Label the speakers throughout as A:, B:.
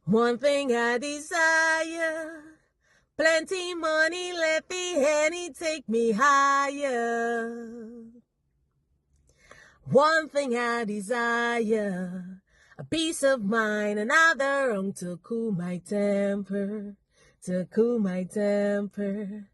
A: One thing I desire, plenty money, let the Henny take me higher. One thing I desire, a peace of mind, another rum to cool my temper, to cool my temper.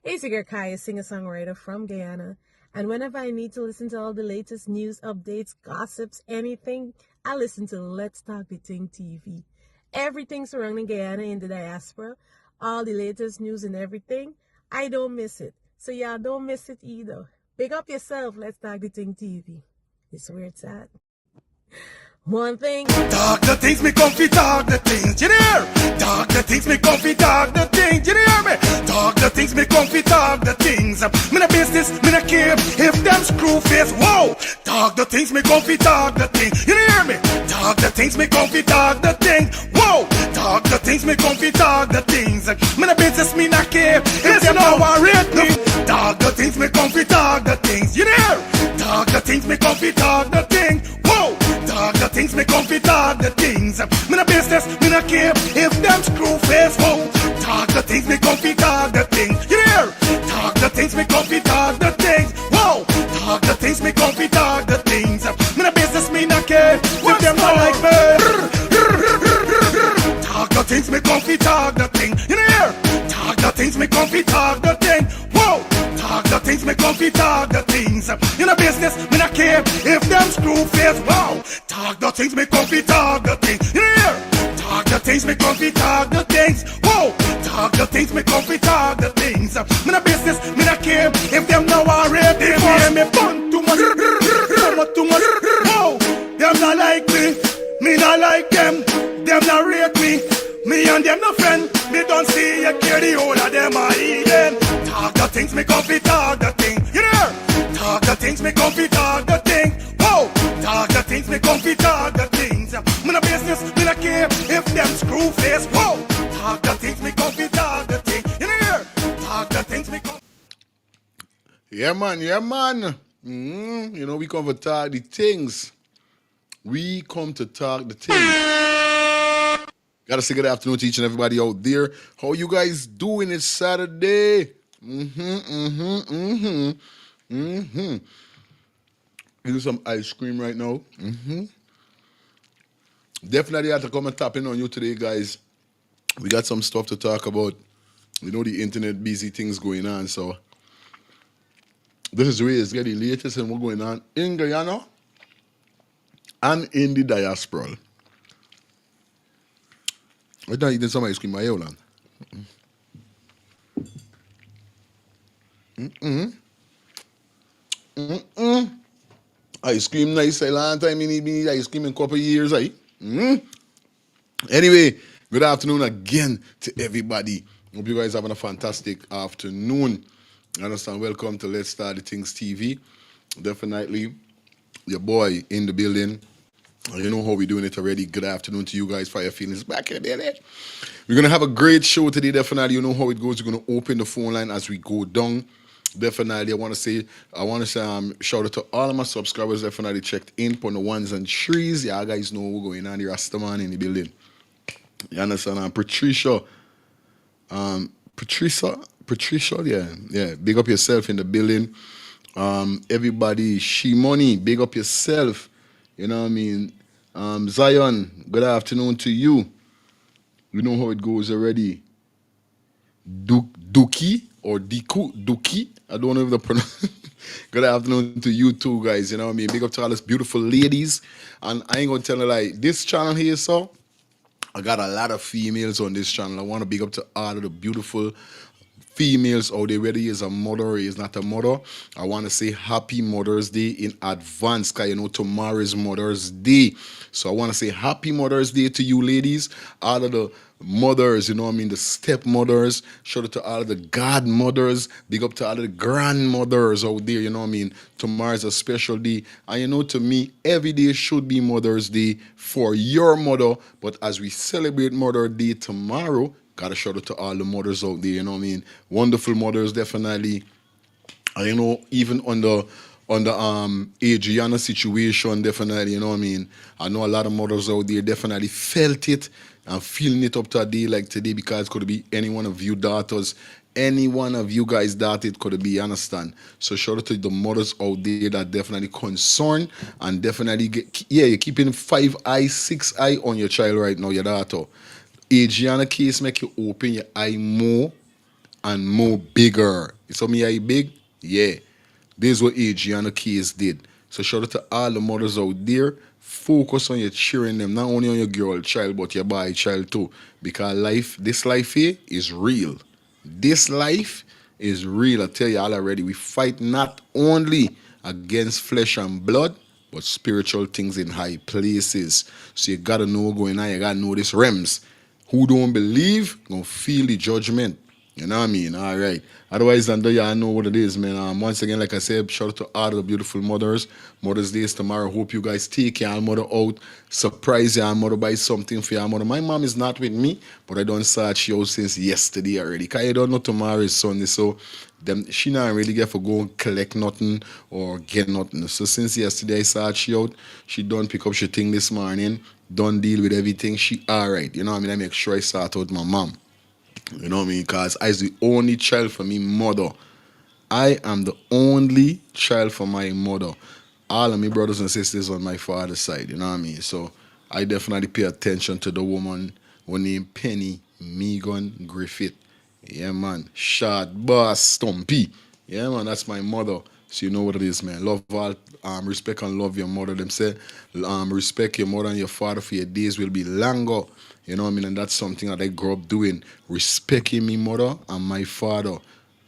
A: It's your girl Kaya, singer-songwriter from Guyana. And whenever I need to listen to all the latest news, updates, gossips, anything, I listen to Let's Talk the Ting TV. Everything surrounding Guyana in the diaspora, all the latest news and everything, I don't miss it. So y'all don't miss it either. Big up yourself, Let's Talk the Ting TV. It's where it's at. One thing.
B: Talk the things, me comfy, talk the things, you hear? Talk the things, me comfy, talk the things, you hear me? Talk the things, me comfy, talk the things. Me no business, me no care if them screw face, whoa. Talk the things, me comfy, talk the things, you hear me? Talk the things, me comfy, talk the things, whoa. Talk the things, me comfy, talk the things. Me no business, me no care if them no worried me. Talk the things, me comfy, talk the things, you hear? Talk the things, me comfy, talk the things, whoa. Talk the things, me comfy, talk the things. Me no business, me no care if them screw face, whoa. Talk the things, me comfy, talk the things, you hear? Talk the things, me comfy, talk the things, whoa. Talk the things, me comfy, talk the things. Me no business, me no care if them not like me. Talk the things, me comfy, talk the thing, you hear? Talk the things, me comfy, talk the thing, whoa. Talk the things, me comfy, talk the things. In a business, me not care if them screw face, wow. Talk the things, me comfy, talk the things. You hear? Talk the things, me comfy, talk the things, whoa. Talk the things, me comfy, talk the things. Me not business, me not care if them now already them. Me fun too much, too much, whoa. Them not like me not like them. Them not rate me and them no friend. Me don't see you care the whole of them are even. Talk the things, me comfy, talk the thing, you hear? Talk the things, me comfy, talk the thing, whoa. Talk the things, me comfy, talk the things. Me no business, me no care if them screw face, whoa. Talk the things, me comfy, talk the thing, you hear? Talk the things, me comfy.
C: Yeah, man, yeah, man. You know, we come to talk the things. We come to talk the things. Gotta say good afternoon to each and everybody out there. How you guys doing? It's Saturday. Eating some ice cream right now. Definitely have to come and tap in on you today, guys. We got some stuff to talk about. You know, the internet busy things going on, so this is where it's getting the latest and what's going on in Guyana and in the diaspora. I'm not eating some ice cream, my Eolan. Ice cream nice, a long time. I need ice cream in a couple of years, eh? Anyway, good afternoon again to everybody. Hope you guys having a fantastic afternoon. You understand? Welcome to Let's Start the Things TV. Definitely your boy in the building. You know how we're doing it already. Good afternoon to you guys. Fire feelings back in there. We're going to have a great show today, definitely. You know how it goes. We're going to open the phone line as we go down. Definitely, I want to say shout out to all of my subscribers. Definitely checked in on the ones and threes. Yeah, guys know what's going on. The Rastaman in the building. You understand? Patricia, yeah. Big up yourself in the building. Everybody, She Money, big up yourself. You know what I mean? Zion, good afternoon to you. You know how it goes already. Duki or Duki. I don't know if the pronoun. Good afternoon to you too, guys. You know what I mean? Big up to all these beautiful ladies. And I ain't gonna tell you like this channel here, so I got a lot of females on this channel. I want to big up to all of the beautiful females out there, whether is a mother or is not a mother. I want to say happy Mother's Day in advance, because you know tomorrow is Mother's Day. So I want to say happy Mother's Day to you ladies, all of the mothers, you know what I mean, the stepmothers. Shout out to all of the godmothers. Big up to all of the grandmothers out there, you know what I mean. Tomorrow is a special day. And you know, to me, every day should be Mother's Day for your mother. But as we celebrate Mother's Day tomorrow, gotta shout out to all the mothers out there, you know what I mean? Wonderful mothers, definitely. And you know, even on the Adriana situation, definitely, you know what I mean? I know a lot of mothers out there definitely felt it, I'm feeling it up to a day like today because it could be any one of you daughters, any one of you guys that it could be, understand? So shout out to the mothers out there that definitely concerned and definitely yeah, you're keeping 5 eye, 6 eye on your child right now, your daughter. Adriana case make you open your eye more and more bigger. You saw me eye big? Yeah. This is what Adriana case did. So shout out to all the mothers out there. Focus on your cheering them, not only on your girl child, but your boy child too. Because this life here is real. This life is real. I tell you all already. We fight not only against flesh and blood, but spiritual things in high places. So you gotta know what's going on. You gotta know this realms. Who don't believe gonna feel the judgment. You know what I mean? All right. Otherwise, than that, I know what it is, man. Once again, like I said, shout out to all the beautiful mothers. Mother's Day is tomorrow. Hope you guys take your mother out, surprise your mother, buy something for your mother. My mom is not with me, but I don't search she out since yesterday already. Cause you don't know tomorrow is Sunday, so she not really get for go collect nothing or get nothing. So since yesterday I search she out, she don't pick up she thing this morning, don't deal with everything. She all right. You know what I mean? I make sure I sort out my mom. You know what I mean? Because I was the only child for me mother. I am the only child for my mother. All of my brothers and sisters on my father's side. You know what I mean? So I definitely pay attention to the woman named Penny Megan Griffith. Yeah, man. Shot, boss, stumpy. Yeah, man. That's my mother. So you know what it is, man. Love all, respect and love your mother. Them say, respect your mother and your father for your days will be longer. You know what I mean? And that's something that I grew up doing. Respecting my mother and my father.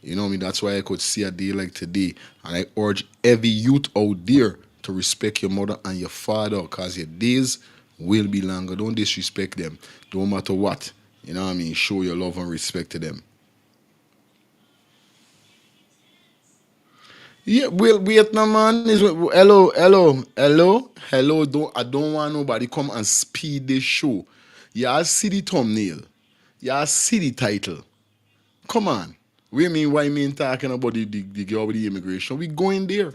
C: You know what I mean? That's why I could see a day like today. And I urge every youth out there to respect your mother and your father because your days will be longer. Don't disrespect them. No matter what. You know what I mean? Show your love and respect to them. Yeah, well, Vietnam man is hello. I don't want nobody come and speed this show. Y'all see the thumbnail. Y'all see the title. Come on. We mean why mean talking about the girl with the immigration? We going there.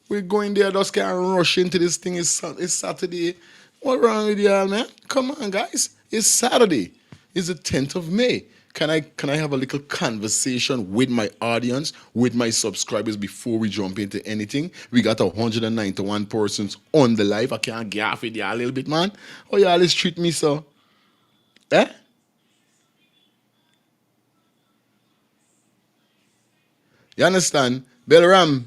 C: We're going there. Just can't rush into this thing. It's Saturday. What wrong with y'all, man? Come on, guys. It's Saturday. It's the 10th of May. Can I have a little conversation with my audience, with my subscribers before we jump into anything? We got 191 persons on the live. I can't get off with y'all a little bit, man. Oh, y'all just treat me so. Eh? You understand? Belram,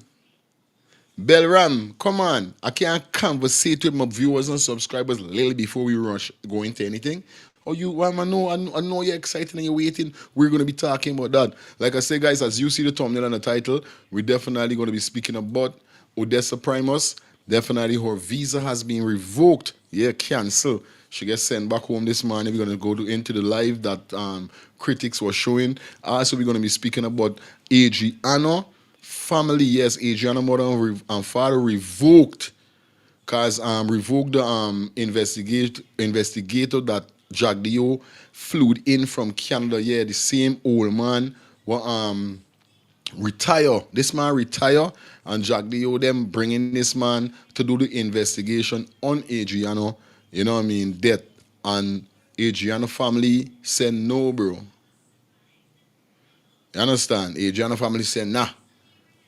C: come on. I can't conversate with my viewers and subscribers a little before we rush go into anything. Oh, I know you're excited and you're waiting. We're going to be talking about that. Like I say, guys, as you see the thumbnail and the title, we're definitely going to be speaking about Odessa Primus. Definitely her visa has been revoked. Yeah, cancel. She gets sent back home this morning. We're going to go into the live that critics were showing. Also, we're going to be speaking about Adrianna family. Yes, Adriana mother and father revoked because revoked the investigator that Jack Dio flew in from Canada. Yeah, the same old man will retire. This man retire and Jack Dio them bringing this man to do the investigation on Adriana. You know what I mean? Death. And Adriana family said no, bro. You understand? Adriana family said nah.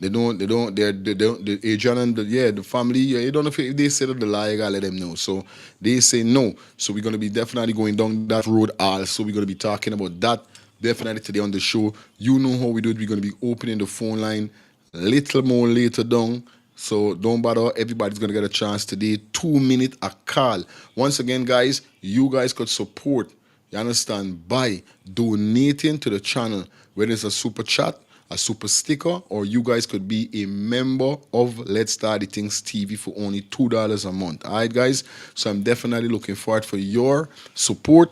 C: The Adrian and the family, you don't know if they said the lie, you gotta let them know. So they say no. So we're gonna be definitely going down that road also. We're gonna be talking about that definitely today on the show. You know how we do it. We're gonna be opening the phone line a little more later down. So don't bother. Everybody's gonna get a chance today. 2 minute a call. Once again, guys, you guys could support, you understand, by donating to the channel, whether it's a super chat, a super sticker, or you guys could be a member of Let's Start the Things TV for only $2 a month. All right, guys. So I'm definitely looking forward for your support,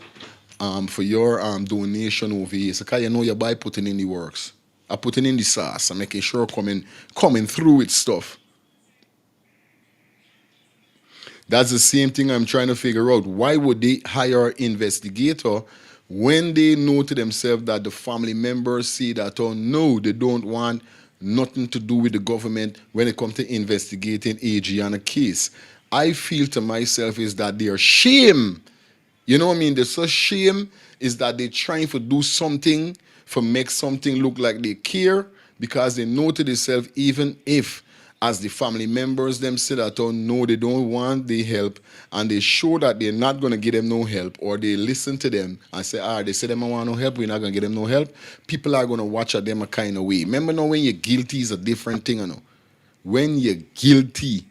C: for your donation over here. So, you know, your boy putting in the works. I putting in the sauce. I'm making sure coming through with stuff. That's the same thing I'm trying to figure out. Why would they hire an investigator when they know to themselves that the family members say that, oh no, they don't want nothing to do with the government when it comes to investigating Adriana case? I feel to myself is that they are shame You know what I mean? The so shame is that they're trying to do something for make something look like they care because they know to themselves, even if as the family members them sit at home, no, they don't want the help and they show that they're not gonna give them no help, or they listen to them and say, they say them I want no help, we're not gonna give them no help. People are gonna watch at them a kind of way. Remember now when you're guilty is a different thing, you know. When you're guilty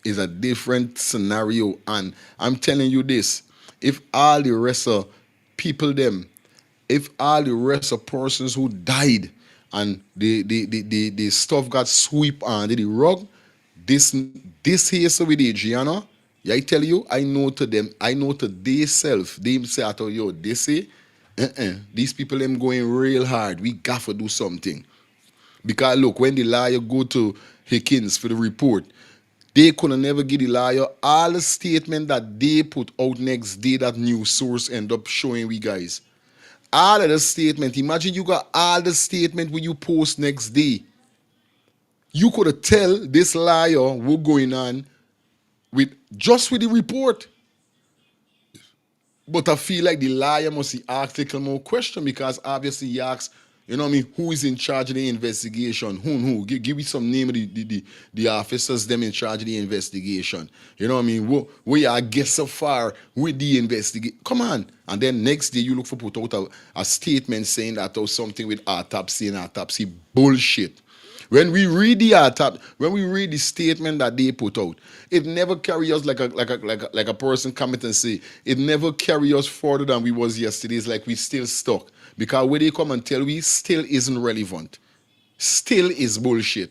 C: is a different scenario. And I'm telling you this, if all the rest of people them, if all the rest of persons who died and the stuff got swept under the rug, this this here so with Adriana, yeah, I tell you, I know to them, I know to they self, they say I told you, they say, these people them going real hard. We got to do something. Because look, when the lawyer go to Hickins for the report, they could never give the liar all the statement that they put out next day that news source end up showing we guys. All of the statement. Imagine you got all the statement when you post next day. You could have tell this liar what going on with just with the report. But I feel like the liar must ask a more question because obviously he asks, you know what I mean, who is in charge of the investigation? Who? Give me some name of the officers them in charge of the investigation. You know what I mean? Where you get so far with the investigation? Come on. And then next day you look for put out a statement saying that or something with autopsy and autopsy bullshit. When we read when we read the statement that they put out, it never carry us like a person comment and say, it never carry us further than we was yesterday. It's like we still stuck. Because when they come and tell we still isn't relevant. Still is bullshit.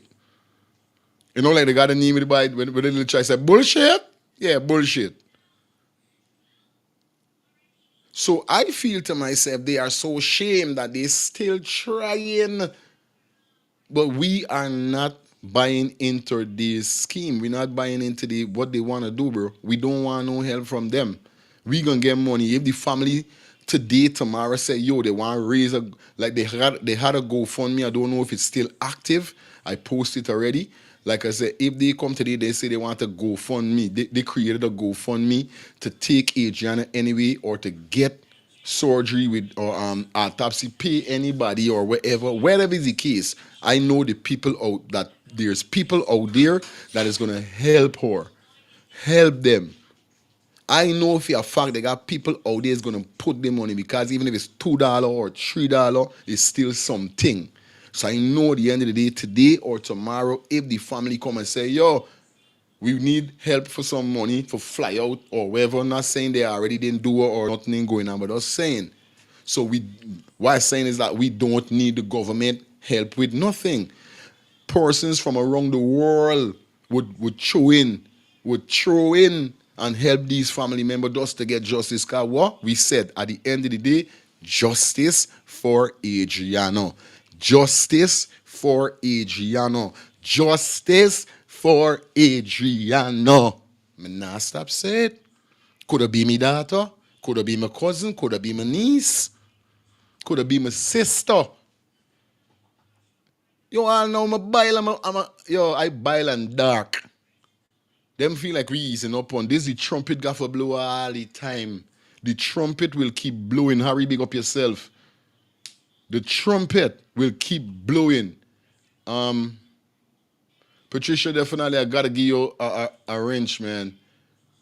C: You know, like they got a name with the bite when they little try to say bullshit? Yeah, bullshit. So I feel to myself they are so ashamed that they still trying. But we are not buying into this scheme. We're not buying into what they want to do, bro. We don't want no help from them. We gonna get money. If the family today, tomorrow say, yo, they want to raise like they had a GoFundMe. I don't know if it's still active. I posted already. Like I said, if they come today, they say they want to GoFundMe. They created a GoFundMe to take Adriana anyway or to get surgery with or autopsy, pay anybody or wherever is the case. I know the people out that there's people out there that is gonna help her, help them. I know for a fact they got people out there is gonna put their money because even if it's $2 or $3, it's still something. So I know at the end of the day, today or tomorrow, if the family come and say, yo, we need help for some money for fly out or whatever. I'm not saying they already didn't do it or nothing going on, but I'm saying. So what I'm saying is that we don't need the government help with nothing. Persons from around the world would throw in and help these family members just to get justice. Because what we said at the end of the day, justice for Adriana. Justice for Adriana. Justice for Adriana. Me not stop saying. Could have been my daughter. Could have been my cousin. Could have been my niece. Could have been my sister. You all know my bile, I bile and dark. Them feel like we easing up on this. The trumpet got for blow all the time. The trumpet will keep blowing. Hurry, big up yourself. The trumpet will keep blowing. Patricia, definitely, I gotta give you a wrench, man.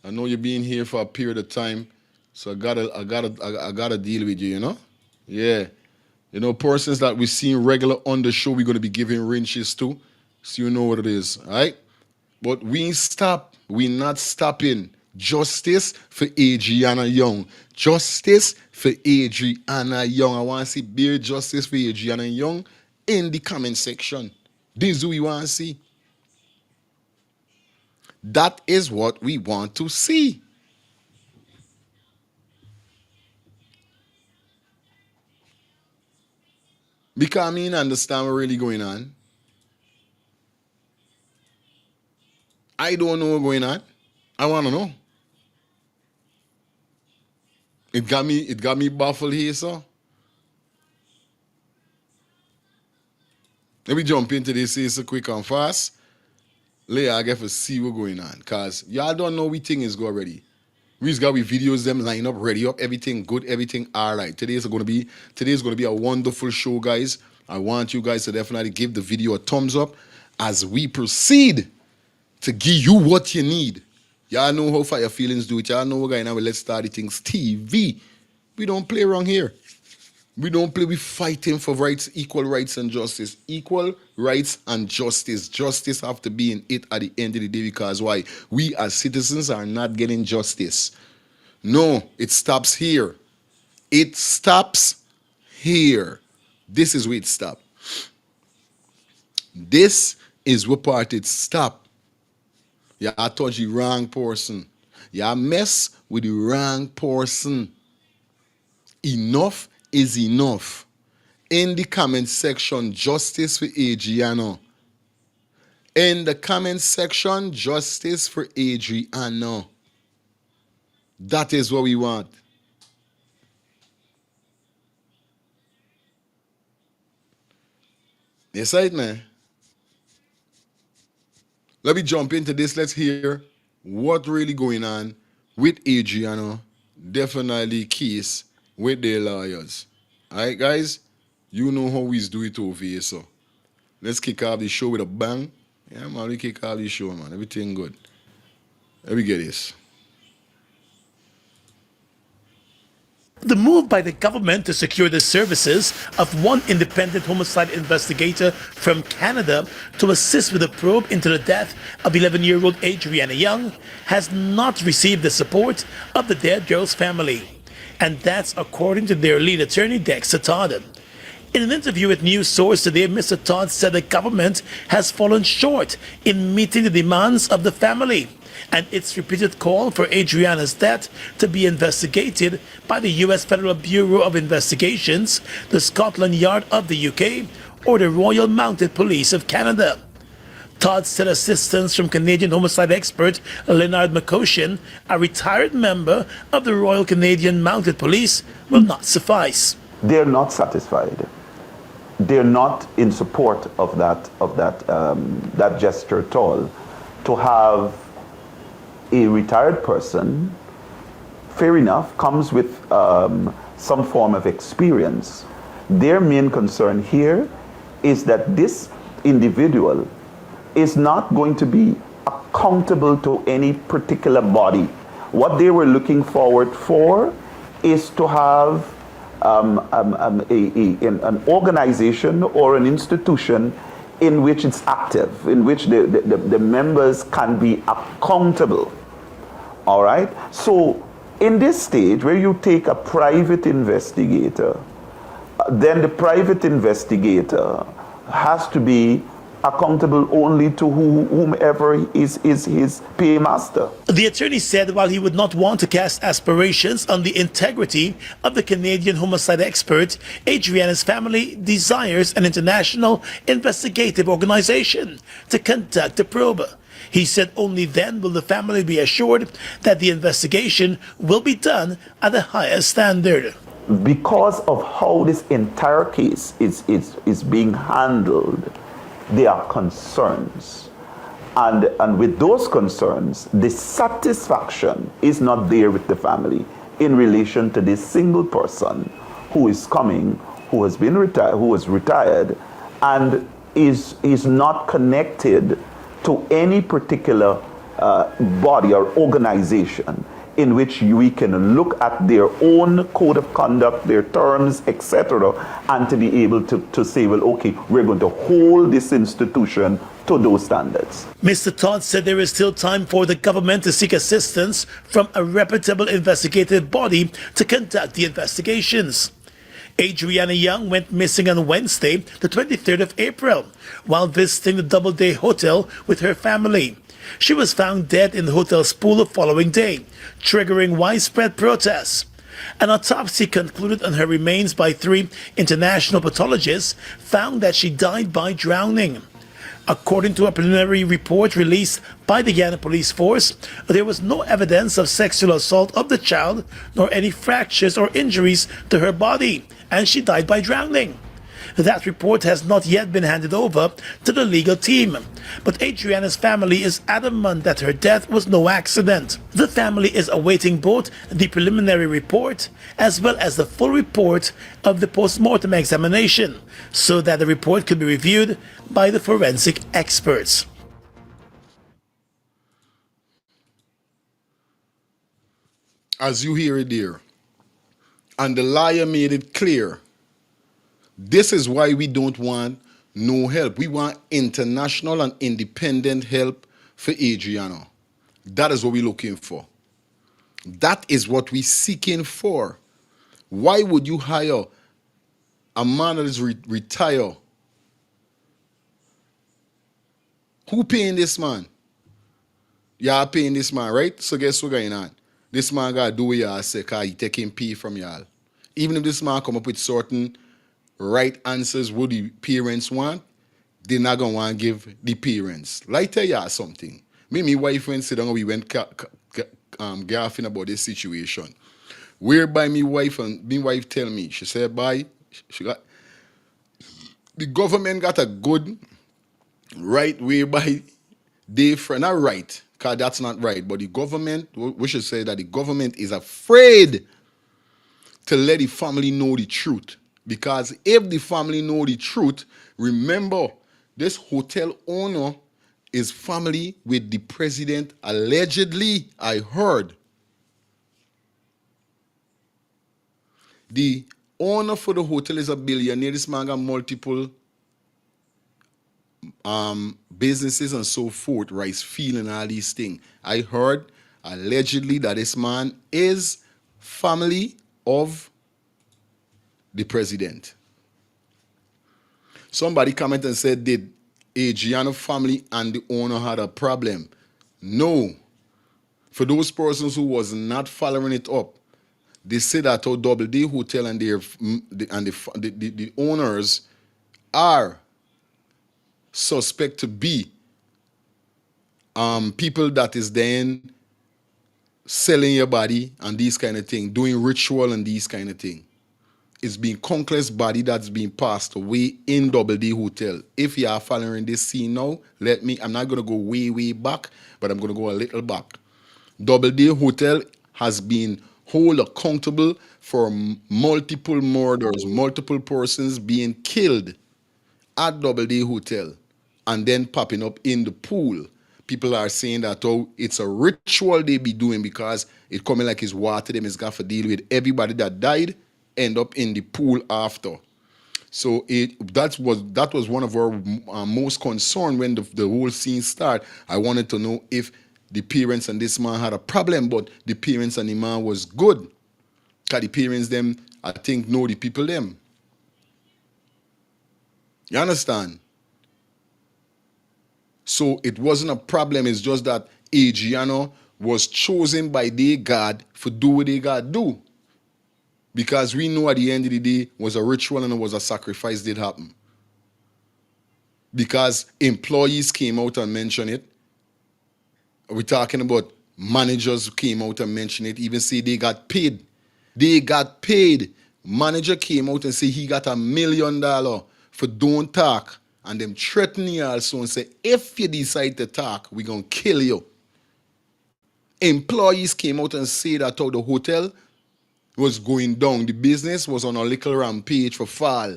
C: I know you've been here for a period of time, so I gotta deal with you. You know, yeah. You know, persons that we see regular on the show, we're gonna be giving wrenches to, so you know what it is, all right? But we ain't stop. We not stopping. Justice for Adriana Young. Justice for Adriana Young. I want to see bare justice for Adriana Young in the comment section. This is who we want to see. That is what we want to see. Because I mean, understand what's really going on. I don't know what's going on. I want to know. It got me baffled here, so. Let me jump into this here so quick and fast. Later, I get to see what's going on. Because y'all don't know we thing is go already. We've got videos them line up, ready up, everything good, everything all right. Today's gonna be a wonderful show, guys. I want you guys to definitely give the video a thumbs up as we proceed to give you what you need. Y'all know how fire feelings do it. Y'all know we're going now with Let's Start the Things TV. We don't play around here. We don't play. We fighting for rights, equal rights and justice. Equal rights and justice. Justice have to be in it at the end of the day, because why? We as citizens are not getting justice. No, it stops here. It stops here. This is where it stops. This is what part it stop. Yeah, I touch the wrong person. Yeah, mess with the wrong person. Enough is enough. In the comment section, justice for Adriana. In the comment section, justice for Adriana. That is what we want. Yes, right, man. Let me jump into this. Let's hear what really going on with Adriana. Definitely case with their lawyers. All right, guys? You know how we do it over here, so let's kick off the show with a bang. Yeah, man, we kick off the show, man. Everything good. Let me get this.
D: The move by the government to secure the services of one independent homicide investigator from Canada to assist with a probe into the death of 11-year-old Adriana Young has not received the support of the dead girl's family. And that's according to their lead attorney, Dexter Todd. In an interview with News Source today, Mr. Todd said the government has fallen short in meeting the demands of the family and its repeated call for Adriana's death to be investigated by the U.S. Federal Bureau of Investigations, the Scotland Yard of the UK, or the Royal Mounted Police of Canada. Todd said assistance from Canadian homicide expert Leonard McCoshin, a retired member of the Royal Canadian Mounted Police, will not suffice.
E: They're not satisfied. They're not in support of that gesture at all. To have a retired person, fair enough, comes with some form of experience. Their main concern here is that this individual is not going to be accountable to any particular body. What they were looking forward for is to have an organization or an institution in which it's active, in which the members can be accountable. All right? So in this stage where you take a private investigator, then the private investigator has to be accountable only to whomever is his paymaster.
D: The attorney said while he would not want to cast aspirations on the integrity of the Canadian homicide expert, Adriana's family desires an international investigative organization to conduct a probe. He said only then will the family be assured that the investigation will be done at the highest standard.
E: Because of how this entire case is being handled, there are concerns. And with those concerns, the satisfaction is not there with the family in relation to this single person who is coming, who has been retired, who was retired, and is not connected to any particular body or organization in which we can look at their own code of conduct, their terms, etc., and to be able to say, well, okay, we're going to hold this institution to those standards.
D: Mr. Todd said there is still time for the government to seek assistance from a reputable investigative body to conduct the investigations. Adriana Young went missing on Wednesday, the 23rd of April, while visiting the Doubleday Hotel with her family. She was found dead in the hotel's pool the following day, triggering widespread protests. An autopsy concluded on her remains by 3 international pathologists found that she died by drowning. According to a preliminary report released by the Guyana Police Force, there was no evidence of sexual assault of the child, nor any fractures or injuries to her body, and she died by drowning. That report has not yet been handed over to the legal team, but Adriana's family is adamant that her death was no accident. The family is awaiting both the preliminary report as well as the full report of the post-mortem examination so that the report could be reviewed by the forensic experts.
C: As you hear it there, and the lawyer made it clear, this is why we don't want no help. We want international and independent help for Adriana. That is what we're looking for. That is what we're seeking for. Why would you hire a man that is retired? Who paying this man? Y'all paying this man, right? So guess what's going on? This man got to do what y'all say because he taking pay from y'all. Even if this man come up with certain right answers what the parents want, they're not going to want to give the parents. Like tell y'all something. Me and my wife went sit down, we went gaffing about this situation. Whereby my wife tell me, she said, bye, she got, the government got a good right whereby they, not right, because that's not right, but the government, we should say that the government is afraid to let the family know the truth. Because if the family know the truth, remember, this hotel owner is family with the president, allegedly, I heard. The owner for the hotel is a billionaire. This man got multiple businesses and so forth, rice field and all these things. I heard allegedly that this man is family of the president. Somebody commented and said, did Adriana family and the owner had a problem? No. For those persons who was not following it up, they say that our Double D Hotel and the owners are suspect to be people that is then selling your body and these kind of thing, doing ritual and these kind of thing. It's being countless body that's being passed away in Double D Hotel. If you are following this scene now, I'm not going to go way back, but I'm going to go a little back. Double D Hotel has been held accountable for multiple murders, multiple persons being killed at Double D Hotel and then popping up in the pool. People are saying that, oh, it's a ritual they be doing because it coming like it's water. Them is got to deal with everybody that died, end up in the pool after. So that was one of our most concern when the whole scene started. I wanted to know if the parents and this man had a problem, but the parents and the man was good. Because the parents them, I think, know the people them. You understand? So it wasn't a problem. It's just that Adriana was chosen by their God for do what they God do. Because we know at the end of the day was a ritual and it was a sacrifice did happen. Because employees came out and mentioned it. We're talking about managers came out and mentioned it. Even say they got paid. They got paid. Manager came out and say he got $1 million for don't talk. And them threaten you also and say, if you decide to talk, we're going to kill you. Employees came out and said that how the hotel was going down. The business was on a little rampage for fall.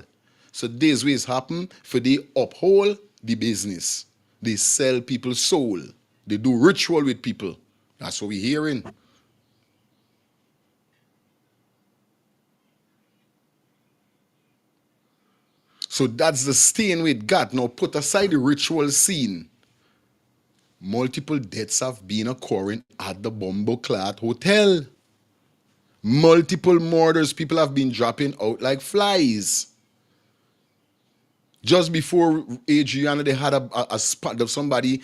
C: So this ways happen for they uphold the business. They sell people's soul. They do ritual with people. That's what we're hearing. So that's the stain we got. Now put aside the ritual scene. Multiple deaths have been occurring at the Bumbleclad Hotel. Multiple murders. People have been dropping out like flies. Just before Adriana, they had a spot of somebody,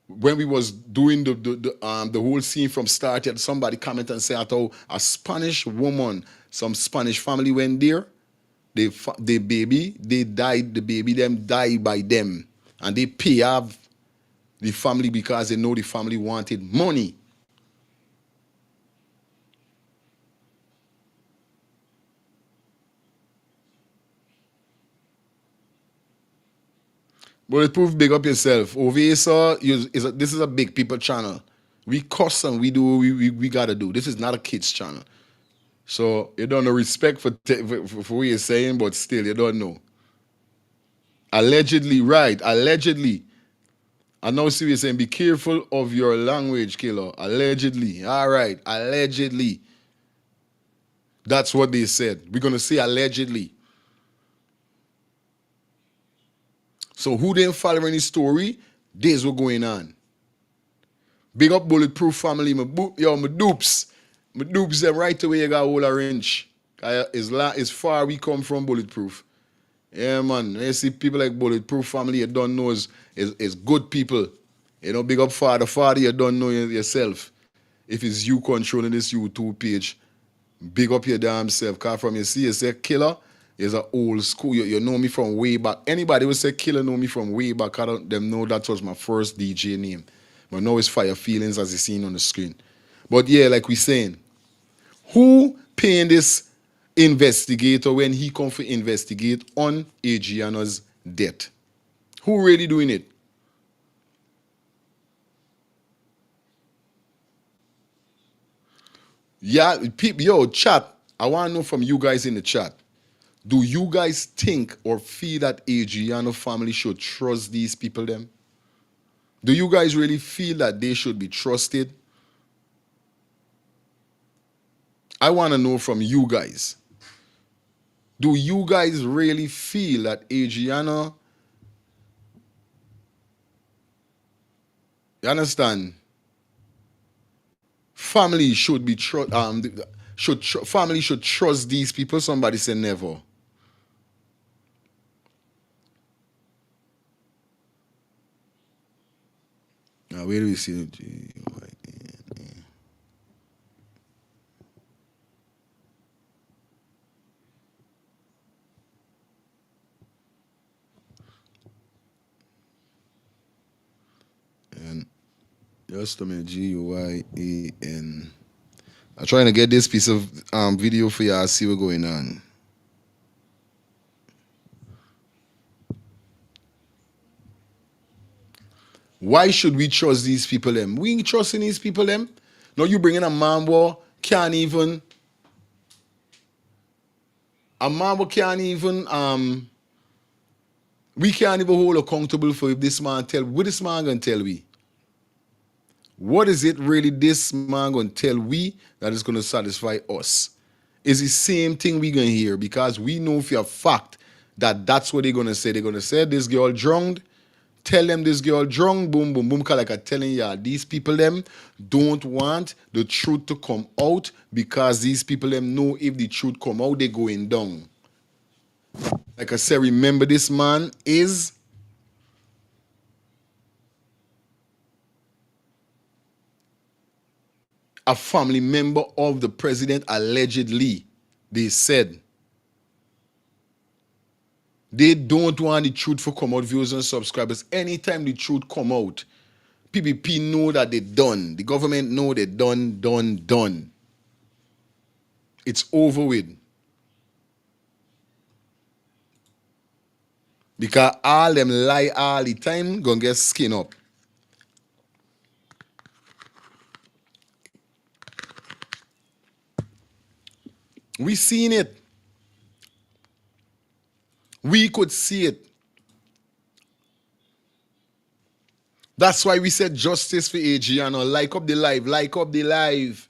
C: when we was doing the whole scene from start, somebody commented and said, oh, a Spanish woman, some Spanish family went there. The baby them died by them. And they pay off the family because they know the family wanted money. Bulletproof, big up yourself. Over here, sir, this is a big people channel. We cuss and we do what we gotta do. This is not a kids channel. So you don't know respect for what you're saying, but still you don't know. Allegedly, right? Allegedly. I know see what you're saying. Be careful of your language, killer. Allegedly. All right. Allegedly. That's what they said. We're gonna say allegedly. So who didn't follow any story? This what going on. Big up Bulletproof family. My dupes. My dupes them right away. You got all a wrench. It's far we come from Bulletproof. Yeah, man. When you see people like Bulletproof family, you don't know is good people. You know, big up father, you don't know yourself. If it's you controlling this YouTube page, big up your damn self. Cause from you see, you say killer is an old school. You know me from way back. Anybody who say killer know me from way back. I don't them know that was my first DJ name. But now it's Fire Feelings as you seen on the screen. But yeah, like we saying, who paying this investigator when he come to investigate on Adriana's death? Who really doing it? Yeah, people, yo, chat. I want to know from you guys in the chat. Do you guys think or feel that Adriana family should trust these people them? Do you guys really feel that they should be trusted? I want to know from you guys. Do you guys really feel that Adriana, you understand, family should be family should trust these people? Somebody say never. Now where do we see it? And just a minute, Guyen. I'm trying to get this piece of video for y'all. See what's going on. Why should we trust these people them? We ain't trusting these people them. No, you bringing a man war can't even. A man war can't even we can't even hold accountable for if this man tell. What this man gonna tell we? What is it really this man gonna tell we that is gonna satisfy us? Is the same thing we gonna hear because we know for a fact that that's what they're gonna say. They're gonna say this girl drowned. Tell them this girl drunk, boom, boom, boom. Cause like I'm telling y'all, these people them don't want the truth to come out because these people them know if the truth come out, they going down. Like I said, remember this man is a family member of the president, allegedly. They said. They don't want the truth to come out, viewers and subscribers. Anytime the truth come out, PPP know that they done. The government know they done. It's over with. Because all them lie all the time, gonna get skin up. We seen it. We could see it. That's why we said justice for Adriana. Like up the live. Like up the live.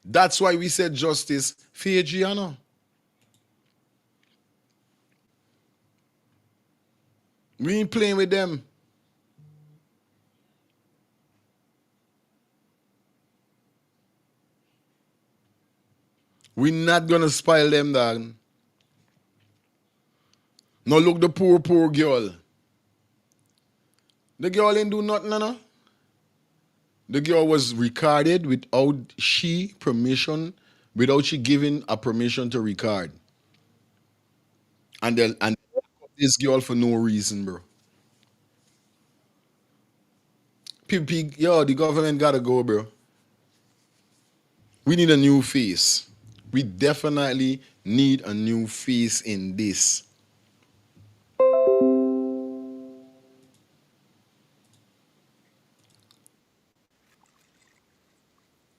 C: That's why we said justice for Adriana. We ain't playing with them. We're not gonna spoil them, dog. No, look the poor girl. The girl ain't do nothing, no. The girl was recorded without she giving a permission to record. And this girl for no reason, bro. The government gotta go, bro. We need a new face. We definitely need a new face in this.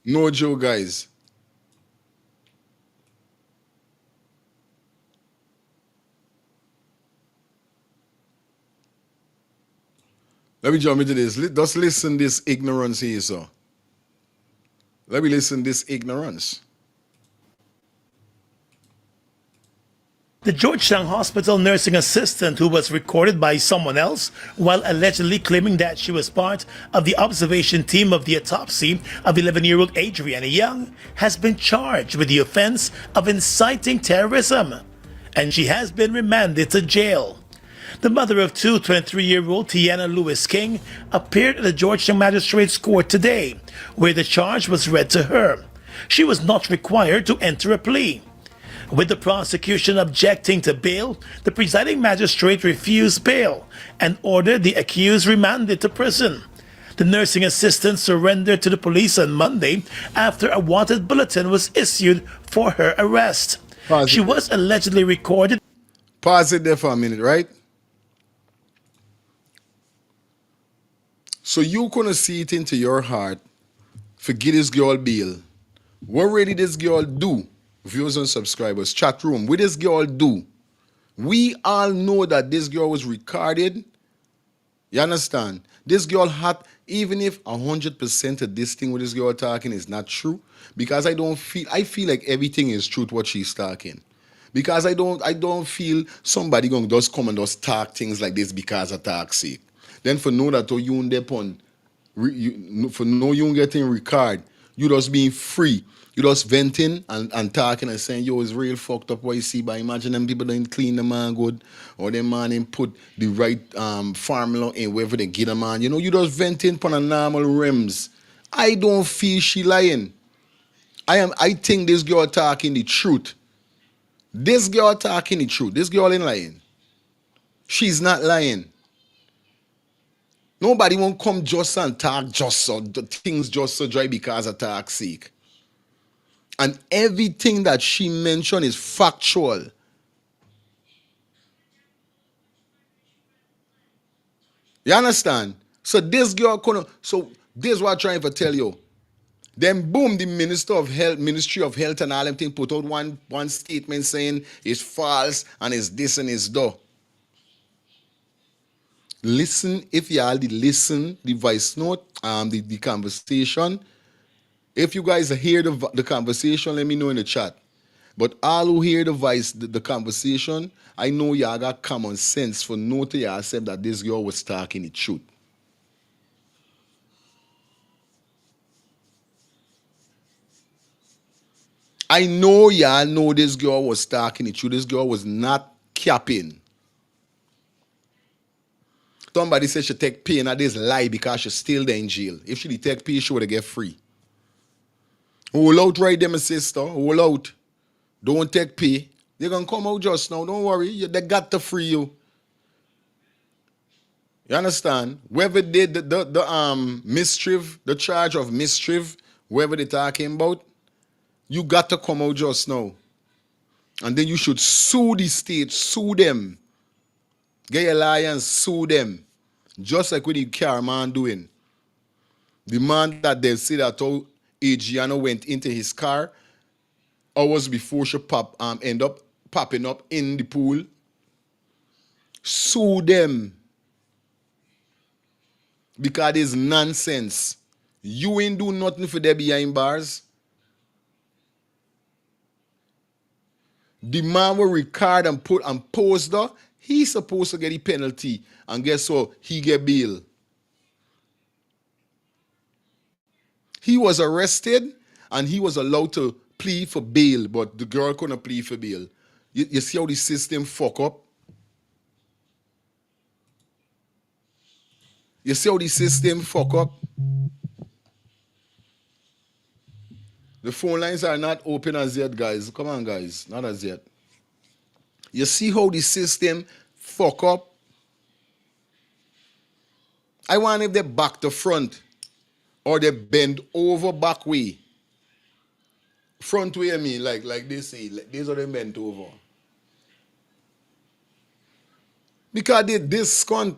C: No joke, guys. Let me jump into this. Just listen this ignorance here, so. Let me listen this ignorance.
D: The Georgetown Hospital nursing assistant who was recorded by someone else while allegedly claiming that she was part of the observation team of the autopsy of 11-year-old Adriana Young has been charged with the offense of inciting terrorism, and she has been remanded to jail. The mother of two, 23-year-old Tiana Lewis King, appeared at the Georgetown Magistrates Court today, where the charge was read to her. She was not required to enter a plea. With the prosecution objecting to bail, the presiding magistrate refused bail and ordered the accused remanded to prison. The nursing assistant surrendered to the police on Monday after a wanted bulletin was issued for her arrest. She was allegedly recorded.
C: Pause it there for a minute, right? So you gonna see it into your heart, forget this girl bail. What really this girl do? Viewers and subscribers, chat room, what this girl do? We all know that this girl was recorded. You understand? This girl had, even if 100% of this thing with this girl talking is not true, because I feel like everything is truth what she's talking. Because I don't feel somebody gonna just come and just talk things like this because of talk sake. Then for know that you in depon, for know you getting record, you just being free. You just venting and talking and saying, yo, it's real fucked up what you see. But imagine them people don't clean the man good, or them man ain't put the right formula in wherever they get a man. You know, you just venting on a normal rims. I don't feel she lying. I think this girl talking the truth. This girl talking the truth. This girl ain't lying. She's not lying. Nobody won't come just and talk just so the things just so dry because of talk sake. And everything that she mentioned is factual. You understand? So this girl so this is what I'm trying to tell you. Then boom, the Ministry of Health and all them thing put out one statement saying it's false and it's this and it's that. Listen, if you all did listen, the voice note, the conversation. If you guys hear the conversation, let me know in the chat. But all who hear the conversation, I know y'all got common sense for know to yourself that this girl was talking the truth. I know y'all know this girl was talking the truth. This girl was not capping. Somebody said she take pay and that is lie because she's still there in jail. If she did take pay, she would have get free. Hold out right there, my sister. Hold out. Don't take pay. They're going to come out just now. Don't worry. They got to free you. You understand? Whoever did the mischief, the charge of mischief, whoever they're talking about, you got to come out just now. And then you should sue the state. Sue them. Get your lawyer and sue them. Just like what the car man doing. The man that they say that Adriana went into his car hours before she end up popping up in the pool. Sue them. Because it's nonsense. You ain't do nothing for them behind bars. The man will record and put and post there. He's supposed to get the penalty. And guess what? He get bail. He was arrested and he was allowed to plead for bail, but the girl couldn't plead for bail. You see how the system fuck up? You see how the system fuck up? The phone lines are not open as yet, guys. Come on, guys. Not as yet. You see how the system fuck up? I want if they back to front or they bend over back way. Front way, I mean, like they say, like these are them bent over. Because they discount.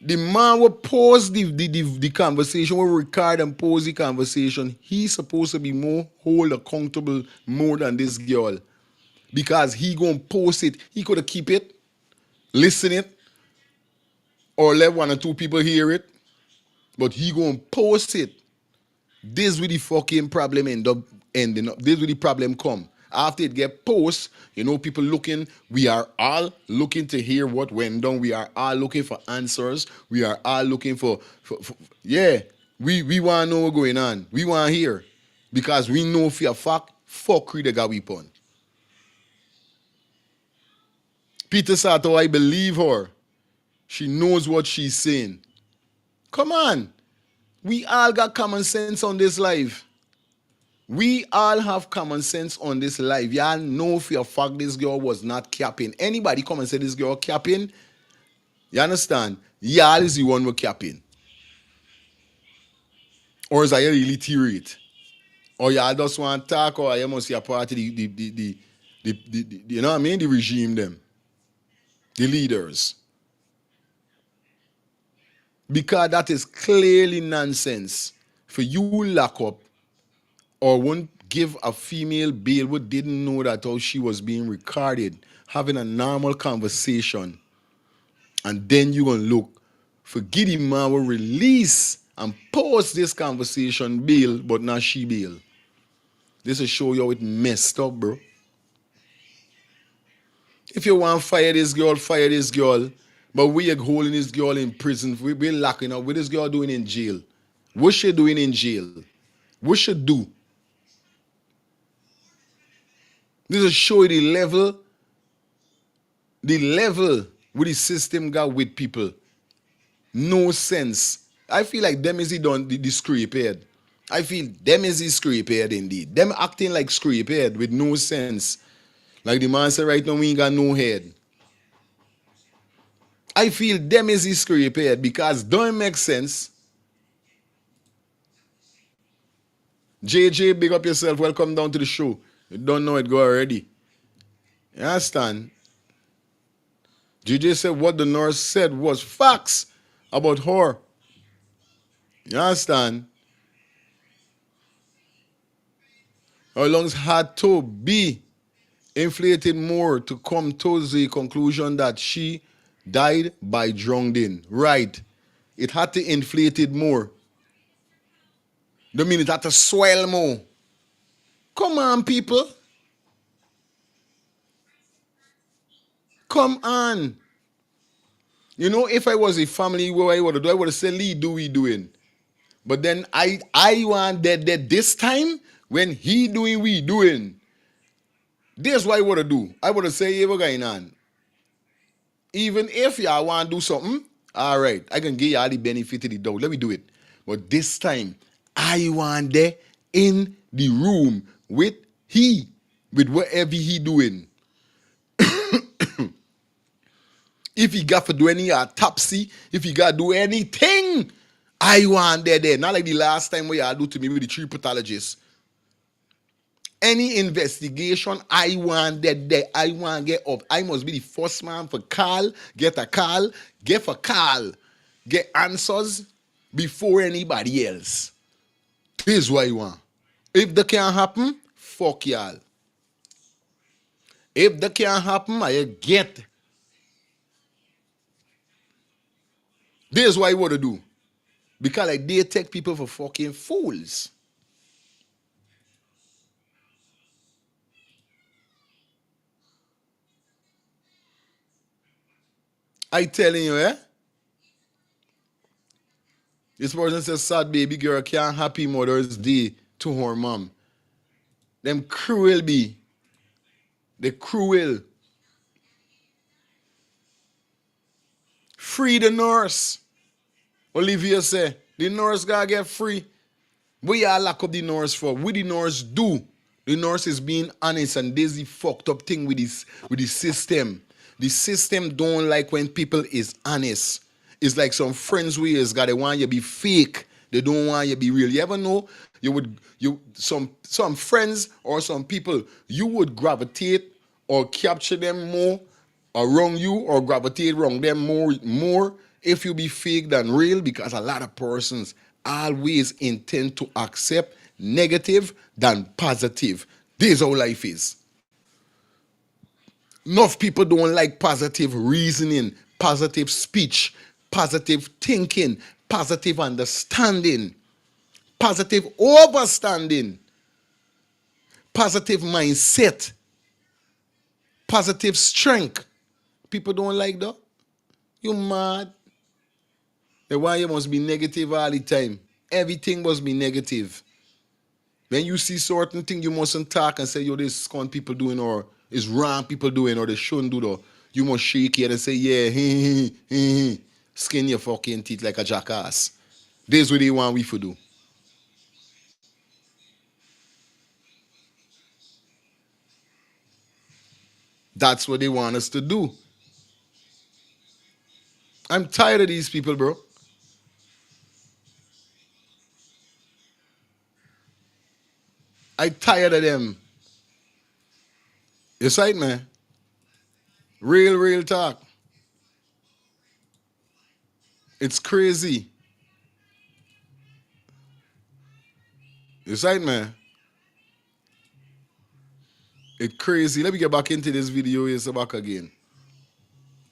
C: The man will pause the conversation, will record and pause the conversation. He's supposed to be more hold accountable more than this girl. Because he gonna post it. He could have keep it, listen it, or let one or two people hear it. But he gonna post it. This where the fucking problem end up ending up. This where the problem come. After it get post, people looking, we are all looking to hear what went down. We are all looking for answers. We are all looking for yeah. We want to know what's going on. We want to hear. Because we know for a fact, fuckery they got weapon. Peter Sato, I believe her. She knows what she's saying. Come on. We all got common sense on this life. We all have common sense on this life. Y'all know for a fact this girl was not capping. Anybody come and say this girl capping? You understand? Y'all is the one who capping. Or is I really theory? Or y'all just want to talk, or you must be a part of the you know what I mean? The regime them. The leaders. Because that is clearly nonsense. For you lock up or won't give a female bail who didn't know that how she was being recorded, having a normal conversation, and then you gonna look for Giddy man will release and post this conversation bail, but not she bail. This will show you how it messed up, bro. If you want to fire this girl, fire this girl. But we are holding this girl in prison. We're locking up. What is this girl doing in jail? What's she doing in jail? What she do? This will show you the level where the system got with people. No sense. I feel like them is the scrape head. I feel them is the scrape head indeed. Them acting like scrape head with no sense. Like the man said right now, we ain't got no head. I feel them is the scrape head because don't make sense. JJ, big up yourself. Welcome down to the show. You don't know it, go already. You understand? JJ said what the nurse said was facts about her. You understand? Our lungs had to be inflated more to come to the conclusion that she died by drowning. Right. It had to inflate it more. That means it had to swell more. Come on, people. Come on. If I was a family, what I would have done, I would have said, Lee, do we doing? But then I want that this time, when he doing, we doing. This is what I would have do. I would have said, hey, what's going on? Even if y'all want to do something, all right, I can give y'all the benefit of the doubt. Let me do it. But this time, I want there in the room with whatever he doing. If he got to do any autopsy, if he got to do anything, I want there. Not like the last time where y'all do to me with the 3 pathologists. Any investigation, I want there. I want get up. I must be the first man for call, get a call, get for call, get answers before anybody else. This is what I want. If that can't happen, fuck y'all. If that can't happen, I get. This is what I want to do. Because they take people for fucking fools. I telling you, This person says sad baby girl can't happy Mother's Day to her mom. Them cruel be. They cruel. Free the nurse. Olivia say, the nurse gotta get free. What y'all lock up the nurse for? What the nurse do? The nurse is being honest, and there's the fucked up thing with the system. The system don't like when people is honest. It's like some friends we is got they want you to be fake. They don't want you to be real. You ever know some friends or some people you would gravitate or capture them more around you or gravitate around them more if you be fake than real, because a lot of persons always intend to accept negative than positive. This is how life is. Enough people don't like positive reasoning, positive speech, positive thinking, positive understanding, positive overstanding, positive mindset, positive strength. People don't like that. You mad? Then why you must be negative all the time? Everything must be negative. When you see certain thing, you mustn't talk and say, yo, this is con people doing, or it's wrong people doing, or they shouldn't do that. You must shake your head and say, yeah, skin your fucking teeth like a jackass. This is what they want we to do. That's what they want us to do. I'm tired of these people, bro. I tired of them. You sight, man. Real talk. It's crazy. You sight, man. It's crazy. Let me get back into this video here, so back again.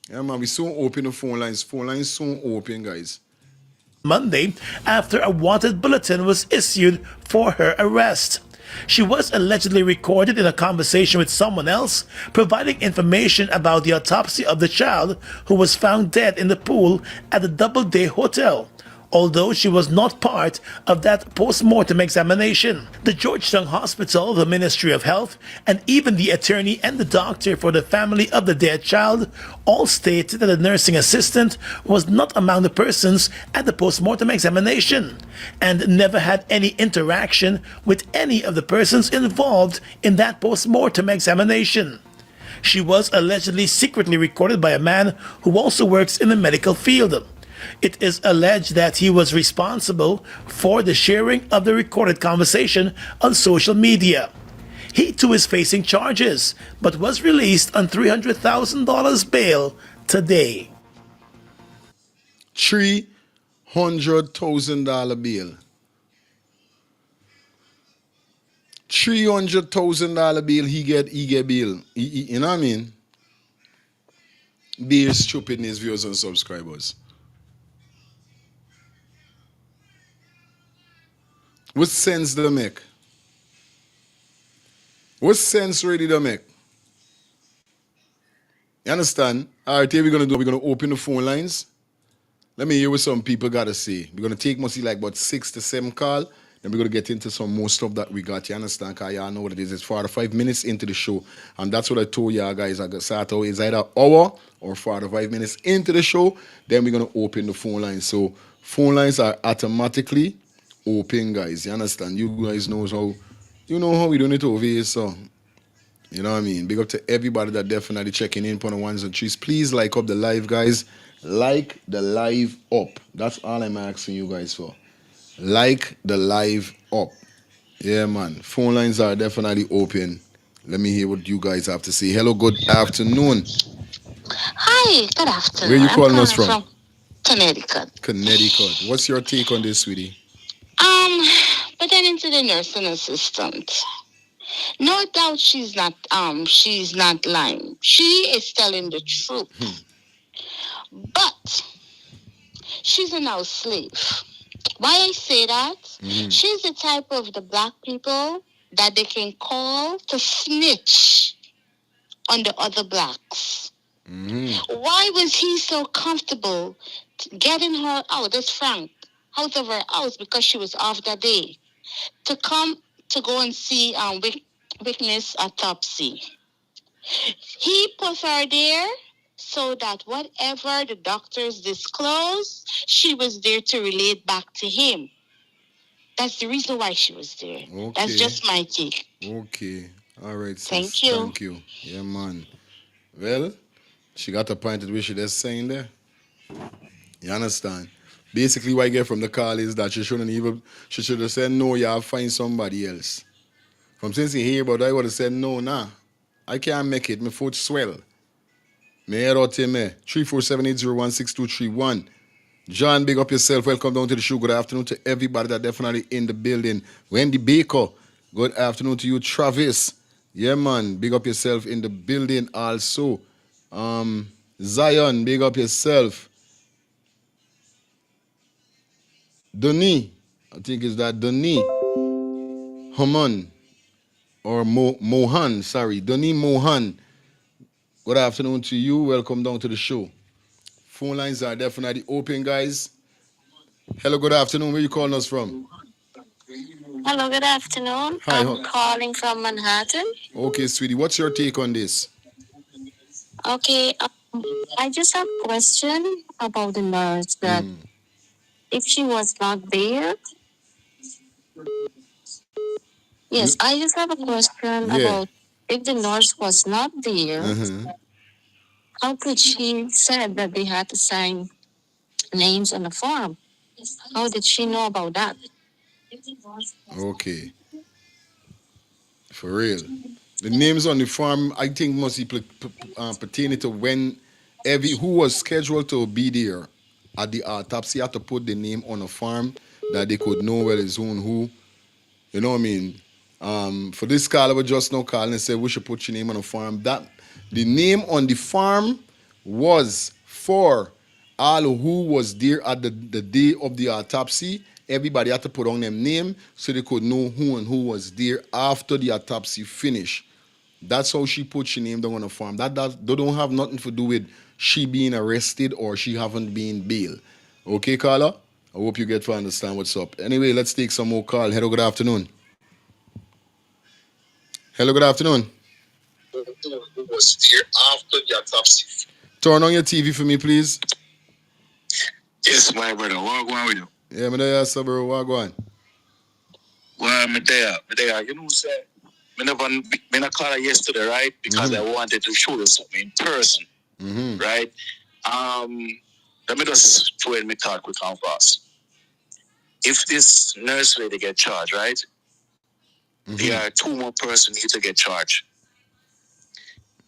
C: Yeah, man, we soon open the phone lines. Phone lines soon open, guys.
D: Monday after a wanted bulletin was issued for her arrest. She was allegedly recorded in a conversation with someone else, providing information about the autopsy of the child who was found dead in the pool at the Doubleday Hotel, although she was not part of that post-mortem examination. The Georgetown Hospital, the Ministry of Health, and even the attorney and the doctor for the family of the dead child all stated that the nursing assistant was not among the persons at the post-mortem examination and never had any interaction with any of the persons involved in that post-mortem examination. She was allegedly secretly recorded by a man who also works in the medical field. It is alleged that he was responsible for the sharing of the recorded conversation on social media. He too is facing charges, but was released on $300,000 bail today.
C: $300,000 bail. $300,000 bail. He get bail. You know what I mean? Dear stupidness, viewers and subscribers. What sense do they make? What sense really do they make? You understand? All right, here we're going to open the phone lines. Let me hear what some people got to say. We're going to take mostly like about 6 to 7 calls. Then we're going to get into some more stuff that we got. You understand? Because y'all know what it is. It's 45 minutes into the show. And that's what I told y'all guys. I got start out. It's either hour or 45 minutes into the show. Then we're going to open the phone lines. So phone lines are automatically open, guys. You understand? You guys know how we doing it over here. So, you know what I mean? Big up to everybody that definitely checking in on the ones and threes. Please like up the live, guys. Like the live up. That's all I'm asking you guys for. Like the live up. Yeah, man. Phone lines are definitely open. Let me hear what you guys have to say. Hello, good afternoon.
F: Hi, good afternoon.
C: Where you calling us from?
F: Connecticut.
C: Connecticut. What's your take on this, sweetie?
F: Pertaining to the nursing assistant. No doubt she's not lying. She is telling the truth. But she's a now slave. Why I say that? She's the type of the black people that they can call to snitch on the other blacks. Why was he so comfortable getting her out, this Frank, out of her house because she was off that day, to come to go and see witness autopsy? He put her there so that whatever the doctors disclose, she was there to relate back to him. That's the reason why she was there. Okay. That's just my take.
C: Okay. All right, sis.
F: Thank you.
C: Thank you. Yeah, man. Well, she got a point at which she just saying there. You understand? Basically, what I get from the call is that she should have said, no, you have to find somebody else. From since you hear about that, I would have said, no, nah. I can't make it. My foot swell. Me head out to me. 347-801-6231. John, big up yourself. Welcome down to the show. Good afternoon to everybody that definitely in the building. Wendy Baker, good afternoon to you. Travis, yeah, man, big up yourself in the building also. Zion, big up yourself. Donny, I think it's that Donny Haman or Mohan, sorry. Donny Mohan, good afternoon to you. Welcome down to the show. Phone lines are definitely open, guys. Hello, good afternoon. Where you calling us from?
F: Hello, good afternoon.
C: Hi.
F: I'm calling from Manhattan.
C: Okay, sweetie. What's your take on this?
F: Okay, I just have a question about the nurse that if she was not there. Yes, I just have a question about if the nurse was not there, how could she said that they had to sign names on the form? How did she know about that?
C: Okay, for real. The names on the form, I think, must be pertaining to when who was scheduled to be there at the autopsy had to put the name on a form that they could know where is who and who. You know what I mean? For this call, I was just now calling and said we should put your name on a form. That the name on the form was for all who was there at the day of the autopsy. Everybody had to put on them name so they could know who and who was there after the autopsy finished. That's how she put your name down on the form. That don't have nothing to do with she being arrested or she haven't been bailed. Okay, Carla? I hope you get to understand what's up. Anyway, let's take some more call. Hello, good afternoon. Hello, good afternoon.
G: Who was here after the autopsy?
C: Turn on your TV for me, please.
G: Yes, my brother. What going with you?
C: Yeah, me there, sir, bro. What going?
G: Well, me there. You know, say, me not call her yesterday, right? Because I wanted to show you something in person, right? Let me just throw in my talk quick and fast. If this nurse lady get charged, right? There are two more persons need to get charged.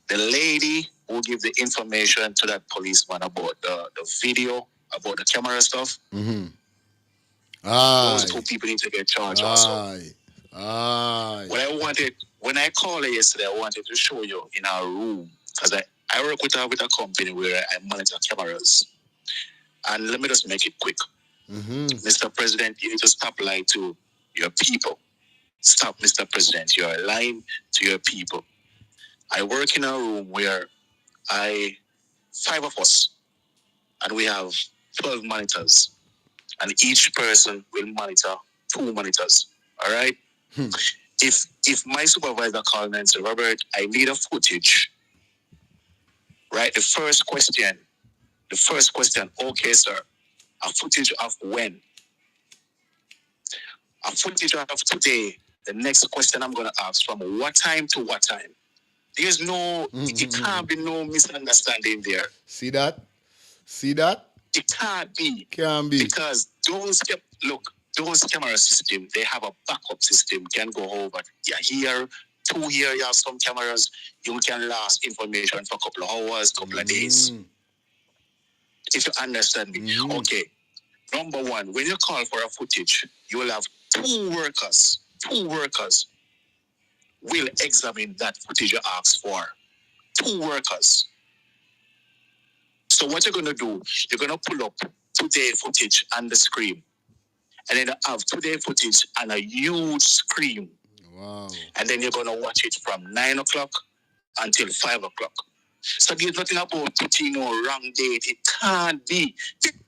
G: The lady who give the information to that policeman about the video, about the camera stuff. Those two people need to get charged also. What I wanted, when I called her yesterday, I wanted to show you in our room, because I work with a company where I monitor cameras. And let me just make it quick. Mr. President, you need to stop lying to your people. Stop, Mr. President. You are lying to your people. I work in a room where 5 of us, and we have 12 monitors, and each person will monitor 2 monitors. All right? If my supervisor called me and said, Robert, I need a footage, right? The first question, okay, sir, a footage of when? A footage of today. The next question I'm going to ask, from what time to what time? There's no, it can't be no misunderstanding there.
C: See that?
G: It can't be.
C: Can't be.
G: Because those camera systems, they have a backup system, can go over. Yeah, here, 2 here, you have some cameras, you can last information for a couple of hours, couple of days. If you understand me. Okay. Number one, when you call for a footage, you will have 2 workers. 2 workers will examine that footage you asked for. 2 workers. So what you're going to do, you're going to pull up today footage on the screen. And then have today footage on a huge screen.
C: Wow.
G: And then you're going to watch it from 9 o'clock until 5 o'clock. So there's nothing about putting no wrong date. It can't be.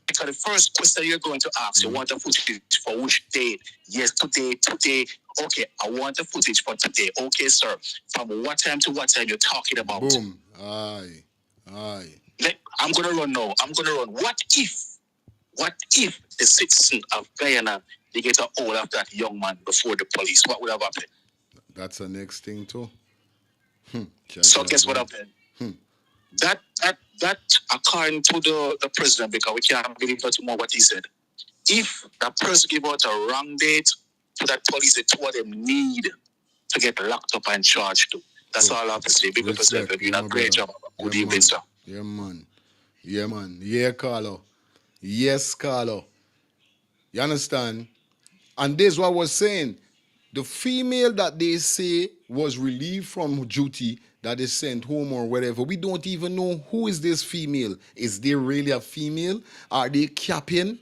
G: Because the first question you're going to ask, you want a footage for which date? Yes, today. Okay, I want a footage for today. Okay, sir. From what time to what time you're talking about?
C: Boom. Aye.
G: I'm going to run now. What if the citizen of Guyana, they get a hold of that young man before the police? What would have happened?
C: That's the next thing too.
G: So guess what happened? That according to the president, because we can't believe that tomorrow what he said. If that person give out a wrong date to that police, the 2 of them need to get locked up and charged too. That's all I have to say. Big up yourself. You're doing a great job. Good evening, sir.
C: Yeah, man. Yeah, Carlo. Yes, Carlo. You understand? And this is what I was saying. The female that they say was relieved from duty, that is sent home or whatever, we don't even know who is this female. Is there really a female? Are they capping?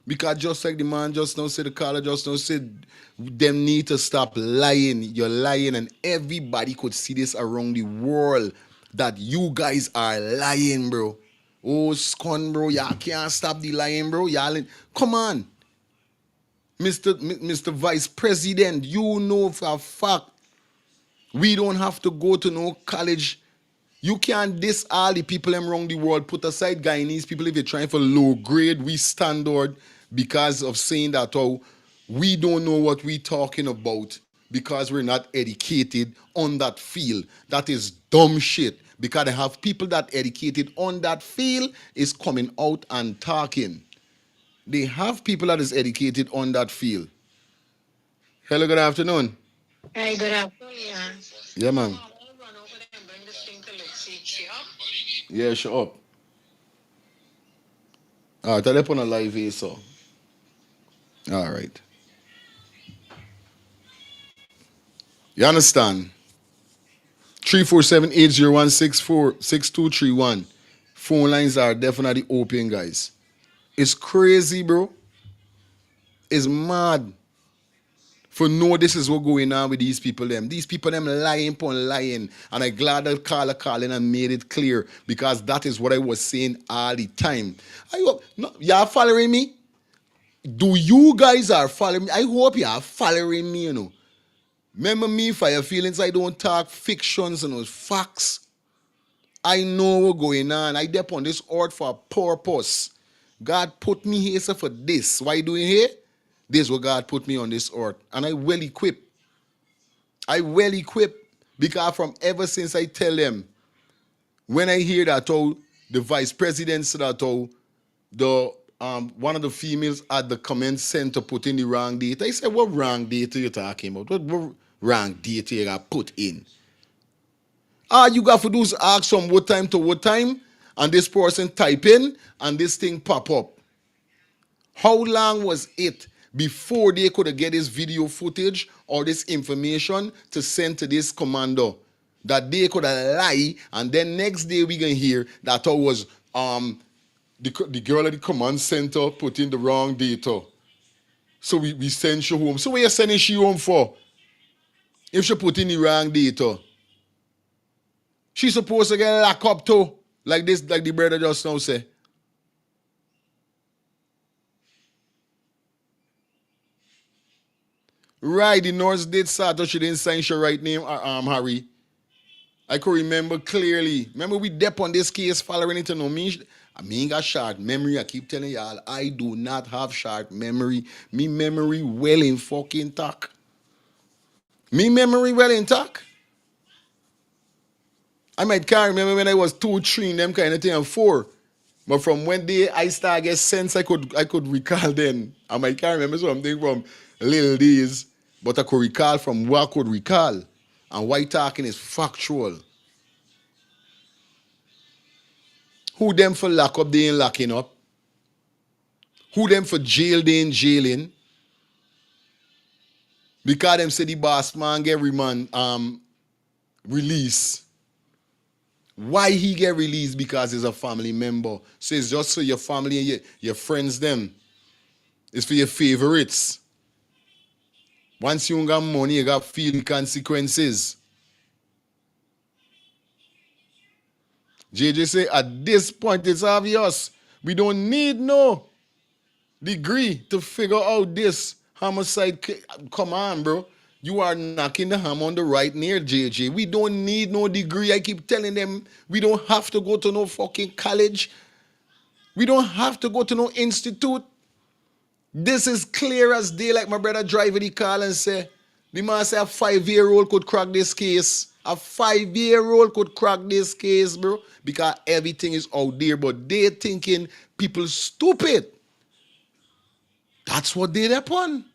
C: Because just like the man just now said, the caller just now said, them need to stop lying. You're lying, and everybody could see this around the world that you guys are lying, bro. Oh, scon, bro, y'all can't stop the lying, bro. Y'all, come on. Mr. Vice President, you know for a fact we don't have to go to no college. You can't diss all the people around the world. Put aside Guyanese people if you're trying for low grade, we standard because of saying that we don't know what we're talking about because we're not educated on that field. That is dumb shit. Because I have people that educated on that field is coming out and talking. They have people that is educated on that field. Hello, good afternoon.
F: Hey, good afternoon. Yeah.
C: Yeah, man. Yeah, shut up. Tell them on a live here, so. All right. You understand? 347-801-6231. Phone lines are definitely open, guys. It's crazy, bro. It's mad. For no, this is what going on with these people them. These people them lying upon lying. And I'm glad that caller calling and made it clear because that is what I was saying all the time. I hope no, y'all following me? Do you guys are following me? I hope you are following me, you know. Remember me for your feelings. I don't talk fictions and those facts. I know what's going on. I dep on this earth for a purpose. God put me here sir, for this. Why do you here? This is what God put me on this earth. And I well equipped. I well equipped. Because from ever since I tell them, when I hear that the vice president said that the one of the females at the comment center put in the wrong data. I said, what wrong data you talking about? What wrong data you got put in? All you got to do is ask from what time to what time, and this person type in, and this thing pop up. How long was it before they could get this video footage or this information to send to this commander? That they could lie, and then next day we can hear that I was the girl at the command center put in the wrong data. So we send she home. So what you sending she home for? If she put in the wrong data. She supposed to get locked up too. Like this, like the brother just now say. Right, the nurse did start, she didn't sign her right name, Harry. I could remember clearly. Remember we dep on this case following it to no me. I mean got short memory. I keep telling y'all, I do not have short memory. Me memory well in fucking talk. Me memory well intact. I might can't remember when I was 2, 3, them kind of thing, and 4. But from when I start get sense, I could recall then. I might can't remember something from little days, but I could recall from what I could recall. And why talking is factual. Who them for lock up, they ain't locking up. Who them for jail, they ain't jailing. Because them say the boss man get release. Why he get released? Because he's a family member. So it's just for your family and your friends them. It's for your favorites. Once you got money, you got to feel the consequences. JJ say, at this point, it's obvious. We don't need no degree to figure out this homicide. Come on, bro. You are knocking the hammer on the right nail, JJ. We don't need no degree. I keep telling them we don't have to go to no fucking college. We don't have to go to no institute. This is clear as day, like my brother driving the car and say, the man say a 5-year-old could crack this case. A 5-year-old could crack this case, bro. Because everything is out there, but they thinking people stupid. That's what they're upon.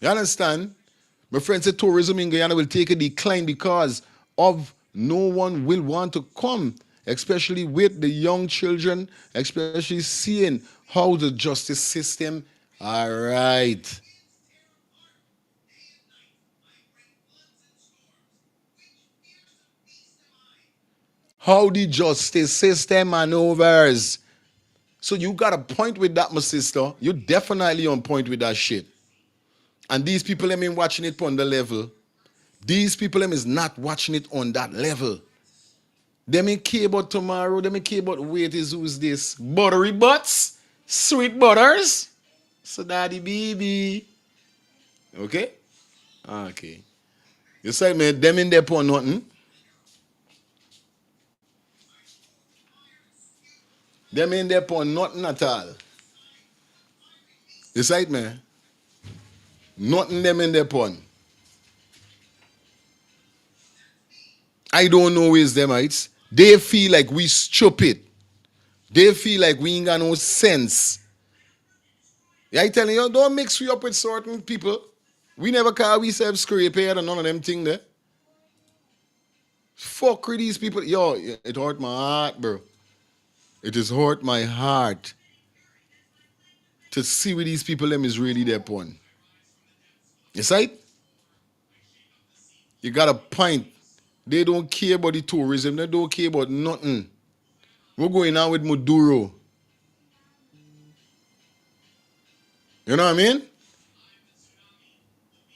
C: You understand? My friend said tourism in Guyana will take a decline because of no one will want to come, especially with the young children, especially seeing how the justice system. All right. How the justice system maneuvers. So you got a point with that, my sister. You definitely on point with that shit. And these people them ain't watching it on the level. These people them is not watching it on that level. They may care about tomorrow. They may care about wait is who's this. Buttery butts. Sweet butters. So daddy baby. Okay? Okay. You say man, them in there for nothing. Them in there for nothing at all. You say it, man? Nothing them in there pon. I don't know where's them heights. They feel like we stupid. They feel like we ain't got no sense. Yeah, I telling you, don't mix we up with certain people. We never call we self scrape head and none of them thing there. Fuck with these people. Yo, it hurt my heart, bro. It has hurt my heart to see where these people them is really their pon. You see it? You got a point. They don't care about the tourism. They don't care about nothing. We're going on with Maduro. You know what I mean?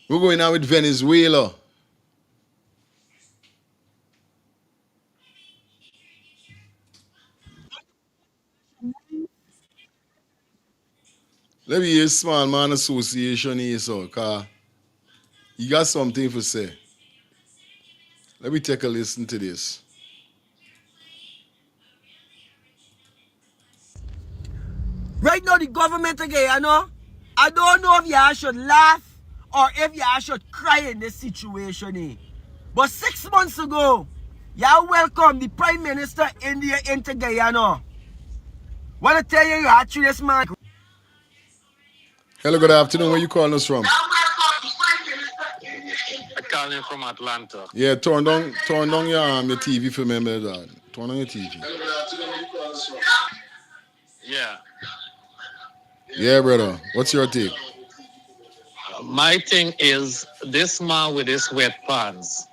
C: We're going on with Venezuela. Let me hear Small Man Association here, so, cause you got something to say. Let me take a listen to this.
H: Right now, the government again, you know, I don't know if y'all should laugh or if y'all should cry in this situation. But 6 months ago, y'all welcomed the Prime Minister India into Guyana. Want to tell you, actually, this man.
C: Hello, good afternoon. Where you calling us from?
I: I'm calling from Atlanta.
C: Yeah, turn down your TV for me, dad. Turn on your TV.
I: Yeah.
C: Yeah, brother. What's your take?
I: My thing is this man with his wet pants.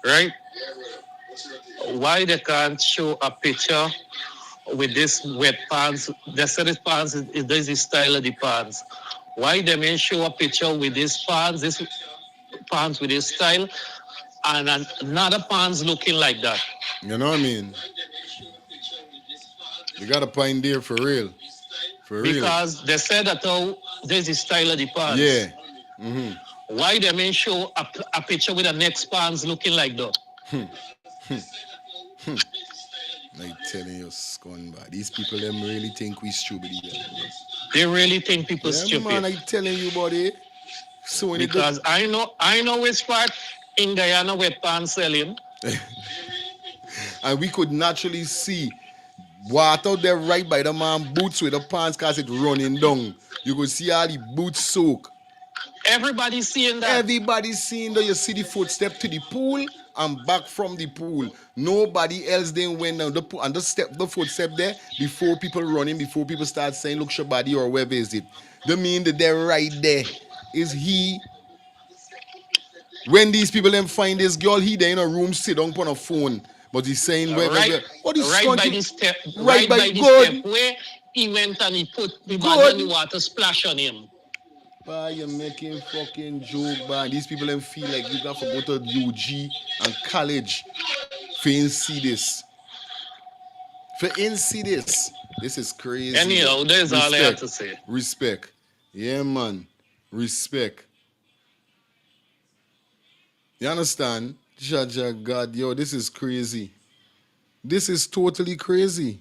I: Right? Why they can't show a picture with this wet pants? They said his pants is this is style of the pants. Why they may show a picture with this pants with this style, and another pants looking like that?
C: You know what I mean? You got a point there for real. For real.
I: Because they said that this is style of the pants.
C: Yeah.
I: Why they may show a picture with the next pants looking like that?
C: I telling you, scumbag. These people them really think we stupid.
I: They really think people stupid.
C: Man, I telling you, buddy. So
I: because I know which part in Guyana where pants selling.
C: And we could naturally see water there right by the man boots with the pants cause it running down. You could see all the boots soak.
I: Everybody's seeing that.
C: Everybody's seeing that. You see the footstep to the pool and back from the pool. Nobody else then went down the pool and the footstep there before people running, before people start saying, look, Shabadi or wherever is it. They mean that they're right there. Is he? When these people then find this girl, he there in a room, sit down on a phone. But he's saying, what is
I: right by the step,
C: right by
I: the
C: good.
I: step where he went and he put the body in the water splash on him.
C: Bah, you're making fucking joke, bah. These people then feel like you got to go to UG and college for see this. This is crazy.
I: Anyhow, there's all I have to say.
C: Respect. Yeah, man. Respect. You understand? Jaja God, yo, this is crazy. This is totally crazy.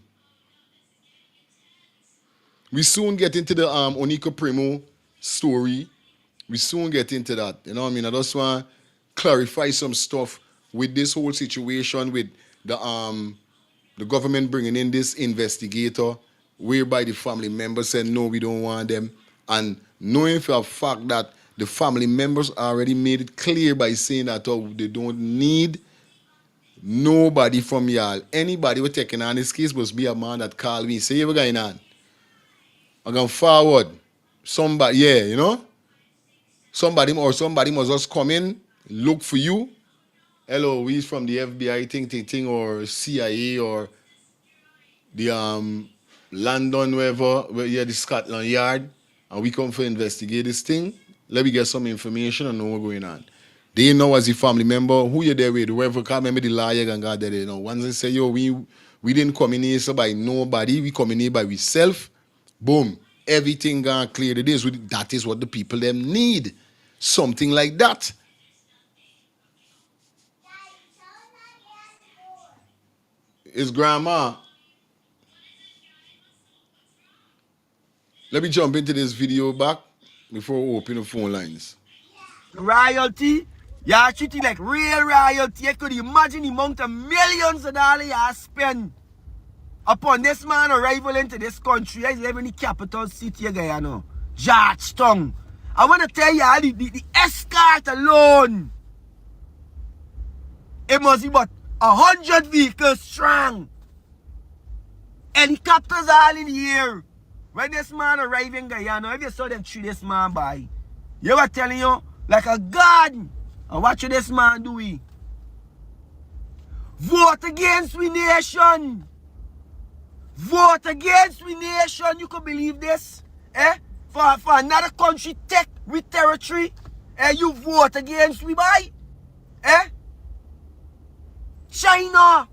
C: We soon get into the Odessa Primus story. We soon get into that. You know what I mean? I just want to clarify some stuff with this whole situation with the government bringing in this investigator, whereby the family members said, no, we don't want them. And knowing for a fact that the family members already made it clear by saying that they don't need nobody from y'all. Anybody who taking on this case must be a man that call me, say, what's going on? I'm going forward. Somebody, yeah, you know? Somebody must just come in, look for you. Hello, we from the FBI thing, or CIA, or the London, where the Scotland Yard, and we come for investigate this thing. Let me get some information and know what's going on. They know as a family member who you're there with, whoever can't remember the lawyer and God there, you know. Once they say, yo, we didn't come in here so by nobody, we come in here by ourselves. Boom. Everything gone clear. That is what the people them need. Something like that. It's grandma. Let me jump into this video back before we open the phone lines.
H: Royalty, you treat it like real royalty. You could imagine the amount of millions of dollars you spend upon this man arrival into this country. He's living in the capital city again, you know, Georgetown. I want to tell you, the escort alone, it must be about 100 vehicles strong. Helicopters all in the air. When this man arrived in Guyana, if you saw them treat this man by, you were telling you, like a god. And watch what this man do. Vote against we nation. Vote against we nation. You could believe this? For another country take with territory, you vote against we by? China,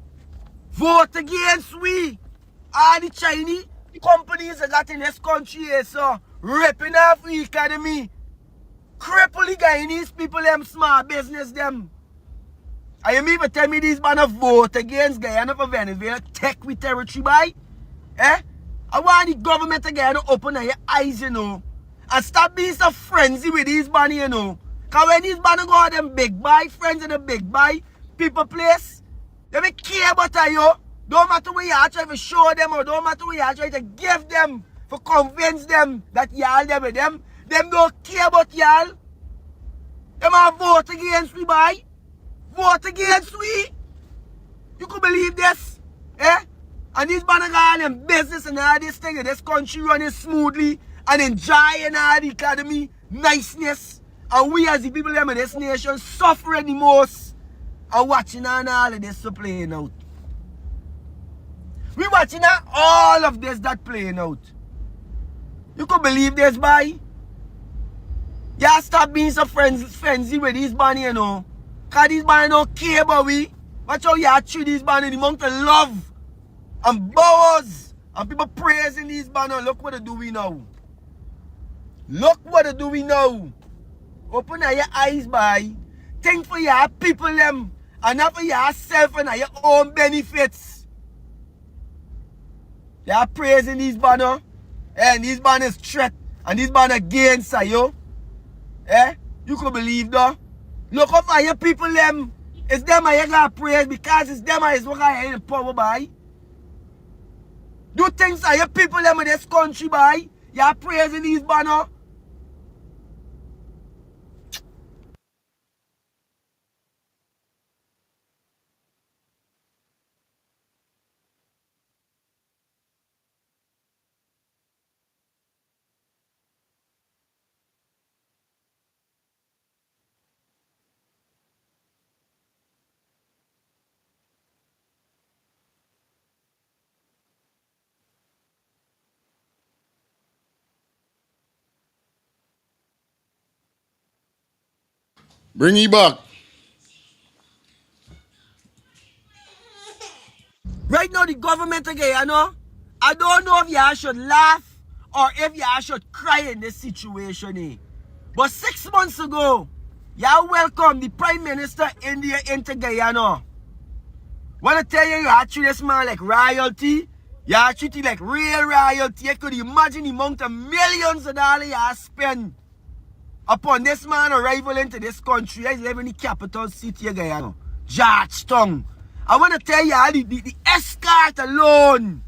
H: vote against we. All the Chinese companies that got in this country here, so ripping off the economy. Cripple the Guyanese people, them small business, them. And you mean to tell me these man a vote against Guyana for Venezuela, take with territory by? I want the government to get open your eyes, you know. And stop being so frenzy with these man, you know. Because when these man go out them big buy, friends in the big buy, people place, they don't care about you. Don't matter what you are trying to show them, or don't matter what you are trying to give them, for convince them that y'all there with them. Them don't care about y'all. Them are vote against we, boy. Vote against we. You could believe this? And these man got all them business and all this thing, and this country running smoothly and enjoying all the economy, niceness. And we as the people them in this nation suffering the most and watching on all of this playing out. We watching all of this that playing out. You could believe this, boy? Y'all stop being so frenzy with these man, you know. Because these man don't care about we. Watch how y'all treat these man in the amount of love and bowers. And people praising these man. Look what they doing now. Look what they doing now. Open your eyes, boy. Think for your people them. And not for yourself and your own benefits. Y'all praising these banner. And these banners threat. And these banners against you. You could believe that. Look up for your people them. It's them I got praise because it's them I is what I in power by. Do things for your people them in this country by. You're praising these banners.
C: Bring you back.
H: Right now, the government again, you know, I don't know if y'all should laugh or if y'all should cry in this situation. But 6 months ago, y'all welcomed the Prime Minister India into Guyana. Wanna tell you, y'all treat this man like royalty. Y'all treat it like real royalty. You could imagine the amount of millions of dollars y'all spend upon this man arrival into this country. He's living in the capital city of Guyana, Georgetown. I want to tell y'all, the escort alone,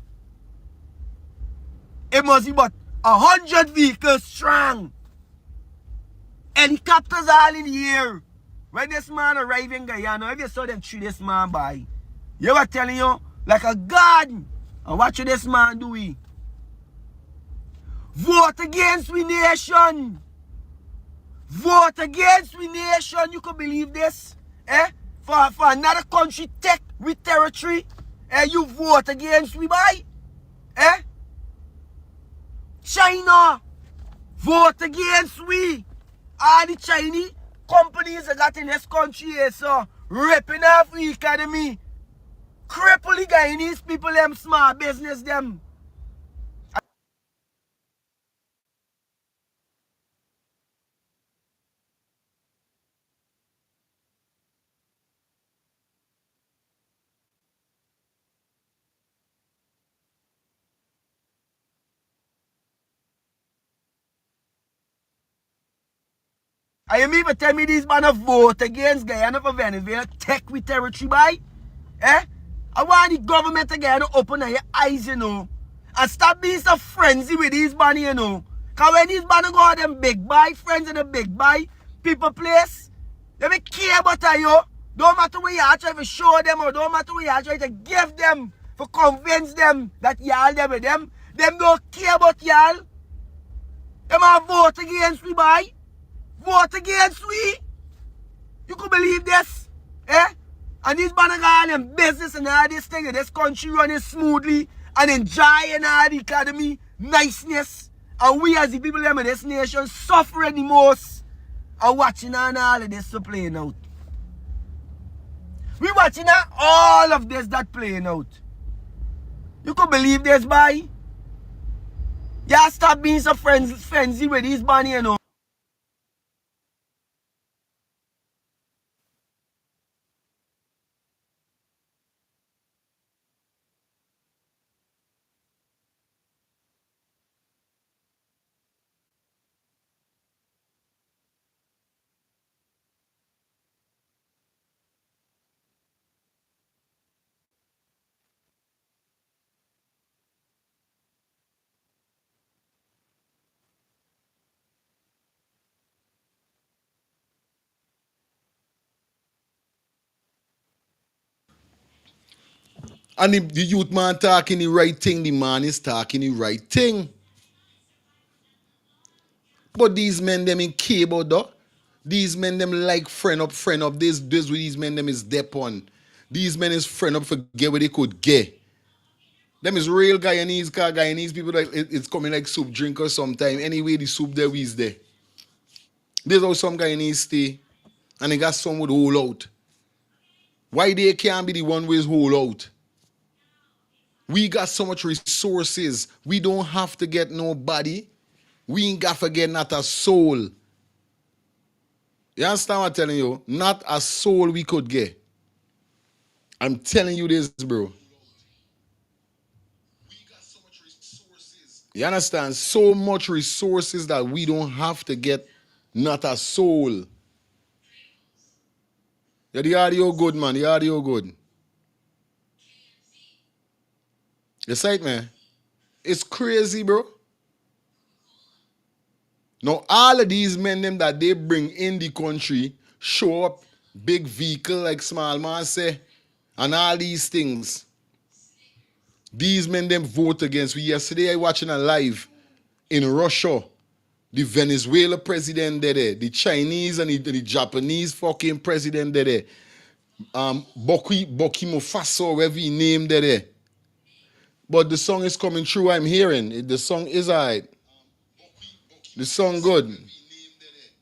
H: it must be about 100 vehicles strong. Helicopters all in the air. When this man arrived in Guyana, if you saw them treat this man by, you were telling you, like a god. And what should this man do? Vote against we nation. Vote against we nation. You could believe this? For another country take with territory, you vote against we by? China, vote against we. All the Chinese companies that got in this country here, so ripping off the economy. Cripple the Guyanese people, them small business, them. And you even tell me these man vote against Guyana for Venezuela, take with territory by? I want the government to Guyana open your eyes, you know. And stop being so frenzy with these man, you know. Because when these man go out them big buy, friends in the big buy, people place, they don't care about you. Don't matter what you are trying to show them or don't matter what you are trying to give them to convince them that y'all there with them. Them don't care about y'all. Them are vote against we buy. Vote against we. You could believe this? And these man are in business and all this thing, and this country running smoothly and enjoying all the economy, niceness. And we as the people in this nation suffering the most and watching on all of this playing out. We watching all of this that playing out. You could believe this, boy? Y'all stop being so frenzy with these man, you know.
C: And if the youth man talking the right thing, the man is talking the right thing. But these men them in cable though. These men them like friend up. This with these men them is dep on. These men is friend up for get what they could get. Them is real Guyanese people like it's coming like soup drinker sometime. Anyway, the soup there is there. There's how some Guyanese stay. And they got some would hold out. Why they can't be the one with hold out? We got so much resources. We don't have to get nobody. We ain't got to get not a soul. You understand what I'm telling you? Not a soul we could get. I'm telling you this, bro. You understand? So much resources that we don't have to get not a soul. Yeah, the audio good, man. The audio good. You see it, man? It's crazy, bro. Now, all of these men them that they bring in the country show up big vehicle like small man say and all these things. These men them vote against. We yesterday I watching a live in Russia. The Venezuela president there. The Chinese and the Japanese fucking president there. Burkina Faso, whatever he named there. But the song is coming through, I'm hearing. The song is alright. The song good.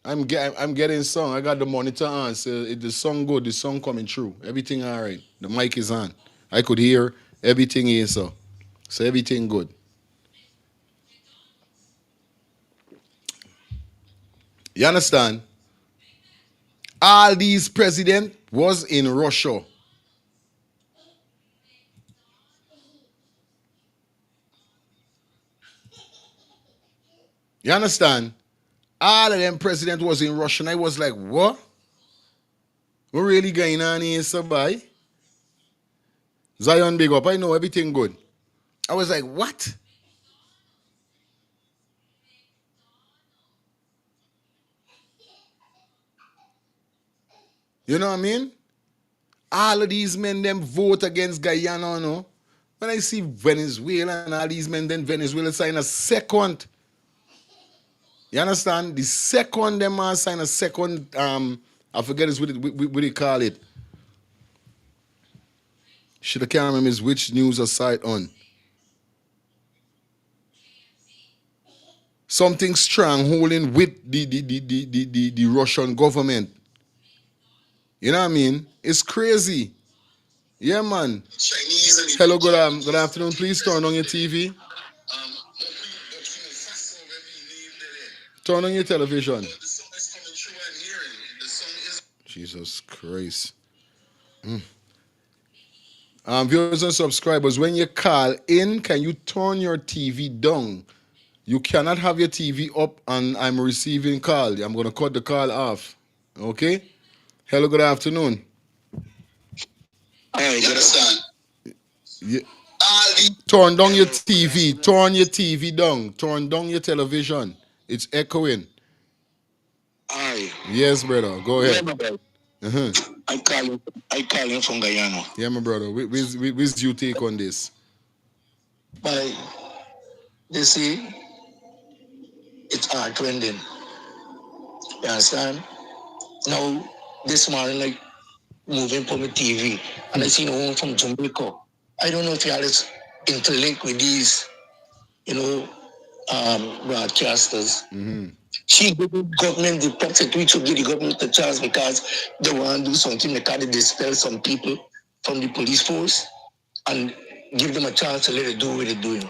C: I'm getting song. I got the monitor on. So the song good. The song coming through. Everything all right. The mic is on. I could hear everything here. So everything good. You understand? All these president was in Russia. You understand? All of them president was in Russia. And I was like, what? What really going on here, somebody? Zion big up. I know everything good. I was like, what? You know what I mean? All of these men them vote against Guyana, no? When I see Venezuela and all these men, then Venezuela sign a second. You understand? The second them sign a second, I forget what they call it. Should I can't remember which news site on. Something strangholding with the Russian government. You know what I mean? It's crazy. Yeah, man. Hello, good afternoon. Please turn on your TV. Turn on your television. Jesus Christ. Viewers and subscribers, when you call in, can you turn your TV down? You cannot have your TV up and I'm receiving call. I'm going to cut the call off. Okay? Hello, good afternoon.
G: Hey, good son.
C: Yeah. Turn down your TV. Turn your TV down. Turn down your television. It's echoing.
G: Aye.
C: Yes, brother. Go ahead.
G: Yeah, I call you from Guyana.
C: Yeah, my brother. What's your take on this?
G: But you see, it's hard trending. You understand? Now, this morning, like, moving from the TV, and I seen a woman from Jamaica. I don't know if y'all is interlinked with these, broadcasters. She give the government, the prosecutor should give the government the chance because they want to do something. They can't dispel some people from the police force and give them a chance to let it do what they're doing.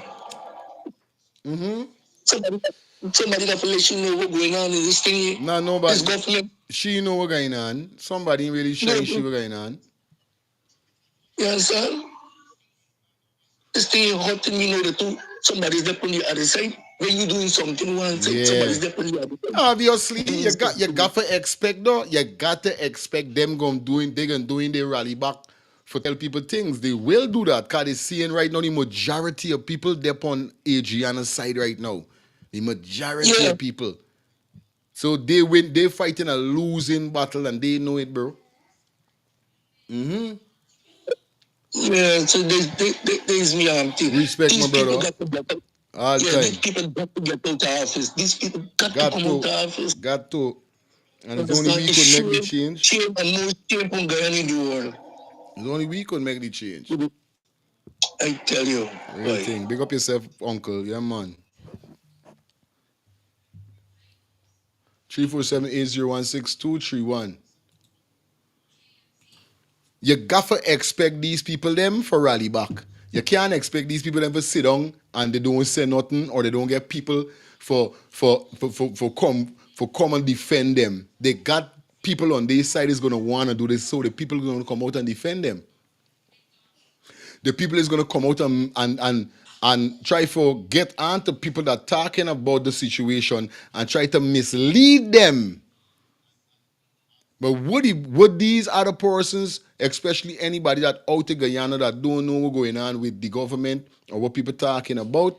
G: Somebody got to let you know what's going on in this thing.
C: Nah, nobody.
G: This government.
C: She know what's going on. Somebody really showing she what's going on.
G: You understand? This thing hurting me know the two. Somebody's there on the other side. When you doing something once, somebody's there on the other side.
C: Obviously, you got to expect though. You got to expect them doing their rally back for tell people things. They will do that because they're seeing right now the majority of people they're on Adriana's side right now. The majority of people. So they're fighting a losing battle and they know it, bro.
G: Yeah, so there's me
C: respect
G: these
C: my brother.
G: Got to get
C: all time.
G: These people got to get out of office. These people got to come out of office.
C: Got to. And it's only we could make the change.
G: Shame and most shame from Guyana in the world.
C: It's only we could make the change.
G: I tell you.
C: Real thing. Big up yourself, uncle. Yeah, man. 347-801-6231. You got to expect these people them for rally back. You can't expect these people them to sit down and they don't say nothing or they don't get people for come and defend them. They got people on their side is gonna want to do this, so the people are gonna come out and defend them. The people is gonna come out and try to get onto people that are talking about the situation and try to mislead them. But would these other persons, especially anybody that out in Guyana that don't know what's going on with the government or what people talking about,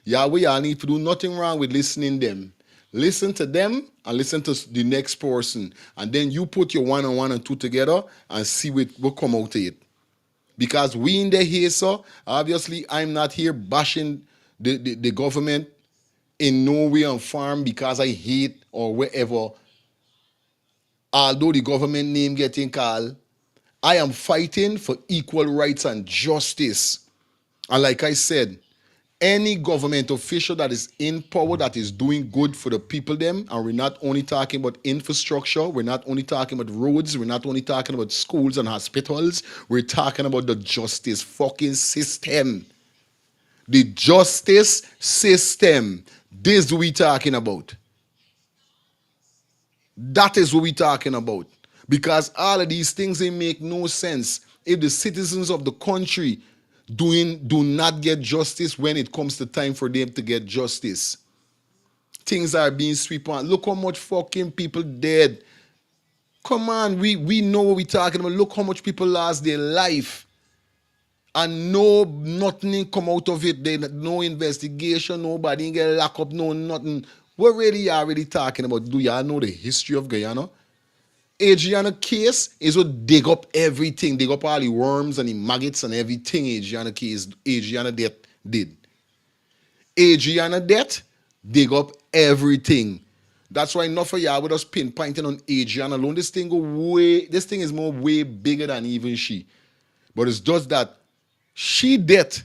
C: y'all need to do nothing wrong with listening them. Listen to them and listen to the next person. And then you put your one and one and two together and see what come out of it. Because we in the here, so obviously I'm not here bashing the government in no way and form because I hate or whatever. Although the government name getting called, I am fighting for equal rights and justice. And like I said, any government official that is in power that is doing good for the people them, and we're not only talking about infrastructure, we're not only talking about roads, we're not only talking about schools and hospitals, we're talking about the justice fucking system. The justice system. This is what we're talking about. That is what we're talking about. Because all of these things, they make no sense. If the citizens of the country do not get justice when it comes to time for them to get justice, things are being swept on. Look how much fucking people dead. Come on, we know what we're talking about. Look how much people lost their life. And nothing come out of it. No investigation, nobody get locked up, no nothing. What really are really talking about? Do y'all know the history of Guyana? Adriana case is what dig up everything, dig up all the worms and the maggots and everything Adriana death did. Adriana death dig up everything. That's why enough of y'all with us pinpointing on Adriana alone. This thing is more way bigger than even she. But it's just that she death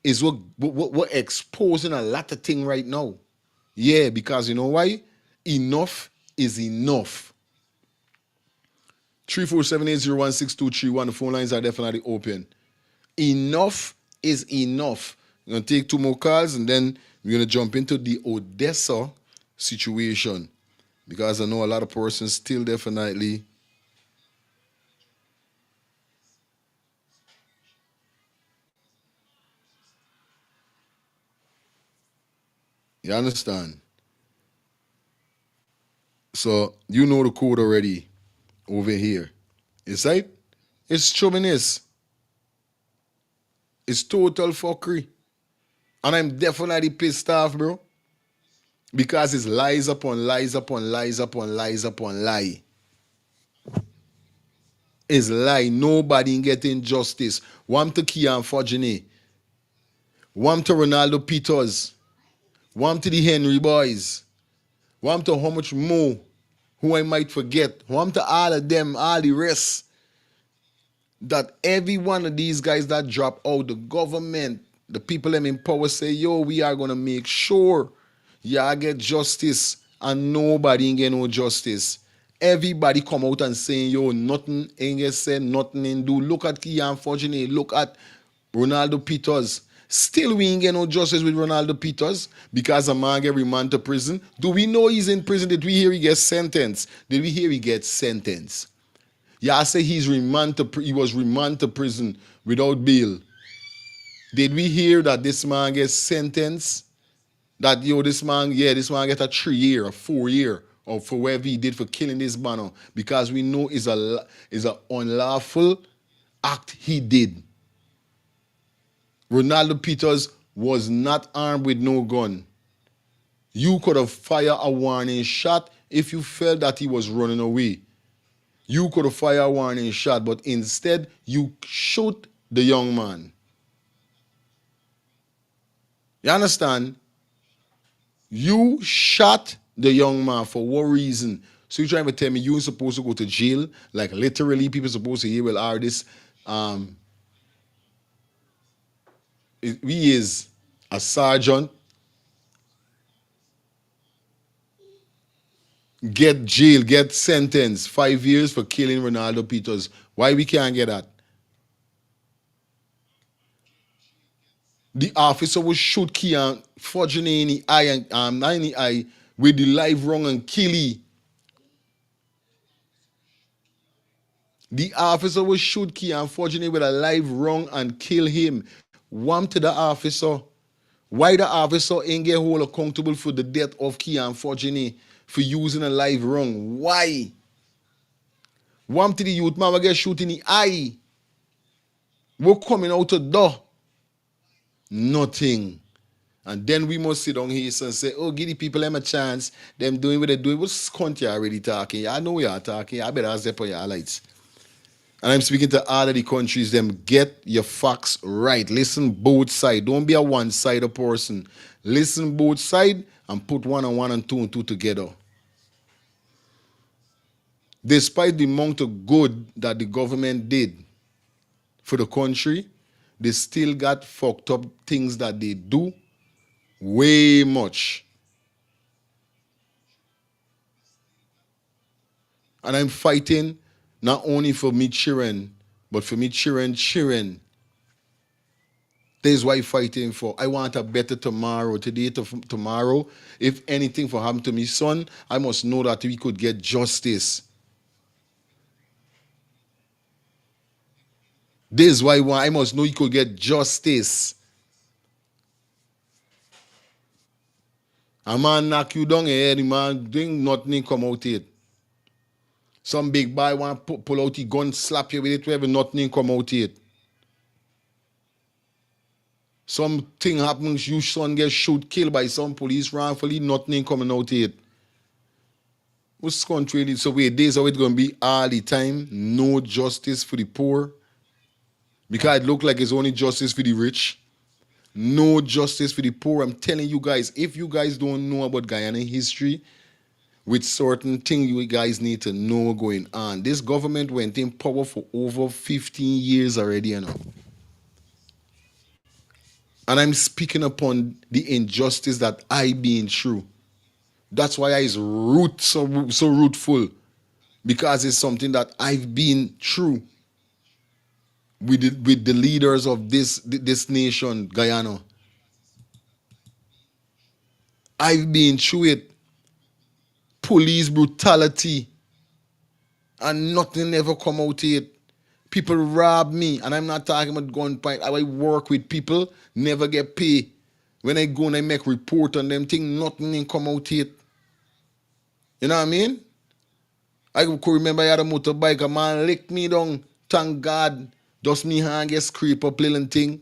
C: is what exposing a lot of thing right now. Yeah, because you know why? Enough is enough. 347-801-6231. The phone lines are definitely open. Enough is enough. We're going to take 2 more calls and then we're going to jump into the Odessa situation. Because I know a lot of persons still definitely you understand? So you know the code already over here. It's right? It's chauvinist. It's total fuckery. And I'm definitely pissed off, bro. Because it's lies upon lies upon lies upon lies upon lie. It's lie. Nobody getting justice. One to Kian Forgini. One to Ronaldo Peters. One to the Henry boys. One to how much more who I might forget. One to all of them, all the rest. That every one of these guys that drop out, the government, the people them in power say, yo, we are going to make sure y'all get justice and nobody ain't get no justice. Everybody come out and saying, yo, nothing ain't get said, nothing ain't do. Look at Kian Fortuné, look at Ronaldo Peters. Still we ain't get no justice with Ronaldo Peters because a man get remanded to prison. Do we know he's in prison? Did we hear he gets sentenced? Did we hear he gets sentenced? Yeah, I say he was remanded to prison without bail. Did we hear that this man gets sentenced? That this man get a 3 year, a 4 year, or for whatever he did for killing this man, because we know is a unlawful act he did. Ronaldo Peters was not armed with no gun. You could have fired a warning shot if you felt that he was running away. You could have fired a warning shot, but instead you shoot the young man. You understand? You shot the young man for what reason? So you're trying to tell me you're supposed to go to jail? Like literally people supposed to hear, well, are this he is a sergeant, get jail, get sentenced 5 years for killing Ronaldo Peters. Why we can't get that? The officer will shoot Kian Fortuné in the eye and not in the eye with the live wrong and kill he. The officer will shoot Kian Fortuné with a live wrong and kill him. One to the officer. Why the officer ain't get hold accountable for the death of Kian Fortuné for using a live wrong? Why? One to the youth man will get shot in the eye. We're coming out the door. Nothing. And then we must sit down here and say, oh, give the people them a chance. Them doing what they doing. What's country already talking? I know y'all talking. I better ask them for your lights. And I'm speaking to all of the countries, them get your facts right. Listen both sides. Don't be a one-sided person. Listen both sides and put 1 and 2 and 2 together. Despite the amount of good that the government did for the country, they still got fucked up things that they do way much. And I'm fighting not only for me children, but for me children. This is why I'm fighting for. I want a better tomorrow. Today to tomorrow, if anything for happen to me son, I must know that we could get justice. This is why I must know he could get justice. A man knock you down here, the man doing nothing come out it. Some big boy want to pull out his gun, slap you with it, whatever, nothing come out it. Something happens, your son gets shoot, killed by some police wrongfully, nothing coming out it. What's country? So wait, days how it gonna be all the time? No justice for the poor? Because it look like it's only justice for the rich. No justice for the poor. I'm telling you guys, if you guys don't know about Guyana history, with certain things you guys need to know going on. This government went in power for over 15 years already, you know. And I'm speaking upon the injustice that I been through. That's why I is so rootful. Because it's something that I've been through with the leaders of this nation, Guyana. I've been through it. Police brutality. And nothing ever come out of it. People rob me, and I'm not talking about gunpoint. I work with people, never get paid. When I go and I make report on them thing, nothing ain't come out of it. You know what I mean? I could remember I had a motorbike, a man licked me down. Thank God. Just me hand get scrape up little thing.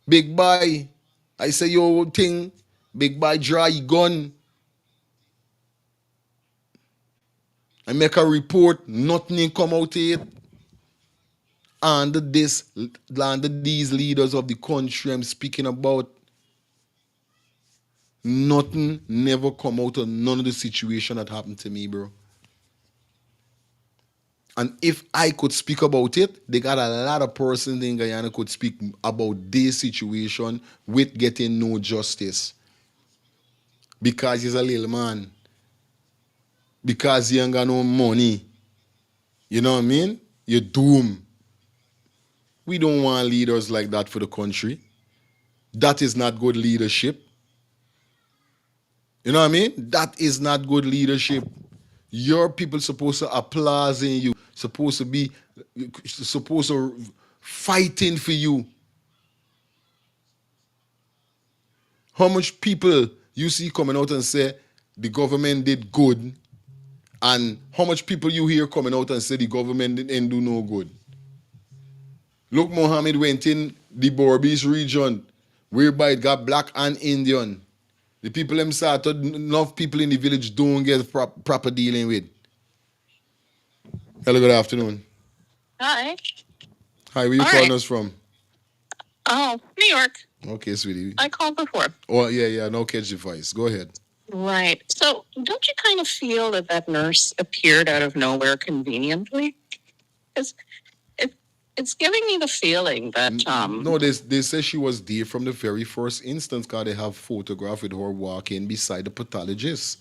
C: Big boy. I say yo thing. Big boy draw your gun. I make a report, nothing ain't come out of it. Under these leaders of the country I'm speaking about, nothing never come out of none of the situation that happened to me, bro. And if I could speak about it, they got a lot of persons in Guyana could speak about this situation with getting no justice. Because he's a little man. Because he ain't got no money. You know what I mean? You're doomed. We don't want leaders like that for the country. That is not good leadership. You know what I mean? That is not good leadership. Your people supposed to applaud in you, supposed to fighting for you. How much people you see coming out and say the government did good, and how much people you hear coming out and say the government didn't do no good? Look, Mohammed went in the Borbis region, whereby it got black and Indian. The people them started, enough people in the village don't get proper dealing with. Hello, good afternoon.
J: Hi.
C: Hi, where you
J: All
C: calling
J: right.
C: us from?
J: Oh, New York.
C: Okay, sweetie.
J: I called before.
C: Oh, yeah, no catch the voice. Go ahead.
J: Right. So, don't you kind of feel that that nurse appeared out of nowhere conveniently? Because it's giving me the feeling that
C: No, they say she was there from the very first instance because they have photograph with her walking beside the pathologist.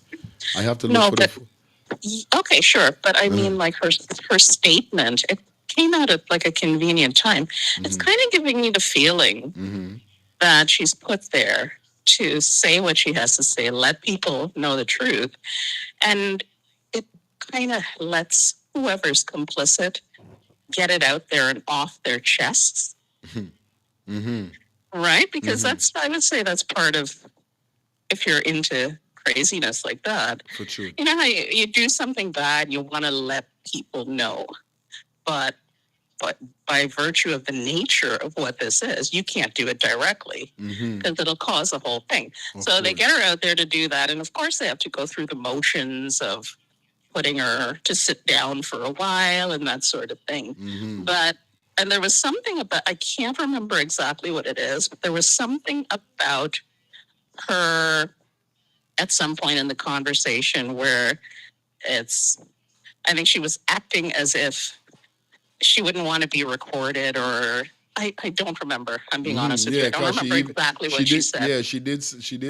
C: I have to look
J: no,
C: for
J: but
C: the.
J: okay, sure, but I mean, like her statement, it came out at like a convenient time. It's kind of giving me the feeling that she's put there to say what she has to say, let people know the truth, and it kind of lets whoever's complicit get it out there and off their chests. Right? Because that's, I would say that's part of, if you're into craziness like that.
C: For sure.
J: You know how you do something bad, you want to let people know. But by virtue of the nature of what this is, you can't do it directly because it'll cause the whole thing. So they get her out there to do that. And of course, they have to go through the motions of putting her to sit down for a while and that sort of thing. And there was something about, I can't remember exactly what it is, but there was something about her at some point in the conversation where I think she was acting as if she wouldn't want to be recorded, or I don't remember. I'm being honest with you. I don't remember exactly what she said.
C: Yeah, she did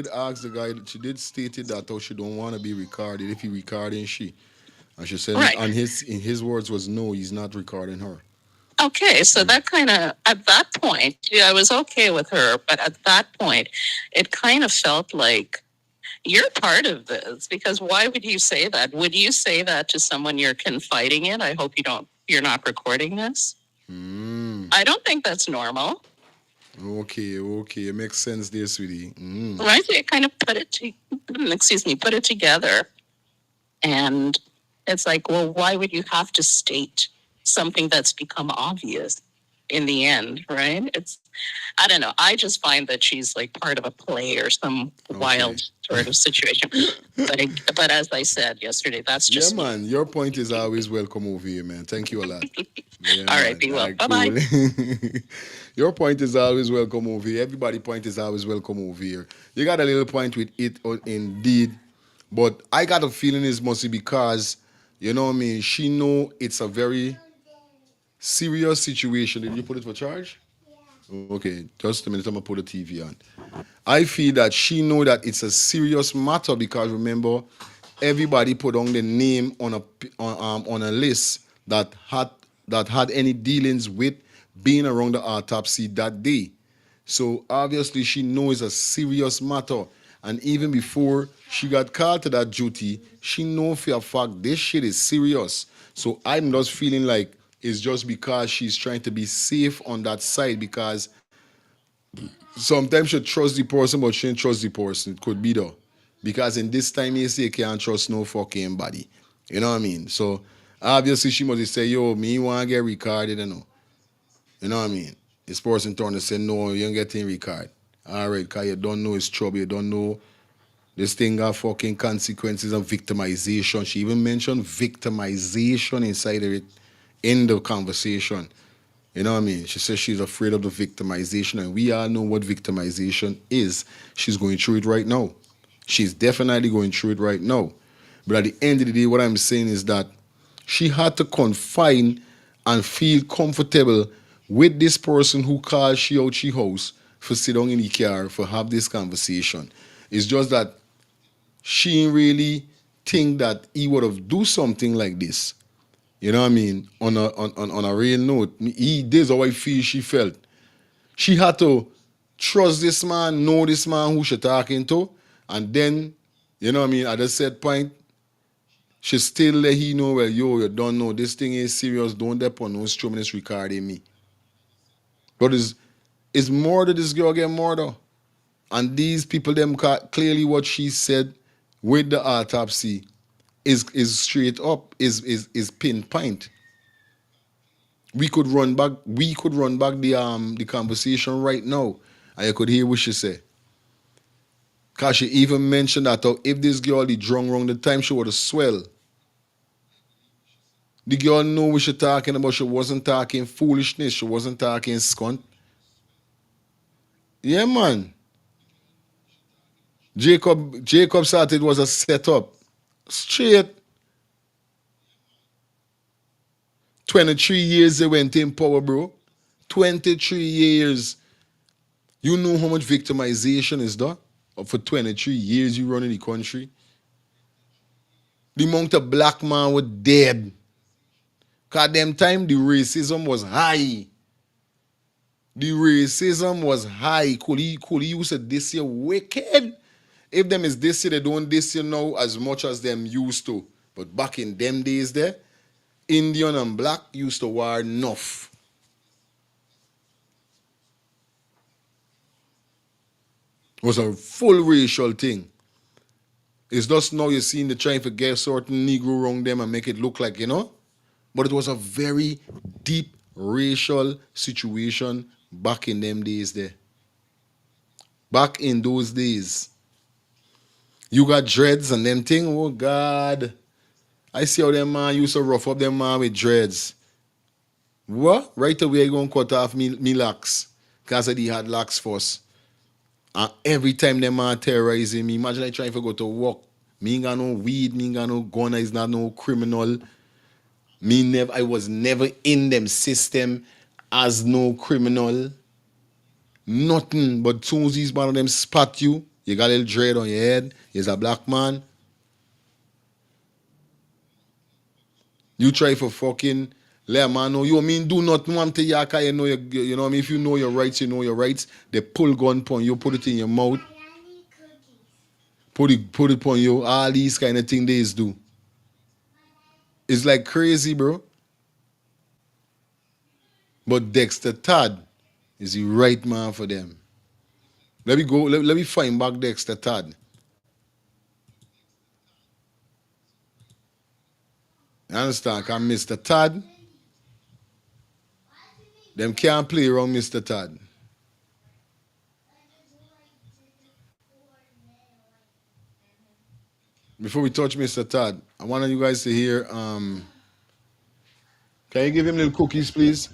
C: ask the guy, she did stated that she don't want to be recorded if he recording she. And she said,
J: right.
C: And in his words was no, he's not recording her.
J: Okay, so that kind of, at that point, I was okay with her, but at that point, it kind of felt like you're part of this, because why would you say that? Would you say that to someone you're confiding in? I hope you're not recording this. I don't think that's normal.
C: Okay, it makes sense there, sweetie.
J: Right? So you kind of put it together, and it's like, well, why would you have to state something that's become obvious? in the end, right? I don't know. I just find that she's like part of a play or some wild sort of situation. But as I said yesterday, that's
C: Yeah,
J: just me.
C: man. Your point is always welcome over here, man. Thank you a lot. Yeah,
J: All right,
C: man.
J: be
C: All
J: well.
C: right,
J: Bye bye.
C: cool. Your point is always welcome over here. Everybody' point is always welcome over here. You got a little point with it, indeed. But I got a feeling it's mostly because, you know what I mean, she know it's a very serious situation. Did you put it for charge? Okay, just a minute. I'm gonna put the TV on. I feel that she know that it's a serious matter because remember, everybody put on the name on on a list that had any dealings with being around the autopsy that day. So obviously she knows it's a serious matter. And even before she got called to that duty, she know for a fact this shit is serious. So I'm just feeling like it's just because she's trying to be safe on that side because sometimes she trust the person, but she don't trust the person. It could be though. Because in this time, you say you can't trust no fucking body. You know what I mean? So obviously she must say, yo, me want to get recorded, you know. You know what I mean? This person turn to say, no, you ain't getting recorded. All right, because you don't know it's trouble. You don't know this thing got fucking consequences of victimization. She even mentioned victimization inside of it in the conversation. You know what I mean? She says she's afraid of the victimization, and we all know what victimization is. She's going through it right now. She's definitely going through it right now. But at the end of the day, what I'm saying is that she had to confine and feel comfortable with this person who called she out she house for sit down in the car for have this conversation. It's just that she ain't really think that he would have do something like this. You know what I mean? On a real note, this is how I feel she felt. She had to trust this man, know this man who she talking to, and then, you know what I mean, at a set point, she still let he know, well, yo, you don't know, this thing is serious, don't depend on no instruments recording me. But it's more that this girl get more though. And these people, them clearly what she said with the autopsy is straight up, is pinpoint. We could run back the conversation right now, and you could hear what she said. Cause she even mentioned that if this girl the drunk wrong the time she would have swell. The girl know what she talking about. She wasn't talking foolishness. She wasn't talking scunt. Yeah, man. Jacob started was a setup. Straight 23 years they went in power, bro. 23 years. You know how much victimization is done? For 23 years you running the country. The amount of black man were dead. Cause them time the racism was high. The racism was high. Could he use it this year wicked? If them is this year, they don't this year now as much as them used to. But back in them days there, Indian and black used to war enough. It was a full racial thing. It's just now you're seeing the trying to get certain Negro around them and make it look like, you know? But it was a very deep racial situation back in them days there. Back in those days. You got dreads and them thing, oh God. I see how them man used to rough up them man with dreads. What? Right away, going to cut off me locks. Because he had locks first. And every time them man terrorizing me, imagine I trying to go to work. Me ain't got no weed, me ain't got no gun, is not no criminal. I was never in them system as no criminal. Nothing. But soon as these one of them spot you, you got a little dread on your head, you're a black man. You try for fucking let a man know. You mean do not want to yaka, you know you know what I mean? If you know your rights, you know your rights. They pull gun pon you, put it in your mouth. Put it upon you. All these kind of things they do. It's like crazy, bro. But Dexter Todd is the right man for them. Let me go. Let me find back Dexter Todd. You understand? Cause Mr. Todd, Them can't play around Mr. Todd. Before we touch Mr. Todd, I want you guys to hear. Can you give him little cookies, please?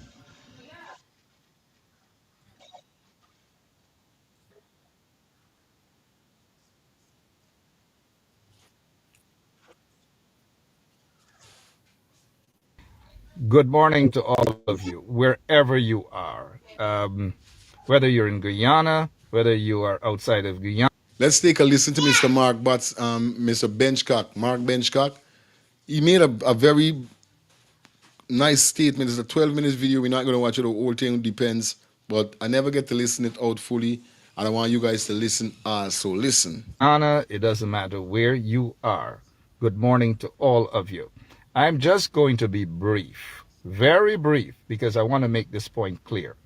K: Good morning to all of you, wherever you are. Whether you're in Guyana, whether you are outside of Guyana.
C: Let's take a listen to Mr. Mark Butts, Mr. Benchcock, Mark Benchcock. He made a very nice statement. It's a 12-minute video. We're not going to watch it. The whole thing depends. But I never get to listen it out fully. And I want you guys to listen also. Listen.
K: Anna, it doesn't matter where you are. Good morning to all of you. I'm just going to be brief, very brief, because I want to make this point clear.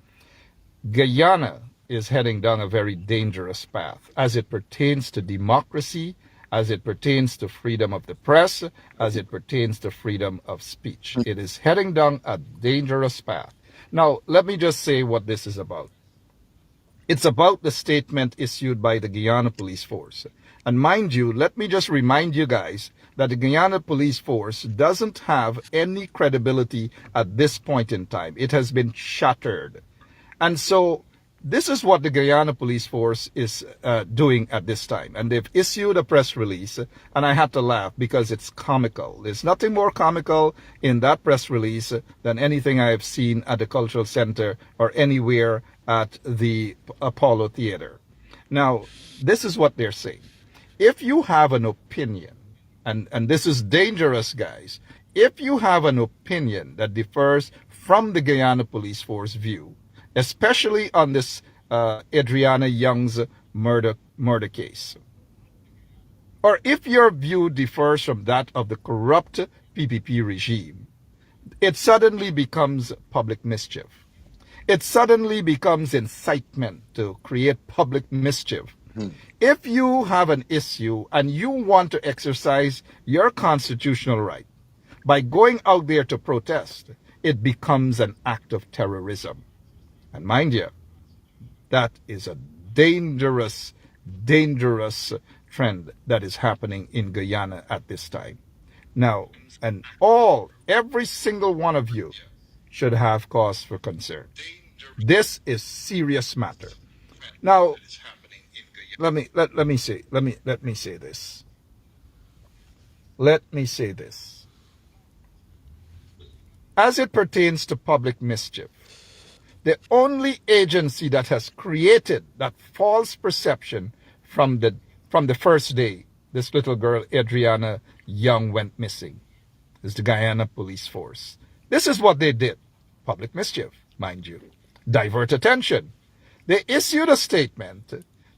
K: Guyana is heading down a very dangerous path as it pertains to democracy, as it pertains to freedom of the press, as it pertains to freedom of speech. It is heading down a dangerous path. Now, let me just say what this is about. It's about the statement issued by the Guyana Police Force. And mind you, let me just remind you guys that the Guyana Police Force doesn't have any credibility at this point in time. It has been shattered. And so this is what the Guyana Police Force is doing at this time. And they've issued a press release, and I had to laugh because it's comical. There's nothing more comical in that press release than anything I have seen at the Cultural Center or anywhere at the Apollo Theater. Now, this is what they're saying. If you have an opinion, and this is dangerous, guys, if you have an opinion that differs from the Guyana Police Force view, especially on this Adriana Young's murder case, or if your view differs from that of the corrupt PPP regime, it suddenly becomes public mischief. It suddenly becomes incitement to create public mischief. If you have an issue and you want to exercise your constitutional right by going out there to protest, it becomes an act of terrorism. And mind you, that is a dangerous, dangerous trend that is happening in Guyana at this time. Now, and every single one of you should have cause for concern. This is serious matter. Now, let me say this. Let me say this. As it pertains to public mischief, the only agency that has created that false perception from the first day this little girl Adriana Young went missing is the Guyana Police Force. This is what they did. Public mischief, mind you. Divert attention. They issued a statement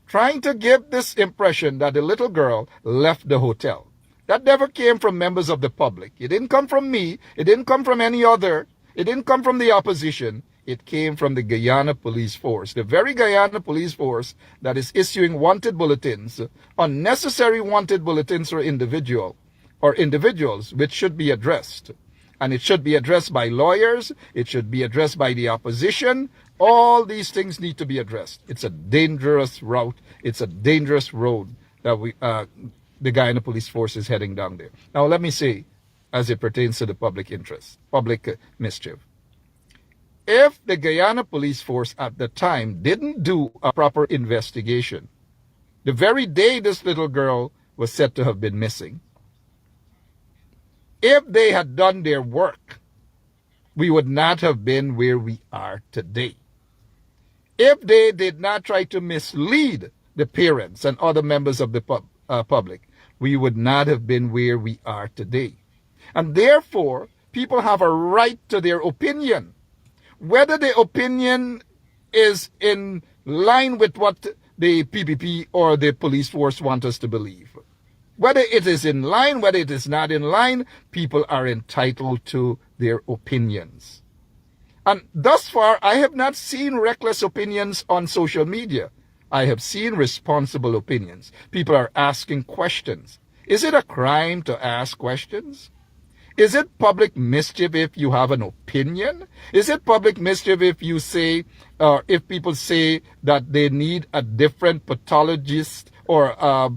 K: trying to give this impression that the little girl left the hotel. That never came from members of the public. It didn't come from me. It didn't come from any other. It didn't come from the opposition. It came from the Guyana Police Force, the very Guyana Police Force that is issuing wanted bulletins, unnecessary wanted bulletins for individuals, which should be addressed. And it should be addressed by lawyers. It should be addressed by the opposition. All these things need to be addressed. It's a dangerous route. It's a dangerous road that the Guyana Police Force is heading down there. Now, let me say, as it pertains to the public interest, public mischief. If the Guyana Police Force at the time didn't do a proper investigation, the very day this little girl was said to have been missing, if they had done their work, we would not have been where we are today. If they did not try to mislead the parents and other members of the public, we would not have been where we are today. And therefore, people have a right to their opinion. Whether the opinion is in line with what the PPP or the police force want us to believe. Whether it is in line, whether it is not in line, people are entitled to their opinions. And thus far, I have not seen reckless opinions on social media. I have seen responsible opinions. People are asking questions. Is it a crime to ask questions? Is it public mischief if you have an opinion? Is it public mischief if you say, if people say that they need a different pathologist or a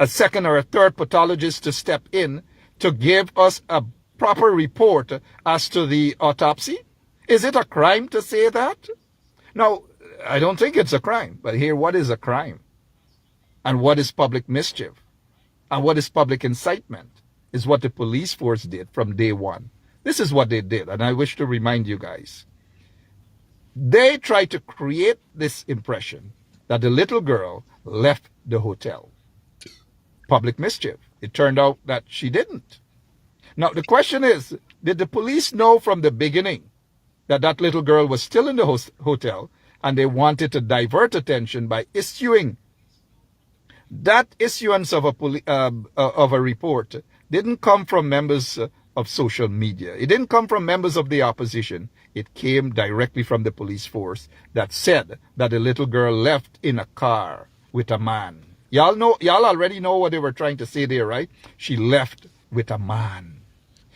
K: second or a third pathologist to step in to give us a proper report as to the autopsy? Is it a crime to say that? No, I don't think it's a crime. But here, what is a crime? And what is public mischief? And what is public incitement? Is what the police force did from day one. This is what they did, and I wish to remind you guys. They tried to create this impression that the little girl left the hotel. Public mischief. It turned out that she didn't. Now, the question is, did the police know from the beginning that that little girl was still in the hotel and they wanted to divert attention by issuing that issuance of a report didn't come from members of social media. It didn't come from members of the opposition. It came directly from the police force that said that the little girl left in a car with a man. Y'all already know what they were trying to say there, right? She left with a man.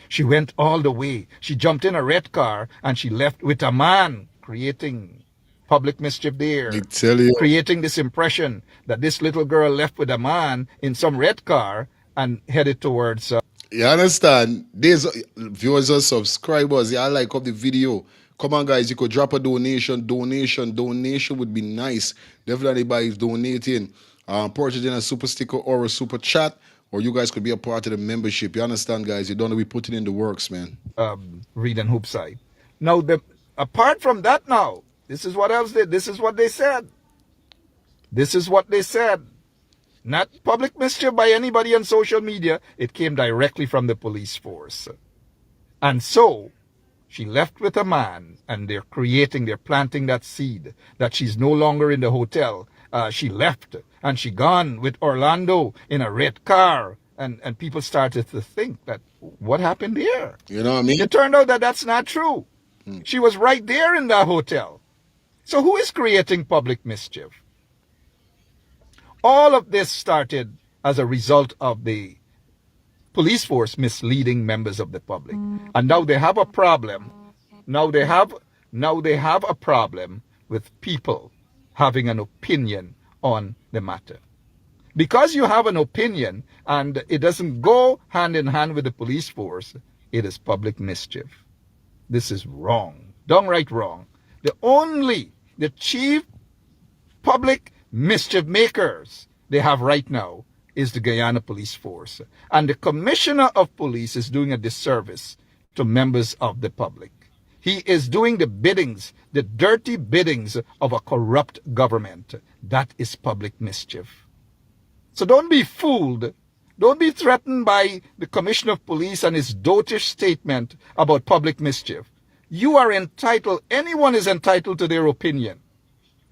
K: She went all the way. She jumped in a red car and she left with a man, creating public mischief there.
C: I tell you.
K: Creating this impression that this little girl left with a man in some red car and headed towards...
C: You understand? These viewers and subscribers, y'all like up the video. Come on, guys, you could drop a donation. Donation would be nice. Definitely by donating, purchasing a super sticker or a super chat, or you guys could be a part of the membership. You understand, guys? You don't know we putting in the works, man.
K: Read and hoop side. Now, apart from that now, this is what else they, this is what they said. This is what they said. Not public mischief by anybody on social media. It came directly from the police force. And so, she left with a man, and they're planting that seed that she's no longer in the hotel. She left, and she gone with Orlando in a red car. And people started to think that, what happened there?
C: You know what I mean?
K: It turned out that that's not true. She was right there in that hotel. So who is creating public mischief? All of this started as a result of the police force misleading members of the public. And now they have a problem. Now they have a problem with people having an opinion on the matter. Because you have an opinion and it doesn't go hand in hand with the police force, it is public mischief. This is wrong. Downright wrong. The chief public mischief makers they have right now is the Guyana Police Force. And the Commissioner of Police is doing a disservice to members of the public. He is doing the biddings, the dirty biddings of a corrupt government. That is public mischief. So don't be fooled. Don't be threatened by the Commissioner of Police and his dotish statement about public mischief. You are entitled, anyone is entitled to their opinion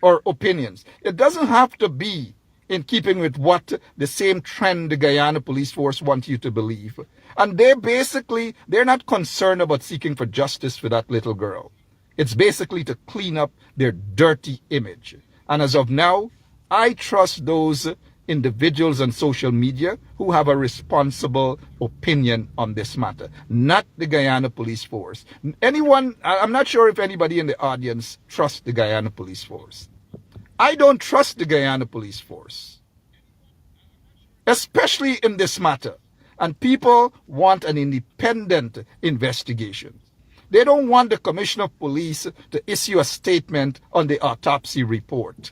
K: or opinions. It doesn't have to be in keeping with what the same trend the Guyana Police Force wants you to believe. And they're not concerned about seeking for justice for that little girl. It's basically to clean up their dirty image. And as of now, I trust those individuals on social media who have a responsible opinion on this matter, not the Guyana Police Force. I'm not sure if anybody in the audience trusts the Guyana Police Force. I don't trust the Guyana Police Force, especially in this matter. And people want an independent investigation. They don't want the Commissioner of Police to issue a statement on the autopsy report.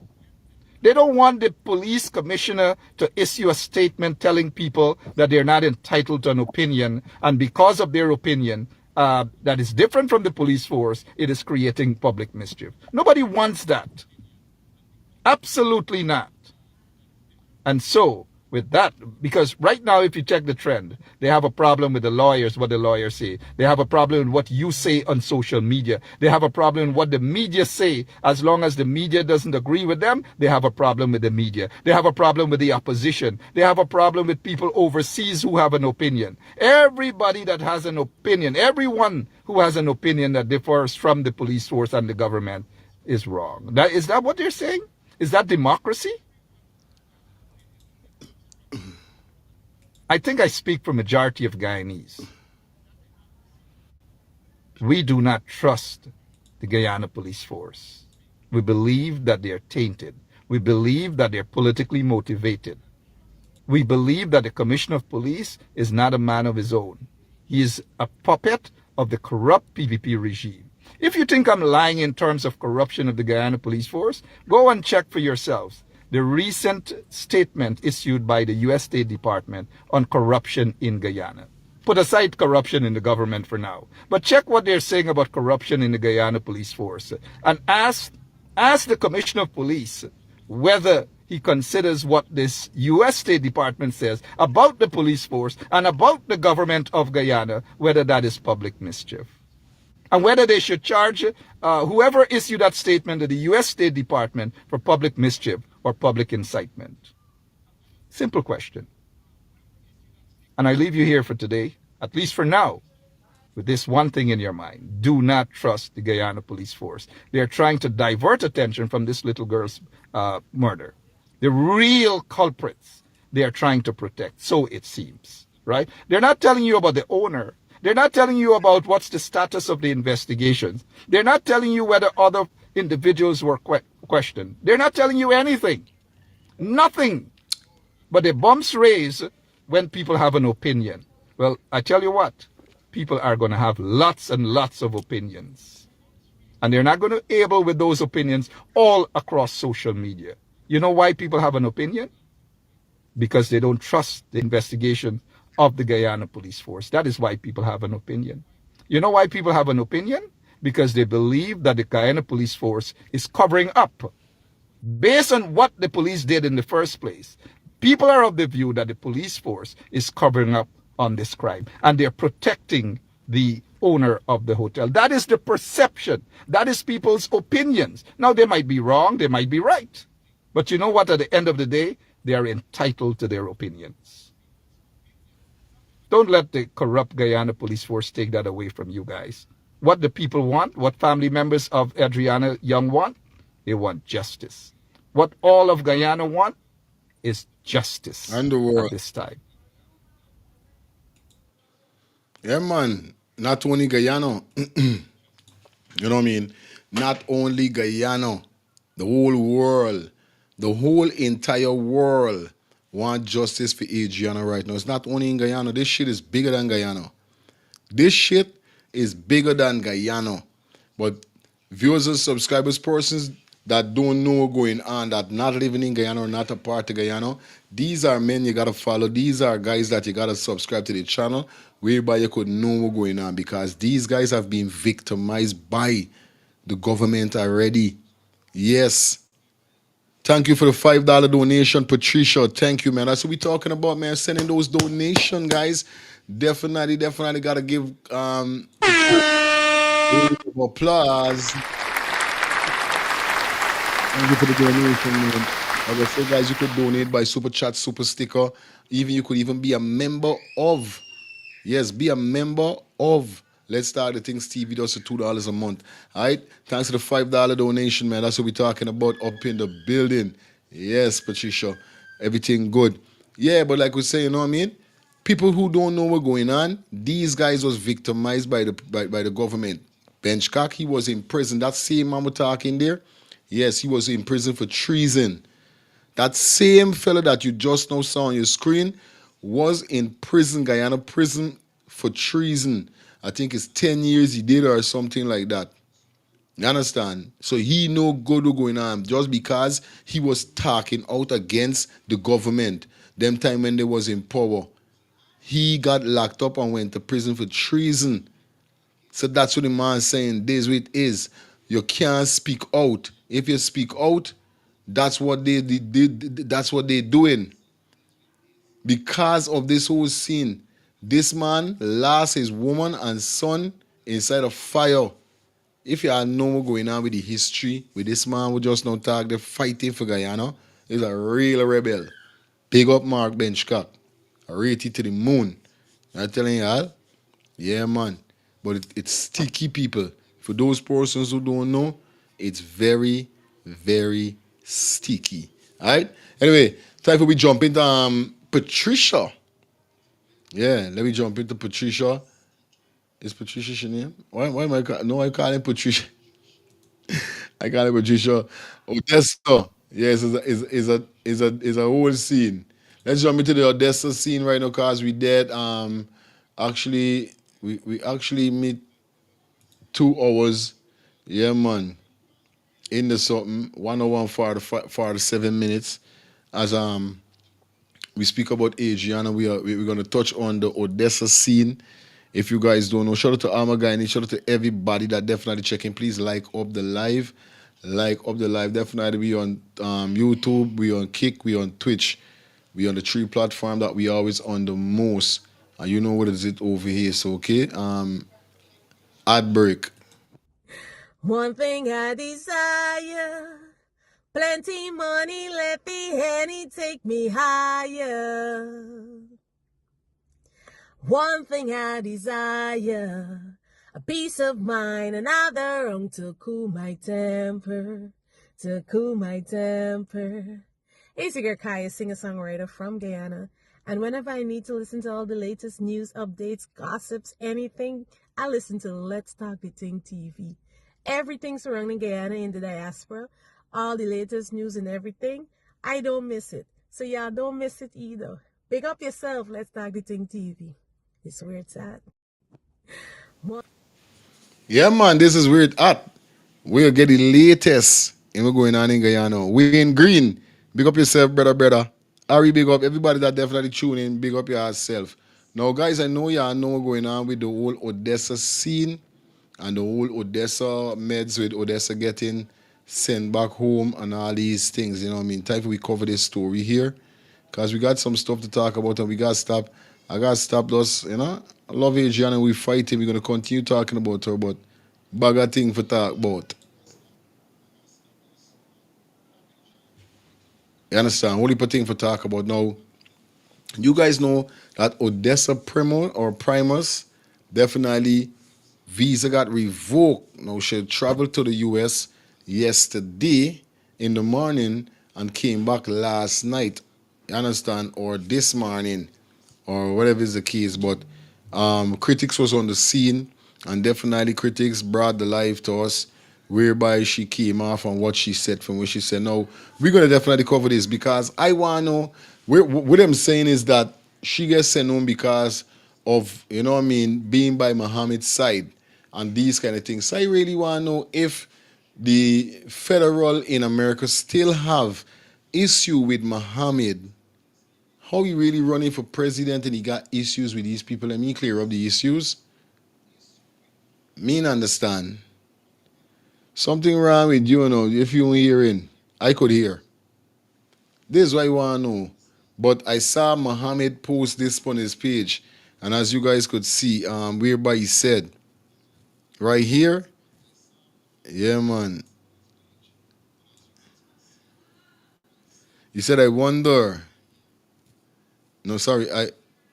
K: They don't want the police commissioner to issue a statement telling people that they're not entitled to an opinion, and because of their opinion that is different from the police force, it is creating public mischief. Nobody wants that. Absolutely not. And so, with that, because right now if you check the trend, they have a problem with the lawyers, what the lawyers say. They have a problem with what you say on social media. They have a problem with what the media say. As long as the media doesn't agree with them, they have a problem with the media. They have a problem with the opposition. They have a problem with people overseas who have an opinion. Everybody that has an opinion, everyone who has an opinion that differs from the police force and the government is wrong. Is that what they're saying? Is that democracy? I think I speak for majority of Guyanese. We do not trust the Guyana police force. We believe that they are tainted. We believe that they're politically motivated. We believe that the commissioner of police is not a man of his own. He is a puppet of the corrupt PPP regime. If you think I'm lying in terms of corruption of the Guyana police force, go and check for yourselves the recent statement issued by the U.S. State Department on corruption in Guyana. Put aside corruption in the government for now, but check what they're saying about corruption in the Guyana police force and ask the commissioner of police whether he considers what this U.S. State Department says about the police force and about the government of Guyana, whether that is public mischief. And whether they should charge whoever issued that statement to the U.S. State Department for public mischief or public incitement. Simple question. And I leave you here for today, at least for now, with this one thing in your mind. Do not trust the Guyana police force. They are trying to divert attention from this little girl's murder. The real culprits they are trying to protect, so it seems, right? They're not telling you about the owner. They're not telling you about what's the status of the investigations. They're not telling you whether other individuals were questioned. They're not telling you anything. Nothing. But the bombs raise when people have an opinion. Well, I tell you what, people are going to have lots and lots of opinions. And they're not going to be able with those opinions all across social media. You know why people have an opinion? Because they don't trust the investigation of the Guyana police force. That is why people have an opinion. You know why people have an opinion? Because they believe that the Guyana police force is covering up. Based on what the police did in the first place, people are of the view that the police force is covering up on this crime and they're protecting the owner of the hotel. That is the perception. That is people's opinions. Now, they might be wrong, they might be right. But you know what? At the end of the day, they are entitled to their opinions. Don't let the corrupt Guyana police force take that away from you guys. What the people want, what family members of Adriana Young want, they want justice. What all of Guyana want is justice
C: And the world.
K: at this time.
C: Yeah, man. Not only Guyana. You know what I mean? Not only Guyana. The whole world. The whole entire world want justice for Adriana right now. It's not only in Guyana. This shit is bigger than Guyana. This shit is bigger than Guyana. But viewers and subscribers, persons that don't know what's going on, that not living in Guyana or not a part of Guyana, these are men you gotta follow. These are guys that you gotta subscribe to the channel, whereby you could know what's going on, because these guys have been victimized by the government already. Yes. Thank you for the $5 donation, Patricia. Thank you, man. That's what we're talking about, man. Sending those donations, guys. Definitely gotta give applause. Thank you for the donation, man. Like I said, guys, you could donate by super chat, super sticker. Even you could even be a member of. Yes, be a member of Let's Start the Things TV. That's for $2 a month. All right. Thanks to the $5 donation, man. That's what we're talking about up in the building. Yes, Patricia. Everything good. Yeah, but like we say, you know what I mean? People who don't know what's going on, these guys was victimized by the government. Benchcock, he was in prison. That same man we're talking there, yes, he was in prison for treason. That same fella that you just now saw on your screen was in prison, Guyana prison, for treason. I think it's 10 years he did or something like that. You understand? So he no good going on just because he was talking out against the government. Them time when they was in power. He got locked up and went to prison for treason. So that's what the man's saying. This what it is. You can't speak out. If you speak out, that's what they did. That's what they're doing. Because of this whole scene, this man lost his woman and son inside a fire. If you know what's going on with the history, with this man who just now talk, they're fighting for Guyana, he's a real rebel. Big up Mark Benchcock. I rate it to the moon. I'm telling you all. Yeah, man. But it's sticky, people. For those persons who don't know, it's very, very sticky. All right? Anyway, time for we jump into Patricia. Yeah, let me jump into Patricia. Is Patricia her name? Why am I no, I call him Patricia. I call him Patricia. Odessa. Yes, is a whole scene. Let's jump into the Odessa scene right now because we did actually we actually meet 2 hours. Yeah man. In the something 101 for the 7 minutes. As we speak about Adriana, we're gonna touch on the Odessa scene. If you guys don't know, shout out to Armor Guy and shout out to everybody that definitely checking. Please like up the live. Like up the live. Definitely we on YouTube, we on Kick, we on Twitch. We on the three platform that we always on the most. And you know what is it over here. So okay. Ad break.
A: One thing I desire, plenty money, let the Henny take me higher. One thing I desire, a peace of mind, another rum to cool my temper, to cool my temper. It's your girl Kaya, singer-songwriter from Guyana, and whenever I need to listen to all the latest news, updates, gossips, anything, I listen to Let's Talk the Ting TV. Everything surrounding Guyana in the diaspora, all the latest news and everything, I don't miss it. So y'all don't miss it either. Big up yourself, Let's Talk the Ting TV. It's where it's at.
C: Yeah man, this is where it's at. We'll get the latest and we're going on in Guyana. We in green. Big up yourself, brother. Ari, big up everybody that definitely tune in. Big up yourself. Now, guys, I know y'all know what's going on with the whole Odessa scene and the whole Odessa meds with Odessa getting sent back home and all these things. You know what I mean? Time we cover this story here because we got some stuff to talk about and we got to stop. I got to stop us, you know. I love Adriana. We fighting. We're going to continue talking about her, but bag of thing for talk about. You understand? Only thing for talk about now. You guys know that Odessa Primus definitely visa got revoked. Now she traveled to the US yesterday in the morning and came back last night. You understand? Or this morning, or whatever is the case. But critics was on the scene, and definitely critics brought the life to us, whereby she came off on what she said from what she said. Now we're gonna definitely cover this because I wanna know. What I'm saying is that she gets sent home because of you know what I mean being by Muhammad's side and these kind of things. So I really wanna know if the federal in America still have issue with Muhammad, how he really running for president and he got issues with these people. Let me clear up the issues. Me understand. Something wrong with you know, if you hearing. I could hear. This is what I want to know. But I saw Muhammad post this on his page. And as you guys could see, whereby he said, right here, yeah man. He said, I wonder. No, sorry,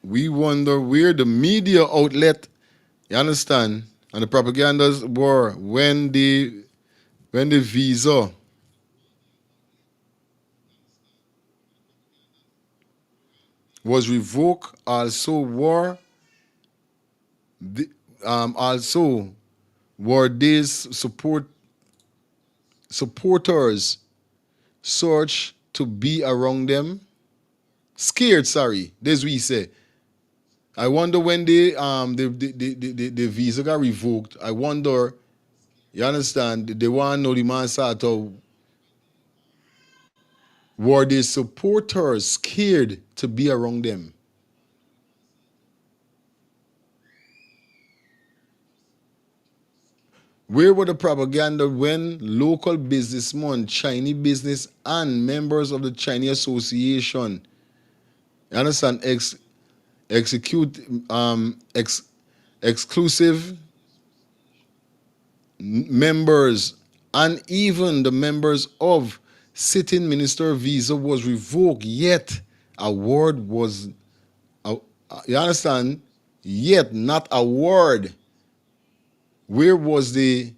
C: we wonder where the media outlet, you understand, and the propagandas were when the visa was revoked. Also also were these supporters search to be around them, scared. Sorry, this we say. I wonder when the visa got revoked. I wonder. You understand? They want to know the man start to were the supporters scared to be around them? Where were the propaganda when local businessmen, Chinese business, and members of the Chinese Association, you understand, execute exclusive members, and even the members of sitting minister visa was revoked, yet award was, you understand, yet not award. Where was the,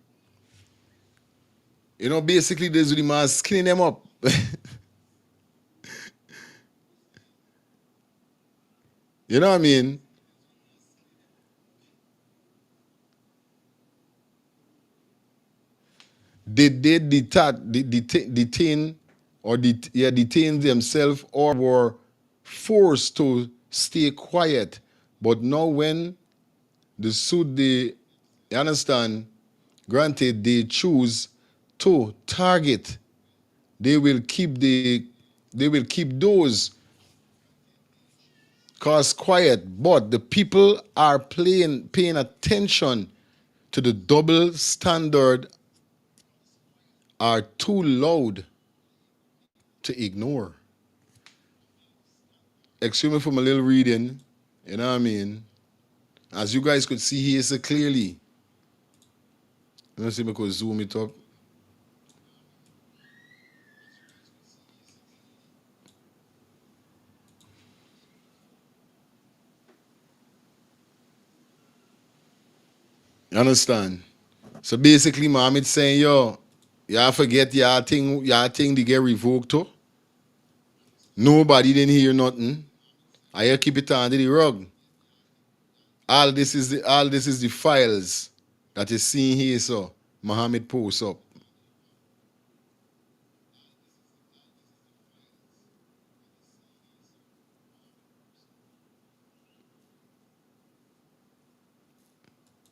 C: you know, basically there's the man skinning them up. You know what I mean? did they detain themselves or were forced to stay quiet? But now when the suit you understand, granted, they choose to target, they will keep those cause quiet, but the people are paying attention to the double standard are too loud to ignore. Excuse me for my little reading, you know what I mean? As you guys could see here so clearly. Let me see if I could zoom it up. You understand? So basically, Mohammed saying, yo, y'all forget y'all thing to get revoked too. Nobody didn't hear nothing. I keep it under the rug. All this is the files that is seen here, so Mohammed posts up.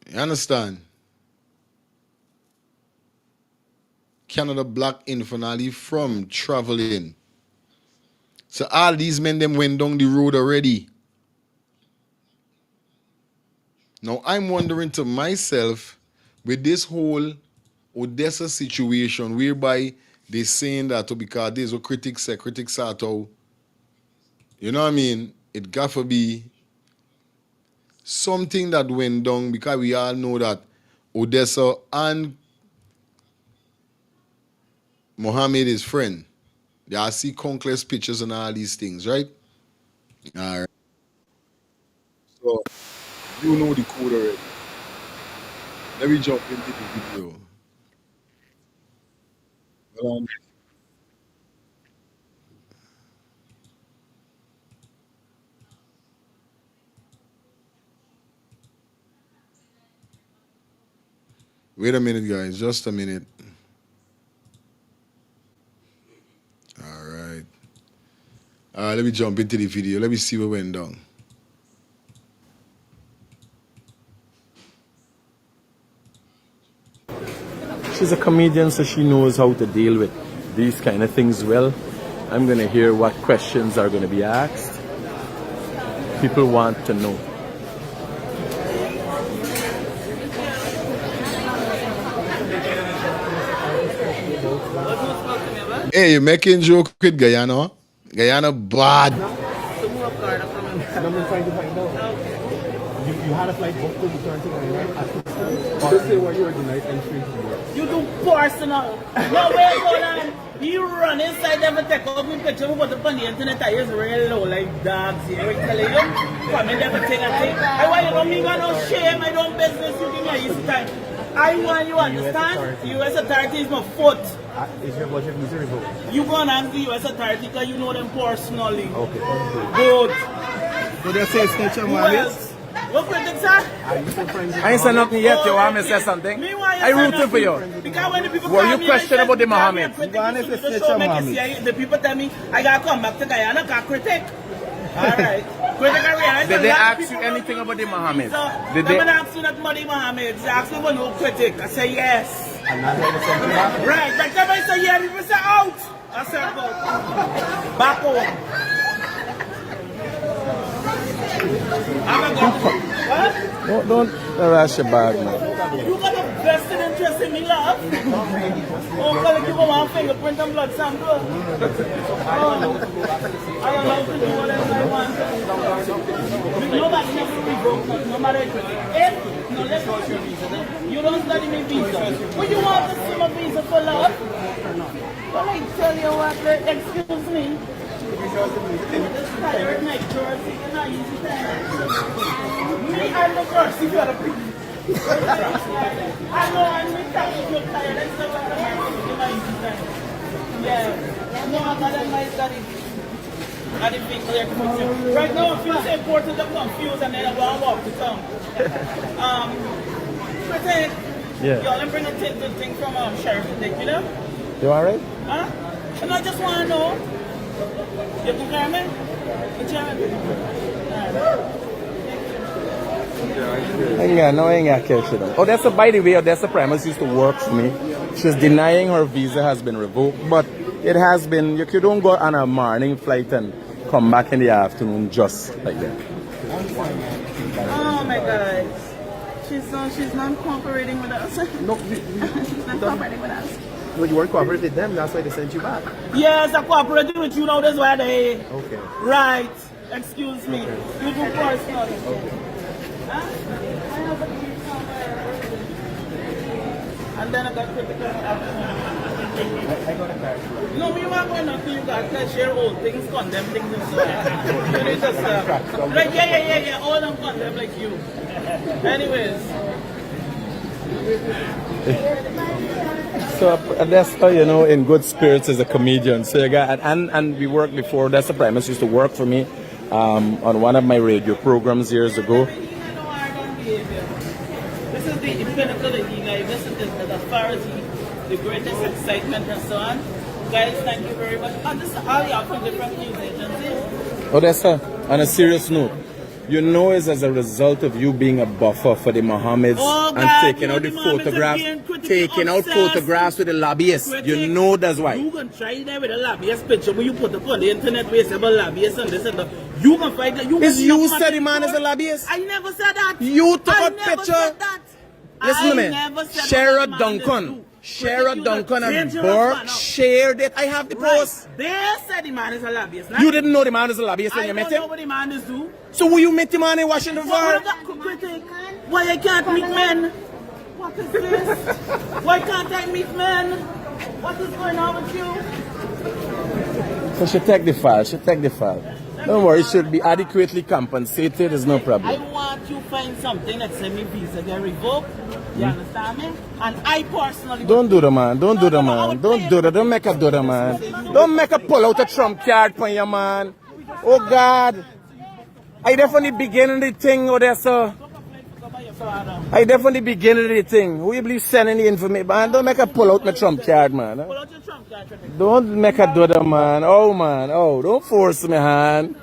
C: You understand? Canada block infernally from traveling. So all these men them went down the road already. Now I'm wondering to myself, with this whole Odessa situation, whereby they saying that because there's what critics say, critics are out, you know what I mean? It got to be something that went down, because we all know that Odessa and Mohammed is friend. Y'all see countless pictures and all these things, right? All right. So you know the code already. Let me jump into the video. Hold on. Wait a minute, guys. Just a minute. All right. Let me jump into the video. Let me see what went down.
L: She's a comedian, so she knows how to deal with these kind of things well. I'm going to hear what questions are going to be asked. People want to know.
C: Hey, you making joke with Guyana? Guyana bad.
L: You had a flight booked to return to Guyana? Or say what you were denied entry to work?
M: You do personal. No way going on. You run inside them and take out me picture, put up on the internet. I use real low like dogs here. I tell you, come in everything I think. I want you to me got no shame. I don't business. You give me a easy time. I want you understand. The U.S. authority is my foot.
L: Is your budget visa revoked?
M: You go and ask the U.S. authority because you know them personally.
L: Okay.
M: Good.
L: So they say snitch on
M: Who
L: my
M: else? What critics are?
L: I ain't said nothing yet, you want me to say something? I rooting for you.
M: Because when the people
L: Were
M: call
L: you
M: me,
L: questioning about the Mohammed?
M: The people tell me I gotta come back to Guyana because critic. Alright.
L: Did they ask you anything about the Mohammed?
M: Did they ask you not about the Mohammed? They asked me about no critic. I say yes. Right. By the time I say yes, people say out. I say out. Back home.
L: Don't rush your bag, man.
M: You got a vested interest in me, love. Oh, because you want one fingerprint and blood sample. Oh, I allow to do whatever I want. Nobody has to be broke, no matter if, no, let's go to your visa. You don't study me visa. Would you want to see my visa for love? Well, I tell you what, excuse me. Tired neck, Jersey, you're not easy time. Me, I'm the first, if you're the I know I'm with that, you're tired, that's the way I'm not easy time. Yeah, no, I'm not in my study. I didn't think clear to right now, I feel so important to confuse and then I want to walk to town.
L: Yeah.
M: Y'all bring a thing from Sheriff Dick, you know?
L: You alright?
M: Huh? And I just want to know. You can hear me?
L: I ain't got cash with them. Odessa, by the way, Odessa Primus used to work for me. She's denying her visa has been revoked, but it has been, you don't go on a morning flight and come back in the afternoon just like that.
M: Oh my God. She's not cooperating with us.
L: No,
M: She's not cooperating with us.
L: No, you weren't cooperating with them, that's why they sent you back.
M: Yes, I cooperated with you now, that's why they...
L: Okay.
M: Right. Excuse me.
L: Okay.
M: You do personal.
L: Okay.
M: Huh? And then I got critical.
L: I got a card.
M: No, you are going to you got to share old things, condemn things and so on. You need to like, yeah. All them condemn like you. Anyways.
L: So Odessa, you know, in good spirits as a comedian. So you got and we worked before. Odessa Primus used to work for me on one of my radio programs years ago.
M: This is the pinnacle of Eli. This is the authority, the greatest excitement and so on. Guys, thank you very much. And this is all y'all from different news agencies.
L: Odessa, on a serious note, you know it's as a result of you being a buffer for the Mohammeds and taking out the photographs, with the lobbyists. You know that's why.
M: You can try that with a lobbyist picture when you put up on the internet where it's about lobbyists and this and that. You can fight that.
L: You said the man is a lobbyist?
M: I never said that.
L: You took a picture. Listen to me.
M: Share
L: Duncan and Burke shared it. I have the post.
M: They said the man is a lobbyist.
L: You didn't know the man is a lobbyist when you met him?
M: I don't know what the man is do.
L: So will you meet the man in Washington for?
M: Why I can't meet men? What is this? Why can't I meet men? What is going on with you?
L: So she take the file. Don't worry, it should be adequately compensated. There's no problem.
M: I want you find something that send me visa get revoked. You understand me? And I personally...
L: Don't do that, man. Don't do that, man. Don't do that. Don't make her do that, man. Don't make her pull out a Trump card for you, man. Oh, God. I definitely beginning the thing, Odessa. I definitely beginning the thing. Who you believe sending the information, man? Don't make her pull out my Trump card, man.
M: Pull out your Trump card.
L: Don't make her do that, man. Oh, man. Oh, don't force me, man.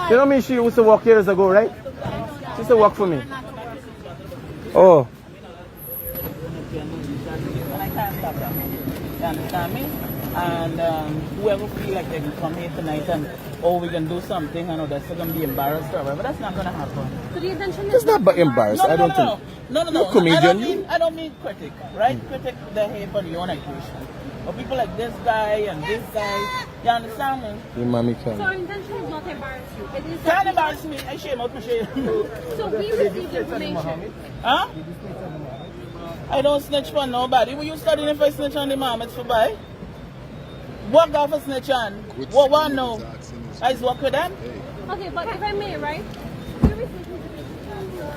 L: You know me, she used to work years ago, right? She used to work for me. Oh.
M: And I can't stop that. You understand me? And whoever feel like they can come here tonight and we can do something, I know that's going to be embarrassed or whatever, that's not going to happen.
J: So the intention is...
L: It's not embarrassed, I don't think.
M: No.
L: Comedian.
M: I don't mean critic, right? Critic, they hate on your own accusation. But people like this guy and this guy, you understand me?
L: Your mommy can.
J: So our intention is not to embarrass you. It is
M: can't embarrass me. I shame out my shame.
J: So we received information.
M: Huh? I don't snitch for nobody. Were you studying if I snitch on the Mohammeds for buy? What guy for snitch on? What one no? I just work with them?
J: Okay, but if I may, right? We received information.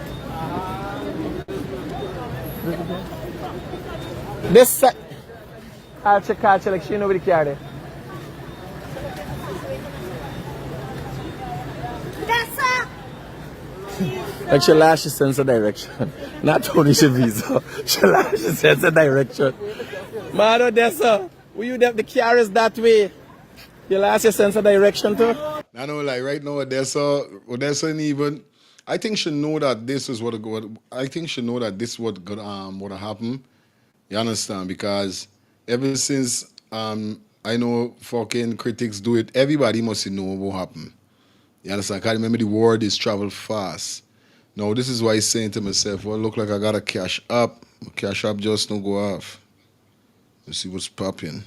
L: This culture, like she nobody cared. Like she lost she sense of direction. Not only she visa, she lost she sense of direction. Man, Odessa, will you the carriers that way? You lost your sense of direction too?
C: I know, like right now, Odessa and even, I think she know that this is what would happen. You understand? Because ever since I know fucking critics do it, everybody must know what will happen. You understand? Because remember the word is travel fast. Now this is why I'm saying to myself, well, look like I got a cash up. Cash up just don't go off. Let's see what's popping.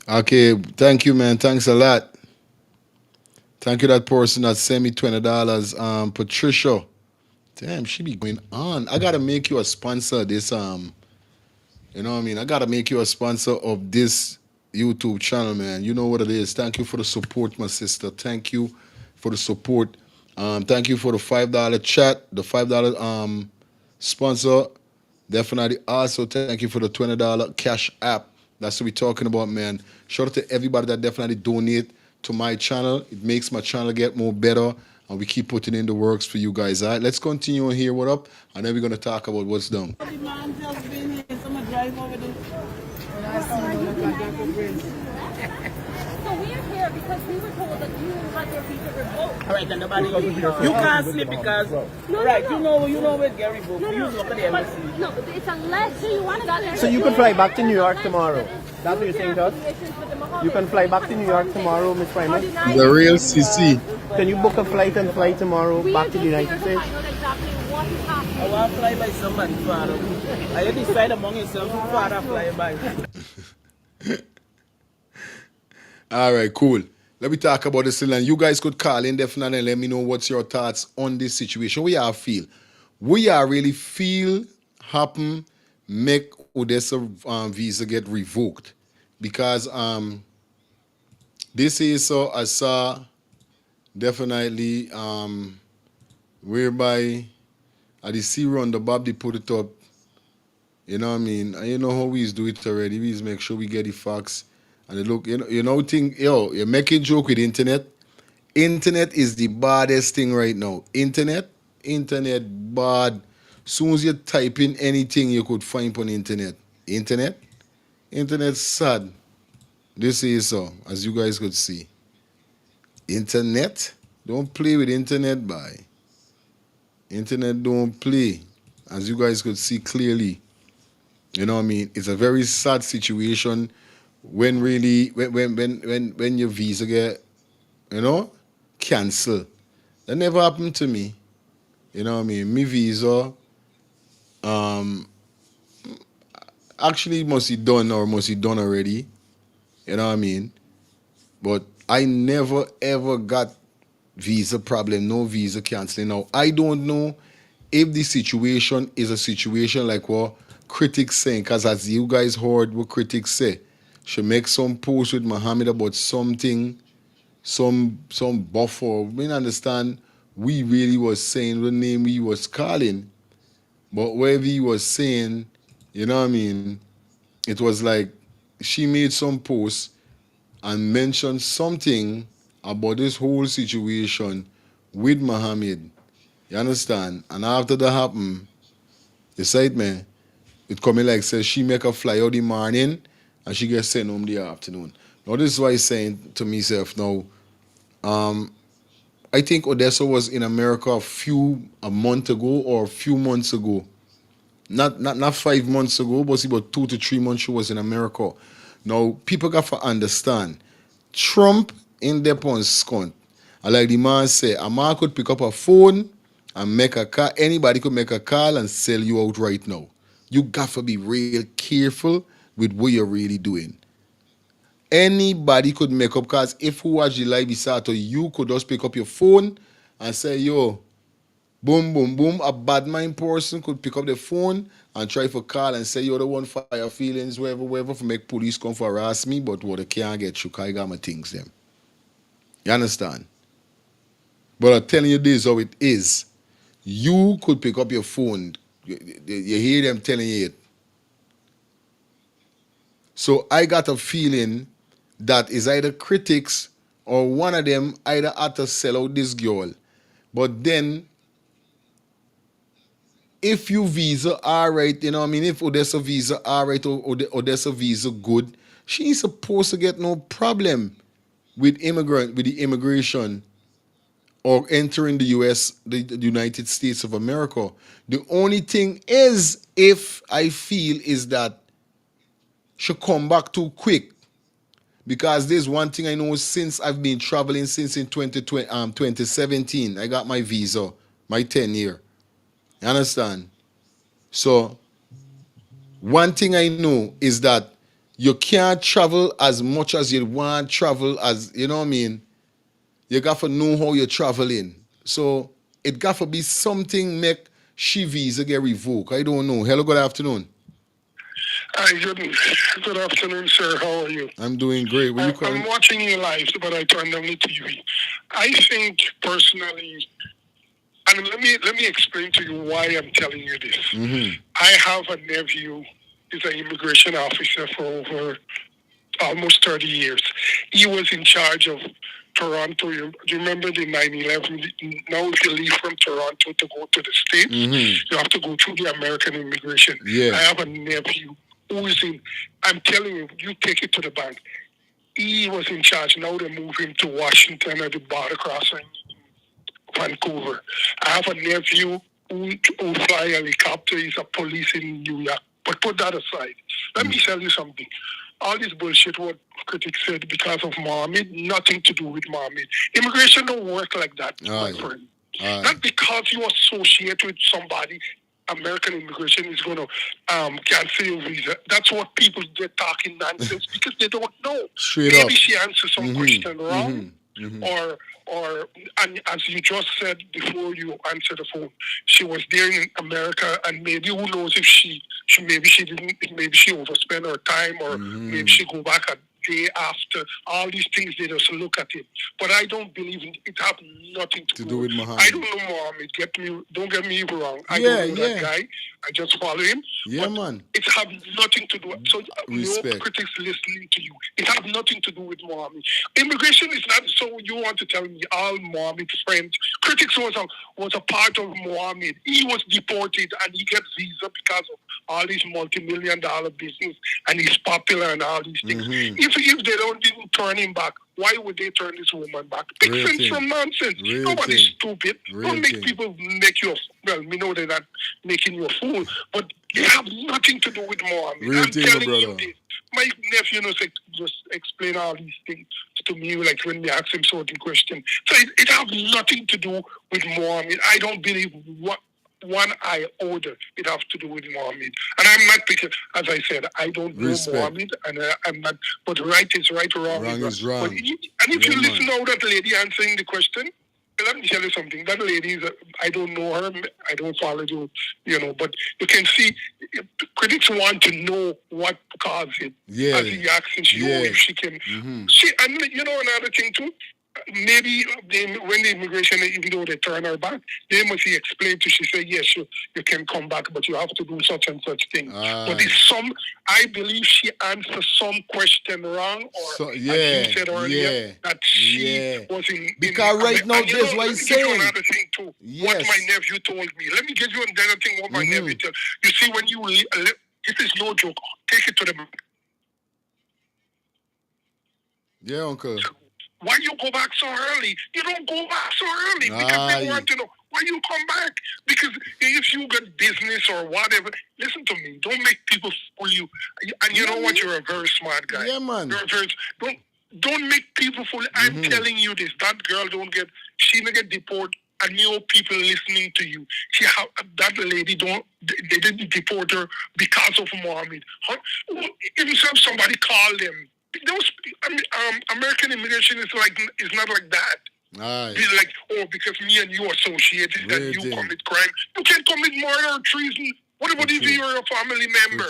C: Okay, thank you, man. Thanks a lot. Thank you, that person that sent me $20. Patricia. Damn, she be going on. I gotta make you a sponsor of this. You know what I mean? I gotta make you a sponsor of this YouTube channel, man. You know what it is. Thank you for the support, my sister. Thank you for the support. Thank you for the $5 chat, the $5 sponsor. Definitely. Also, thank you for the $20 cash app. That's what we're talking about, man. Shout out to everybody that definitely donate to my channel. It makes my channel get more better, and we keep putting in the works for you guys. All right, let's continue and hear what up, and then we're gonna talk about what's done.
M: The man just been here, so I'm gonna drive over there.
N: So we're here because we were told that you had your visa revoked.
M: All right, then nobody. You can't sleep because you know where Gary revoked. You look at the embassy.
N: No, but it's unless you want to.
L: So you can fly back to New York tomorrow. That's what you're saying to us? You can fly back to New York tomorrow, Miss Primus.
C: The real CC.
L: Can you book a flight and fly tomorrow back to the United States?
M: I want to fly by somebody, father. I decide among yourself who father fly by.
C: All right, cool. Let me talk about this, and you guys could call in definitely and let me know what's your thoughts on this situation. We are feel. We are really feel happen make Odessa visa get revoked because this is so I saw definitely whereby at the sea run the Bob they put it up. You know what I mean? And you know how we do it already. We make sure we get the facts. And they look, you're making joke with internet. Internet is the baddest thing right now. Internet bad. Soon as you type in anything you could find on internet. Internet sad. This is so, as you guys could see. Internet, don't play with internet, bye. Internet don't play, as you guys could see clearly. You know what I mean? It's a very sad situation when really when your visa get cancelled. That never happened to me. You know what I mean? My visa actually must be done already. You know what I mean? But I never ever got visa problem, no visa canceling. Now I don't know if the situation is a situation like what critics saying, because as you guys heard what critics say, she make some post with Muhammad about something, some buffer. We understand we really was saying the name we was calling, but whatever he was saying, you know what I mean, it was like she made some post and mentioned something about this whole situation with Muhammad. You understand? And after that happened, the side man, it coming like says she make a fly out the morning and she gets sent home the afternoon. Now this is why he's saying to myself now, I think Odessa was in America a month ago or a few months ago. Not 5 months ago, but about 2 to 3 months she was in America. Now people got to understand, Trump in their on scunt. And like the man say, a man could pick up a phone and make a call. Anybody could make a call and sell you out right now. You got to be real careful with what you're really doing. Anybody could make up calls. If you watch the live Sato, you could just pick up your phone and say, yo, boom, boom, boom. A bad mind person could pick up the phone and try for call and say, you're the one for your feelings, wherever, for make police come for harass me, but what they can't get you, because I got my things them. You understand? But I'm telling you this how it is. You could pick up your phone. You hear them telling you it. So I got a feeling that is either critics or one of them either had to sell out this girl. But then, if you visa all right, you know what I mean, if Odessa visa all right or Odessa visa good, she ain't supposed to get no problem with the immigration or entering the U.S., the United States of America. The only thing is, if I feel, is that she come back too quick. Because there's one thing I know since I've been traveling since in 2017. I got my visa, my 10-year. You understand? So, one thing I know is that you can't travel as much as you want to travel as, you know what I mean? You got to know how you're traveling. So, it got to be something make she visa get revoked. I don't know. Hello, good afternoon.
O: Hi, good afternoon, sir. How are you?
C: I'm doing great. Where you calling?
O: I'm watching you live, but I turned on the TV. I think personally, and let me explain to you why I'm telling you this.
C: Mm-hmm.
O: I have a nephew. He's an immigration officer for over almost 30 years. He was in charge of Toronto. Do you remember the 9/11? Now, if you leave from Toronto to go to the States, you have to go through the American immigration.
C: Yeah.
O: I have a nephew who is in, I'm telling you, you take it to the bank. He was in charge. Now they move him to Washington at the border crossing, Vancouver. I have a nephew who fly a helicopter. He's a police in New York. But put that aside. Let me tell you something. All this bullshit what critics said because of Mohammed, nothing to do with Mohammed. Immigration don't work like that, my friend. Not because you associate with somebody, American immigration is going to cancel your visa. That's what people get talking nonsense because they don't know.
C: Straight
O: Maybe
C: up.
O: she answered some question wrong, or and as you just said before you answered the phone, she was there in America, and maybe who knows if she maybe she didn't, maybe she overspent her time, or maybe she go back a day after. All these things they just look at it, but I don't believe it have nothing to do
C: with Muhammad.
O: I don't know Muhammad. Don't get me wrong. I don't know that guy. I just follow him.
C: Yeah, man.
O: It have nothing to do. So
C: Respect.
O: no critics listening to you. It have nothing to do with Mohammed. Immigration is not. So you want to tell me all Mohammed friends? Critics was a part of Mohammed. He was deported and he gets visa because of all these multi-million-dollar business, and he's popular and all these things. If they don't even turn him back, why would they turn this woman back? Big sense from nonsense. Nobody's stupid. Don't make people make you. Well, we know they're not making you a fool, but they have nothing to do with Mohammed. I'm telling you this. My nephew just explain all these things to me, like when we ask him certain questions. So it have nothing to do with Mohammed. I don't believe one iota it have to do with Mohammed. And I'm not because, as I said, I don't know Mohammed, and I'm not. But right is right, wrong is wrong. And if you listen to that lady answering the question, let me tell you something. That lady is, I don't know her. I don't follow you, but you can see critics want to know what caused it.
C: Yeah.
O: As he asks if she can. And another thing too, maybe when the immigration, even though they turn her back, they must explain to she say, yes, you can come back, but you have to do such and such thing. But I believe she answered some question wrong, or as you said earlier, that she was in.
C: Because right now, that's what he's saying.
O: Another thing too, what my nephew told me. Let me give you another thing what my nephew told. You see, when you, this is no joke, take it to the.
C: Yeah, uncle.
O: Why you go back so early? You don't go back so early because they want to know why you come back. Because if you got business or whatever, listen to me. Don't make people fool you. And you know what? You're a very smart guy.
C: Yeah, man.
O: Don't make people fool you. I'm telling you this. That girl she don't get deported. And you know people listening to you. That lady they didn't deport her because of Mohammed. Even if somebody called them. American immigration is not like that. It's like, because me and you associated and you commit crime. You can commit murder or treason. What about if you're a family member?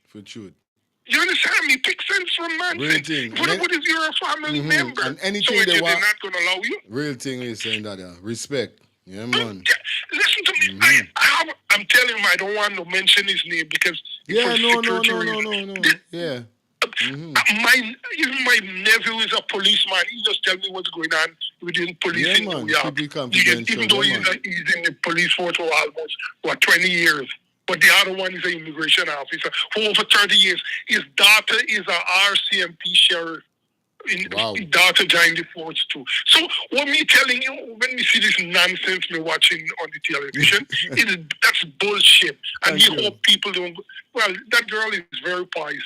C: For truth.
O: You understand me? Pick sense from nonsense. What about if you're a family member?
C: And anything
O: they're not going to allow you?
C: Real thing is saying that, respect. Yeah, man.
O: Listen to me. I'm telling him I don't want to mention his name because
C: no. Yeah.
O: Even my nephew is a policeman. He just tell me what's going on within police in New York. Even though he's in the police force for almost 20 years. But the other one is an immigration officer for over 30 years. His daughter is a RCMP sheriff. His daughter joined the force too. So what me telling you, when we see this nonsense me watching on the television, that's bullshit. And you hope people don't. Well, that girl is very pious.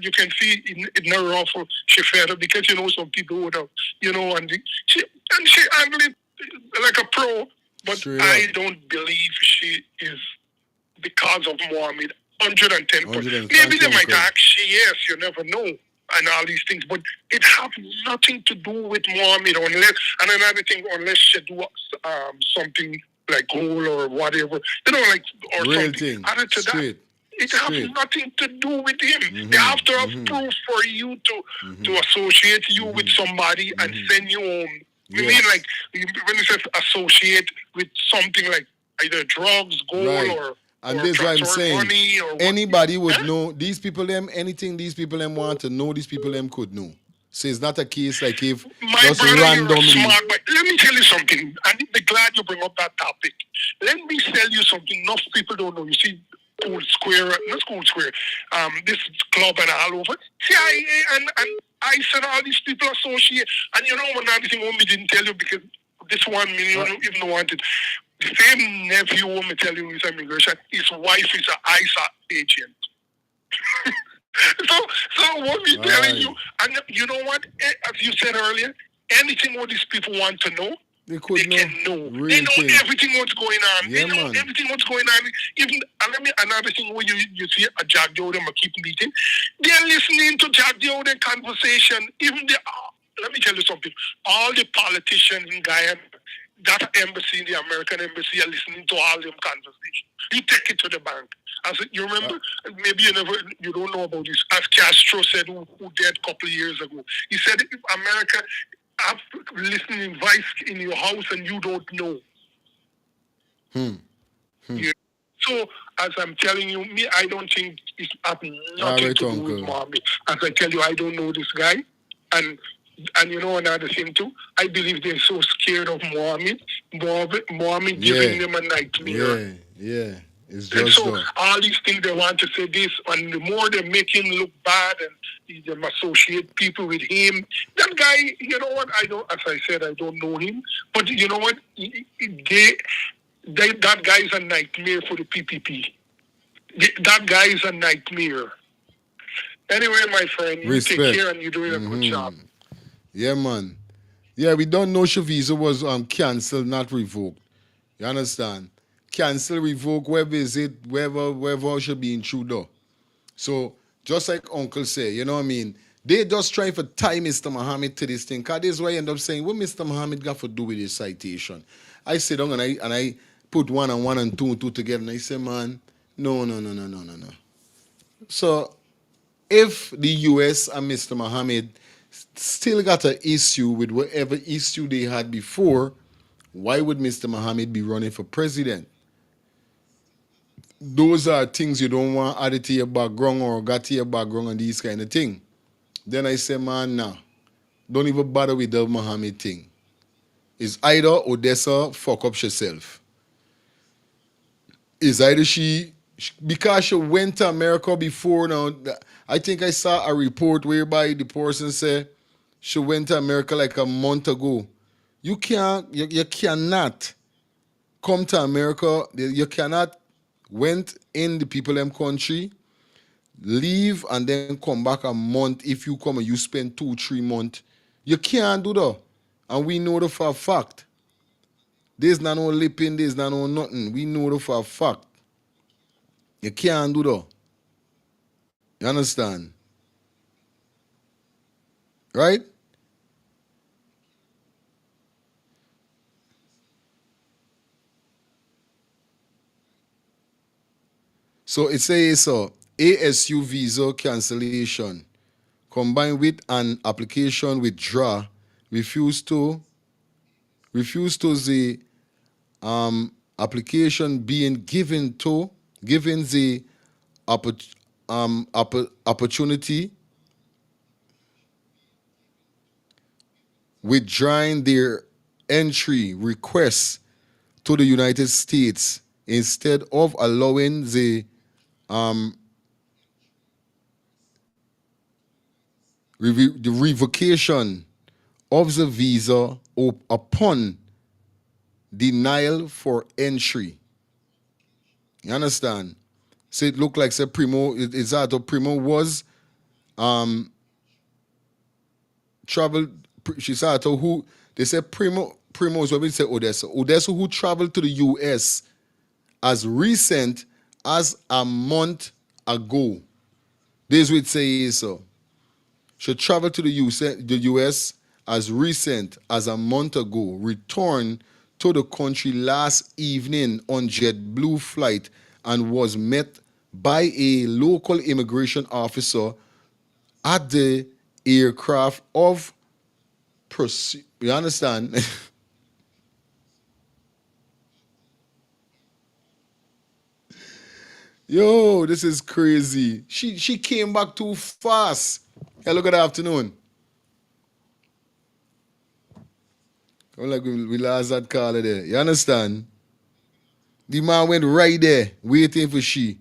O: You can see in her awful she fed up because some people would have, and she handled it like a pro. But I don't believe she is because of Mohammed. 110%. Maybe they might ask yes, you never know. And all these things, but it have nothing to do with Mohammed unless she do something like goal or whatever, or
C: real
O: something.
C: Thing.
O: Other to
C: Straight.
O: It has nothing to do with him. They have to have proof for you to associate you with somebody and send you home. I mean, like, when it says associate with something like either drugs, gold, or
C: and this is what I'm saying.
O: Money or
C: anybody would know these people them, anything these people them want to know, these people them could know. So it's not a case like if
O: my
C: just
O: brother,
C: randomly.
O: you're smart, but let me tell you something. I'm glad you bring up that topic. Let me tell you something enough people don't know. You see, School Square, not School Square, this club and all over. CIA and I said all these people associate. And you know, one other thing me didn't tell you because this 1 million even wanted. The same nephew who me tell you is immigration, his wife is an ISA agent. So what we telling you, and you know what? As you said earlier, anything what these people want to know, they can know. They know everything what's going on.
C: Yeah,
O: they know everything what's going on. Even another thing where you see a Jack Jordan keep meeting, they're listening to Jack Jordan conversation. Even let me tell you something. All the politicians in Guyana, that embassy, the American embassy, are listening to all them conversations. You take it to the bank. As you remember, maybe you don't know about this. As Castro said, who died a couple of years ago, he said, if America have listening advice in your house and you don't know. Yeah. So, as I'm telling you, I don't think it's having nothing to do with Mohammed. As I tell you, I don't know this guy, and you know another thing too. I believe they're so scared of Mohammed giving them a nightmare.
C: Yeah. It's
O: And
C: just
O: so all these things they want to say this, and the more they make him look bad and they associate people with him. That guy, you know what? As I said, I don't know him, but you know what? That guy is a nightmare for the PPP. That guy is a nightmare. Anyway, my friend, you take care and you're doing a good job.
C: Yeah, man. Yeah, we don't know if visa was cancelled, not revoked. You understand? Cancel, revoke, wherever is it, wherever should be in Trudeau. So, just like Uncle say, you know what I mean? They just trying to tie Mr. Muhammad to this thing. Because this is why I end up saying, what Mr. Muhammad got to do with this citation? I sit down and I put one and two together, and I say, man, no. So, if the US and Mr. Muhammad still got an issue with whatever issue they had before, why would Mr. Muhammad be running for president? Those are things you don't want added to your background or got to your background and these kind of thing. Then I say, man, nah, don't even bother with the Muhammad thing. It's either Odessa fuck up herself. It's either because she went to America before now. I think I saw a report whereby the person said she went to America like a month ago. You cannot come to America. You cannot went in the people them country, leave and then come back a month. If you come and you spend 2-3 months, you can't do that. And we know that for a fact. There's not no lipping, there's not no nothing. We know that for a fact. You can't do that. You understand? Right? So it says ASU visa cancellation combined with an application withdraw refuse to the application being given the opportunity withdrawing their entry requests to the United States instead of allowing the revocation of the visa upon denial for entry. You understand? So it looked like Primo was traveled. She said who they said Primo is what we say Odessa who traveled to the US as recent as a month ago. This would say so. She traveled to the US as recent as a month ago, returned to the country last evening on JetBlue flight and was met by a local immigration officer at the aircraft of you understand? Yo, this is crazy. She came back too fast. Hello, good afternoon. I'm like we lost that caller there. You understand? The man went right there, waiting for she.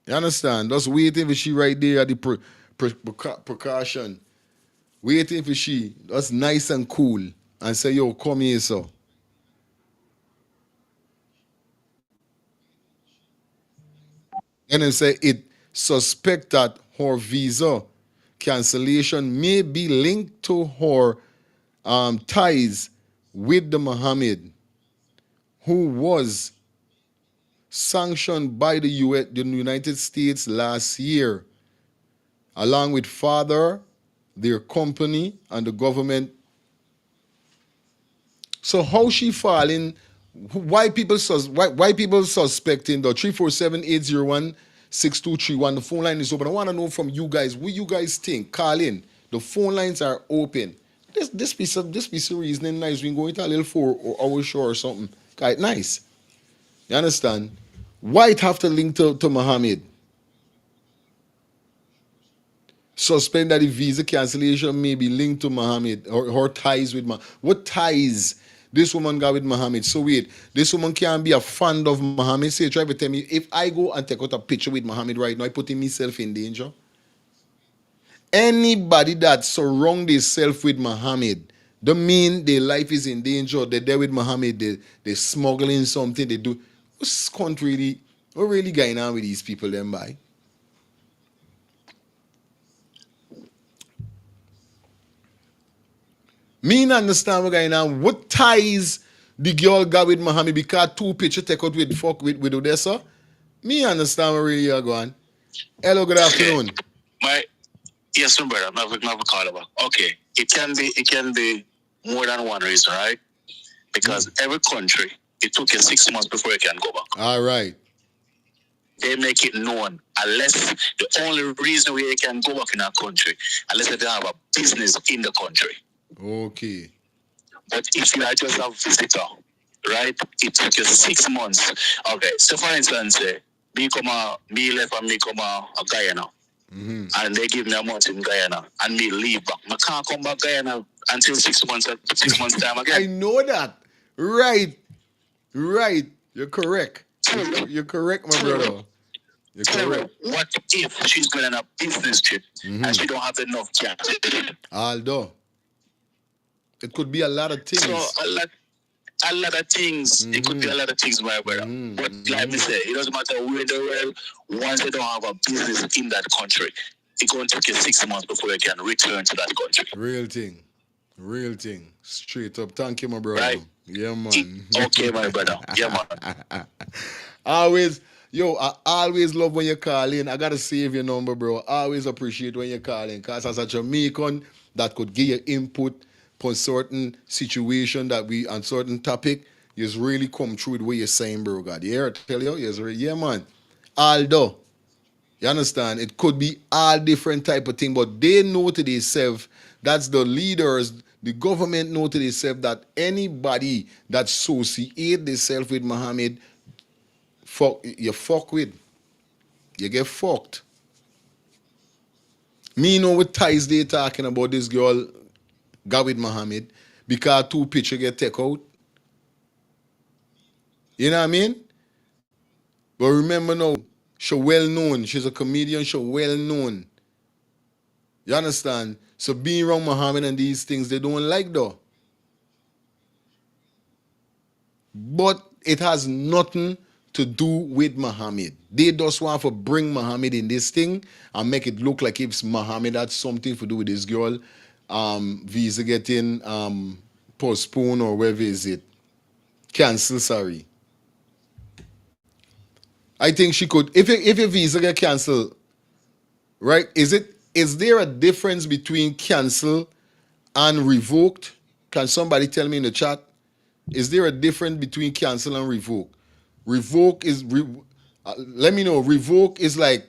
C: You understand? Just waiting for she right there at the precaution. Waiting for she. That's nice and cool. And say, yo, come here, so. And then say it suspect that her visa cancellation may be linked to her ties with the Mohammed, who was sanctioned by the United States last year, along with father, their company, and the government. So how she falling? Why people suspecting the 347-801-6231? The phone line is open. I want to know from you guys what you guys think. Call in. The phone lines are open. This piece of reasoning nice. We can go into a little 4 hour show or something. Quite nice. You understand? Why it have to link to Muhammad? Suspend that the visa cancellation may be linked to Muhammad or her ties with Muhammad. What ties this woman got with Muhammad? So wait, this woman can't be a fan of Muhammad. Say, try to tell me, if I go and take out a picture with Muhammad right now, I putting myself in danger. Anybody that surround themselves with Muhammad, don't mean their life is in danger. They're there with Muhammad, they smuggling something, they do. What's country what really going on with these people then by? Me not understand what going on. What ties the girl got with Muhammad because 2 picture take out with Odessa? Me understand what really are going. Hello, good afternoon.
G: Yes, my brother. Never call about. Okay, it can be more than one reason, right? Because every country, it took you 6 months before you can go back.
C: All right.
G: They make it known, unless the only reason where you can go back in a country, unless they have a business in the country.
C: Okay.
G: But if you are just a visitor, right, it took you 6 months. Okay, so for instance, me left and me come a Guyana. Mm-hmm. And they give me a month in Guyana and me leave back. I can't come back Guyana until 6 months time again.
C: I know that. Right. You're correct. You're correct, my brother. You're correct.
G: What if she's going on a business trip and she don't have enough cash?
C: Although it could be a lot of things.
G: So a lot of things. It could be a lot of things, my brother. But like me say, it doesn't matter where in the world. Once they don't have a business in that country, it's going to take you 6 months before you can return to that country.
C: Real thing. Straight up. Thank you, my brother. Right? Yeah, man.
G: Okay, my brother. Yeah, man.
C: I always love when you call in. I gotta save your number, bro. I always appreciate when you call in, because as a Jamaican that could give you input on certain situation that we on certain topic, you really come through with what you're saying, bro. God, yeah, I tell you, yeah, man. Although, you understand, it could be all different type of thing, but they know to themselves, that's the leaders, the government know to themselves that anybody that associate themselves with Muhammad, you fuck with, you get fucked. Me know what ties they talking about this girl got with Muhammad because 2 picture get take out. You know what I mean? But remember now, she well known. She's a comedian, she well known. You understand? So being around Muhammad and these things, they don't like though. But it has nothing to do with Muhammad. They just want to bring Muhammad in this thing and make it look like if Muhammad had something to do with this girl visa getting postponed or whatever is it. Cancel, sorry. I think she could, if your visa get canceled, right? Is there a difference between cancel and revoked? Can somebody tell me in the chat? is there a difference between cancel and revoke? Revoke is let me know. Revoke is like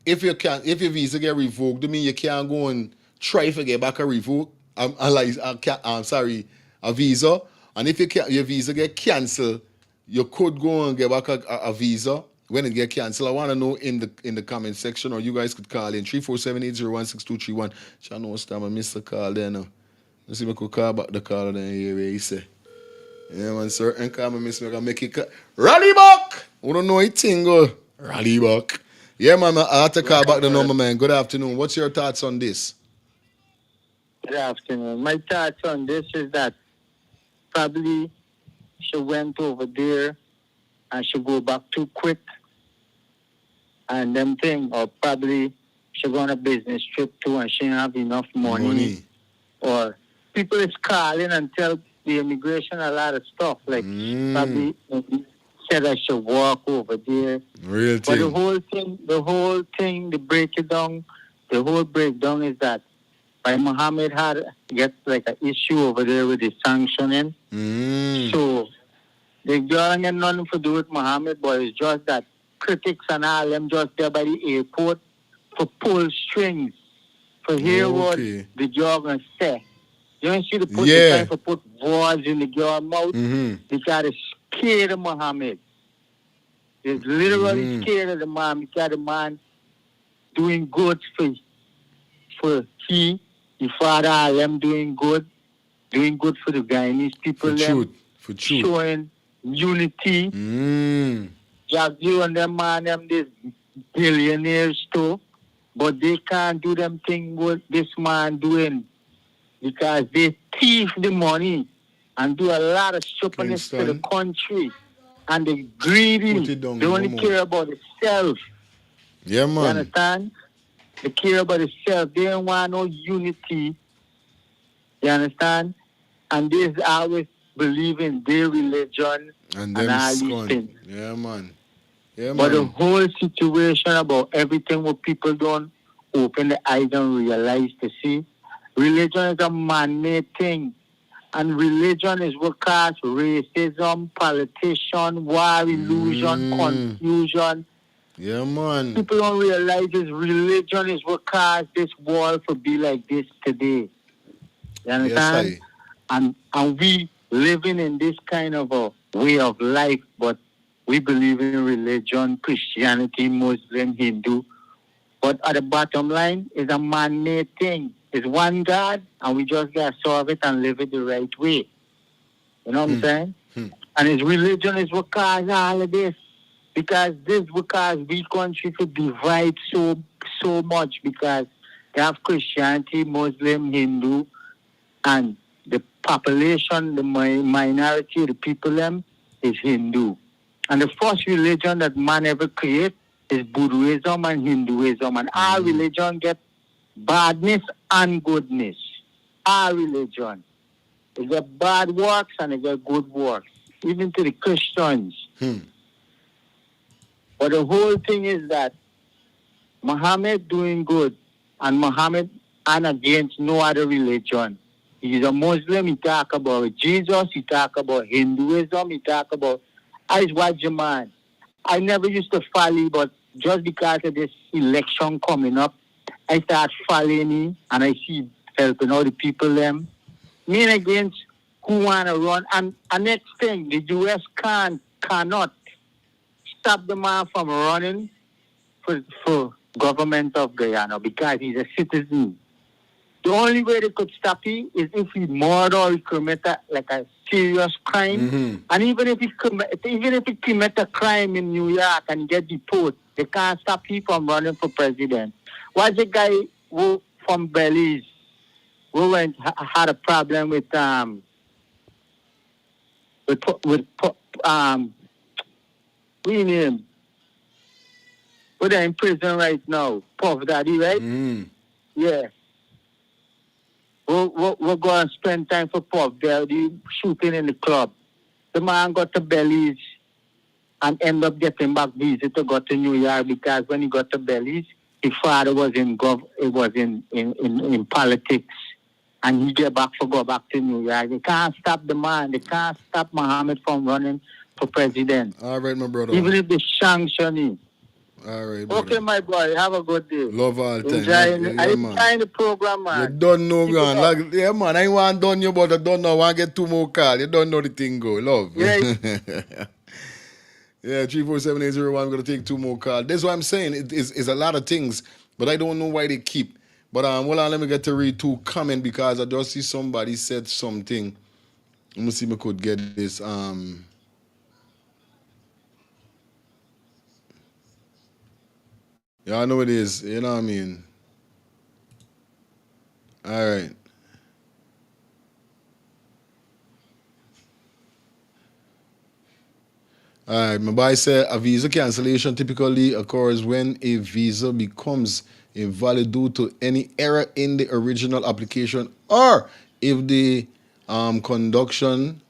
C: if your visa get revoked, I mean you can't go and try to get back a revoke. I'm sorry, a visa. And if your visa get cancelled, you could go and get back a visa when it get cancelled. I want to know in the comment section, or you guys could call in 347-801-6231. I know what's time I missed the call there now. Let's see if I could call back the call then here where he say. Yeah, man, certain call me miss me can make it rally back. We don't know it thing go. Rally back. Yeah, man, I have to call back the number, man. Good afternoon. What's your thoughts on this?
P: Good afternoon. My thoughts on this is that probably she went over there and she go back too quick. And them thing, or probably she go on a business trip too and she don't have enough money. Or people is calling and tell the immigration a lot of stuff. Like probably said I should walk over there.
C: Real
P: But
C: thing.
P: the whole thing, the whole breakdown is that by Mohammed had get like an issue over there with the sanctioning. So they don't get nothing to do with Mohammed, but it's just that critics and all them just there by the airport for pull strings for hear what the government say. You don't see the put the time for put words in the government mouth because it's scared of Mohammed. It's literally scared of the man because the man doing good for the father, all them doing good for the Guyanese people,
C: for truth.
P: Showing unity. You and them man, them this billionaires too, but they can't do them thing what this man doing because they thief the money and do a lot of stupidness to the country, and they greedy. They only care about themselves.
C: Yeah, man.
P: You understand? They care about themselves. They don't want no unity. You understand? And they always believe in their religion and all these things.
C: Yeah, man. Yeah,
P: but
C: man.
P: the whole situation about everything what people don't open the eyes and realize to see, religion is a man-made thing. And religion is what causes racism, politician, war, illusion, confusion.
C: Yeah, man.
P: People don't realize this religion is what caused this world to be like this today. You understand?
C: Yes,
P: and we living in this kind of a way of life, but we believe in religion, Christianity, Muslim, Hindu. But at the bottom line, it's a man-made thing. It's one God, and we just got to solve it and live it the right way. You know what I'm saying? And his religion is what caused all of this. Because this will cause we country to divide so much because they have Christianity, Muslim, Hindu, and the population, the minority, the people them is Hindu. And the first religion that man ever create is Buddhism and Hinduism. And our religion get badness and goodness. Our religion. It get bad works and it get good works. Even to the Christians. But the whole thing is that Muhammad doing good and Muhammad and against no other religion. He's a Muslim, he talk about Jesus, he talk about Hinduism, he talk about I watch a man. I never used to follow, but just because of this election coming up, I start following him and I see helping all the people them. Me and against who wanna run. And next thing, the US cannot stop the man from running for government of Guyana because he's a citizen. The only way they could stop him is if he murder or he commit a serious crime. And even if he commit a crime in New York and get deported, they can't stop him from running for president. What's the guy who from Belize who had a problem with we name. But they're in prison right now. Puff Daddy, right? Yeah. We're going to spend time for Puff Daddy shooting in the club. The man got to Belize and end up getting back visa to go to New York because when he got to Belize, his father was in politics. and he get back go back to New York. They can't stop the man. They can't stop Muhammad from running for president.
C: All right, my brother.
P: Even if they sanction him.
C: All right, brother.
P: Okay, my boy. Have a good day.
C: Love all time.
P: Enjoying the program, man.
C: You don't know, man. Like, yeah, man. I want done you, but I don't know. I want to get 2 more calls. You don't know the thing go. Love.
P: Yeah.
C: Yeah, 347-801. We're going to take 2 more calls. That's what I'm saying. It's a lot of things, but I don't know why they keep. But hold on, let me get to read 2 comments because I just see somebody said something. Let me see if I could get this. Yeah, I know it is. You know what I mean? All right. All right, my boy said a visa cancellation typically occurs when a visa becomes invalid due to any error in the original application or if the conductations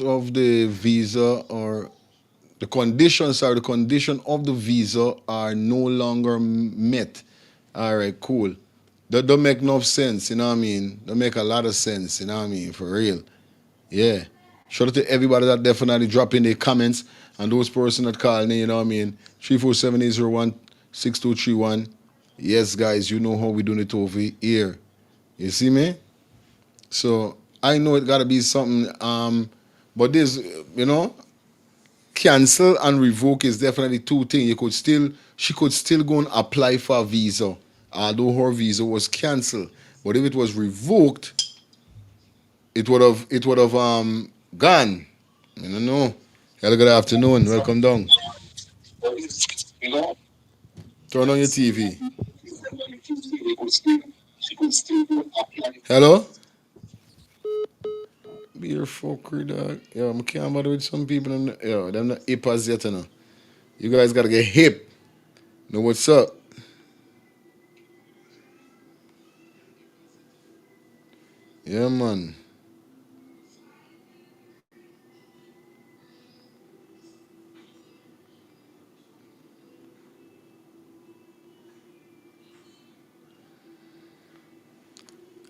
C: of the visa or the conditions of the visa are no longer met. All right, cool. That don't make no sense, you know what I mean? Don't make a lot of sense, you know what I mean? For real. Yeah. Shout out to everybody that definitely drop in their comments and those person that call me, you know what I mean? 347-801-6231. Yes, guys, you know how we doing it over here. You see me? So I know it gotta be something, but this, you know, cancel and revoke is definitely 2 things. She could still go and apply for a visa, although her visa was canceled. But if it was revoked, it would have gone. I don't know. Hello, good afternoon. Welcome down. Turn on your TV. Hello? Be your fucker, dog. Yo, I can't bother with some people. Yo, them not hip as yet, you know. You guys gotta get hip. Know what's up? Yeah, man.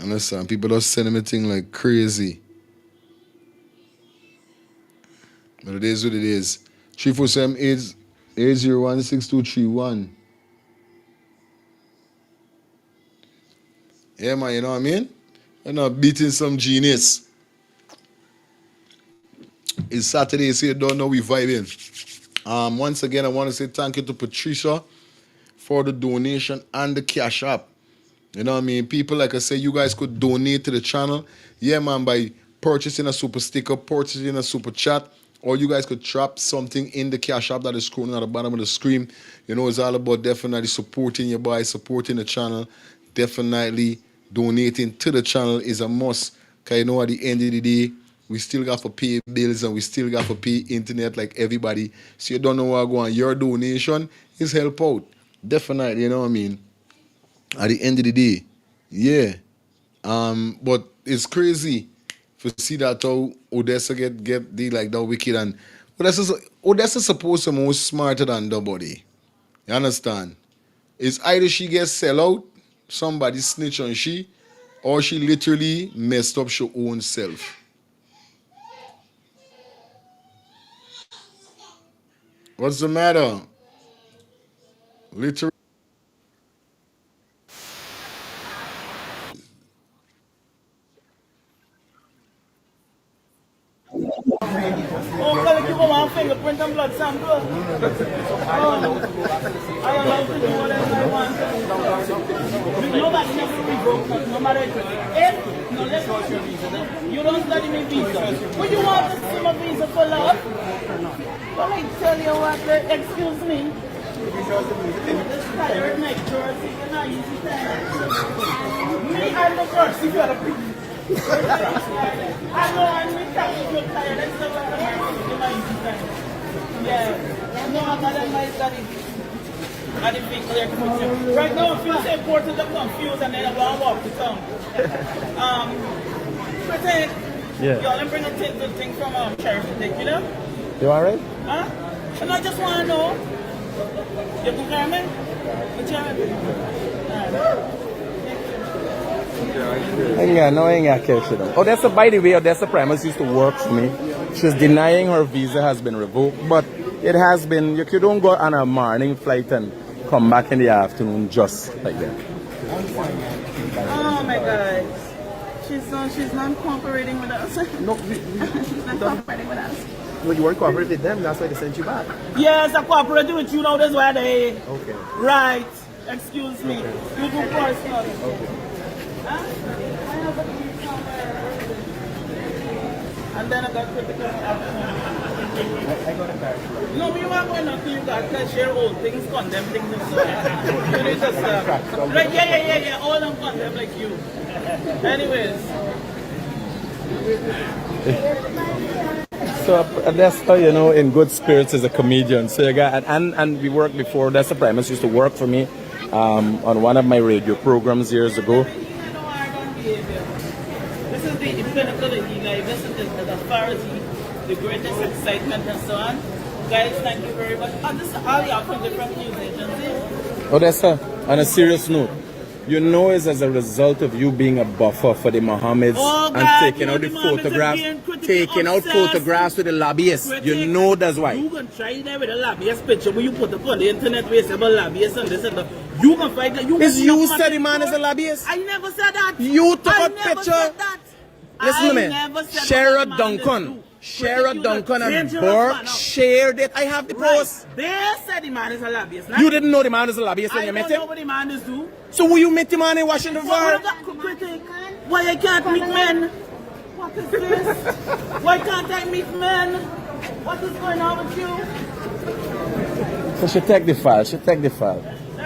C: Understand? People just sending me thing like crazy. But it is what it is. 347-801-6231. Yeah, man, you know what I mean? You're not beating some genius. It's Saturday, so you don't know we vibing. Once again, I want to say thank you to Patricia for the donation and the cash app. You know what I mean? People, like I say, you guys could donate to the channel. Yeah, man, by purchasing a super sticker, purchasing a super chat, or you guys could drop something in the cash app that is scrolling at the bottom of the screen. You know, it's all about definitely supporting your boy, supporting the channel. Definitely donating to the channel is a must. Because you know, at the end of the day, we still got to pay bills and we still got to pay internet like everybody. So you don't know what going on. Your donation is help out. Definitely, you know what I mean? At the end of the day, yeah. But it's crazy to see that how Odessa get the like that wicked, and Odessa's supposed to be more smarter than nobody. You understand? It's either she gets sell out, somebody snitch on she, or she literally messed up her own self. What's the matter? Literally.
M: Oh, can you give one fingerprint and blood sample? Oh, I allow to do whatever I want. Nobody never revoke, no matter if, no, let's go. You don't study me visa. Would you want to see my visa for love? Well, I tell you what, excuse me. This tired neck jersey, you're not easy tired. Me, I'm the jersey, you're the people. I know I'm with you tired. That's the way yeah. No, I'm not my study. I didn't think clear confusion. Right now, I feel so important to confuse and then I'm going to walk the tongue. Pretend.
L: Yeah.
M: Y'all, let me bring a thing from Sheriff to take, you know?
L: You alright?
M: Huh? And I just want to know, You cook ramen?
L: I ain't got cash. Odessa, by the way, Odessa Primus used to work for me. She's denying her visa has been revoked, but it has been, you don't go on a morning flight and come back in the afternoon just like that.
M: Oh my God. She's not cooperating with us.
L: No,
M: she's not cooperating with us.
L: Well, you weren't cooperating with them, that's why they sent you back.
M: Yes, I cooperated with you now, that's why they...
L: Okay.
M: Right. Excuse me. You do personal.
L: Okay.
M: Huh? And then I got critical.
L: I got a card.
M: No, you are going to you got to share old things, condemn things and so on. You need to stop. Right, yeah. All of them condemn like you. Anyways.
L: So Odessa, in good spirits as a comedian. So you got and we worked before. Odessa Primus used to work for me on one of my radio programs years ago.
M: This is the pinnacle of Eli. This is the authority, the greatest excitement and so on. Guys, thank you very much. This is all y'all from different news agencies.
L: Odessa, on a serious note, it's as a result of you being a buffer for the Mohammeds and taking out the photographs, with the lobbyists. That's why.
M: You can try there with a lobbyist picture when you put up on the internet where it's about lobbyists and this and that. You can fight that.
L: You said the man is a lobbyist.
M: I never said that.
L: You took a picture. Listen to me. Shara Duncan and Burke shared it. I have the post.
M: They said the man is a lobbyist.
L: You didn't know the man is a lobbyist when you met him?
M: I don't know what the man is do.
L: So will you meet the man in Washington for?
M: Why I can't meet men? What is this? Why can't I meet men? What is going on with you?
L: So she take the file.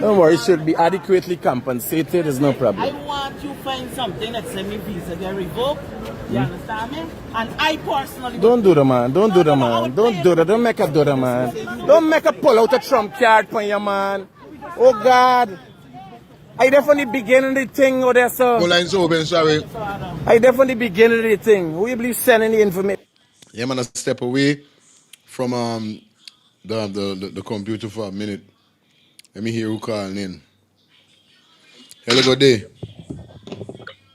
L: Don't worry, she'll be adequately compensated. There's no problem.
M: I want you to find something that send me visa get revoked. You understand me? And I personally...
L: Don't do that, man. Don't do that. Don't make her do that, man. Don't make her pull out a Trump card for you, man. Oh, God. I definitely beginning the thing, Odessa.
C: All lines open, sorry.
L: I definitely beginning the thing. Who you believe sending the information?
C: Yeah, man, I step away from the computer for a minute. Let me hear who calling in. Hello, good day.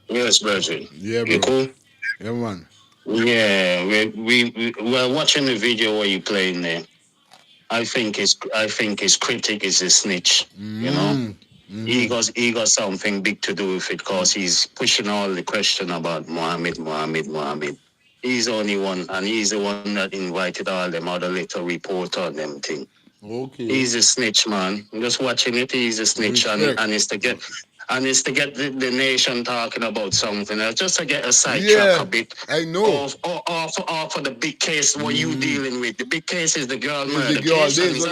I: Yes, Bertie.
C: Yeah, bro.
I: You cool?
C: Yeah, man.
I: Yeah, we're watching the video where you playing there. I think his critic is a snitch. He got something big to do with it because he's pushing all the question about Mohammed. He's the only one, and he's the one that invited all them other little reporter on them thing.
C: Okay.
I: He's a snitch, man. I'm just watching it. He's a snitch, and it's to get the nation talking about something. Just to get a sidetrack a bit.
C: I know.
I: Off of the big case what you dealing with. The big case is the girl murder
C: The girl,
I: case.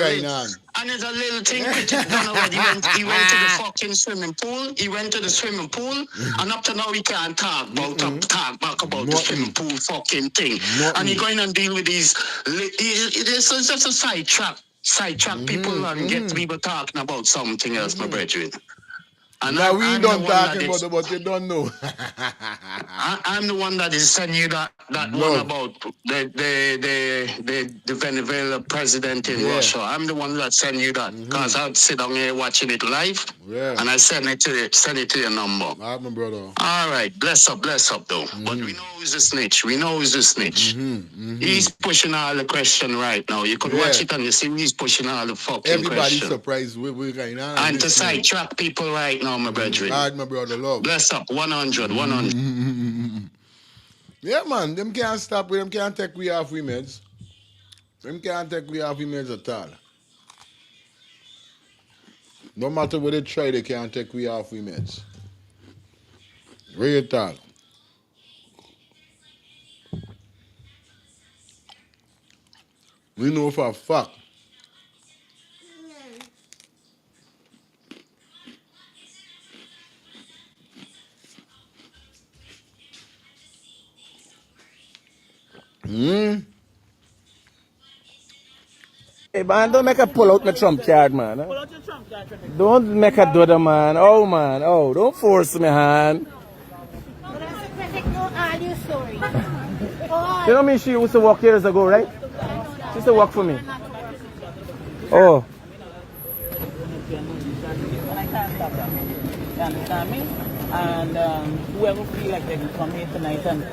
I: And it's a little thing critic done already. He went to the fucking swimming pool. And up to now he can't talk back about the swimming pool fucking thing. And he going and deal with these. This is just a sidetrack people and get people talking about something else, my brethren. And
C: now we don't talk about it, but you don't know.
I: I'm the one that is sending you that one about the Venezuela president in Russia. I'm the one that send you that because I sit down here watching it live, and I send it to your number.
C: All right, my brother.
I: All right, bless up though. But we know who's the snitch. He's pushing all the question right now. You could watch it and you see he's pushing all the fucking question.
C: Everybody's surprised we're going on.
I: And to sidetrack people right now, my brethren.
C: All right, my brother, love.
I: Bless up, 100.
C: Yeah, man, them can't stop with them, can't take we off we meds. Them can't take we off we meds at all. No matter what they try, they can't take we off we meds. Real talk. We know for a fact.
L: Hey, man, don't make her pull out my Trump card, man.
M: Pull out your Trump card.
L: Don't make her do that, man. Oh, man. Oh, don't force me, man. You know me, she used to work years ago, right? She used to work for me. Oh.
M: weekend and I can't stop that. You understand me? And whoever feel like they can come here tonight and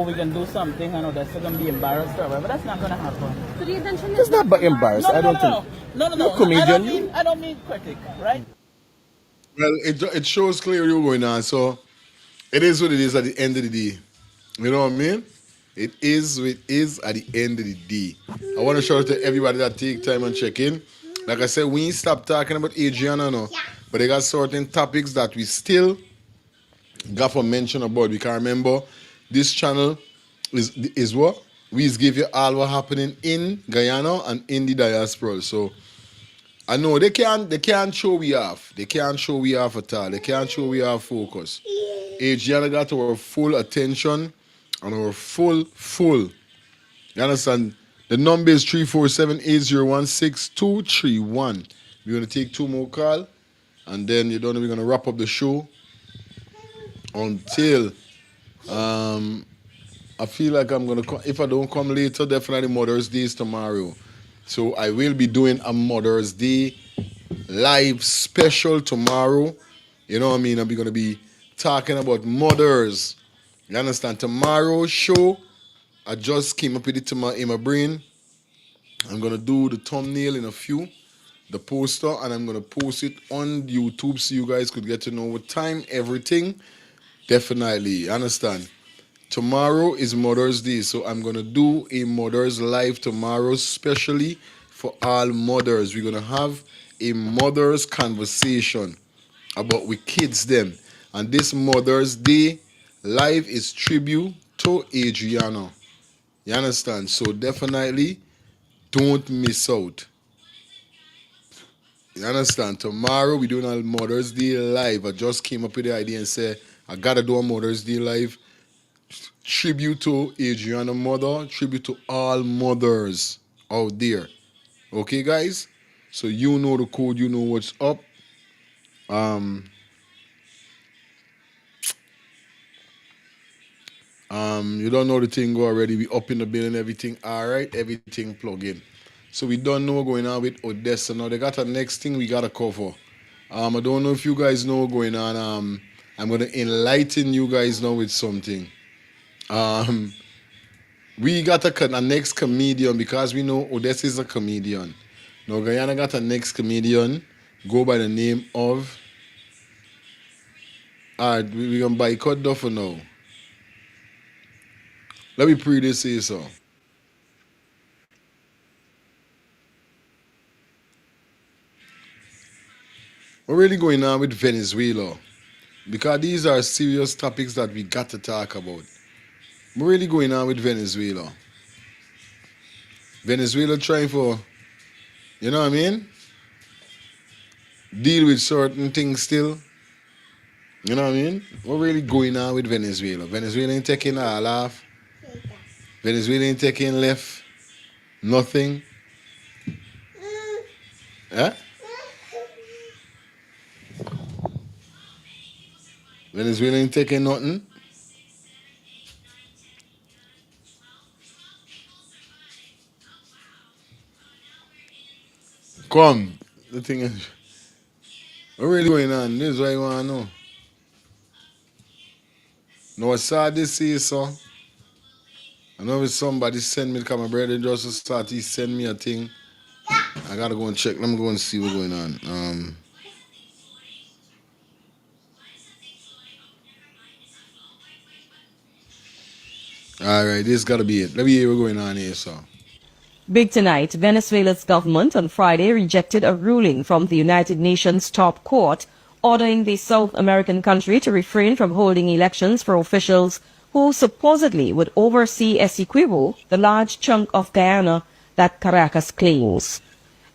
M: we can do something, I know that's going to be embarrassed or whatever, that's not going to happen.
N: So the intention is
L: It's not but embarrassed. I don't think.
M: No.
L: Comedian.
M: I don't mean critic, right?
C: Well, it shows clearly what's going on. So it is what it is at the end of the day. You know what I mean? It is what it is at the end of the day. I want to shout out to everybody that take time and check in. Like I said, we ain't stop talking about Adriana now. But they got certain topics that we still got for mention about. We can remember this channel is what? We just give you all what happening in Guyana and in the diaspora. So I know they can't show we off. They can't show we off at all. They can't show we off focus. Adriana got our full attention and our full. You understand? The number is 347-801-6231. We're gonna take 2 more calls and then we're gonna wrap up the show until I feel like I'm gonna if I don't come later, definitely Mother's Day is tomorrow. So I will be doing a Mother's Day live special tomorrow. You know what I mean? I'm gonna be talking about mothers. You understand? Tomorrow's show, I just came up with it in my brain. I'm gonna do the thumbnail in a few, the poster, and I'm gonna post it on YouTube so you guys could get to know what time, everything. Definitely, you understand? Tomorrow is Mother's Day, so I'm gonna do a Mother's Live tomorrow, specially for all mothers. We're gonna have a mother's conversation about with kids them. And this Mother's Day live is tribute to Adriana. You understand? So definitely don't miss out. You understand? Tomorrow we're doing a Mother's Day live. I just came up with the idea and said I gotta do a Mother's Day live. Tribute to Adriana mother, tribute to all mothers out there. Okay, guys? So you know the code, you know what's up. You don't know the thing go already. We up in the building, everything all right, everything plug in. So we don't know what's going on with Odessa. Now they got a next thing we gotta cover. I don't know if you guys know what's going on. I'm gonna enlighten you guys now with something. We got a next comedian because we know Odessa is a comedian. Now Guyana got a next comedian, go by the name of. Alright, we're gonna boycott Duffer now. Let me pre this say so. What's really going on with Venezuela? Because these are serious topics that we got to talk about. What's really going on with Venezuela? Venezuela trying for, you know what I mean? Deal with certain things still. You know what I mean? What really going on with Venezuela? Venezuela ain't taking all off. Venezuela ain't taking left. Nothing. Eh? Venezuela ain't taking nothing. Come. The thing is, what really going on? This is what I want to know. No, I saw this here, so. I know if somebody send me, because my brother just start, he send me a thing. I gotta go and check. Let me go and see what's going on. All right, this gotta be it. Let me hear what's going on here, so.
Q: Big tonight, Venezuela's government on Friday rejected a ruling from the United Nations top court ordering the South American country to refrain from holding elections for officials who supposedly would oversee Essequibo, the large chunk of Guyana that Caracas claims.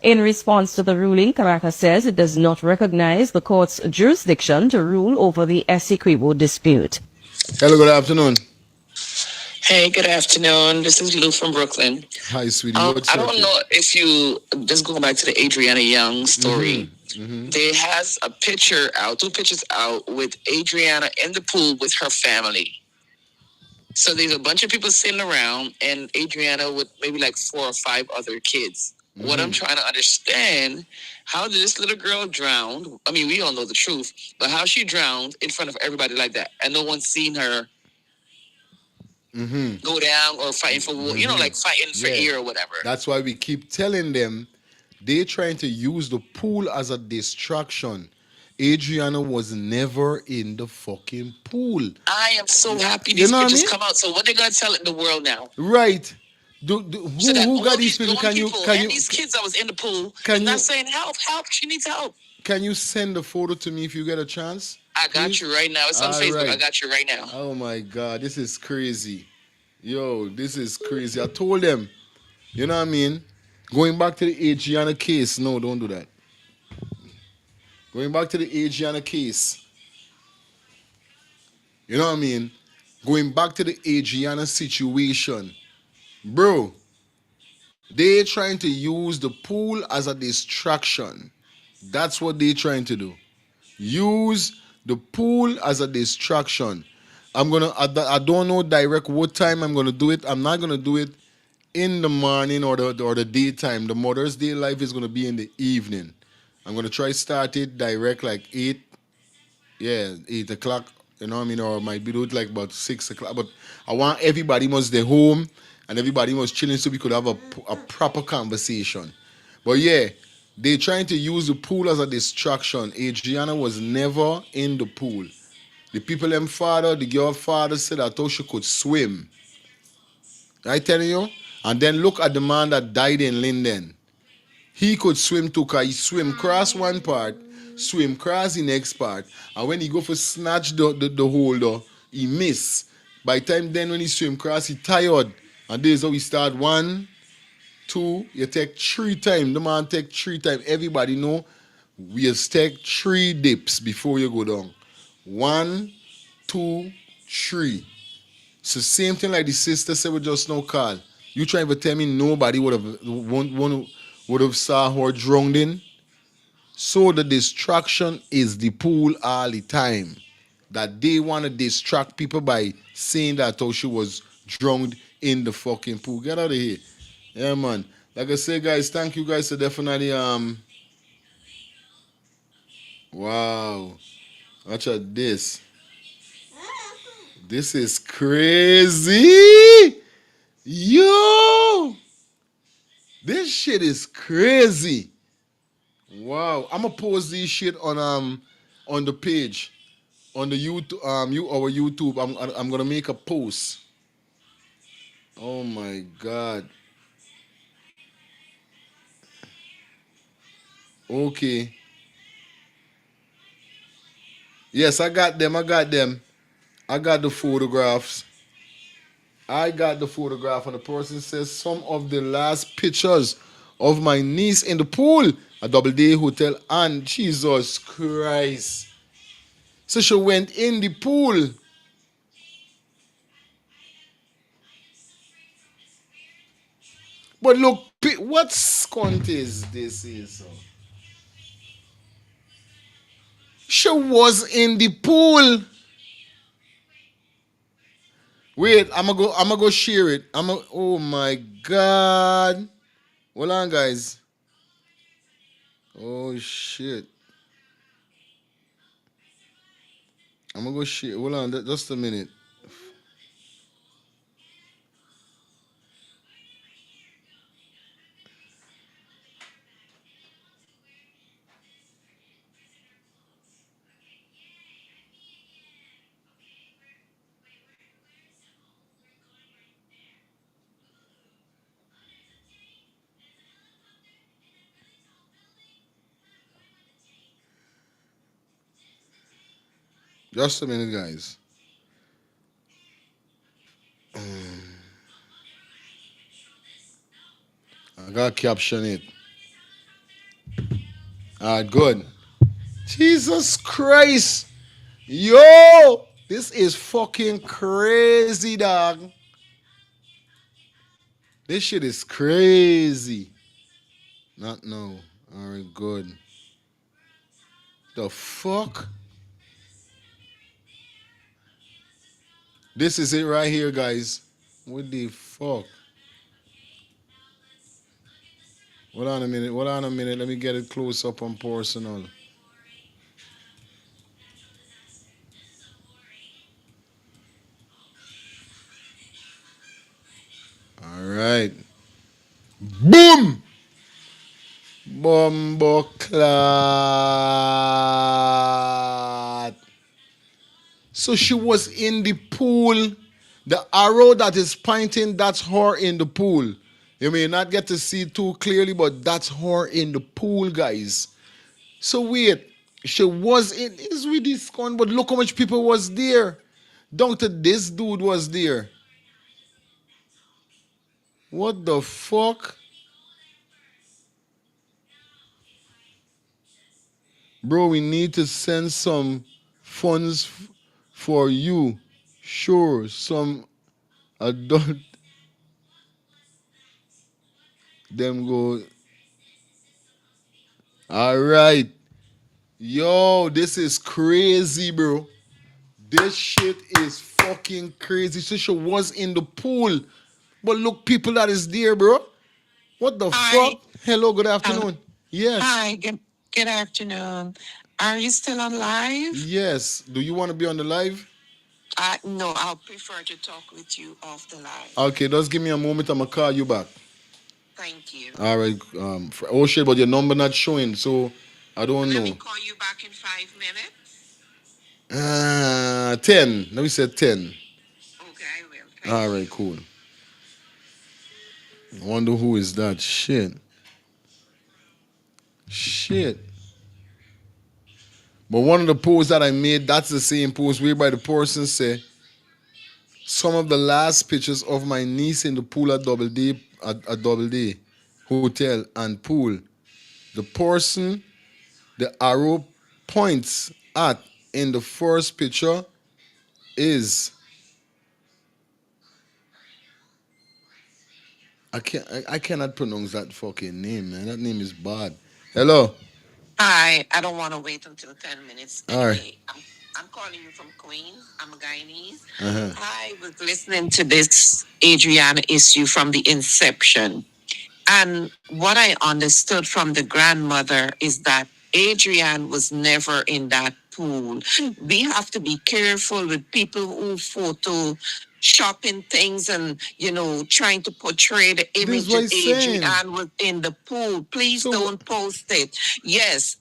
Q: In response to the ruling, Caracas says it does not recognize the court's jurisdiction to rule over the Essequibo dispute.
C: Hello, good afternoon.
J: Hey, good afternoon. This is Lou from Brooklyn.
C: Hi, sweetie.
J: I don't know if you, just going back to the Adriana Young story. There has a picture out, 2 pictures out with Adriana in the pool with her family. So there's a bunch of people sitting around and Adriana with maybe like 4 or 5 other kids.
G: What I'm trying to understand, how did this little girl drown? I mean, we all know the truth, but how she drowned in front of everybody like that, and no one's seen her go down or fighting for, like fighting for air or whatever.
C: That's why we keep telling them they're trying to use the pool as a distraction. Adriana was never in the fucking pool.
G: I am so happy these pictures come out. So what they gonna tell the world now?
C: Right.
G: So that
C: Who
G: all
C: got
G: these
C: these
G: grown
C: pictures?
G: people and these kids that was in the pool is not saying help, help. She needs help.
C: Can you send the photo to me if you get a chance?
G: I got you right now. It's on Facebook. I got you right now.
C: Oh my God, this is crazy. Yo, this is crazy. I told them, you know what I mean? Going back to the Adriana case. No, don't do that. Going back to the Adriana case. You know what I mean? Going back to the Adriana situation. Bro, they're trying to use the pool as a distraction. That's what they're trying to do. Use the pool as a distraction. I don't know direct what time I'm gonna do it. I'm not gonna do it in the morning or the daytime. The Mother's Day life is gonna be in the evening. I'm gonna try start it direct like 8 o'clock. You know what I mean? Or I might be do it like about 6 o'clock. But I want everybody must stay home and everybody must chilling so we could have a proper conversation. But yeah, they're trying to use the pool as a distraction. Adriana was never in the pool. The people them father, the girl father said I thought she could swim. I telling you? And then look at the man that died in Linden. He could swim too, because he swim cross one part, swim cross the next part. And when he go for snatch the holder, he miss. By the time then when he swim cross, he tired. And this is how he start 1, 2, you take 3 times. The man take 3 times. Everybody know we just take 3 dips before you go down. 1, 2, 3. So same thing like the sister said we just now call. You trying to tell me nobody would have saw her drowning? So the distraction is the pool all the time. That they want to distract people by saying that how she was drowned in the fucking pool. Get out of here. Yeah, man. Like I said, guys, thank you guys for definitely wow. Watch out this. This is crazy. Yo. This shit is crazy. Wow. I'ma post this shit on the page. On the YouTube our YouTube. I'm gonna make a post. Oh my God. Okay. Yes, I got them. I got the photographs. I got the photograph, and the person says some of the last pictures of my niece in the pool at Doubleday Hotel. And Jesus Christ. So she went in the pool. But look, what scunt is this? She was in the pool. Wait, I'm gonna go share it. Oh my God. Hold on, guys. Oh shit. I'm gonna go share. Hold on, just a minute. Just a minute, guys. I gotta caption it. Alright, good. Jesus Christ. Yo! This is fucking crazy, dog. This shit is crazy. Not no. Alright, good. The fuck? This is it right here, guys. What the fuck? Hold on a minute. Hold on a minute. Let me get it close up on personal. All right. Boom! Bumbo clot. So she was in the pool. The arrow that is pointing, that's her in the pool. You may not get to see too clearly, but that's her in the pool, guys. So wait, she was in is with this con, but look how much people was there. Down to this dude was there. What the fuck? Bro, we need to send some funds for you. Sure, some adult them go. All right. Yo, this is crazy, bro. This shit is fucking crazy. So she was in the pool. But look, people that is there, bro. What the fuck? Hello, good afternoon. Yes.
J: Hi, good afternoon. Are you still on live?
C: Yes. Do you want to be on the live?
J: No, I'll prefer to talk with you off the live.
C: Okay, just give me a moment. I'm gonna call you back.
J: Thank you.
C: All right. Oh shit, but your number not showing, so I don't know.
J: Let me call you back in 5 minutes.
C: 10. Let me say 10.
J: Okay, I will.
C: All right, cool. I wonder who is that. Shit. But one of the posts that I made, that's the same post whereby the person say, some of the last pictures of my niece in the pool at Double D Hotel and pool. The person the arrow points at in the first picture is I cannot pronounce that fucking name, man. That name is bad. Hello.
J: Hi, I don't want to wait until 10 minutes.
C: All right.
J: Anyway, I'm calling you from Queens. I'm a Guyanese.
C: Uh-huh.
J: I was listening to this Adriana issue from the inception. And what I understood from the grandmother is that Adrienne was never in that pool. We have to be careful with people who photo shopping things and trying to portray the image that Adrienne was in the pool. Please don't post it. Yes.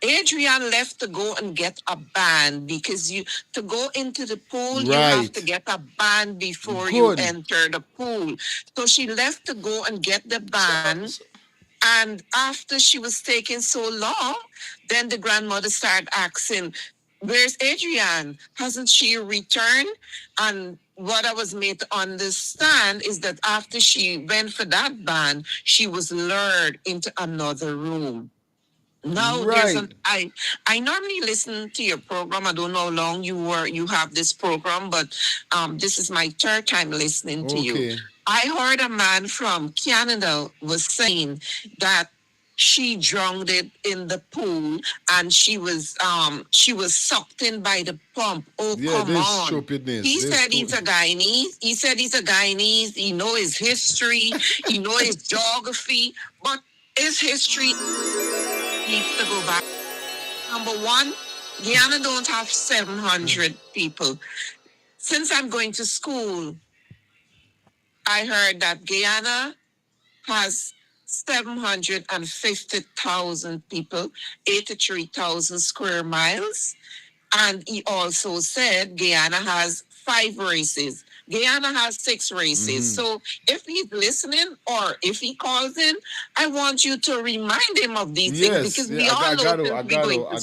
J: Adrienne left to go and get a band because to go into the pool, you have to get a band before you enter the pool. So she left to go and get the band. And after she was taking so long, then the grandmother started asking, where's Adrienne? Hasn't she returned? And what I was made to understand is that after she went for that band, she was lured into another room. Now I normally listen to your program. I don't know how long you have this program, but this is my third time listening to you. I heard a man from Canada was saying that she drowned it in the pool and she was sucked in by the pump. Oh, yeah, come on. Stupidness. He said he's a Guyanese. He said he's a Guyanese. He know his history. He know his geography, but his history needs to go back. Number one, Guyana don't have 700 people. Since I'm going to school, I heard that Guyana has 750,000 people, 83,000 square miles. And he also said Guyana has 5 races. Guyana has 6 races. So if he's listening or if he calls in, I want you to remind him of these things because we all know I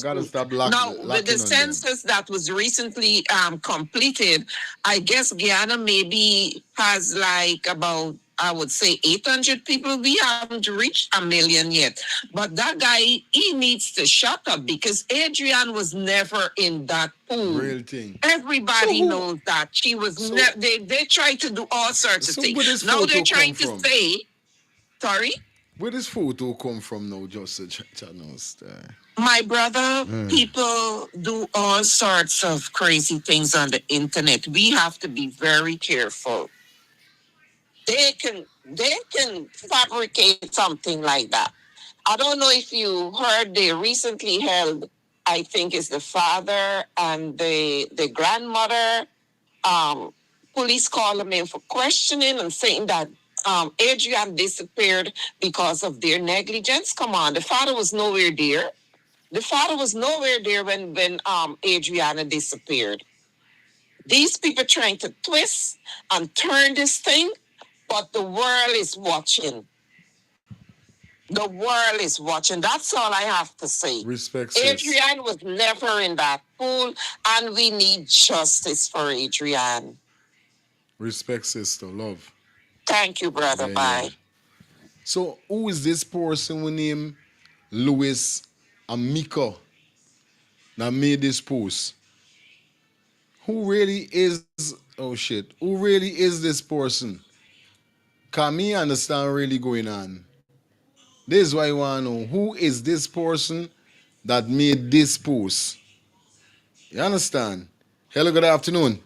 J: gotta stop now with the census that was recently completed. I guess Guyana maybe has like about, I would say, 800 people. We haven't reached 1 million yet. But that guy, he needs to shut up because Adrienne was never in that pool. Real thing. Everybody knows that. She was they tried to do all sorts of things. Now they're trying to say, sorry?
C: Where does photo come from now, just channels?
J: My brother, people do all sorts of crazy things on the internet. We have to be very careful. They can fabricate something like that. I don't know if you heard they recently held, I think it's the father and the grandmother. Police called them in for questioning and saying that Adrian disappeared because of their negligence. Come on, the father was nowhere there. The father was nowhere there when Adriana disappeared. These people trying to twist and turn this thing, but the world is watching. The world is watching. That's all I have to say.
C: Respect, sis.
J: Adrian was never in that pool, and we need justice for Adrian.
C: Respect, sister. Love.
J: Thank you, brother. Bye.
C: So, who is this person with name Louis Amico that made this post? Who really is, oh shit, who really is this person? Can me understand really going on? This is why I want to know, who is this person that made this post? You understand? Hello, good afternoon.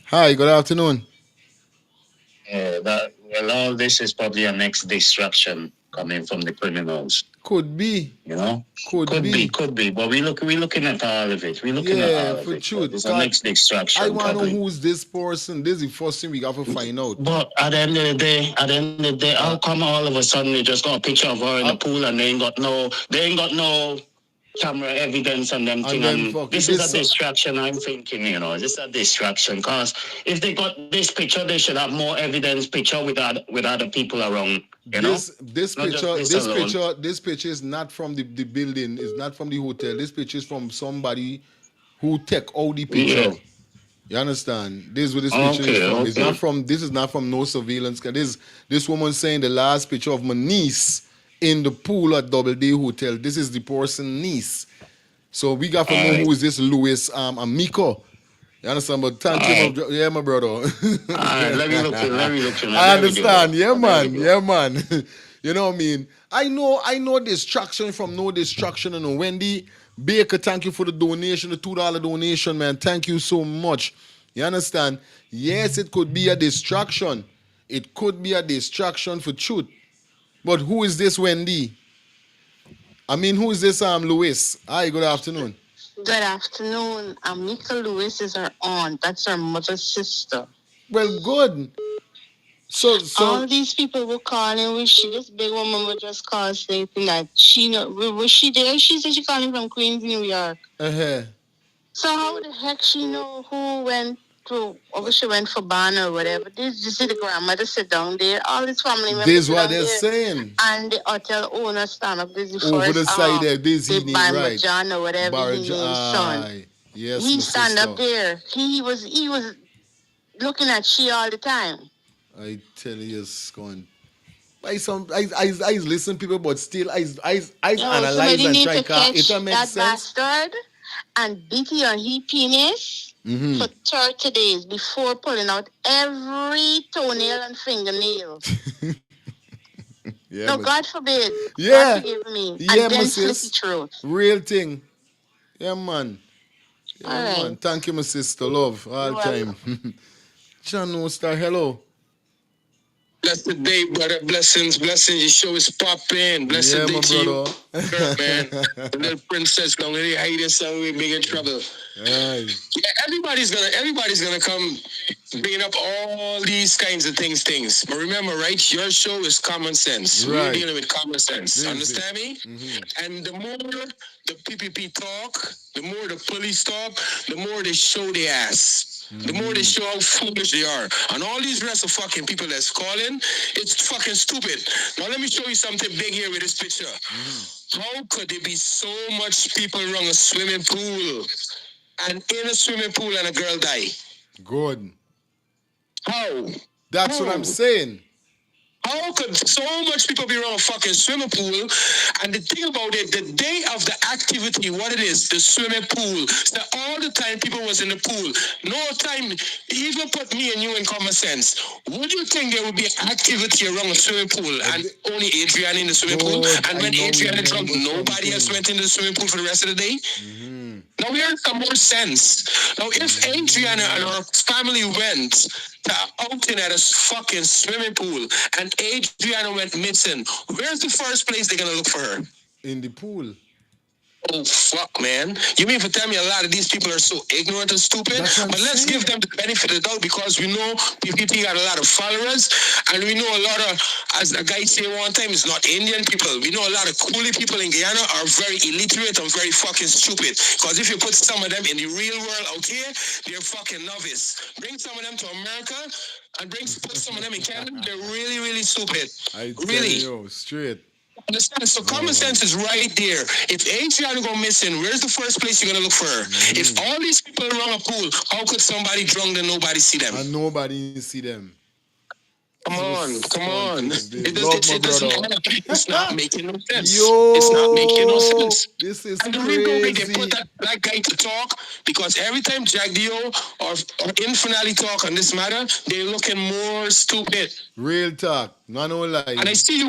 C: Hi, good afternoon.
R: All this is probably a next distraction coming from the criminals.
C: Could be.
R: You know? Could be. But we're looking at all of it. We're looking at all of it.
C: Truth.
R: It's a next distraction.
C: I want to know who's this person. This is the first thing we got to find out.
R: But at the end of the day, how come all of a sudden they just got a picture of her in the pool and they ain't got no camera evidence and them thing. And this is a distraction, I'm thinking, this is a distraction. Because if they got this picture, they should have more evidence picture with other people around.
C: This picture is not from the building, it's not from the hotel. This picture is from somebody who take out the picture. Yeah. You understand? This is what this picture is from. It's not from. This is not from no surveillance. This woman saying the last picture of my niece in the pool at Double Day Hotel. This is the person's niece. So we got to know who is this Louis Amico. You understand? But thank you, yeah, my brother.
R: All right, let me look.
C: I understand. Yeah, man. You know what I mean? I know distraction from no distraction. And Wendy Baker, thank you for the donation, the $2 donation, man. Thank you so much. You understand? Yes, it could be a distraction. It could be a distraction for truth. But who is this Wendy? I mean, who is this Louis? Hi, good afternoon.
F: Good afternoon. Amika Lewis is her aunt. That's her mother's sister.
C: Well, good. So
F: all these people were calling. This big woman would just call stating that was she there? She said she calling from Queens, New York. So how the heck she know who went to? Or she went for Ban or whatever. You see the grandmother sit down there. All this family members.
C: This is what they're saying.
F: And the hotel owner stand up. This is
C: over the side there. This is right.
F: John or whatever his son.
C: Yes,
F: he stand up there. He was looking at she all the time.
C: I tell you, it's going. I listen people, but still I analyze and try to it don't make
F: that
C: sense.
F: Bastard and beat it on his penis for 30 days before pulling out every toenail and fingernail.
C: Yeah,
F: no, God forbid.
C: Yeah.
F: God forgive me.
C: Yeah,
F: and then
C: sis.
F: throat.
C: Real thing. Yeah, man. Yeah,
F: all
C: man.
F: right.
C: Thank you, my sister. Love all time. John Star, hello.
S: Blessed day, brother. Blessings. Your show is popping. Blessed day to you, girl, man. The little princess down there hiding somewhere, big in trouble.
C: Aye.
S: Yeah, everybody's gonna come bringing up all these kinds of things. But remember, right? Your show is common sense.
C: Right.
S: We're dealing with common sense. Understand me? And the more the PPP talk, the more the police talk, the more they show their ass. The more they show how foolish they are. And all these rest of fucking people that's calling, it's fucking stupid. Now let me show you something big here with this picture. How could there be so much people around a swimming pool and in a swimming pool and a girl die?
C: Good.
S: How?
C: That's what I'm saying.
S: How could so much people be around a fucking swimming pool? And the thing about it, the day of the activity, what it is, the swimming pool. So all the time people was in the pool. No time, even put me and you in common sense. Would you think there would be activity around a swimming pool and only Adriana in the swimming pool? And when Adriana drunk, nobody else went in the swimming pool for the rest of the day? Now here's some more sense. Now if Adriana and her family went to outing at a fucking swimming pool and Adriana went missing, where's the first place they're gonna look for her?
C: In the pool.
S: Oh fuck, man! You mean to tell me a lot of these people are so ignorant and stupid? But let's give them the benefit of the doubt because we know PPP got a lot of followers, and we know a lot of, as a guy said one time, it's not Indian people. We know a lot of coolie people in Guyana are very illiterate and very fucking stupid. Because if you put some of them in the real world out here, they're fucking novice. Bring some of them to America and put some of them in Canada, they're really, really stupid.
C: I
S: really.
C: tell you, straight.
S: Understand? So common sense is right there. If Adriana go missing, where's the first place you're gonna look for her? If all these people around a pool, how could somebody drunk and nobody see them?
C: And nobody see them.
S: Come on. It's not making no sense.
C: Yo,
S: it's not making no sense.
C: This is
S: and the
C: crazy.
S: reason they put that guy to talk, because every time Jack Dio or Infinali talk on this matter, they're looking more stupid.
C: Real talk. No lie.
S: And I see you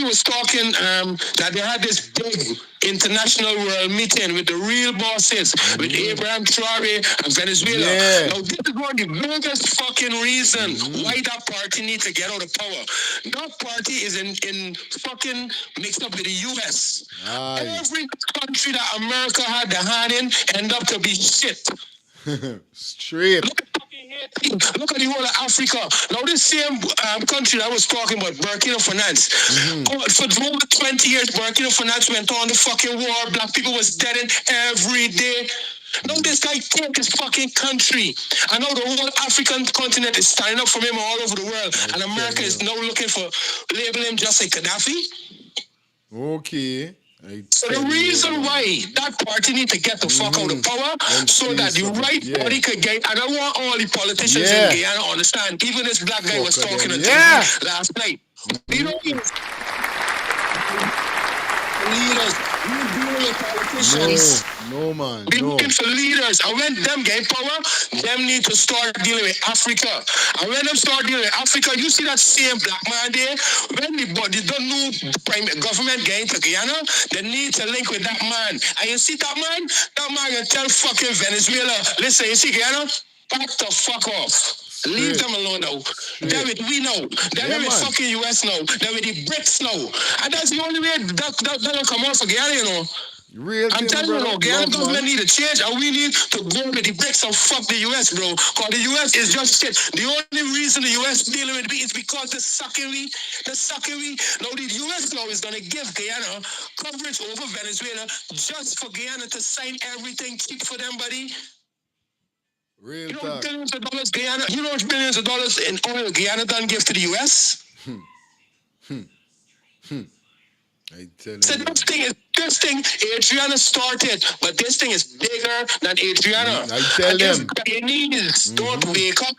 S: was talking that they had this big international world meeting with the real bosses, with Abraham Traore and Venezuela.
C: Yeah.
S: Now this is one of the biggest fucking reason why that party needs to get out of power. That party is in fucking mixed up with the US.
C: Aye.
S: Every country that America had the hand in end up to be shit.
C: Straight.
S: Look at the whole of Africa. Now this same country that I was talking about, Burkina Faso. For over 20 years, Burkina Faso went on the fucking war. Black people was dead every day. Now this guy take his fucking country. I know the whole African continent is standing up for him all over the world. And America is now looking for labeling him just like Gaddafi.
C: Okay.
S: So the reason why that party need to get the fuck out of power so that the right party could get, and I want all the politicians in Guyana to understand, even this black guy was talking to TV last night. You know, leaders, we deal with politicians.
C: No, man.
S: Be looking for leaders. And when them get power, them need to start dealing with Africa. And when them start dealing with Africa, you see that same black man there, when the body don't know the prime government getting to Guyana, they need to link with that man. And you see that man can tell fucking Venezuela, listen, you see Guyana? Back the fuck off. Leave them alone now. They're with we know. They're with fucking US now. They're with the Brits now. And that's the only way that'll come out for Guyana, you know. I'm telling you, no, Guyana government need to change, and we need to go with the bricks and fuck the US, bro. Because the US is just shit. The only reason the US dealing with me is because the suckery. Now the US now is gonna give Guyana coverage over Venezuela just for Guyana to sign everything cheap for them, buddy.
C: Real
S: you know
C: talk.
S: billions of dollars Guyana. You know billions of dollars in oil Guyana done give to the US.
C: I tell you.
S: So this thing, Adriana started, but this thing is bigger than Adriana.
C: I tell them.
S: Guyanese don't wake up.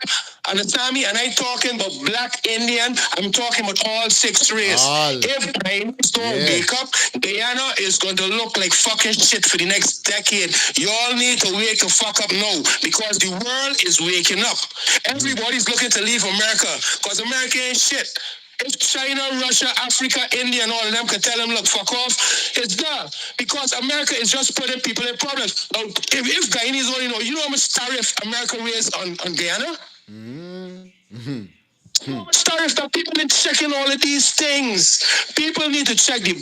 S: Understand me? And I talking about black Indian. I'm talking about all 6 races. If Guyanese don't wake up, Guyana is going to look like fucking shit for the next decade. Y'all need to wake the fuck up now because the world is waking up. Everybody's looking to leave America because America ain't shit. If China, Russia, Africa, India, and all of them can tell them, look, fuck off, it's there. Because America is just putting people in problems. Now, if Guyanese only know, you know how much tariff America raised on Guyana? Tariff that people need checking all of these things. People need to check the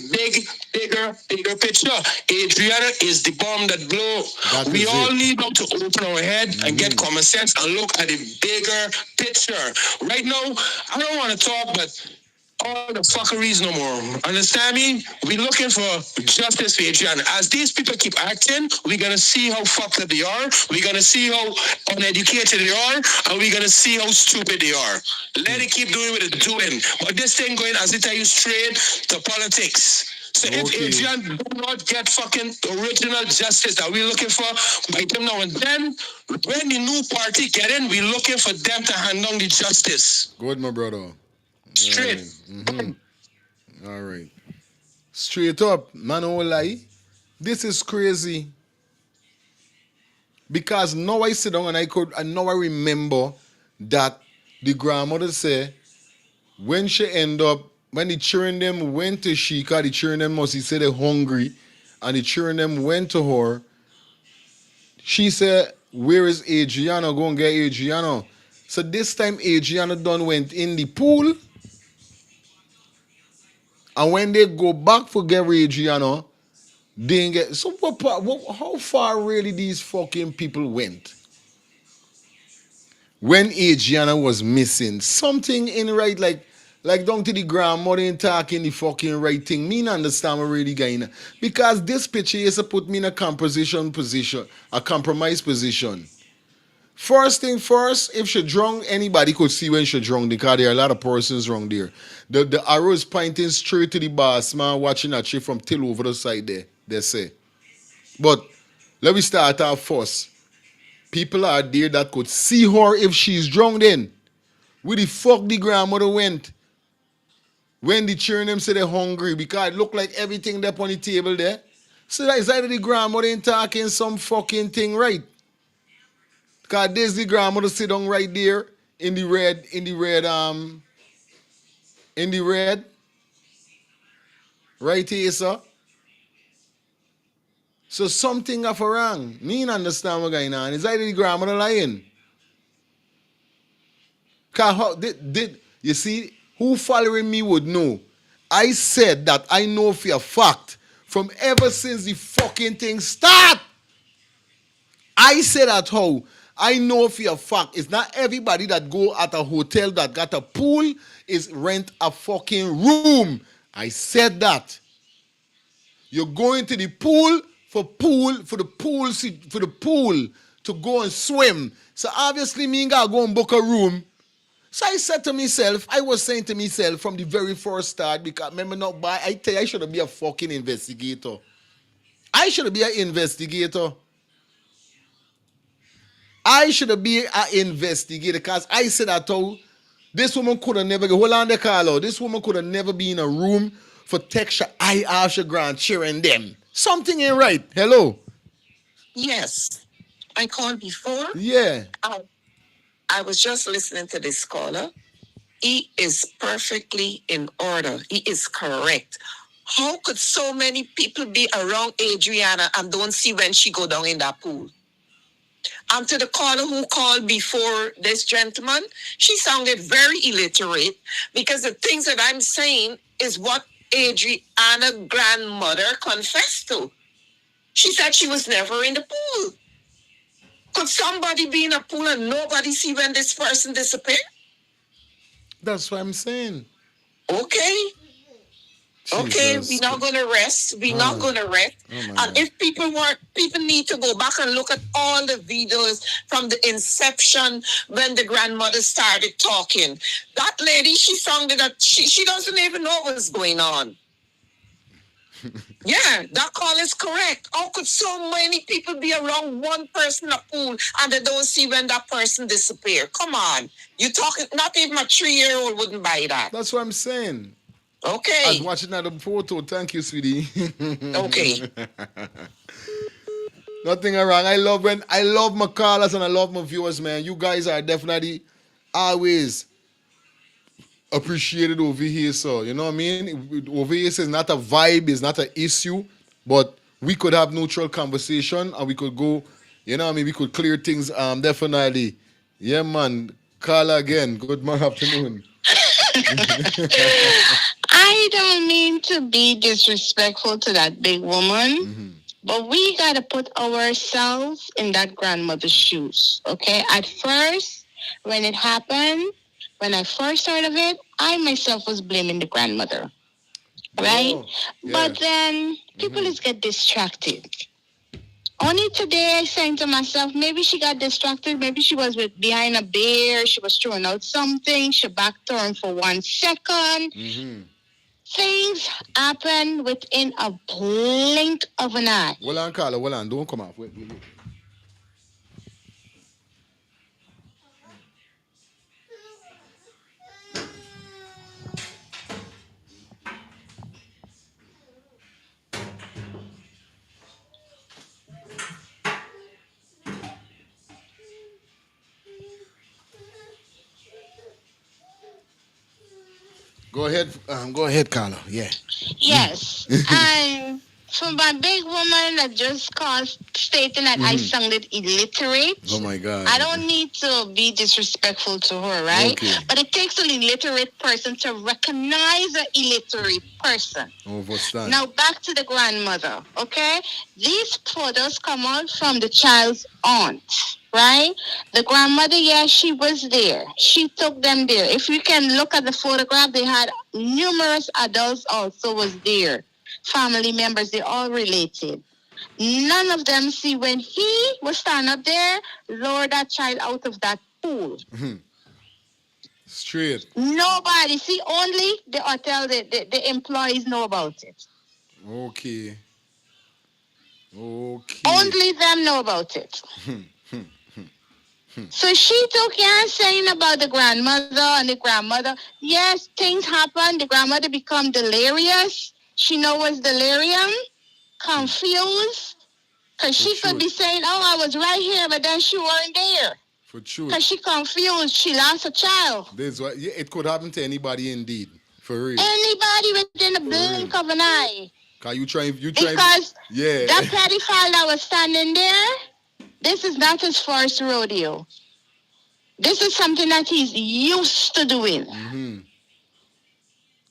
S: bigger picture. Adriana is the bomb that blow. We all need to open our head and get common sense and look at the bigger picture. Right now, I don't want to talk, but all the fuckeries no more. Understand me? We looking for justice for Adriana. As these people keep acting, we're gonna see how fucked up they are. We're gonna see how uneducated they are, and we're gonna see how stupid they are. Let it keep doing what it's doing. But this thing going, as I tell you, straight to politics. So if Adrian do not get fucking original justice that we're looking for, by them now and then, when the new party get in, we're looking for them to hand down the justice.
C: Good, my brother.
S: Straight.
C: All right. Straight up, man, no lie. This is crazy. Because now I sit down and now I remember that the grandmother said when she end up, when the children them went to Shika, the children them must say they're hungry, and the children them went to her, She said, where is Adriana? Go and get Adriana. So this time Adriana done went in the pool. And when they go back for get Adriana, they ain't get. So how far really these fucking people went? When Adriana was missing, something in right, like down to the grandmother and talking the fucking right thing. Me not understand what really going. Because this picture is to put me in a composition position, a compromise position. First thing first, if she drunk, anybody could see when she drunk because there are a lot of persons wrong there. The arrow is pointing straight to the boss man watching that shit from till over the side there, they say. But let me start off first. People are there that could see her if she's drunk then. Where the fuck the grandmother went? When the children them say they're hungry because it look like everything there on the table there. So that is either the grandmother ain't talking some fucking thing right. Because there's the grandmother sit down right there in the red. Right here, sir. So something of a wrong. Me don't understand what's going on. It's either the grandmother lying. Cause you see, who following me would know. I said that I know for a fact from ever since the fucking thing start. I said at how I know for a fact it's not everybody that go at a hotel that got a pool is rent a fucking room. I said that. You're going to the pool for the pool to go and swim. So obviously me ain't gotta go and book a room. So I said to myself, I was saying to myself from the very first start, because remember not by I tell you I should be a fucking investigator. I should be an investigator. I should be an investigator because I said I told this woman could have never hold on the Carlo. This woman could have never been in a room for texture I ask your grandchildren them. Something ain't right. Hello.
J: Yes. I called before.
C: Yeah.
J: I was just listening to this caller. He is perfectly in order. He is correct. How could so many people be around Adriana and don't see when she go down in that pool? To the caller who called before this gentleman, she sounded very illiterate because the things that I'm saying is what Adriana's grandmother confessed to. She said she was never in the pool. Could somebody be in a pool and nobody see when this person disappeared?
C: That's what I'm saying.
J: Okay. Okay, we're not going to rest. We're not going to rest. And if people need to go back and look at all the videos from the inception when the grandmother started talking. That lady, she sounded that she doesn't even know what's going on. Yeah, that call is correct. How could so many people be around one person in a pool and they don't see when that person disappear? Come on. You talking, not even a 3-year-old wouldn't buy that.
C: That's what I'm saying.
J: Okay.
C: I was watching that photo. Thank you, sweetie.
J: Okay.
C: Nothing wrong. I love my callers and I love my viewers, man. You guys are definitely always appreciated over here, so you know what I mean? Over here is not a vibe, it's not an issue, but we could have neutral conversation and we could go, you know what I mean? We could clear things definitely. Yeah, man. Call again. Good morning, afternoon.
F: I don't mean to be disrespectful to that big woman, but we got to put ourselves in that grandmother's shoes, okay? At first, when it happened, when I first heard of it, I myself was blaming the grandmother, right? Oh, yeah. But then people just get distracted. Only today I saying to myself, maybe she got distracted. Maybe she was behind a bear. She was throwing out something. She back-turned for 1 second. Things happen within a blink of an eye.
C: Hold on, Carla. Hold on. Don't come off. Wait. Go ahead, Carla. Yeah.
F: Yes. For my big woman that just called stating that I sounded illiterate.
C: Oh my God.
F: I don't need to be disrespectful to her, right?
C: Okay.
F: But it takes an illiterate person to recognize an illiterate person.
C: Understand.
F: Now back to the grandmother, okay? These photos come out from the child's aunt, right? The grandmother, yeah, she was there. She took them there. If you can look at the photograph, they had numerous adults also was there. Family members, they all related. None of them see when he was standing up there, lower that child out of that pool.
C: Straight.
F: Nobody. See, only the hotel, the employees know about it.
C: Okay.
F: Only them know about it. So she took care saying about the grandmother and the grandmother. Yes, things happen. The grandmother become delirious. She know what's delirium. Confused. Because she could be saying, oh, I was right here, but then she weren't there.
C: For sure.
F: Because she confused. She lost a child.
C: That's why, yeah, it could happen to anybody indeed. For real.
F: Anybody within the blink of an eye.
C: Because
F: yeah. That pedophile that was standing there, this is not his first rodeo. This is something that he's used to doing.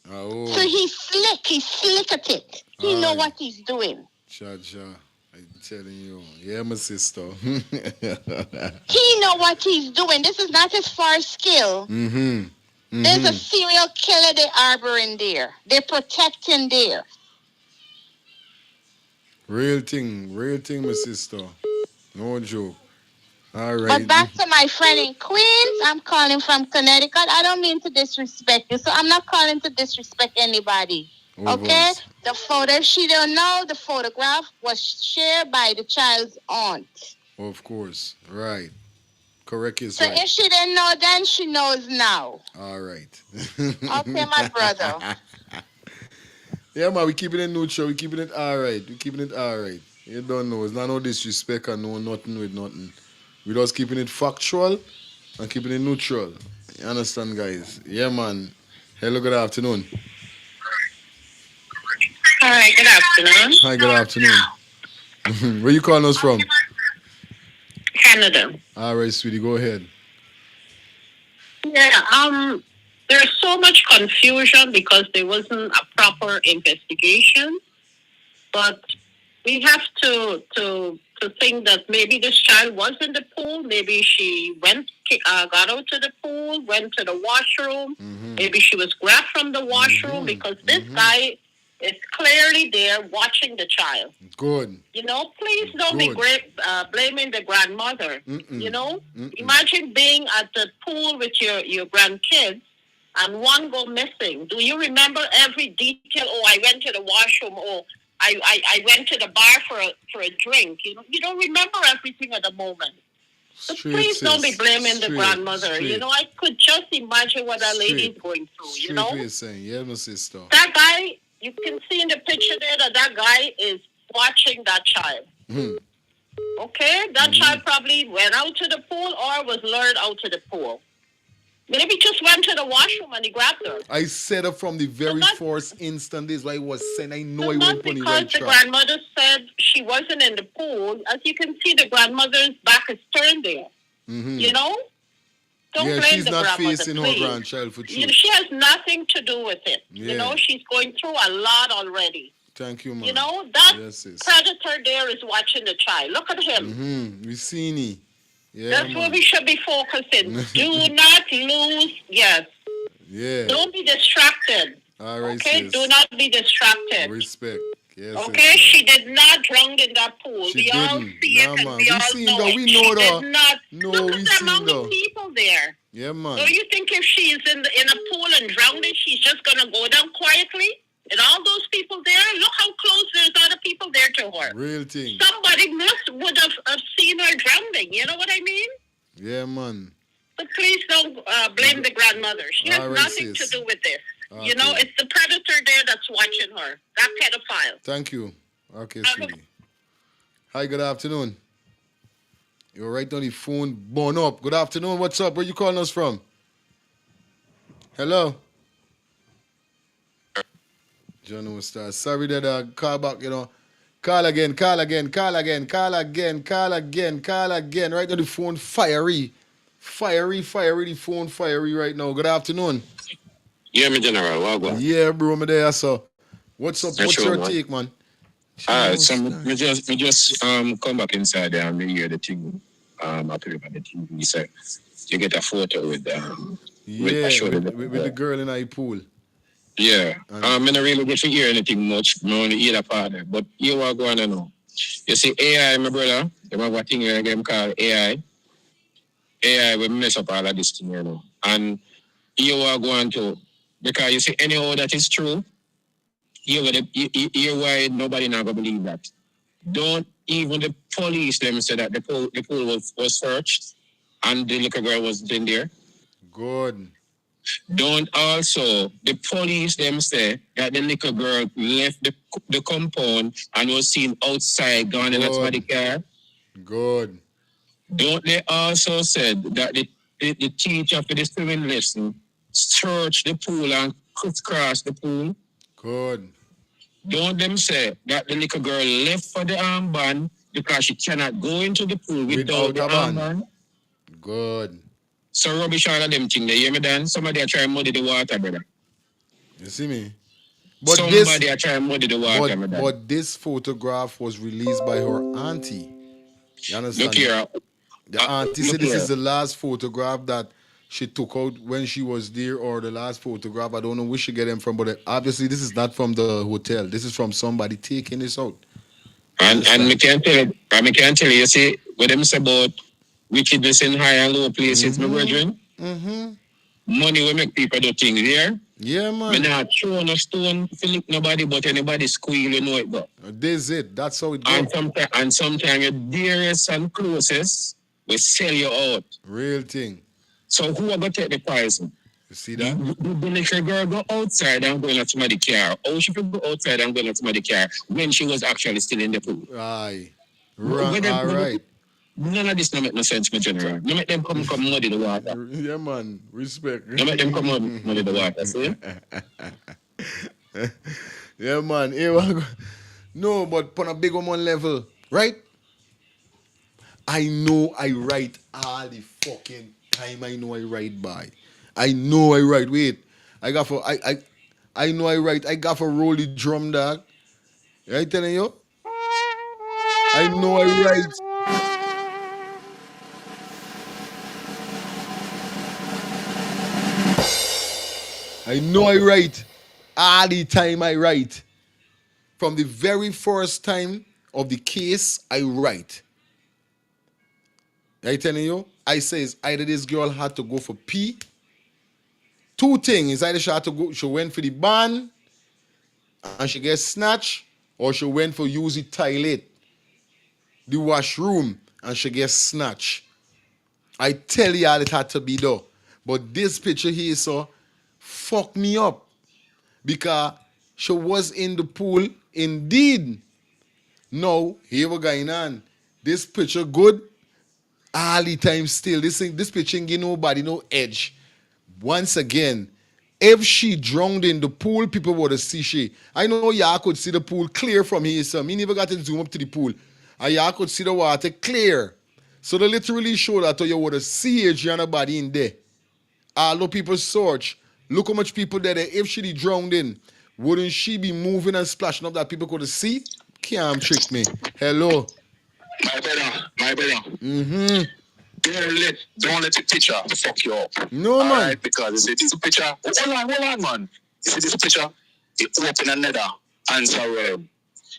C: Oh.
F: So he's slick at it. He know what he's doing.
C: Cha. I'm telling you. Yeah, my sister.
F: He know what he's doing. This is not his first skill. There's a serial killer they harboring there. They're protecting there.
C: Real thing, my sister. No joke. All right.
F: But back to my friend in Queens, I'm calling from Connecticut. I don't mean to disrespect you, so I'm not calling to disrespect anybody. Okay? The photo, she don't know, the photograph was shared by the child's aunt.
C: Of course. Right. Correct is
F: so
C: right.
F: So if she didn't know then, she knows now.
C: All right.
F: Okay, my brother.
C: Yeah, man, we keeping it neutral. We keeping it all right. You don't know. It's not no disrespect and no nothing with nothing. We just keeping it factual and keeping it neutral. You understand, guys? Yeah, man. Hello, good afternoon.
F: Hi, good afternoon.
C: Hi, good afternoon. Where you calling us from?
F: Canada.
C: All right, sweetie, go ahead.
J: Yeah, there's so much confusion because there wasn't a proper investigation. But we have to think that maybe this child was in the pool. Maybe she got out to the pool, went to the washroom. Maybe she was grabbed from the washroom because this guy is clearly there watching the child.
C: Good.
J: You know, please don't be blaming the grandmother. You know, imagine being at the pool with your grandkids and one go missing. Do you remember every detail? Oh, I went to the washroom. Oh, I went to the bar for a drink. You know, you don't remember everything at the moment. So please don't be blaming the grandmother. You know, I could just imagine what that lady is going through. You know,
C: what you're saying. Yeah, my sister.
J: That guy, you can see in the picture there that guy is watching that child. Okay, that child probably went out to the pool or was lured out to the pool. Maybe just went to the washroom and he grabbed her.
C: I said it from the very first instant. This is why I was saying I know I went on the right track.
J: Because the grandmother said she wasn't in the pool. As you can see, the grandmother's back is turned there. You know? Don't blame
C: she's
J: the
C: not
J: grandmother,
C: facing
J: please.
C: her grandchild for true.
J: You know, she has nothing to do with it. You know, she's going through a lot already.
C: Thank you, man.
J: You know, that predator there is watching the child. Look at him.
C: We seen it. Yeah,
J: that's where we should be focusing. Do not lose. Yes.
C: Yeah.
J: Don't be distracted.
C: All right.
J: Okay.
C: Sis.
J: Do not be distracted.
C: Respect. Yes.
J: Okay. She did not drown in that pool.
C: She didn't.
J: All see it and we all know it.
C: We know that.
J: Did not.
C: No,
J: look
C: we
J: at the amount of people there.
C: Yeah, man.
J: So you think if she's in a pool and drowning, she's just gonna go down quietly? And all those people there, look how close there's other people there to her.
C: Real thing.
J: Somebody would have seen her drowning. You know what I mean?
C: Yeah, man.
J: But please don't blame the grandmother. She has nothing to do with this. Okay. You know, it's the predator there that's watching her. That pedophile.
C: Thank you. Okay, sweetie. Hi, good afternoon. You're right on the phone. Born up. Good afternoon. What's up? Where you calling us from? Hello? John was sorry that I call back, you know. Call again. Right now the phone fiery. The phone fiery right now. Good afternoon.
S: Yeah, my general. Wagwan.
C: Yeah, bro, me there, so. What's up? What's
S: Sure,
C: your
S: man.
C: take, man?
S: So me just come back inside there and me hear the thing appear on the TV. So you get a photo with
C: Yeah, with the girl in the pool.
S: Yeah. I don't really get to hear anything much. I only hear that part. But you are going to know. You see, AI, my brother, they have a thing here again called AI. AI will mess up all of this thing, you know. And you are going to, because you see, anyhow that is true, you why nobody not going to believe that. Don't even the police them say that the pool was searched and the little girl was in there.
C: Good.
S: Don't also the police them say that the little girl left the compound and was seen outside going in the car.
C: Good.
S: Don't they also said that the teacher for the swimming lesson searched the pool and crisscrossed the pool?
C: Good.
S: Don't them say that the little girl left for the armband because she cannot go into the pool without the armband?
C: Good.
S: So rubbish all of them things. You hear me, Dan? Somebody are trying to muddy the water, brother.
C: You see me? But
S: somebody are trying to muddy the water,
C: but this photograph was released by her auntie. You understand?
S: Look here.
C: The auntie said this is the last photograph that she took out when she was there, or the last photograph. I don't know where she get them from, but obviously this is not from the hotel. This is from somebody taking this out.
S: And me can't tell you, see, what them say about wickedness in high and low places, my brethren. Money will make people do things there.
C: Yeah, man.
S: Me not throw no stone to lick nobody, but anybody squeal, you know it go.
C: This is it. That's how it goes.
S: And sometimes your dearest and closest will sell you out.
C: Real thing.
S: So who are going to take the poison?
C: You see that?
S: The little girl go outside and go into somebody's car. Or she could go outside and go into somebody's car when she was actually still in the pool.
C: Aye. All right.
S: None of this don't make no sense, my general. No make them come muddy the water.
C: Yeah, man. Respect.
S: No make them come muddy the water, see?
C: Yeah, man. No, but on a big one level, right? I know I write all the fucking time. I know I write by. I know I write. Wait. I know I write. I got for roll the drum, dog. Right telling you? I know I write. I know I write. All the time I write. From the very first time of the case, I write. I telling you? I says either this girl had to go for pee. Two things. Either she went for the ban and she gets snatched, or she went for use the toilet, the washroom, and she gets snatched. I tell you all it had to be though. But this picture here, so fuck me up. Because she was in the pool indeed. Now, here we're going on. This picture good. All the time still. This picture ain't give nobody no edge. Once again, if she drowned in the pool, people would have see she. I know y'all could see the pool clear from here, so me never got to zoom up to the pool. And y'all could see the water clear. So they literally show that you would have see Adriana body in there. All the people search. Look how much people there. If she drowned in, wouldn't she be moving and splashing up that people could see? Can't trick me. Hello.
S: My brother.
C: Mm-hmm.
S: Don't let the picture fuck you up.
C: No, man.
S: Alright, because you see this picture. Hold on, man. You see this picture? It open another answer realm.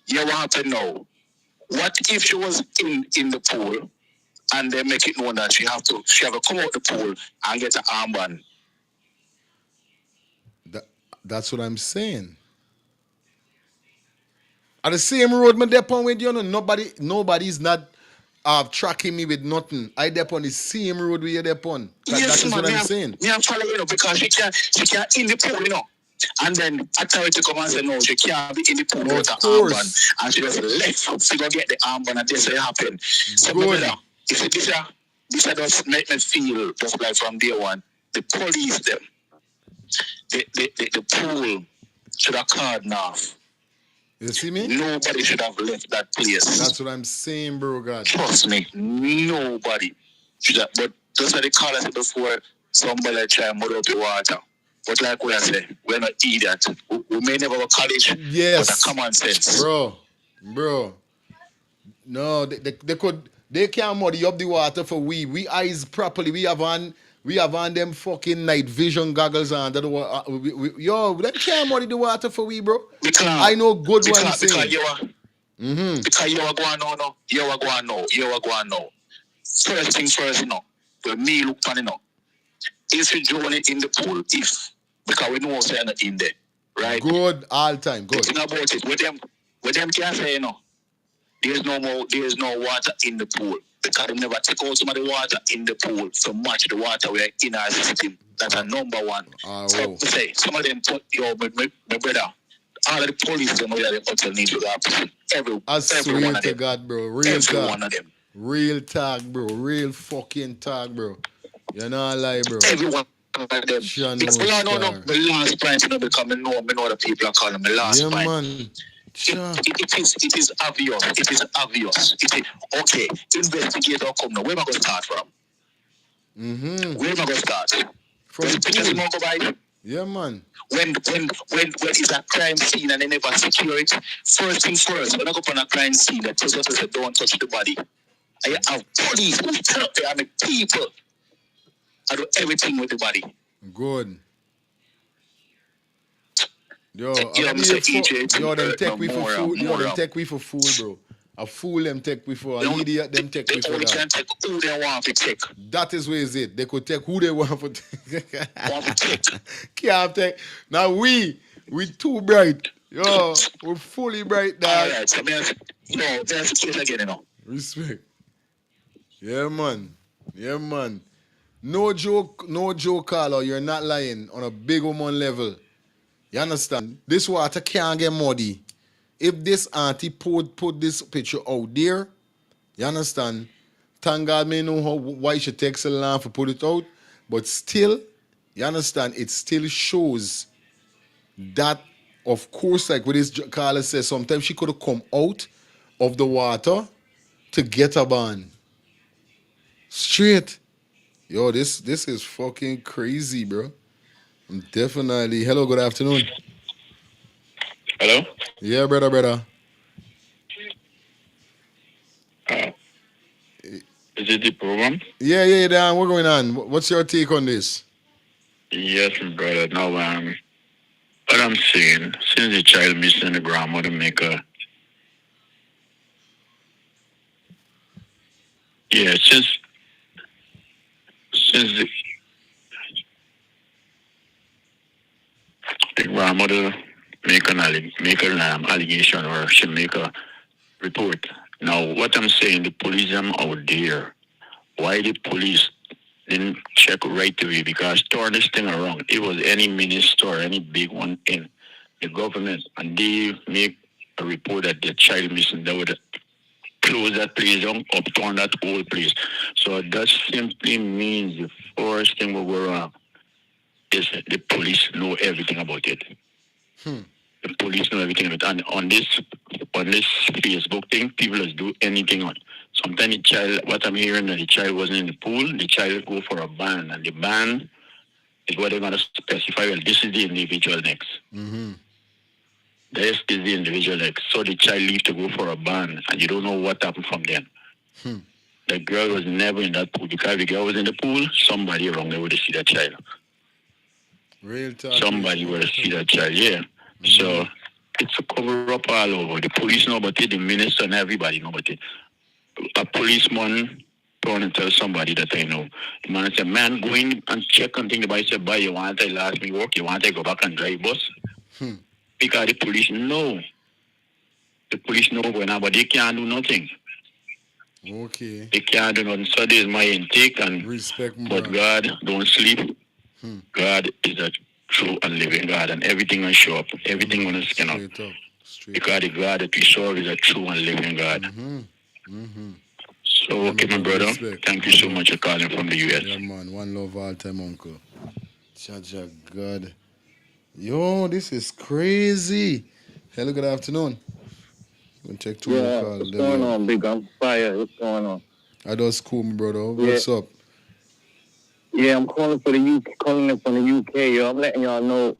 S: You what happen now? What if she was in the pool and they make it known that she have to come out the pool and get an armband?
C: That's what I'm saying. At the same road, man, dep on with you know, nobody's not tracking me with nothing. I dep on the same road where you dep on.
S: Yes,
C: that's
S: man,
C: what I'm saying.
S: Me am follow you know, because she can't in the pool, you know. And then authority come and say no, she can't be in the pool with the armband. And she just left to go get the armband and this will happen. So my brother, if this does make me feel just like from day one, the police them, the pool should have called off.
C: You see me?
S: Nobody should have left that place.
C: That's what I'm saying, bro, God.
S: Trust me, nobody should have. But just like the caller said before, somebody try and mud up the water. But like what I say, we're not idiot. We may never go to college, but a common sense.
C: Bro. No, they can't muddy up the water for we. We eyes properly. We have on them fucking night vision goggles on. That them can't muddy the water for we, bro. I know good one saying.
S: Because you are going on now. You are going now. First things first, when me look on is you join it in the pool if because we know they're not in there. Right?
C: Good all time. Good.
S: Think about it. With them can say there's no water in the pool. Because they never take out some of the water in the pool to match the water we're in our system. That's a number one. So say some of them put my brother. All of the police them where they put the need to that. Every one of them.
C: God, bro. Real talk. One of them. Real talk, bro. Real fucking talk, bro. You're not lie, bro.
S: Everyone of them. No. The last point to become know the people are calling me last point.
C: Man.
S: It is obvious. It is obvious. Okay. Investigator come now. Where am I going to start from? Where am I going to start?
C: From the
S: pool.
C: Yeah, man.
S: When it's a crime scene and they never secure it, first thing first, when I go on a crime scene, the person says don't touch the body. I have police who turn up there and the people. I do everything with the body.
C: Good. Yo, them take we for fool. Yo, them take we for fool, bro. A fool them take we for. An idiot them take we for that.
S: They can take who they want to take.
C: That is where is it. They could take who they want to take. Can't take. Now we too bright. Yo, we're fully bright, dog.
S: Alright, so there's the case again,
C: Respect. Yeah, man. No joke, Carlo. You're not lying on a big woman level. You understand? This water can't get muddy. If this auntie put this picture out there, you understand? Thank God may know why she takes so long to put it out. But still, you understand, it still shows that, of course, like what this Carla says, sometimes she could have come out of the water to get a ban. Straight. Yo, this is fucking crazy, bro. I'm definitely. Hello, good afternoon.
T: Hello?
C: Yeah, brother.
T: Is it the program?
C: Yeah, Dan. What's going on? What's your take on this?
T: Yes, brother. Now, what I'm saying, since the child missing the grandmother make a... Yeah, since the grandmother make an allegation or she make a report. Now, what I'm saying, the police out there, why the police didn't check right away? Because turn this thing around. It was any minister or any big one in the government, and they make a report that the child missing. They would close that place down, upturn that whole place. So that simply means the first thing will go wrong is the police know everything about it. The police know everything about it. And on this Facebook thing, people just do anything on. Sometimes the child, what I'm hearing, that the child wasn't in the pool, the child go for a ban, and the ban is what they're going to specify. Well, this is the individual next. This is the individual next. So the child leave to go for a ban, and you don't know what happened from then. The girl was never in that pool, because if the girl was in the pool, somebody around there would see that child.
C: Real talk.
T: Somebody would see that child, yeah. So it's a cover up all over. The police know about it, the minister and everybody know about it. A policeman turn and tell somebody that I know. The man said, man, go in and check and think about it. Say, boy, you want to last me work? You want to go back and drive bus? Because the police know. The police know going on, but they can't do nothing.
C: Okay.
T: They can't do nothing. So there's my intake, and
C: respect,
T: but God don't sleep. God is a true and living God, and everything will show up. Everything will skin up. Because the God that we serve is a true and living God. So, okay, my brother. Thank you so much for calling from the US.
C: Yeah, man. One love all time, uncle. Chaja God. Yo, this is crazy. Hello, good afternoon. We'll take two more
P: Yeah,
C: calls.
P: what's going on, Big? I'm fire. What's going on?
C: I just cool, my brother.
P: Yeah.
C: What's up?
P: Yeah, I'm calling for the UK, calling it from the UK. Yo, I'm letting y'all know.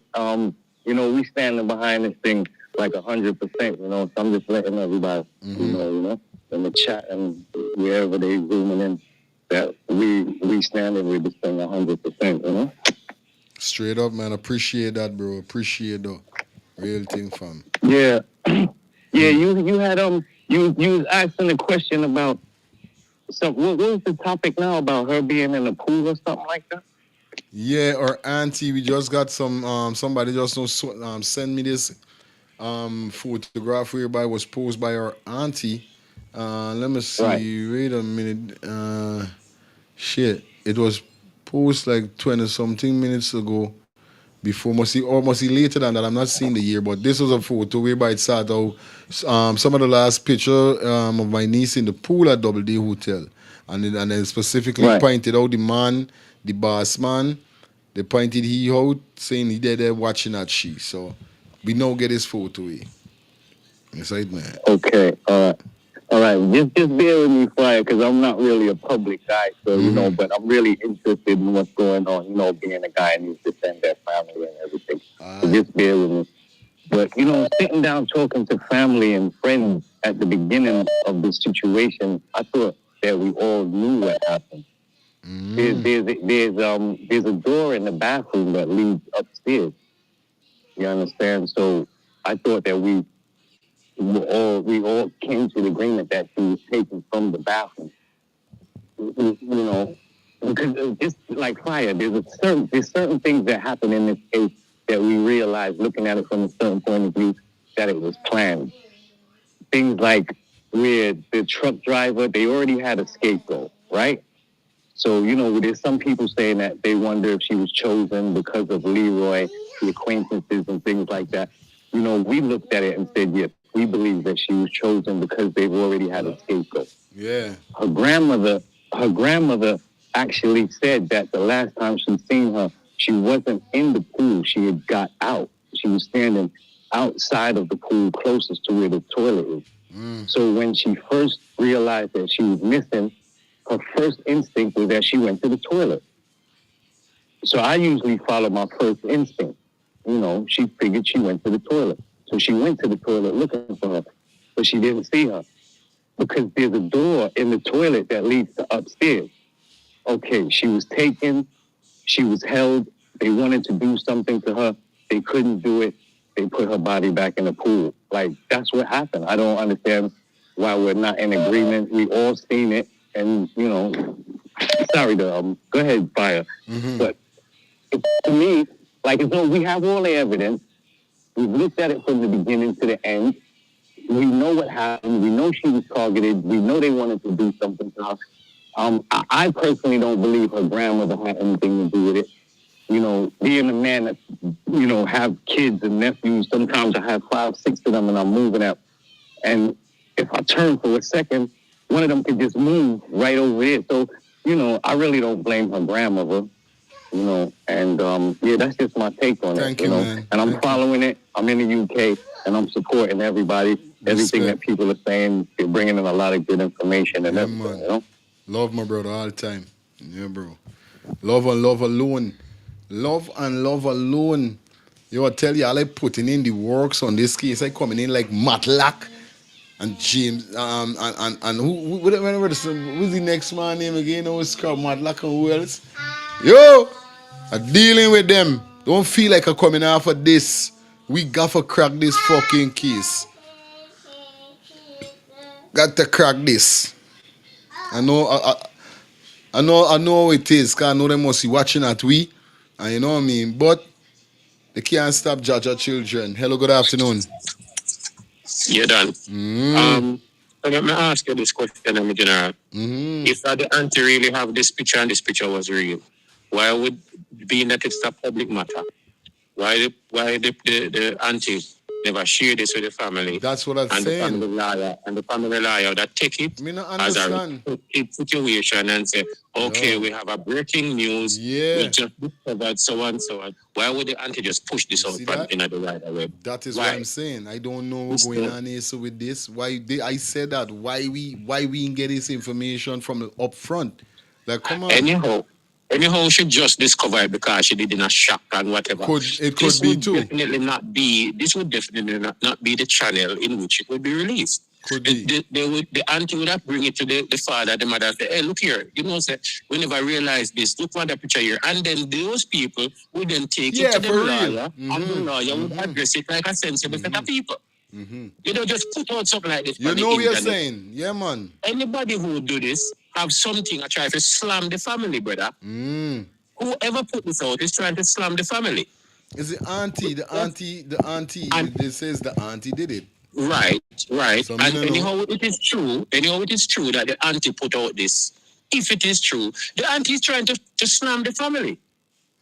P: We standing behind this thing like 100%. So I'm just letting everybody, in the chat and wherever they zooming in, that we standing with this thing 100%.
C: Straight up, man. Appreciate that, bro. Appreciate that. Real thing, fam.
P: Yeah, yeah. You had you was asking a question about what was the topic now about her being in the pool or something like that?
C: Yeah, our auntie, we just got somebody just send me this photograph whereby was posed by our auntie. Let me see.
P: Right.
C: Wait a minute. Shit. It was posted like 20 something minutes ago. Before must see later than that. I'm not seeing the year, but this was a photo whereby it started out some of the last picture of my niece in the pool at Double D Hotel, and then specifically pointed out the man, the boss man. They pointed he out, saying he there watching at she. So we now get his photo. It's right, man.
P: Okay. All right. Just bear with me, Fire, because I'm not really a public guy, so but I'm really interested in what's going on. Being a guy and to defend their family and everything. So just bear with me. But sitting down talking to family and friends at the beginning of this situation, I thought that we all knew what happened. There's a door in the bathroom that leads upstairs. You understand? So I thought that we all came to the agreement that she was taken from the bathroom. Because it's like Fire. There's certain things that happen in this case that we realize, looking at it from a certain point of view, that it was planned. Things like where the truck driver, they already had a scapegoat, right? So, there's some people saying that they wonder if she was chosen because of Leroy, the acquaintances and things like that. We looked at it and said, yes, we believe that she was chosen because they've already had a scapegoat.
C: Yeah.
P: Her grandmother actually said that the last time she seen her, she wasn't in the pool. She had got out. She was standing outside of the pool closest to where the toilet is. So when she first realized that she was missing, her first instinct was that she went to the toilet. So I usually follow my first instinct. She figured she went to the toilet. So she went to the toilet looking for her, but she didn't see her because there's a door in the toilet that leads to upstairs. Okay, she was taken. She was held. They wanted to do something to her. They couldn't do it. They put her body back in the pool. Like, that's what happened. I don't understand why we're not in agreement. We all seen it. And, sorry to, go ahead, Fire. But to me, like, as though we have all the evidence. We've looked at it from the beginning to the end. We know what happened. We know she was targeted. We know they wanted to do something to her. I personally don't believe her grandmother had anything to do with it. Being a man that, have kids and nephews, sometimes I have 5, 6 of them and I'm moving out. And if I turn for a second, one of them could just move right over there. So, I really don't blame her grandmother, and that's just my take on
C: Thank
P: it,
C: you, man.
P: And I'm following it. I'm in the UK and I'm supporting everybody. Everything that people are saying, they're bringing in a lot of good information and everything,
C: Love my brother all the time. Yeah, bro. Love and love alone. Love and love alone. I tell you, I like putting in the works on this case. I coming in like Matlock and James and who's the next man name again? It's called Matlock and who else? Yo, I'm dealing with them. Don't feel like I'm coming off of this. We got to crack this fucking case. Got to crack this. I know how it is, because I know they must be watching at we. And you know what I mean? But they can't stop judge our children. Hello, good afternoon.
R: Yeah, Dan. So let me ask you this question, General. If the auntie really have this picture and this picture was real, why would being that it's a public matter? Why the auntie
G: never share this with the family.
C: That's what I'm saying.
G: The family lawyer that take it as a situation and say, okay, we have a breaking news. We just discovered so and so on. Why would the auntie just push this out in the right away?
C: That is what I'm saying. I don't know what's going on here so with this. I said that. Why we didn't get this information from up front? Like, come on.
G: Anyhow, she just discovered it because she did in a shock and whatever.
C: It could be too.
G: This would definitely not be the channel in which it would be released.
C: Could be.
G: The auntie would have bring it to the father, the mother, say, hey, look here, say, we never realized this. Look at the picture here. And then those people would then take it to the lawyer, and the lawyer would address it like a sensible set of people. You don't just put out something like this.
C: You know what you're saying? Yeah, man.
G: Anybody who would do this have something I try to slam the family, brother. Whoever put this out is trying to slam the family.
C: Is the auntie? The auntie. It says the auntie did it.
G: Right. So and anyhow, it is true that the auntie put out this. If it is true, the auntie is trying to slam the family.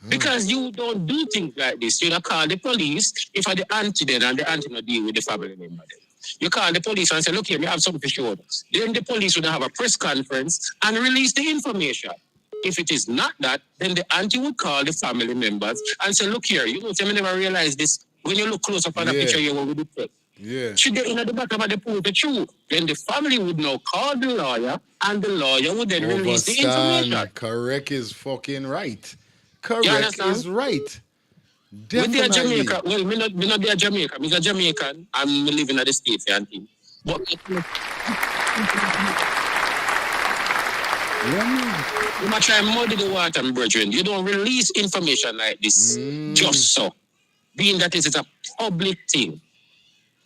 G: Because you don't do things like this. You don't call the police if the auntie then and the auntie not deal with the family member then. You call the police and say, look here, we have something to show. Then the police would have a press conference and release the information. If it is not that, then the auntie would call the family members and say, look here, I never realized this. When you look close up on the picture here, what would it take?
C: Yeah.
G: Should they in the bottom of the pool the truth? Then the family would now call the lawyer and the lawyer would then release the information.
C: Correct is fucking right. Correct is right. Definitely.
G: With Jamaica, well, me not there Jamaica. I'm a Jamaican. I'm living in the States and thing. But you might try and muddy the water, my brethren. You don't release information like this just so. Being that it is a public thing.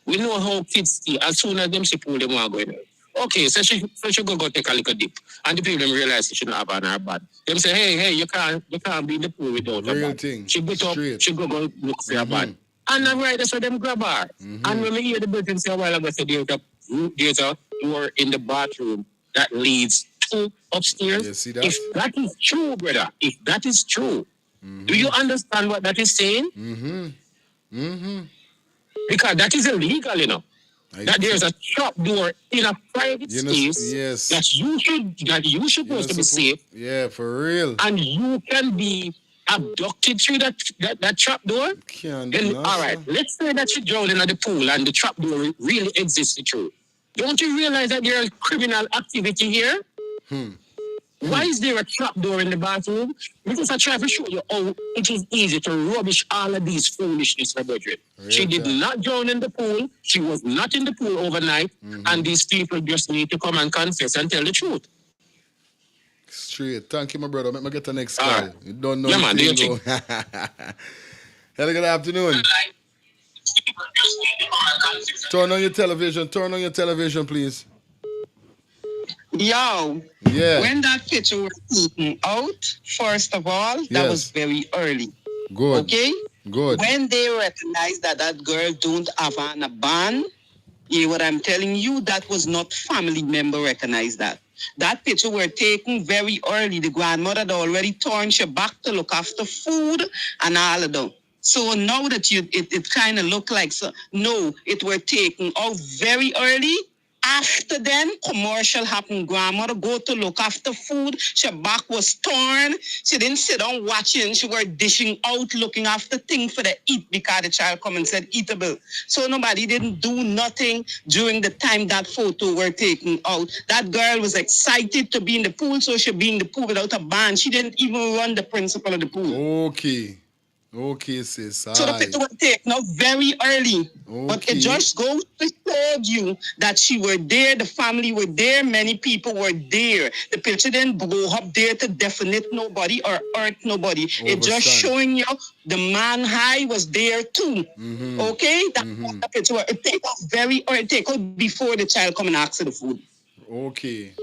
G: We know how kids see. As soon as them see pool, they want to go in. Okay, so she go take a little dip. And the people them realize she shouldn't have on her bad. Them say, hey, you can't be in the pool without her bad.
C: Thing.
G: She get up, she go look for her bad. And I'm right, so them grab her. And when we hear the brethren say a while ago, say there's a door in the bathroom that leads to upstairs.
C: You see that?
G: If that is true, brother, if that is true, do you understand what that is saying? Because that is illegal, that there's a trap door in a private space that you should supposed to be safe.
C: Yeah, for real.
G: And you can be abducted through that trap door. Then all right, let's say that you drown in the pool and the trap door really exists true. Don't you realize that there's criminal activity here? Why is there a trap door in the bathroom? Because I try to show you how it is easy to rubbish all of these foolishness, my brethren. She did not drown in the pool. She was not in the pool overnight. And these people just need to come and confess and tell the truth.
C: Straight. Thank you, my brother. Let me get the next call.
G: Right.
C: You don't know.
G: Yeah, man.
C: Hello, good afternoon. Turn on your television, please.
U: Yo, when that picture was taken out, first of all, that was very early.
C: Good.
U: Okay?
C: Good.
U: When they recognized that girl don't have on a band, what I'm telling you, that was not family member recognized that. That picture were taken very early. The grandmother had already turned her back to look after food and all of them. So now that it kind of looked like, no, it were taken out very early. After then, commercial happened. Grandmother go to look after food. Her back was torn. She didn't sit down watching. She were dishing out, looking after things for the eat because the child come and said eatable. So nobody didn't do nothing during the time that photo were taken out. That girl was excited to be in the pool, so she be in the pool without a band. She didn't even run the principal of the pool.
C: Okay, sis.
U: So the picture was taken out very early. But it just goes to show you that she were there, the family were there, many people were there. The picture didn't blow up there to definite nobody or hurt nobody. It just showing you the man high was there too. Okay? That's what the picture was. It take out very early, take out before the child come and ask for the food.
C: Okay.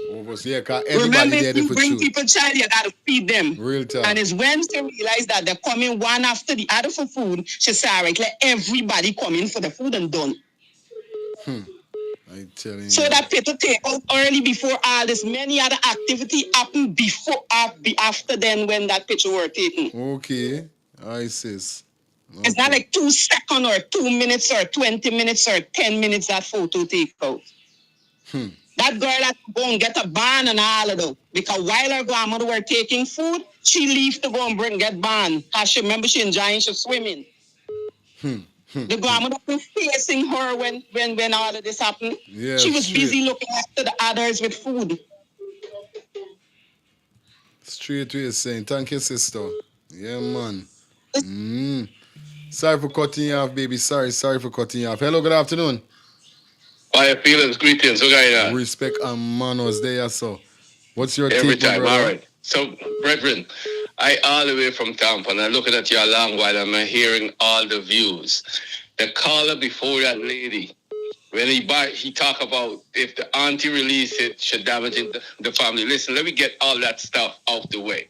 C: Yeah, because everybody
U: remember,
C: there
U: if you bring people child, you got to feed them.
C: Real time.
U: And it's when she realized that they're coming one after the other for food, she said, all right, let everybody come in for the food and done.
C: I tell you.
U: So that people take out early before all this. Many other activity happened before, after then when that picture were taken.
C: Okay. I sis.
U: It's not like 2 seconds or 2 minutes or 20 minutes or 10 minutes that photo take out. That girl had to go and get a ban and all of that. Because while her grandmother were taking food, she leaves to go and get ban. Because she remember she enjoying, she swimming. The grandmother was facing her when all of this happened.
C: Yeah,
U: she was
C: straight.
U: busy looking after the others with food.
C: Straight to you saying. Thank you, sister. Yeah, man. Sorry for cutting you off, baby. Sorry for cutting you off. Hello, good afternoon.
B: How you feeling? Greetings. What going on?
C: Respect and manners there, so. What's your
B: Every
C: take, my
B: time.
C: brother?
B: All right. So, brethren, I all the way from Tampa, and I'm looking at you a long while, and I'm hearing all the views. The caller before that lady, when he talk about if the auntie release it, should damage the family. Listen, let me get all that stuff out the way.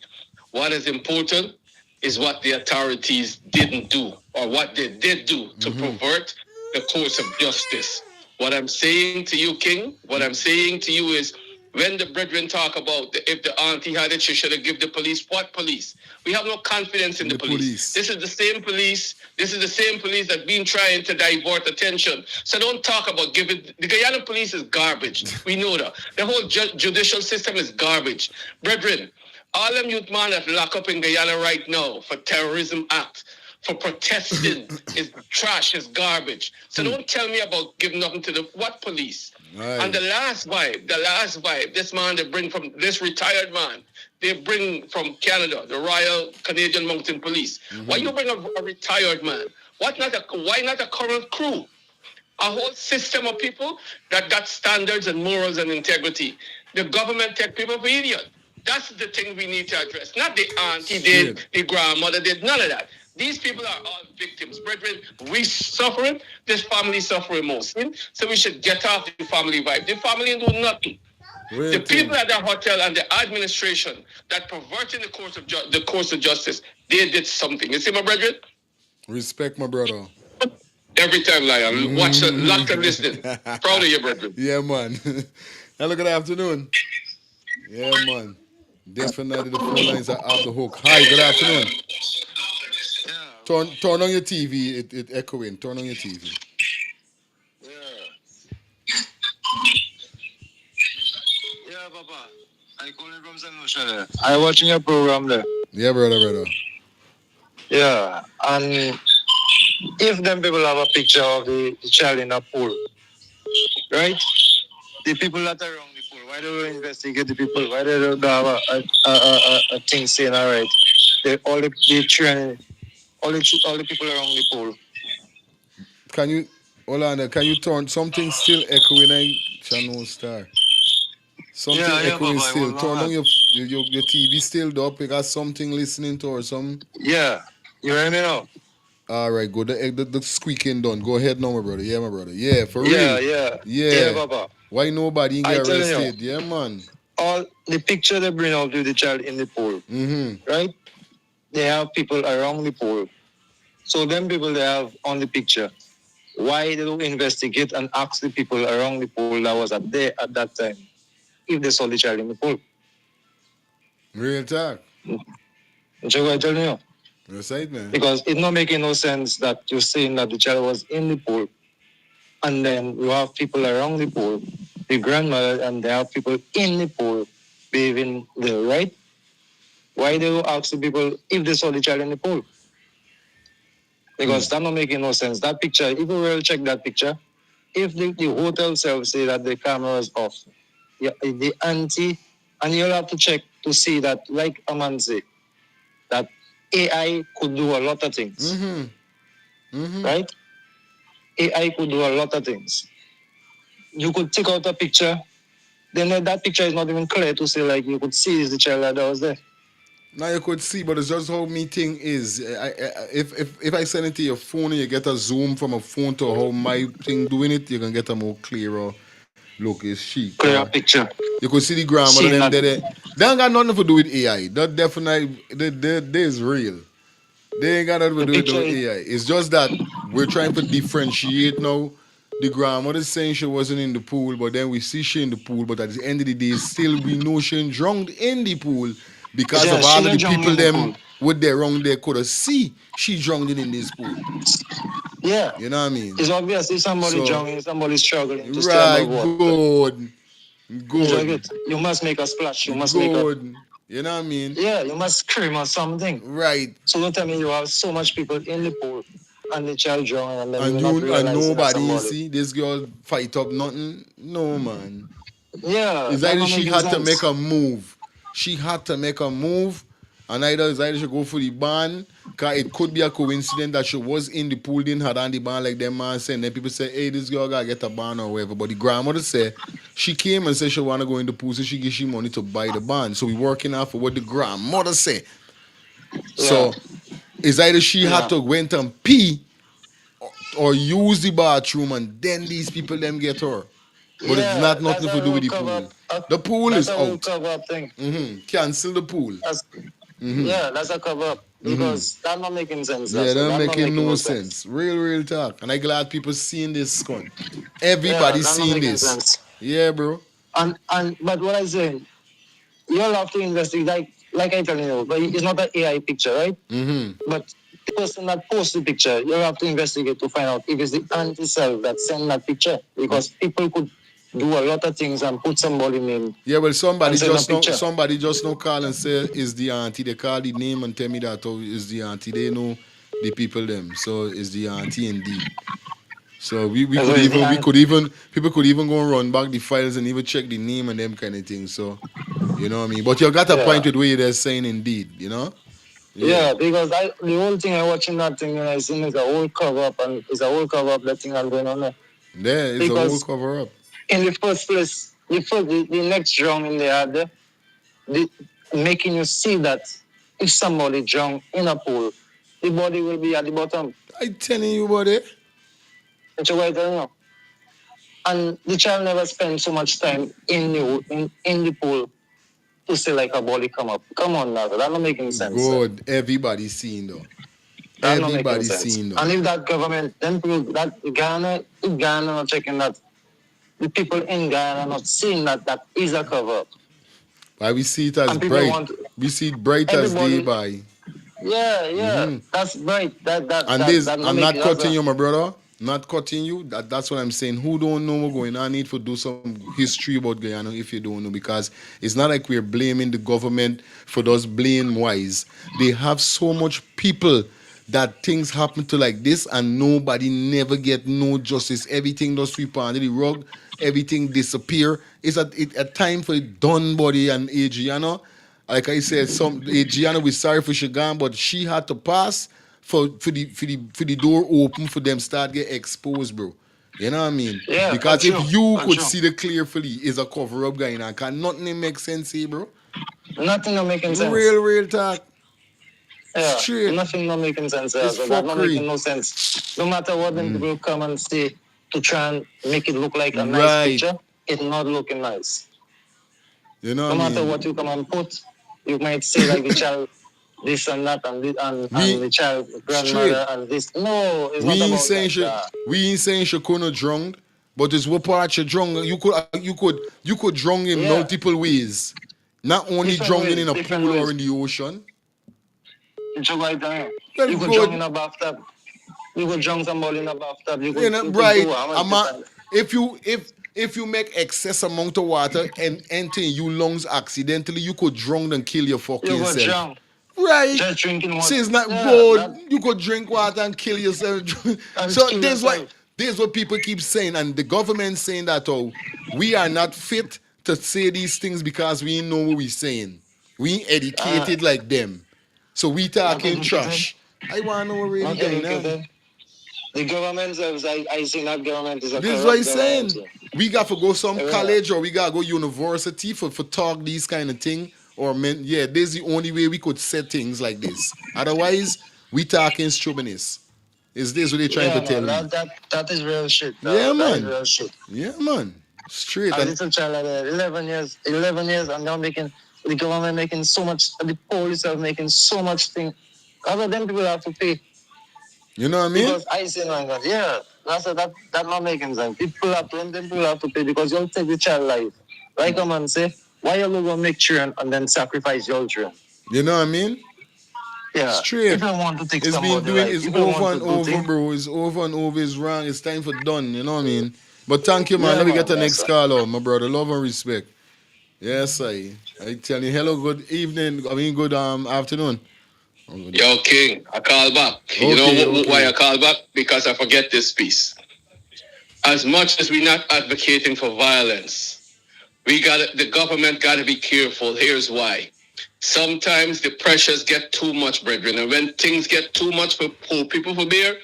B: What is important is what the authorities didn't do, or what they did do to pervert the course of justice. What I'm saying to you, King, what I'm saying to you is, when the brethren talk about if the auntie had it, she should have given the police. What police? We have no confidence in the police. This is the same police. This is the same police that's been trying to divert attention. So don't talk about giving. The Guyana police is garbage. We know that. The whole judicial system is garbage. Brethren, all them youth man that lock up in Guyana right now for terrorism act, for protesting, is trash, is garbage. So don't tell me about giving nothing to the what police. Right. And the last vibe, this man they bring from this retired man, they bring from Canada, the Royal Canadian Mountain Police. Why you bring a retired man? Why not a current crew? A whole system of people that got standards and morals and integrity. The government take people for idiots. That's the thing we need to address. Not the auntie did, the grandmother did, none of that. These people are all victims. Brethren, we suffering, this family suffering mostly. So we should get off the family vibe. The family do nothing. The people at the hotel and the administration that perverting the course of justice, they did something. You see, my brethren?
C: Respect, my brother.
B: Every time, Lion. Watch it, locked and listening. Proud of you, brethren.
C: Yeah, man. Hello, good afternoon. Yeah, man. Definitely the phone lines are off the hook. Hi, good afternoon. Turn on your TV. It echoing. Turn on your TV.
V: Yeah, Papa. I calling from St. Lucia. I watching your program there.
C: Yeah, brother.
V: Yeah, and if them people have a picture of the child in a pool, right? The people that are around the pool, why don't we investigate the people? Why don't they have a thing saying, all right, all the training, all the people around the pool.
C: Can you, Orlando, can you turn, something still echoing in Channel Star? Something echoing still. Turn on your TV still up. You got something listening to or something?
V: Yeah, you hear me now?
C: All right, go. The squeaking done. Go ahead now, my brother. Yeah, my brother. Yeah, for real.
V: Yeah, Papa.
C: Why nobody get arrested? Yeah, man.
V: All the picture they bring out with the child in the pool, right? They have people around the pool. So them people they have on the picture, why they don't investigate and ask the people around the pool that was there at that time if they saw the child in the pool?
C: Real talk.
V: That's what I'm telling you.
C: That's right, man.
V: Because it's not making no sense that you're saying that the child was in the pool and then you have people around the pool, the grandmother, and they have people in the pool behaving there, right? Why do you ask the people if they saw the child in the pool? Because that's not making no sense. That picture, if you will check that picture, if the hotel self say that the camera is off, the auntie, and you'll have to check to see that, like a man say, that AI could do a lot of things. Right? AI could do a lot of things. You could take out a picture, then that picture is not even clear to say, like, you could see is the child that was there.
C: Now you could see, but it's just how me thing is. If I send it to your phone and you get a zoom from a phone to how my thing doing it, you can get a more clearer look. It's chic.
V: Clear picture.
C: You could see the grandmother. They don't got nothing to do with AI. That definitely, they is real. They ain't got nothing to do with AI. It's just that we're trying to differentiate now. The grandmother is saying she wasn't in the pool, but then we see she in the pool. But at the end of the day, still we know she drowned in the pool because of all of the people them would they wrong they could have see she drowned in this pool.
V: Yeah.
C: You know what I mean?
V: It's obvious if somebody
C: So,
V: drowning, somebody struggling to stay
C: right,
V: above water.
C: good.
V: You must make a splash. You must
C: good.
V: make a...
C: You know what I mean?
V: Yeah, you must scream or something.
C: Right.
V: So don't tell me you have so much people in the pool and the child drowning and then you're not
C: And
V: realizing
C: nobody, you
V: somebody.
C: see, this girl fight up nothing. No, man.
V: Yeah.
C: It's either she had to make a move. She had to make a move. And either she go for the ban. Because it could be a coincidence that she was in the pool, didn't have on the ban like them man saying. Then people say, hey, this girl got to get a ban or whatever. But the grandmother said, she came and said she want to go in the pool, so she gives she money to buy the ban. So we working out for what the grandmother said. So it's either she had to went and pee or use the bathroom and then these people them get her. But it's not nothing to do with the pool. The pool is out. Cancel the pool.
V: Yeah, that's a cover up. Because that's not making sense.
C: Yeah, that's making no sense. Real talk. And I'm glad people seeing this one. Everybody seeing this. Sense. Yeah, bro.
V: And but what I'm saying, you'll have to investigate like I tell you, but it's not an AI picture, right? But the person that posts the picture, you'll have to investigate to find out if it's the auntie self that sent that picture. Because people could do a lot of things and put somebody name.
C: Yeah, well, somebody just now call and say is the auntie. They call the name and tell me that is the auntie. They know the people them, so it's the auntie indeed. So people could even go and run back the files and even check the name and them kind of things. So you know what I mean. But you got a point with where they're saying indeed, you know.
V: Yeah, because the whole thing I watching that thing and I seen it's a whole cover up and it's a whole cover up that thing I'm going on there.
C: Yeah, it's a whole cover up.
V: In the first place, the next drowning they had there, making you see that if somebody drown in a pool, the body will be at the bottom.
C: I'm telling you about it.
V: That's what I tell you. And the child never spent so much time in the pool to see like a body come up. Come on now, that's not making sense.
C: Good, everybody's seeing though.
V: That's everybody's seeing though. And if that government, then people, that Ghana not checking that, the people in Ghana are not seeing that is a cover up.
C: Why we see it as bright. We see it bright as day by.
V: Yeah. That's bright.
C: I'm not cutting you, my brother. Not cutting you. That's what I'm saying. Who don't know what's going on need to do some history about Guyana if you don't know, because it's not like we're blaming the government for those blame wise. They have so much people that things happen to like this and nobody never get no justice. Everything does sweep under the rug. Everything disappear. It's a time for it done, buddy and Adriana. Like I said, Adriana was sorry for she gone, but she had to pass for the door open for them start get exposed, bro. You know what I mean?
V: Yeah.
C: Because if you could see the clearly is a cover up guy now, can nothing make sense here, bro?
V: Nothing not making sense.
C: Real talk.
V: Yeah,
C: straight.
V: Nothing not making sense.
C: It's
V: That's not making no sense. No matter what them people come and say to try and make it look like a nice picture, it's not looking nice.
C: You know
V: no matter what you come and put, you might say like the child this and that and the child grandmother and this. No, it's not about that.
C: We ain't saying she couldn't drowned, but it's what part she drowned. You could drown in multiple ways. Not only drowning in a pool or in the ocean.
V: You could drown in a bathtub. You could drown somebody in a bathtub. You could
C: If you make excess amount of water and enter in your lungs accidentally, you could drown and kill your fucking yourself.
V: You could drown.
C: Right.
V: Just drinking water.
C: See, it's not good. You could drink water and kill yourself. So this is what people keep saying, and the government saying that we are not fit to say these things because we know what we're saying. We ain't educated like them. So we talking trash. I want to know what really going on.
V: The government, I see that government is a
C: this is what I'm saying. We got to go some college or we got to go university for talk these kind of thing. Or this is the only way we could say things like this. Otherwise, we talking stubbornness. Is this what they trying to tell me?
V: That is real shit.
C: Yeah, man.
V: That is real shit.
C: Yeah, man. Straight.
V: A little child like that, 11 years, and now the government making so much, the police are making so much thing. Other than people have to pay.
C: You know what I mean?
V: Because I say, that not making sense. People have to pay because you'll take the child life. Like a man say, why you going to make children and then sacrifice your children?
C: You know what I mean?
V: Yeah.
C: Straight.
V: If I want to take
C: It's been
V: somebody
C: doing
V: like,
C: it's
V: if I
C: over
V: want
C: and
V: to do
C: over,
V: things,
C: bro. It's over and over. It's wrong. It's time for done. You know what I mean? But thank you, man.
V: Yeah,
C: Let me get
V: man,
C: the
V: that's
C: next
V: right.
C: call out, my brother. Love and respect. Yes, I tell you, hello, good evening. I mean, good afternoon.
B: Yo, King, I call back. You know why I call back? Because I forget this piece. As much as we're not advocating for violence, the government got to be careful. Here's why. Sometimes the pressures get too much, brethren. And when things get too much for people for bear,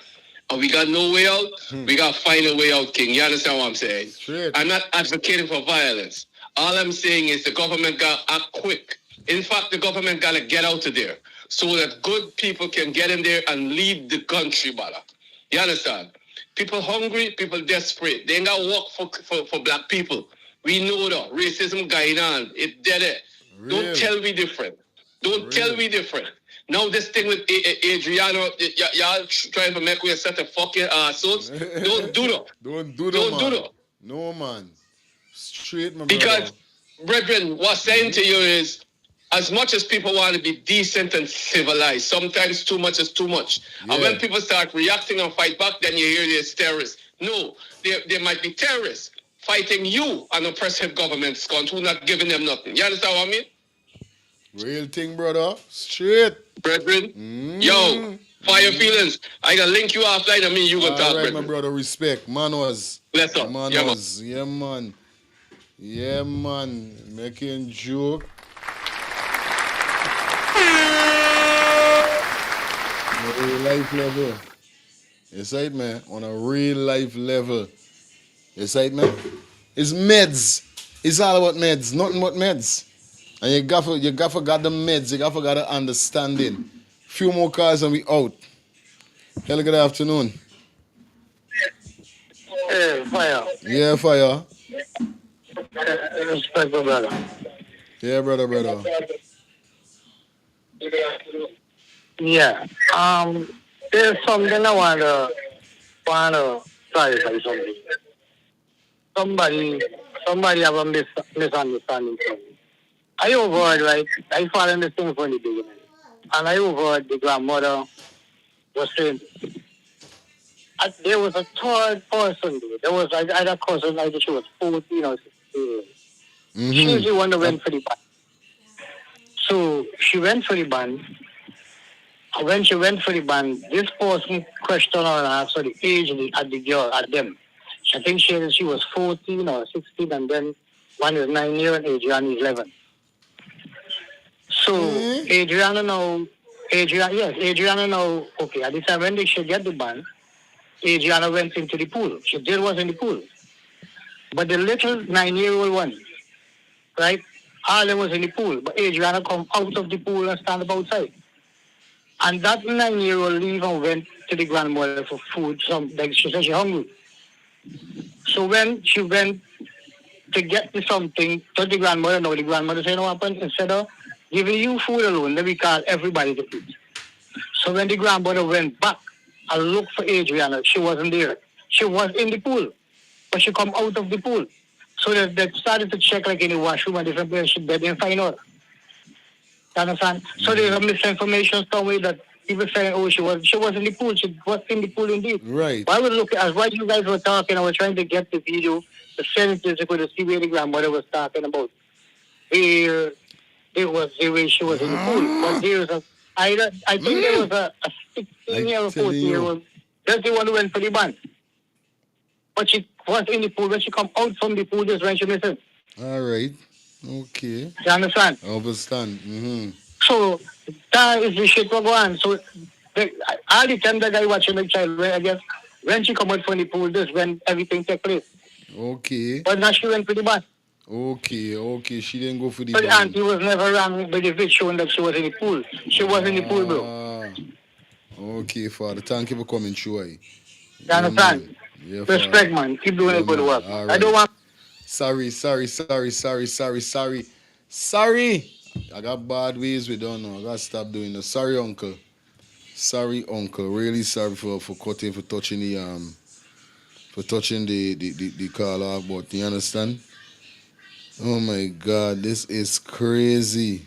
B: and we got no way out, we got to find a way out, King. You understand what I'm saying? I'm not advocating for violence. All I'm saying is the government got to act quick. In fact, the government got to get out of there so that good people can get in there and lead the country, brother. You understand? People hungry, people desperate. They ain't got to work for black people. We know that racism going on. It dead it. Don't tell me different. Don't tell me different. Now this thing with Adriana, y'all trying to make me a set of fucking assholes. Don't do that.
C: Don't do that,
B: Don't
C: man.
B: do that.
C: No, man. Straight, my
B: Because,
C: brother.
B: brethren, what's saying to you is, as much as people want to be decent and civilized, sometimes too much is too much. And when people start reacting and fight back, then you hear there's terrorists. No, there might be terrorists fighting you, an oppressive government, scunt, who not giving them nothing. You understand what I mean?
C: Real thing, brother. Straight.
B: Brethren, yo, fire feelings. I can link you offline and me you can talk,
C: All right,
B: brethren.
C: my brother. Respect. Manos.
B: Bless up.
C: Manos. Yeah, man. Yeah, man. Making joke. On a real life level. Yes, right, man. On a real life level. Yes, right, man. It's meds. It's all about meds. Nothing but meds. And you got the meds. You got the understanding. Few more cars and we out. Hello, good afternoon.
V: Hey, fire.
C: Yeah, fire.
V: Respect, my brother.
C: Yeah, brother.
V: Yeah. There's something I wanna clarify something. Somebody have a misunderstanding. I overheard, right? I followed this thing from the beginning. And I overheard the grandmother was saying, there was a third person there. There was like either cousin, I think she was 14 or 16. She was the one that went for the ban. So she went for the ban. And when she went for the ban, this person questioned her and asked her the age at the girl, at them. I think she was 14 or 16, and then one is 9 years and Adriana is 11. So Adriana now, okay, at the time when they should get the ban, Adriana went into the pool. She did was in the pool. But the little 9-year-old one, right, all them was in the pool. But Adriana come out of the pool and stand up outside. And that 9-year-old leave and went to the grandmother for food. Like she said she hungry. So when she went to get something to the grandmother, no, the grandmother said, "No, happen, instead of giving you food alone, let me call everybody to eat." So when the grandmother went back and looked for Adriana, she wasn't there. She was in the pool, but she come out of the pool. So they started to check like in the washroom and different places. They didn't find her. You understand? So there's a misinformation somewhere that people saying, "Oh, she was in the pool. She was in the pool indeed."
C: Right.
V: I was looking as what you guys were talking. I was trying to get the video, the sentences to see where the grandmother was talking about. Where it was the way she was in the pool. But there's I think there was a 16-year or 14-year-old. That's the one who went for the ban. But she was in the pool. When she come out from the pool, just when she missing.
C: All right. Okay.
V: You understand?
C: I understand.
V: So that is the shit we're going. So all the time that I watching the child, I guess when she come out from the pool, this when everything take place.
C: Okay.
V: But now she went for the ban.
C: Okay. She didn't go for the
V: But
C: ban.
V: the auntie was never wrong by the video showing that she was in the pool. She was in the pool, bro.
C: Okay, Father. Thank you for coming through.
V: You understand?
C: Yeah,
V: respect, man. Keep doing the good work.
C: All right.
V: I don't want.
C: Sorry. I got bad ways we don't know. I gotta stop doing that. Sorry, uncle. Really sorry for cutting, for touching the call off, but you understand? Oh my God, this is crazy.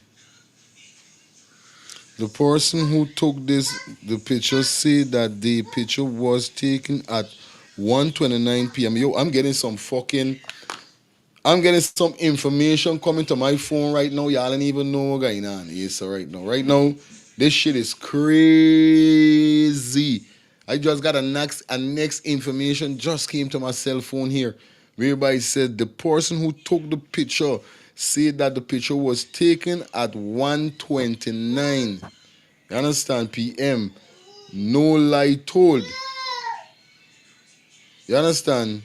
C: The person who took the picture said that the picture was taken at 1:29 p.m. Yo, I'm getting some information coming to my phone right now. Y'all don't even know what's going on. Yes, so right now. Right now, this shit is crazy. I just got a next information just came to my cell phone here. Whereby it said the person who took the picture said that the picture was taken at 1:29. You understand? PM. No lie told. You understand?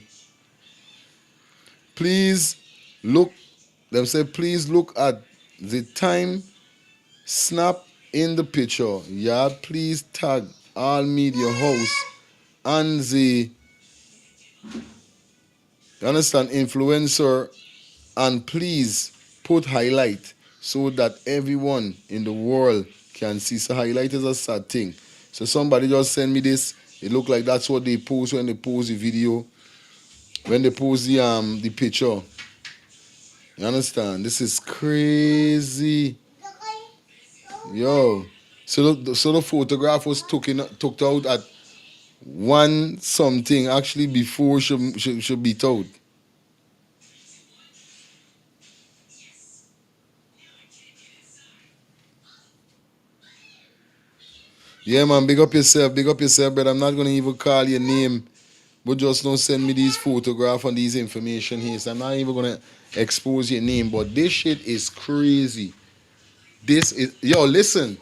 C: Please look. Them say please look at the time snap in the picture. Yeah, please tag all media house and the you understand influencer and please put highlight so that everyone in the world can see. So highlight is a sad thing. So somebody just send me this. It look like that's what they post when they post the video. When they post the picture. You understand? This is crazy. Yo. So the photograph was took out at one something actually before should be told. Yeah, man, big up yourself, but I'm not gonna even call your name, but just don't send me these photographs and these information here. So I'm not even gonna expose your name, but this shit is crazy. This is yo, listen.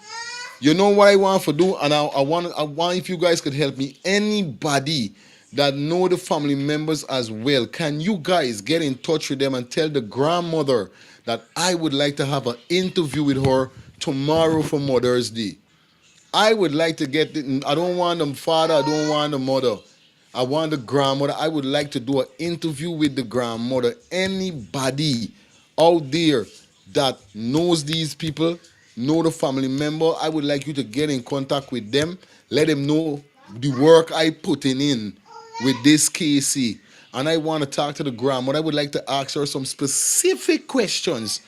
C: You know what I want to do, and I want if you guys could help me. Anybody that know the family members as well, can you guys get in touch with them and tell the grandmother that I would like to have an interview with her tomorrow for Mother's Day. I would like to get it. I don't want the father. I don't want the mother. I want the grandmother. I would like to do an interview with the grandmother. Anybody out there that knows these people, know the family member, I would like you to get in contact with them. Let them know the work I put in with this Casey. And I want to talk to the grandmother. I would like to ask her some specific questions.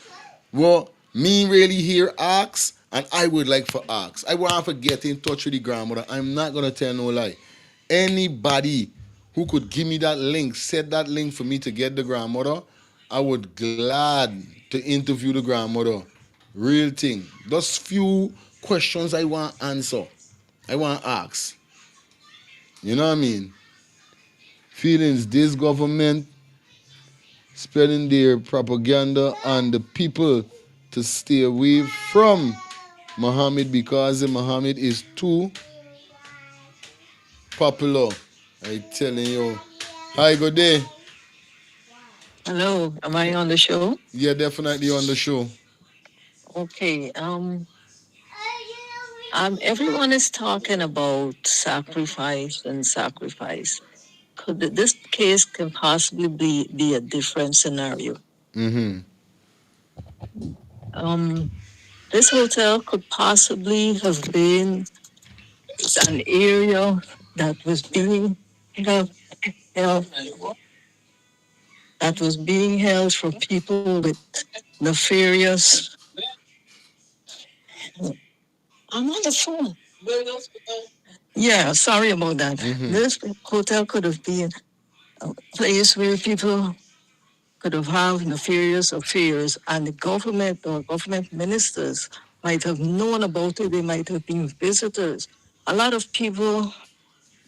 C: Well, me really here ask, and I would like for ask. I want to get in touch with the grandmother. I'm not gonna tell no lie. Anybody who could give me that link, set that link for me to get the grandmother, I would glad to interview the grandmother. Real thing. Just few questions I want answer. I want ask. You know what I mean? Feelings this government spreading their propaganda on the people to stay away from Muhammad because Muhammad is too popular. I telling you. Hi, good day.
D: Hello, am I on the show?
C: Yeah, definitely on the show.
D: Okay. Everyone is talking about sacrifice and sacrifice. This case can possibly be a different scenario.
C: Mm-hmm.
D: This hotel could possibly have been an area that was being held, held that was being held for people with nefarious. I'm on the phone. Yeah, sorry about that.
C: Mm-hmm.
D: This hotel could have been a place where people could have nefarious affairs, and the government or government ministers might have known about it. They might have been visitors. A lot of people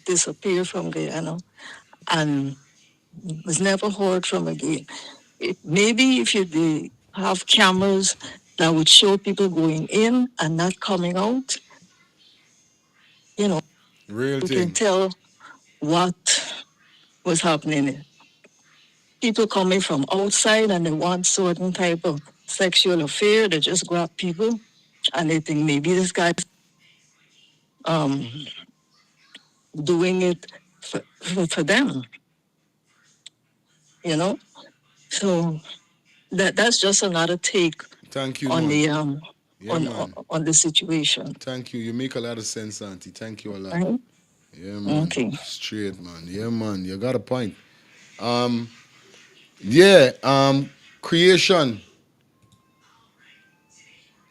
D: disappear from Guyana and was never heard from again. Maybe if you have cameras that would show people going in and not coming out,
C: Real
D: you can
C: thing.
D: tell what was happening. People coming from outside and they want certain type of sexual affair. They just grab people and they think maybe this guy's doing it for them, you know? So that's just another take
C: Thank you,
D: on
C: man.
D: the
C: Yeah, man.
D: on the situation.
C: Thank you. You make a lot of sense, Auntie. Thank you a lot.
D: Right?
C: Yeah, man.
D: Okay.
C: Straight, man. Yeah, man. You got a point. Yeah, creation.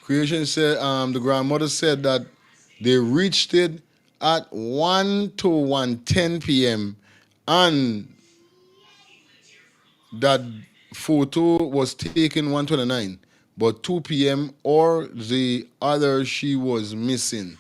C: Creation said, the grandmother said that they reached it at 1 to 1:10 p.m. and that photo was taken 1:29, but 2 p.m. or the other she was missing.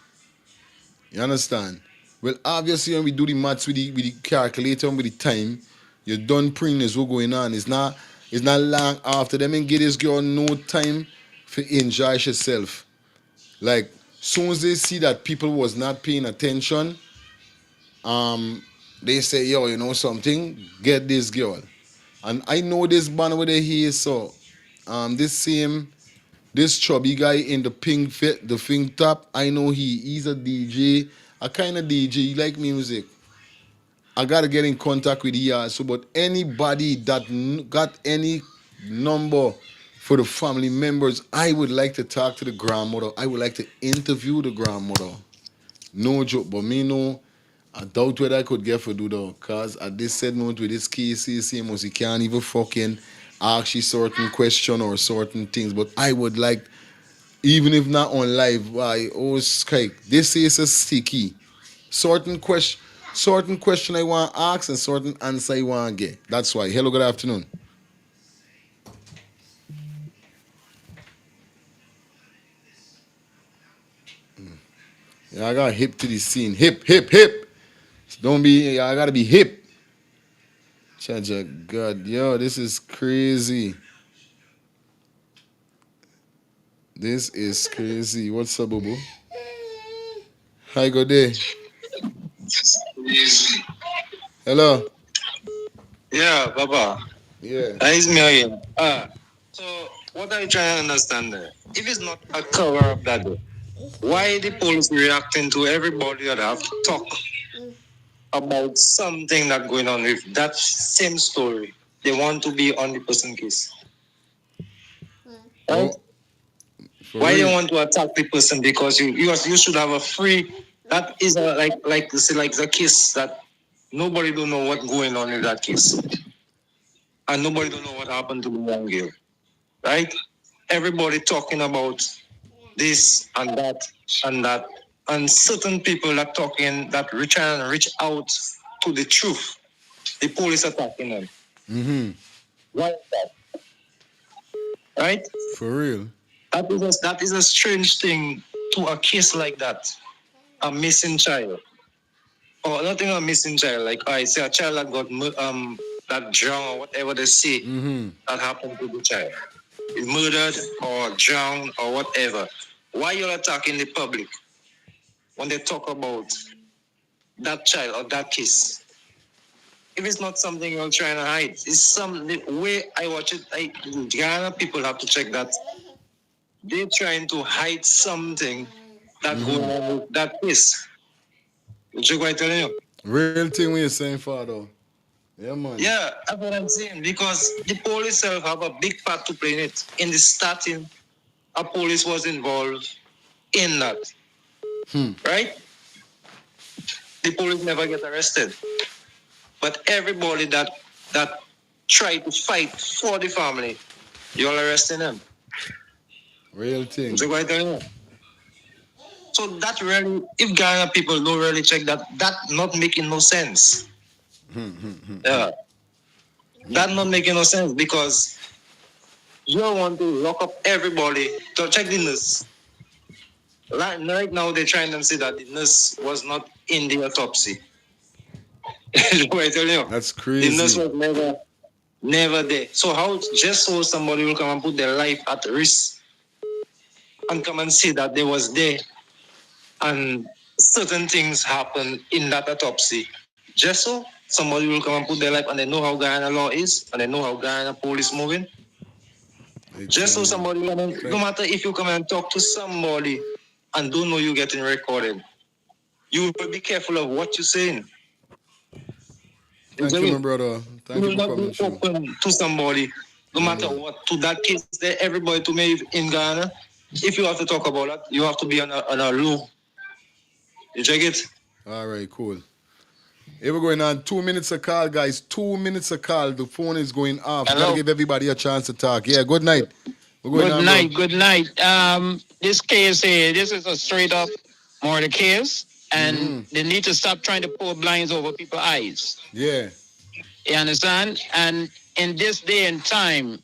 C: You understand? Well, obviously when we do the maths with the calculator and with the time, you done printing is what going on. It's not long after them and give this girl no time for enjoy herself. Like soon as they see that people was not paying attention, they say, yo, you know something, get this girl. And I know this band where they here, so this chubby guy in the pink fit, the pink top, I know he's a DJ, a kind of DJ, he like music. I gotta get in contact with he so but anybody that got any number for the family members, I would like to talk to the grandmother. I would like to interview the grandmother. No joke, but me no, I doubt whether I could get for do though, cause at this segment with this case, he can't even fucking ask you certain question or certain things. But I would like, even if not on live, why oh Skype, this is a sticky. Certain question I want to ask and certain answer I want to get. That's why. Hello, good afternoon. Yeah, I got hip to the scene. Hip, hip, hip. Don't be, I gotta be hip. Chaja, God, yo, this is crazy. This is crazy. What's up, boo? Hi, good day. Hello.
V: Yeah, Papa.
C: Yeah.
V: That is me again. So what are you trying to understand there? If it's not a cover up that day, why the police reacting to everybody that have to talk about something that going on with that same story? They want to be on the person case. Right? Why
C: real.
V: they want to attack the person? Because you should have a free. That is a, like the case that nobody don't know what's going on in that case, and nobody don't know what happened to the young girl, right? Everybody talking about this and that and that, and certain people that talking that reach out to the truth. The police attacking them.
C: Mm-hmm.
V: Why is that? Right?
C: For real.
V: That is a strange thing to a case like that. A missing child. Or not even a missing child. Like I say a child that got that drowned or whatever they say that happened to the child. Is murdered or drowned or whatever. Why you're attacking the public when they talk about that child or that case? If it's not something you're trying to hide, it's the way I watch it. Ghana people have to check that they're trying to hide something that going on with that case. Which is quite telling you.
C: Real thing when you're saying, Father. Yeah, man.
V: Yeah, that's what I'm saying. Because the police self have a big part to play in it. In the starting, a police was involved in that. Right? The police never get arrested. But everybody that tried to fight for the family, you're arresting them.
C: Real thing.
V: So that really, if Ghana people don't really check that not making no sense. Yeah. That not making no sense because you want to lock up everybody to check the nurse. Right now, they're trying to say that the nurse was not in the autopsy. I tell you.
C: That's crazy.
V: The nurse was never there. So how just so somebody will come and put their life at risk and come and say that they was there and certain things happen in that autopsy. Just so somebody will come and put their life and they know how Guyana law is and they know how Guyana police moving. Just so somebody, no matter if you come and talk to somebody and don't know you're getting recorded, you will be careful of what you're saying.
C: Thank you, my brother. Thank you for coming.
V: You will not be open to somebody, no matter what. To that case, there, everybody to me in Ghana, if you have to talk about that, you have to be on a low. You check it?
C: All right, cool. Here we're going on 2 minutes a call, guys. 2 minutes a call. The phone is going off. Hello? Gotta give everybody a chance to talk. Yeah, good night.
E: Good night.
I: this case here, this is a straight up murder case, and they need to stop trying to pull blinds over people's eyes.
C: Yeah.
I: You understand? And in this day and time,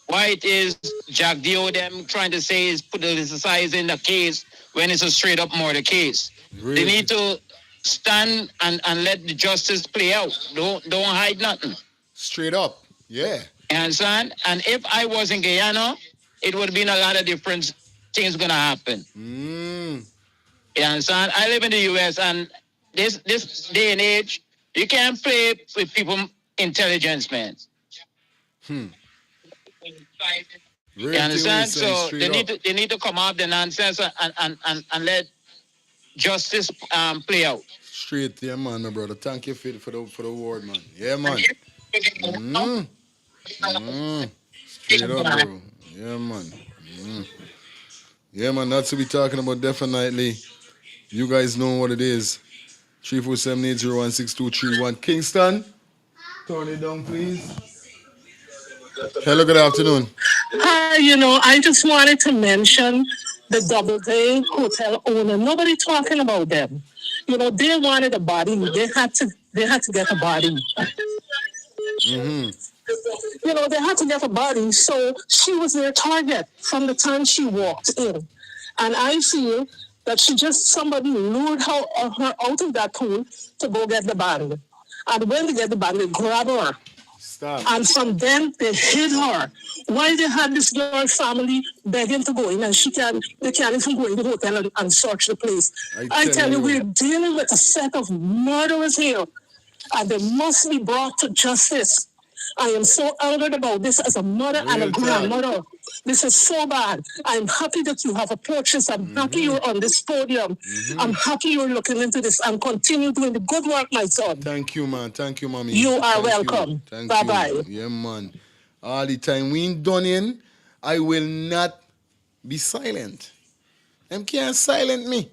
I: why it is Jack Dio them trying to say is politicize in the case when it's a straight up murder case.
C: Really?
I: They need to stand and let the justice play out. Don't hide nothing.
C: Straight up. Yeah.
I: You understand? And if I was in Guyana, it would have been a lot of different things gonna happen. You understand? I live in the US, and this day and age, you can't play with people intelligence, man. You understand? So they need to come out the nonsense and let justice play out.
C: Straight, yeah, man, my brother. Thank you for the word, man. Yeah, man. Straight up, bro. Yeah, man. Yeah, man. That's what we talking about. Definitely. You guys know what it is. 347-801-6231. Kingston. Turn it down, please. Hello, good afternoon.
E: Hi, I just wanted to mention the Doubleday Hotel owner. Nobody talking about them. They wanted a body. They had to get a body. They had to get a body. So she was their target from the time she walked in. And I feel that somebody lured her out of that pool to go get the body. And when they get the body, they grab her.
C: Stop.
E: And from then, they hid her. Why they had this girl's family begging to go in, and they can't even go in the hotel and search the place. I tell you, we're dealing with a set of murderers here, and they must be brought to justice. I am so angered about this as a mother and a grandmother. This is so bad. I'm happy that you have approached this. I'm happy you're on this podium. I'm happy you're looking into this and continue doing the good work, my son.
C: Thank you, man. Thank you, mommy.
E: You are welcome. Bye-bye.
C: Yeah, man. All the time we ain't done in, I will not be silent. Them can't silent me.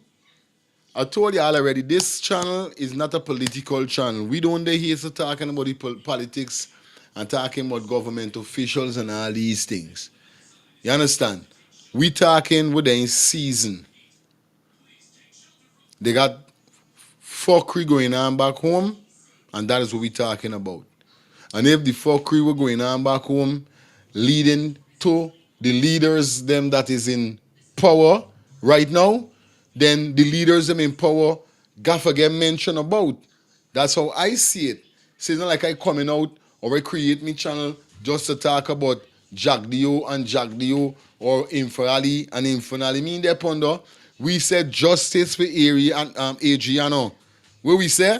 C: I told you all already, this channel is not a political channel. We don't hear to talking about the politics and talking about government officials and all these things. You understand? We talking with them in season. They got fuckery going on back home, and that is what we talking about. And if the fuckery were going on back home, leading to the leaders them that is in power right now, then the leaders them in power got to get mentioned about. That's how I see it. So it's not like I coming out or I create me channel just to talk about Jack Dio and Jack Dio or Infernali and Infernali. Me in there ponder, we said justice for Adriana. What we say?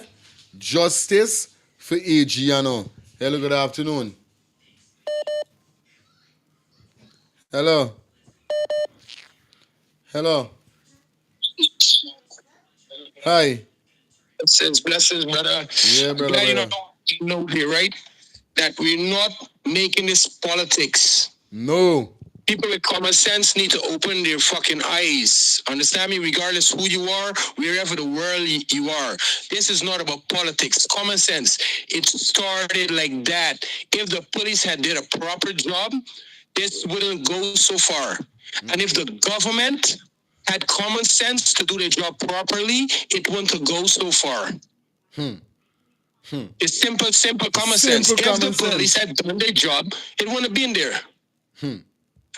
C: Justice for Adriana. Hello, good afternoon. Hello. Hello. Hi.
O: Blessings, brother.
C: Yeah, brother.
O: Glad you know here, right? That we're not making this politics.
C: No.
O: People with common sense need to open their fucking eyes. Understand me? Regardless who you are, wherever the world you are. This is not about politics. Common sense. It started like that. If the police had did a proper job, this wouldn't go so far. And if the government had common sense to do their job properly, it wouldn't go so far. It's simple common sense. If the police had done their job, it wouldn't have been there.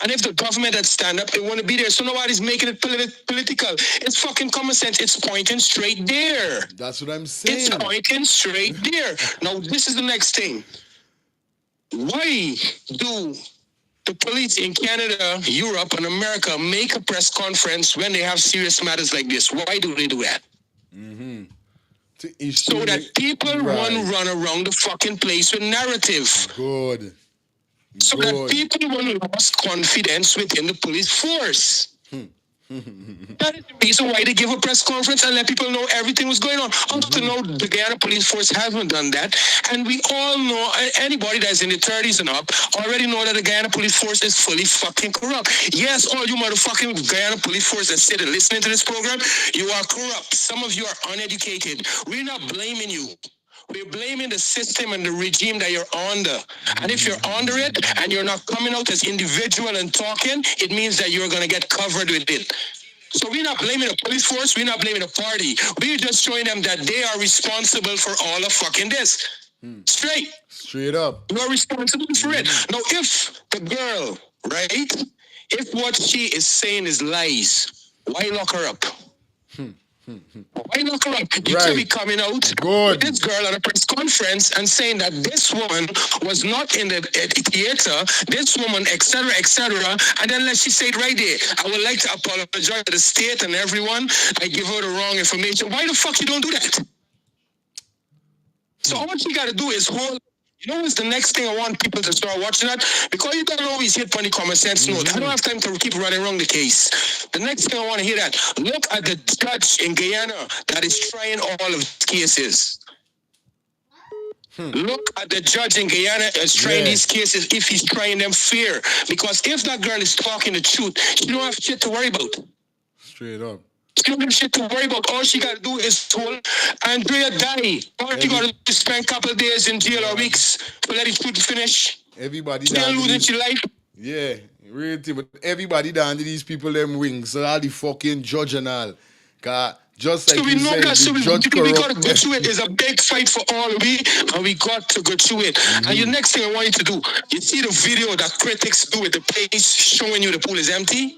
O: And if the government had stand up, it wouldn't be there. So nobody's making it political. It's fucking common sense. It's pointing straight there.
C: That's what I'm saying.
O: It's pointing straight there. Now, this is the next thing. Why do the police in Canada, Europe, and America make a press conference when they have serious matters like this? Why do they do that? So that people won't run around the fucking place with narrative.
C: Good.
O: So that people won't lose confidence within the police force. That is the reason why they give a press conference and let people know everything was going on. Up to now, the Guyana Police Force hasn't done that. And we all know, anybody that's in the 30s and up already know that the Guyana Police Force is fully fucking corrupt. Yes, all you motherfucking Guyana Police Force that sit and listening to this program, you are corrupt. Some of you are uneducated. We're not blaming you.
S: We're blaming the system and the regime that you're under. And if you're under it and you're not coming out as individual and talking, it means that you're going to get covered with it. So we're not blaming the police force. We're not blaming the party. We're just showing them that they are responsible for all of fucking this.
C: Straight up.
S: You're responsible for it. Now, if the girl, right, if what she is saying is lies, why lock her up? Why lock her up? You can't be coming out with this girl at a press conference and saying that this woman was not in the theater, this woman, etc., and then let she say it right there. I would like to apologize to the state and everyone. I give her the wrong information. Why the fuck you don't do that? So all you got to do is hold. You know what's the next thing I want people to start watching that? Because you don't always hit funny common sense note. I don't have time to keep running around the case. The next thing I want to hear that, look at the judge in Guyana that is trying all of these cases. Look at the judge in Guyana is trying these cases if he's trying them fair. Because if that girl is talking the truth, she don't have shit to worry about.
C: Straight up.
S: She don't have shit to worry about. All she got to do is hold Andrea die. All she got to do is spend a couple of days in jail or weeks to let it finish.
C: Everybody
S: she ain't losing your life.
C: Yeah, real thing. But everybody down to these people them wings. So all the fucking judge and all. Cause just like
S: so we
C: you
S: know
C: said,
S: that, so
C: the
S: we
C: judge
S: got to go through it. It's a big fight for all and we got to go through it. And the next thing I want you to do, you see the video that critics do with the place showing you the pool is empty?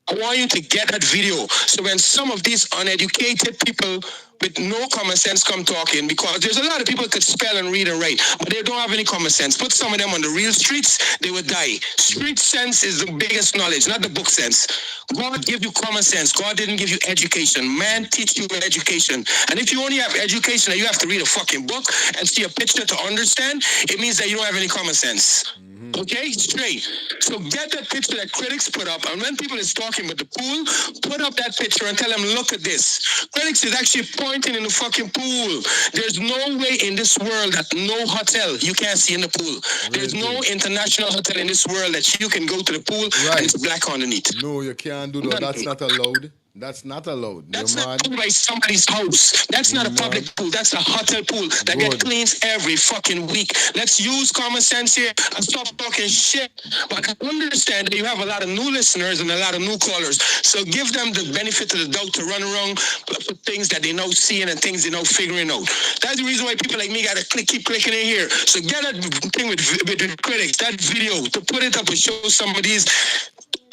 S: I want you to get that video. So when some of these uneducated people with no common sense come talking, because there's a lot of people could spell and read and write, but they don't have any common sense. Put some of them on the real streets, they would die. Street sense is the biggest knowledge, not the book sense. God give you common sense. God didn't give you education. Man teach you education. And if you only have education and you have to read a fucking book and see a picture to understand, it means that you don't have any common sense. Okay, straight. So get that picture that critics put up, and when people is talking with the pool, put up that picture and tell them, look at this. Critics is actually pointing in the fucking pool. There's no way in this world that no hotel you can't see in the pool. There's no international hotel in this world that you can go to the pool and it's black underneath.
C: No, you can't do that. That's not allowed. That's not allowed.
S: That's not by somebody's house. That's not a public pool. That's a hotel pool that gets cleans every fucking week. Let's use common sense here and stop talking shit. But I understand that you have a lot of new listeners and a lot of new callers. So give them the benefit of the doubt to run around for things that they know seeing and things they know figuring out. That's the reason why people like me gotta keep clicking in here. So get that thing with critics, that video, to put it up and show some of these.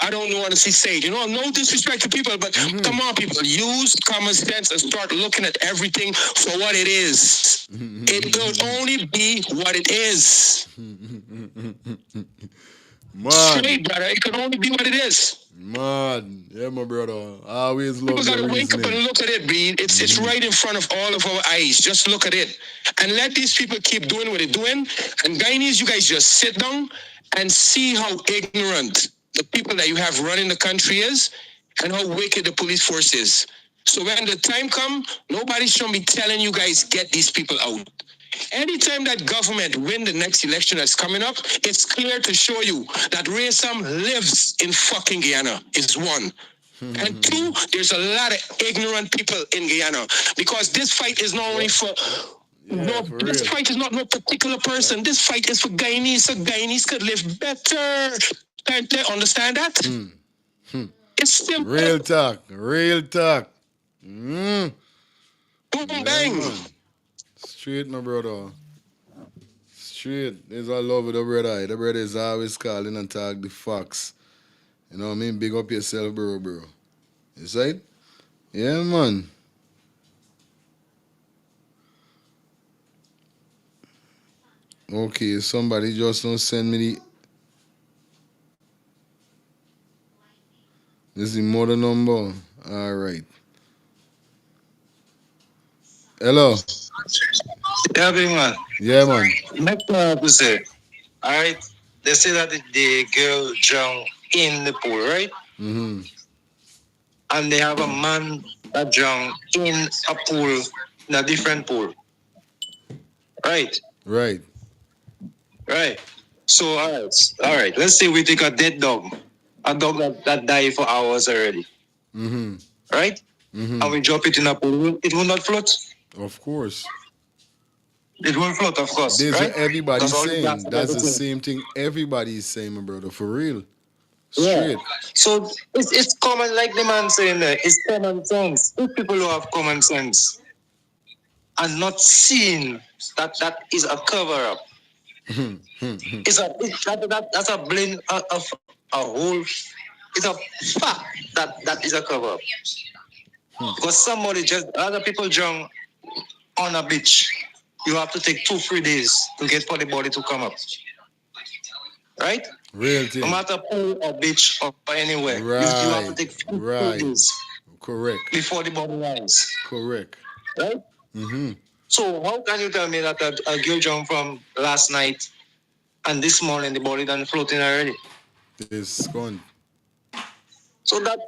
S: I don't want to say, you know, no disrespect to people, but come on, people, use common sense and start looking at everything for what it is. It could only be what it is.
C: Man.
S: Straight, brother, it could only be what it is.
C: Man, yeah, my brother. I always love
S: people gotta wake up and look at it, B. It's right in front of all of our eyes. Just look at it. And let these people keep doing what they're doing. And Guyanese, you guys just sit down and see how ignorant the people that you have running the country is and how wicked the police force is. So when the time comes, nobody should be telling you guys, get these people out. Anytime that government win the next election that's coming up, it's clear to show you that racism lives in fucking Guyana, is one. And two, there's a lot of ignorant people in Guyana because this fight is not only for... this fight is not no particular person. This fight is for Guyanese, so Guyanese could live better. Can't they understand that? It's simple.
C: Real talk. Real talk.
S: Boom, bang.
C: Man. Straight, my brother. Straight. There's a love with the brother. The brother is always calling and talk the facts. You know what I mean? Big up yourself, bro. You see? Yeah, man. Okay, somebody just don't send me the... This is the mother number. All right. Hello.
V: Yeah, big man.
C: Yeah, man.
V: Next to say, all right. They say that the girl drowned in the pool, right?
C: Mm-hmm.
V: And they have a man that drowned in a pool, in a different pool. Right?
C: Right.
V: Right. So, all right. Let's say we take a dead dog. A dog that died for hours already.
C: Mm-hmm.
V: Right?
C: Mm-hmm.
V: And we drop it in a pool. It will not float.
C: Of course.
V: It will float, of course,
C: There's
V: right?
C: what everybody's
V: All the gas
C: saying.
V: and
C: That's the
V: everything.
C: same thing everybody's saying, my brother. For real.
V: Yeah.
C: Straight.
V: So it's common, like the man saying there, it's common sense. If people who have common sense and not seeing that is a cover up. That's a blame of a whole. It's a fact that is a cover up. Because somebody just other people drown on a beach. You have to take 2-3 days to get for the body to come up. Right?
C: Real thing.
V: No matter pool or beach or anywhere.
C: Right.
V: You have to take 2 days.
C: Correct.
V: Before the body rise.
C: Correct.
V: Right? So how can you tell me that a girl jumped from last night and this morning the body done floating already?
C: It's gone.
V: So that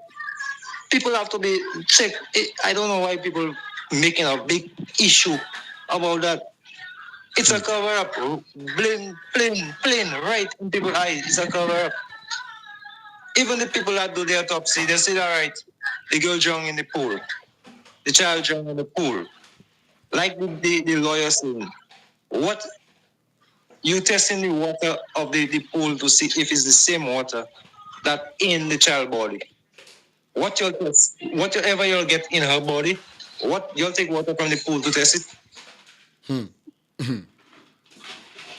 V: people have to be checked. I don't know why people making a big issue about that. It's a cover up. Plain, right in people's eyes. It's a cover up. Even the people that do the autopsy, they say, all right, the girl drowned in the pool. The child drowned in the pool. Like the lawyer saying, what you testing the water of the pool to see if it's the same water that in the child body. What you'll test, whatever you'll get in her body, what you'll take water from the pool to test it.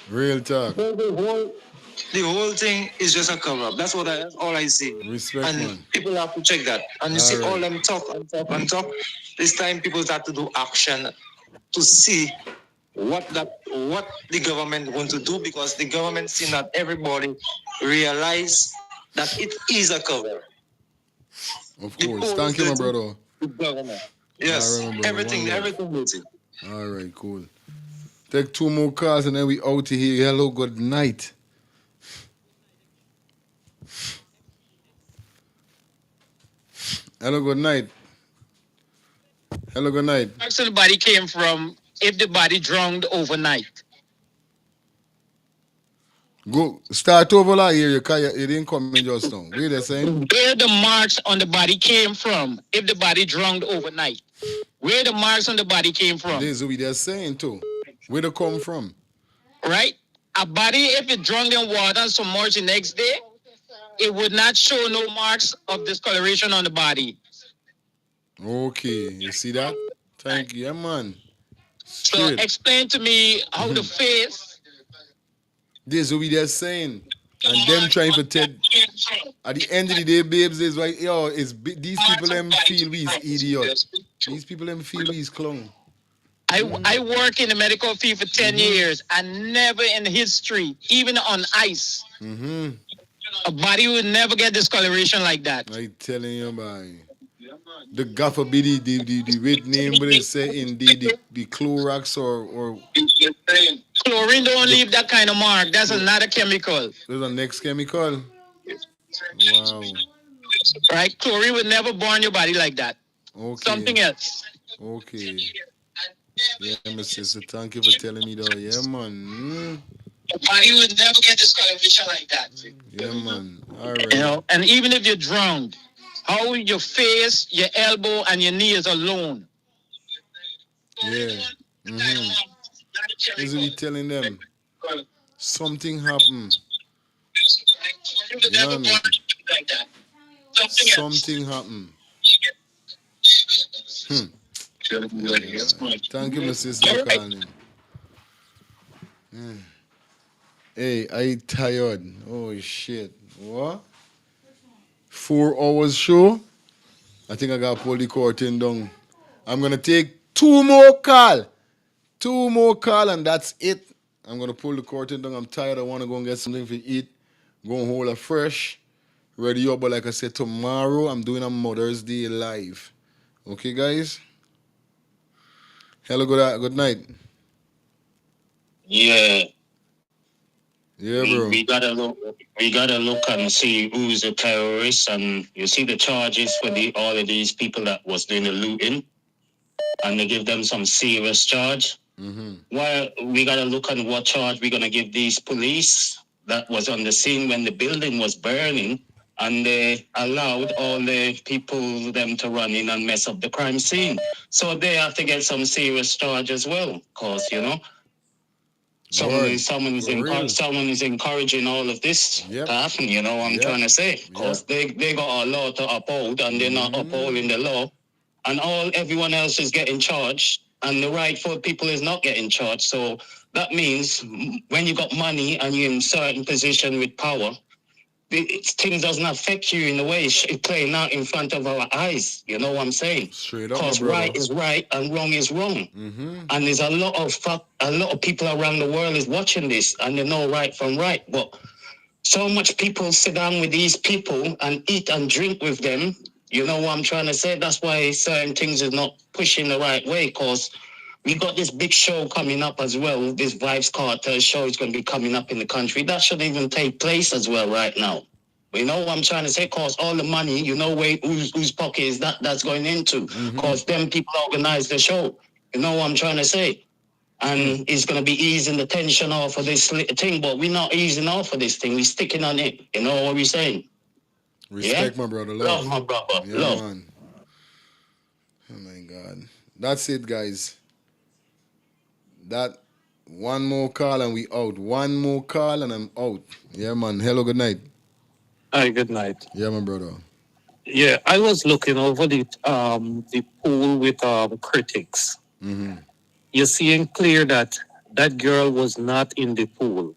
C: Real talk.
V: The whole thing is just a cover up. That's all I see.
C: Respect,
V: and
C: man.
V: People have to check that. And you
C: All
V: see
C: right.
V: all them talk. This time people start to do action to see what the government want to do, because the government see that everybody realize that it is a cover.
C: Of course. Thank you, my brother.
V: The government. Yes.
C: All right, my brother.
V: Everything is it.
C: All right, cool. Take 2 more calls and then we out of here. Hello, good night. Hello, good night. Hello, good night.
I: So the body came from if the body drowned overnight.
C: Go start over like here. You didn't come in just now. What are they saying?
I: Where the marks on the body came from if the body drowned overnight. Where the marks on the body came from.
C: This is what they're saying too. Where they come from?
I: Right? A body, if it drowned in water and submerged the next day, it would not show no marks of discoloration on the body.
C: Okay, you see that? Thank you, yeah, man.
I: Straight. So explain to me how the face.
C: This is what they're saying. And them trying to tell. At the end of the day, babes, is like, yo, these people them feel we is idiot. These people them feel we is clown.
I: I work in the medical field for 10 years, and never in history, even on ice, a body would never get discoloration like that.
C: I telling you, boy. The gaffer be the red name, but they say in the Clorox or
I: chlorine don't leave that kind of mark. That's another chemical.
C: There's a next chemical. Wow.
I: Right? Chlorine would never burn your body like that.
C: Okay.
I: Something else.
C: Okay. Yeah, my sister, thank you for telling me that. Yeah, man.
I: Your body would never get discoloration like that.
C: Yeah, man. All right.
I: You know, and even if you're drowned, how your face, your elbow, and your knees alone.
C: Yeah. Is he telling them something happened? You know what I mean? Something happened. Thank you, my sister, for calling. Hey, I tired. Oh shit. What? 4 hours show? I think I got to pull the curtain down. I'm gonna take 2 more call. 2 more call and that's it. I'm gonna pull the curtain down. I'm tired. I wanna go and get something to eat. Go and hold a fresh. Ready up, but like I said, tomorrow I'm doing a Mother's Day live. Okay, guys? Hello, good night.
R: Yeah.
C: Yeah, bro.
R: We gotta look and see who's the terrorist, and you see the charges for all of these people that was doing the looting, and they give them some serious charge. Well, we gotta look at what charge we're gonna give these police that was on the scene when the building was burning, and they allowed all the people them to run in and mess up the crime scene. So they have to get some serious charge as well, cause someone is encouraging all of this to happen. You know what I'm trying to say? Cause they got a law to uphold, and they're not upholding the law, and everyone else is getting charged, and the rightful people is not getting charged. So that means when you got money and you're in certain position with power, things doesn't affect you in the way it's playing out in front of our eyes. You know what I'm saying?
C: Straight up,
R: because right is right and wrong is wrong. And there's a lot of people around the world is watching this, and they know right from right. But so much people sit down with these people and eat and drink with them. You know what I'm trying to say? That's why certain things is not pushing the right way, because we got this big show coming up as well. This Vibes Cartel show is going to be coming up in the country. That should even take place as well right now. You know what I'm trying to say? Because all the money, whose pocket is that's going into. Because them people organize the show. You know what I'm trying to say? And it's going to be easing the tension off of this thing, but we're not easing off of this thing. We're sticking on it. You know what we're saying?
C: Respect, my brother. Love.
R: My brother.
C: Yeah,
R: love.
C: Man. Oh, my God. That's it, guys. That one more call and we out. One more call and I'm out. Yeah, man. Hello, good night.
I: Hi, good night.
C: Yeah, my brother.
I: Yeah, I was looking over the pool with critics. You're seeing clear that that girl was not in the pool.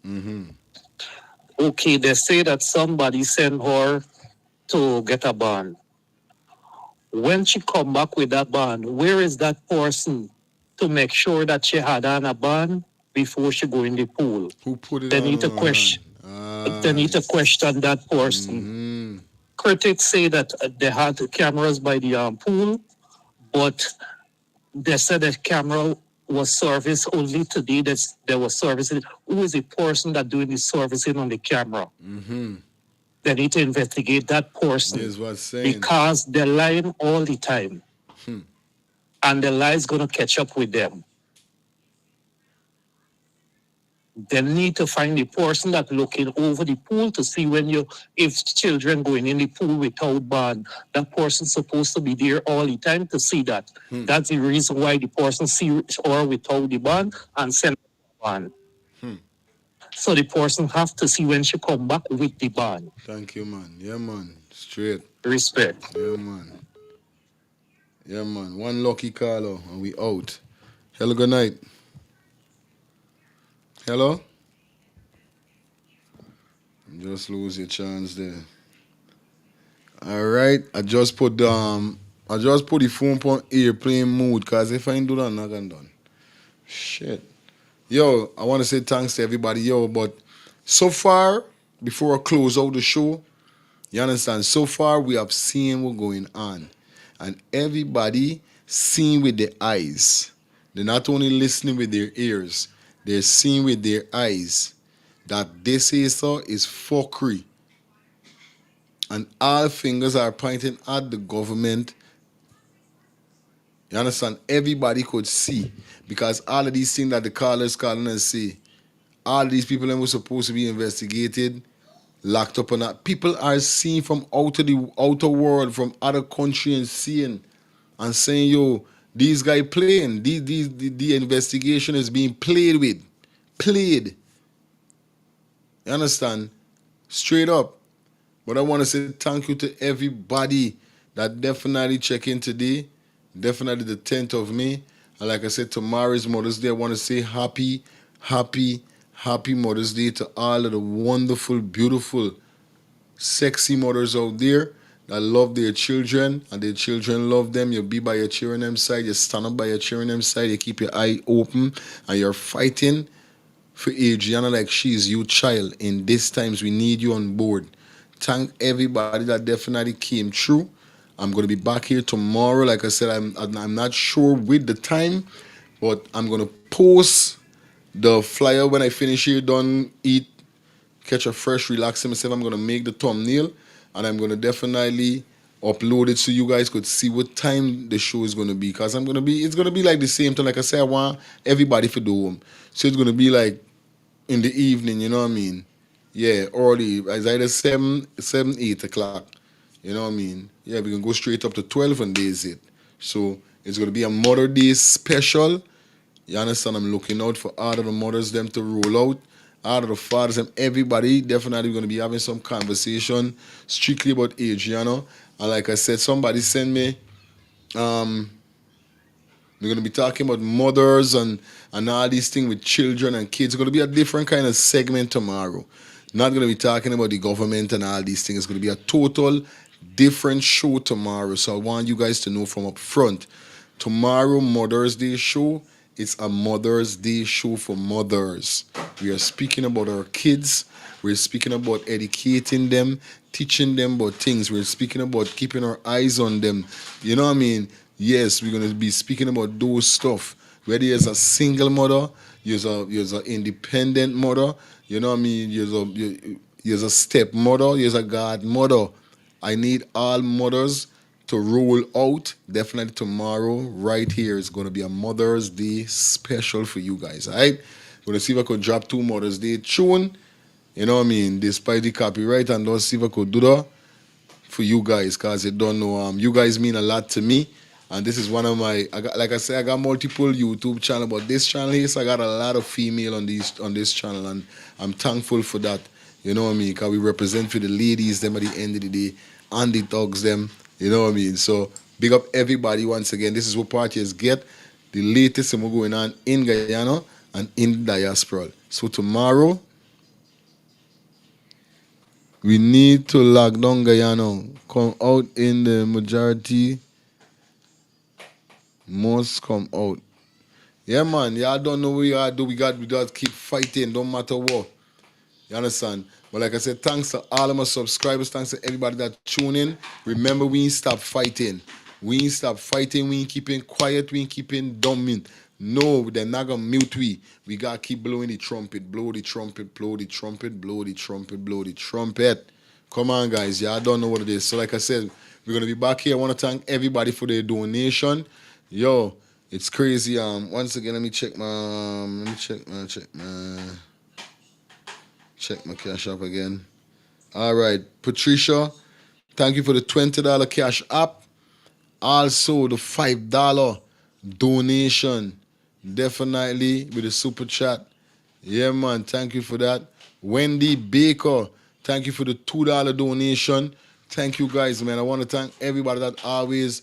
I: Okay, they say that somebody sent her to get a bond. When she come back with that bond, where is that person to make sure that she had on a bond before she go in the pool?
C: Who put it
I: They
C: on
I: need to question. They need to question that person. Critics say that they had cameras by the pool, but they said that camera was serviced only today. That there was servicing. Who is the person that doing the servicing on the camera? They need to investigate that person.
C: Here's what's saying.
I: Because they're lying all the time. And the lie's going to catch up with them. They need to find the person that looking over the pool to see if children going in the pool without bond, that person's supposed to be there all the time to see that. That's the reason why the person see or without the bond and send the bond. So the person have to see when she come back with the bond.
C: Thank you, man. Yeah, man. Straight.
I: Respect.
C: Yeah, man. Yeah, man. One lucky caller and we out. Hello, good night. Hello? Just lose your chance there. All right. I just put the phone on airplane mode, because if I ain't do that, I'm not gonna done. Shit. Yo, I want to say thanks to everybody, but so far, before I close out the show, you understand, so far we have seen what's going on. And everybody seeing with their eyes. They're not only listening with their ears, they're seeing with their eyes that this is fuckery. And all fingers are pointing at the government. You understand? Everybody could see. Because all of these things that the callers calling and say, all of these people that were supposed to be investigated, locked up or not. People are seeing from out of the outer world, from other countries, and seeing and saying, yo, these guys playing. The investigation is being played with. Played. You understand? Straight up. But I want to say thank you to everybody that definitely check in today. Definitely the 10th of May. And like I said, tomorrow is Mother's Day. I want to say happy Mother's Day to all of the wonderful, beautiful, sexy mothers out there that love their children and their children love them. You be by your children's side. You stand up by your children's side. You keep your eye open and you're fighting for Adriana like she's your child. In these times, we need you on board. Thank everybody that definitely came through. I'm going to be back here tomorrow. Like I said, I'm not sure with the time, but I'm going to post the flyer when I finish here, done, eat, catch a fresh, relaxing myself. I'm going to make the thumbnail, and I'm going to definitely upload it so you guys could see what time the show is going to be. Because it's going to be like the same time. Like I said, I want everybody to do them. So it's going to be like in the evening, you know what I mean? Yeah, early. It's either 8 o'clock. You know what I mean? Yeah, we can go straight up to 12 and days it. So it's going to be a Mother Day special. You understand? I'm looking out for all of the mothers them to roll out. All of the fathers and everybody. Definitely going to be having some conversation strictly about Adriana. And like I said, somebody sent me we're going to be talking about mothers and all these things with children and kids. It's going to be a different kind of segment tomorrow. Not going to be talking about the government and all these things. It's going to be a total different show tomorrow. So I want you guys to know from up front. Tomorrow, Mother's Day show, it's a Mother's Day show for mothers. We are speaking about our kids. We're speaking about educating them, teaching them about things. We're speaking about keeping our eyes on them. You know what I mean? Yes, we're going to be speaking about those stuff. Whether you're a single mother, you're an independent mother, you know what I mean? You're a stepmother, you're a godmother. I need all mothers to roll out. Definitely tomorrow, right here, is going to be a Mother's Day special for you guys, all right? We're going to see if I could drop 2 Mother's Day tune, you know what I mean, despite the copyright, and let's see if I could do that for you guys, because you don't know, you guys mean a lot to me. And this is one of my, like I said, I got multiple YouTube channels, but this channel here, so I got a lot of female on this channel, and I'm thankful for that. You know what I mean? Because we represent for the ladies, them at the end of the day, and the dogs, them. You know what I mean? So big up everybody once again. This is what parties get. The latest thing going on in Guyana and in diaspora. So tomorrow, we need to lock down Guyana. Come out in the majority. Must come out. Yeah, man. Y'all don't know what you gotta do. We got to keep fighting. Don't matter what. You understand? But like I said, thanks to all of my subscribers. Thanks to everybody that tune in. Remember, we ain't stop fighting. We ain't stop fighting. We ain't keeping quiet. We ain't keeping dumbing. No, they're not gonna mute we. We gotta keep blowing the trumpet. Blow the trumpet. Blow the trumpet. Blow the trumpet. Blow the trumpet. Come on, guys. Y'all don't know what it is. So like I said, we're gonna be back here. I want to thank everybody for their donation. Yo, it's crazy. Once again, let me check my cash app again. All right, Patricia, thank you for the $20 cash app. Also, the $5 donation. Definitely with the super chat. Yeah, man, thank you for that. Wendy Baker, thank you for the $2 donation. Thank you, guys, man. I want to thank everybody that always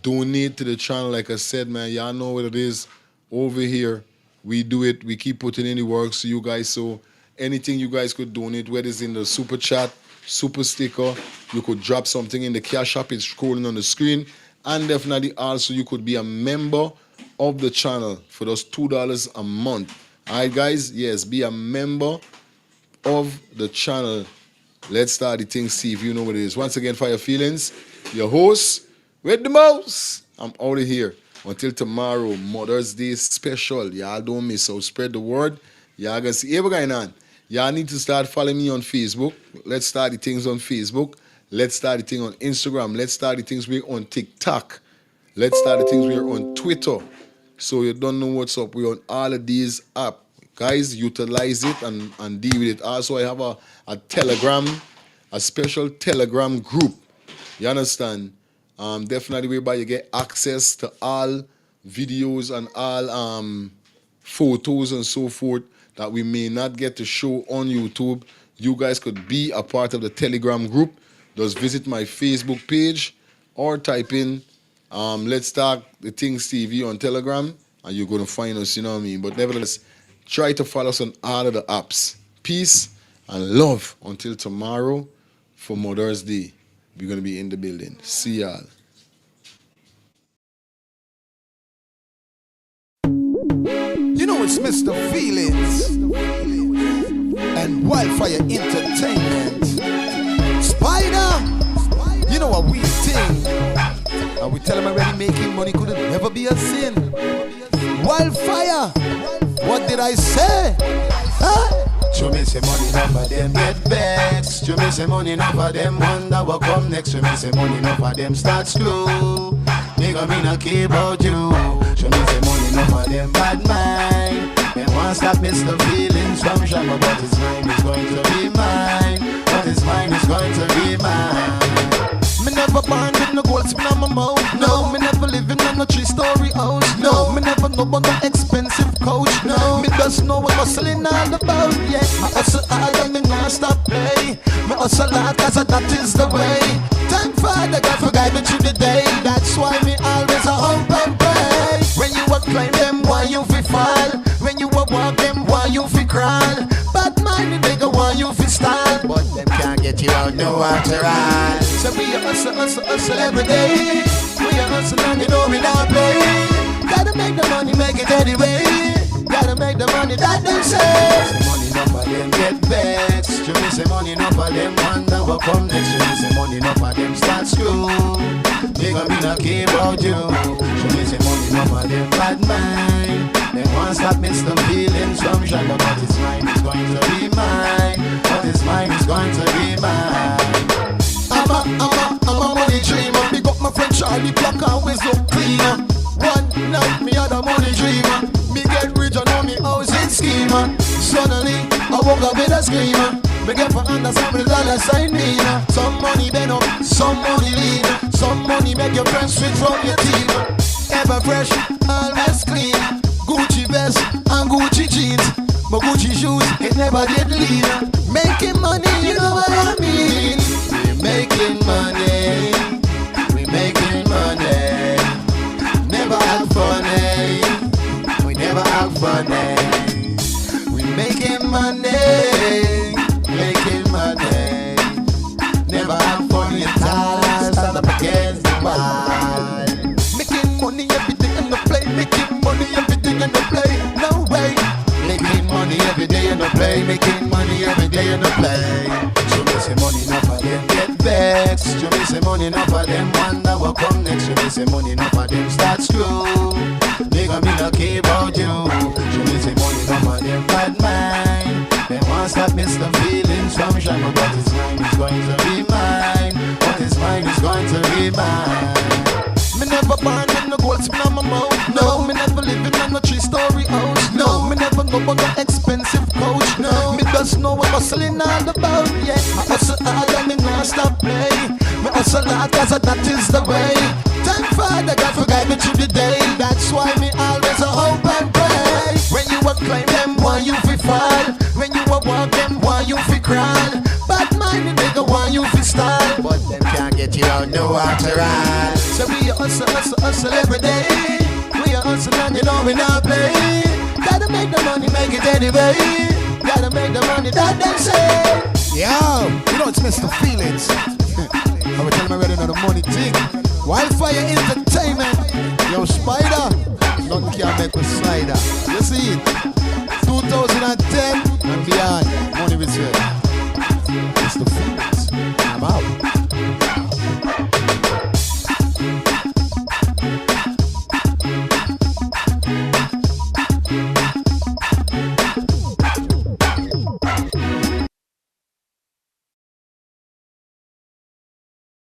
C: donate to the channel. Like I said, man, y'all know what it is over here. We do it. We keep putting in the work so you guys. So anything you guys could donate, whether it's in the super chat, super sticker, you could drop something in the cash app. It's scrolling on the screen. And definitely also you could be a member of the channel for those $2 a month. All right, guys? Yes, be a member of the channel. Let's start the thing, see if you know what it is. Once again, Fire Feelings, your host with the mouse. I'm out of here. Until tomorrow, Mother's Day special. Y'all don't miss out. Spread the word. Y'all gonna see what's going on. Y'all need to start following me on Facebook. Let's start the things on Facebook. Let's start the thing on Instagram. Let's start the things we're on TikTok. Let's start the things we're on Twitter. So you don't know what's up. We're on all of these apps. Guys, utilize it and deal with it. Also, I have a Telegram, a special Telegram group. You understand? Definitely whereby you get access to all videos and all photos and so forth that we may not get to show on YouTube. You guys could be a part of the Telegram group. Just visit my Facebook page or type in Let's Talk the Things TV on Telegram and you're going to find us, you know what I mean? But nevertheless, try to follow us on all of the apps. Peace and love until tomorrow for Mother's Day. We're going to be in the building. See y'all.
H: You know it's Mr. Feelings and Wildfire Entertainment. Spider, you know what we think. And we tell them already making money could never be a sin. Wildfire, what did I say? Huh?
K: Show me some money enough of them get vexed. Show me some money enough of them wonder what come next. Show me some money enough of them start slow. Nigga me not care about you. Show me some money enough of them bad mind. They want stop Mr. Feelings from Shabba, but his name is going to be mine.
H: go on no expensive coach. No, me just know what hustling all about. Yeah, I hustle hard and me not stop play. Me hustle hard 'cause that is the way. Thank Father God for guide me through the day. That's why me always a hope and pray. When you a climb them, why you fi fall? When you a walk them, why you fi crawl? Bad mind they go why you fi stall, but them can't get you out no after all. So we a hustle every day. We a hustle and you know we not play. Gotta make the money, make it anyway. Gotta make the money that they say. Say money enough for them get vexed. You say money enough for them wonder what come next. You say money enough for them start screw. They gonna be not care about you. You say money enough for them bad mind. They want stop miss them feelings from Shanda, but his mind is going to be mine. But his mind is going to be mine. I'm a money dreamer. Big up my friend Charlie Black, always look cleaner. One night me had a money dreamer. Me get rich and know me housing schemer. Suddenly I woke up with a screamer. Me get for under $100 sign me now. Some money bend up, some money lean. Some money make your friends switch from your team. Ever fresh, always clean. Gucci vest and Gucci jeans. My Gucci shoes, it never did lean. Making money, you know what I mean. We're making money. We're making money. Never have funny. We never have funny. We're making money. Making money. Never have funny at all. Stand up against the wall. Making money every day in the play. Making money every day in the play. No way. Making money every day in the play. Making money every day in the play. So me say money enough for them get vexed. You me say money enough for them wonder what come next. You me say money enough for them start screw. Nigga me not care about you. You me say money enough for them bad mind. They want stop miss the feelings from Shama, but his mind is going to be mine. But his mind is going to be mine. Me never born with no gold spin on my mouth. No, me never living on a 3-story house. No, me never go on no expensive coach. No, me just know what hustling all about. Yeah, I hustle hard and me not stop play. Me hustle hard 'cause that is the way. Thank Father God for guide me through the day. That's why me always a hope and pray. When you a climb them, why you fi fall? When you a walk them, why you fi crawl? Bad mind they go why you fi stall, but them can't get you out no after all. So we a hustle every day. We a hustle and you know we not play. Gotta make the money, make it anyway. Gotta make the money that they say. Yo, you know it's Mr. Feelings. I will tell me ready on the money thing. Wildfire Entertainment. Yo, Spider. Nothing can make a slider. You see it? 2010 and beyond. Money with you. Mr. Feelings.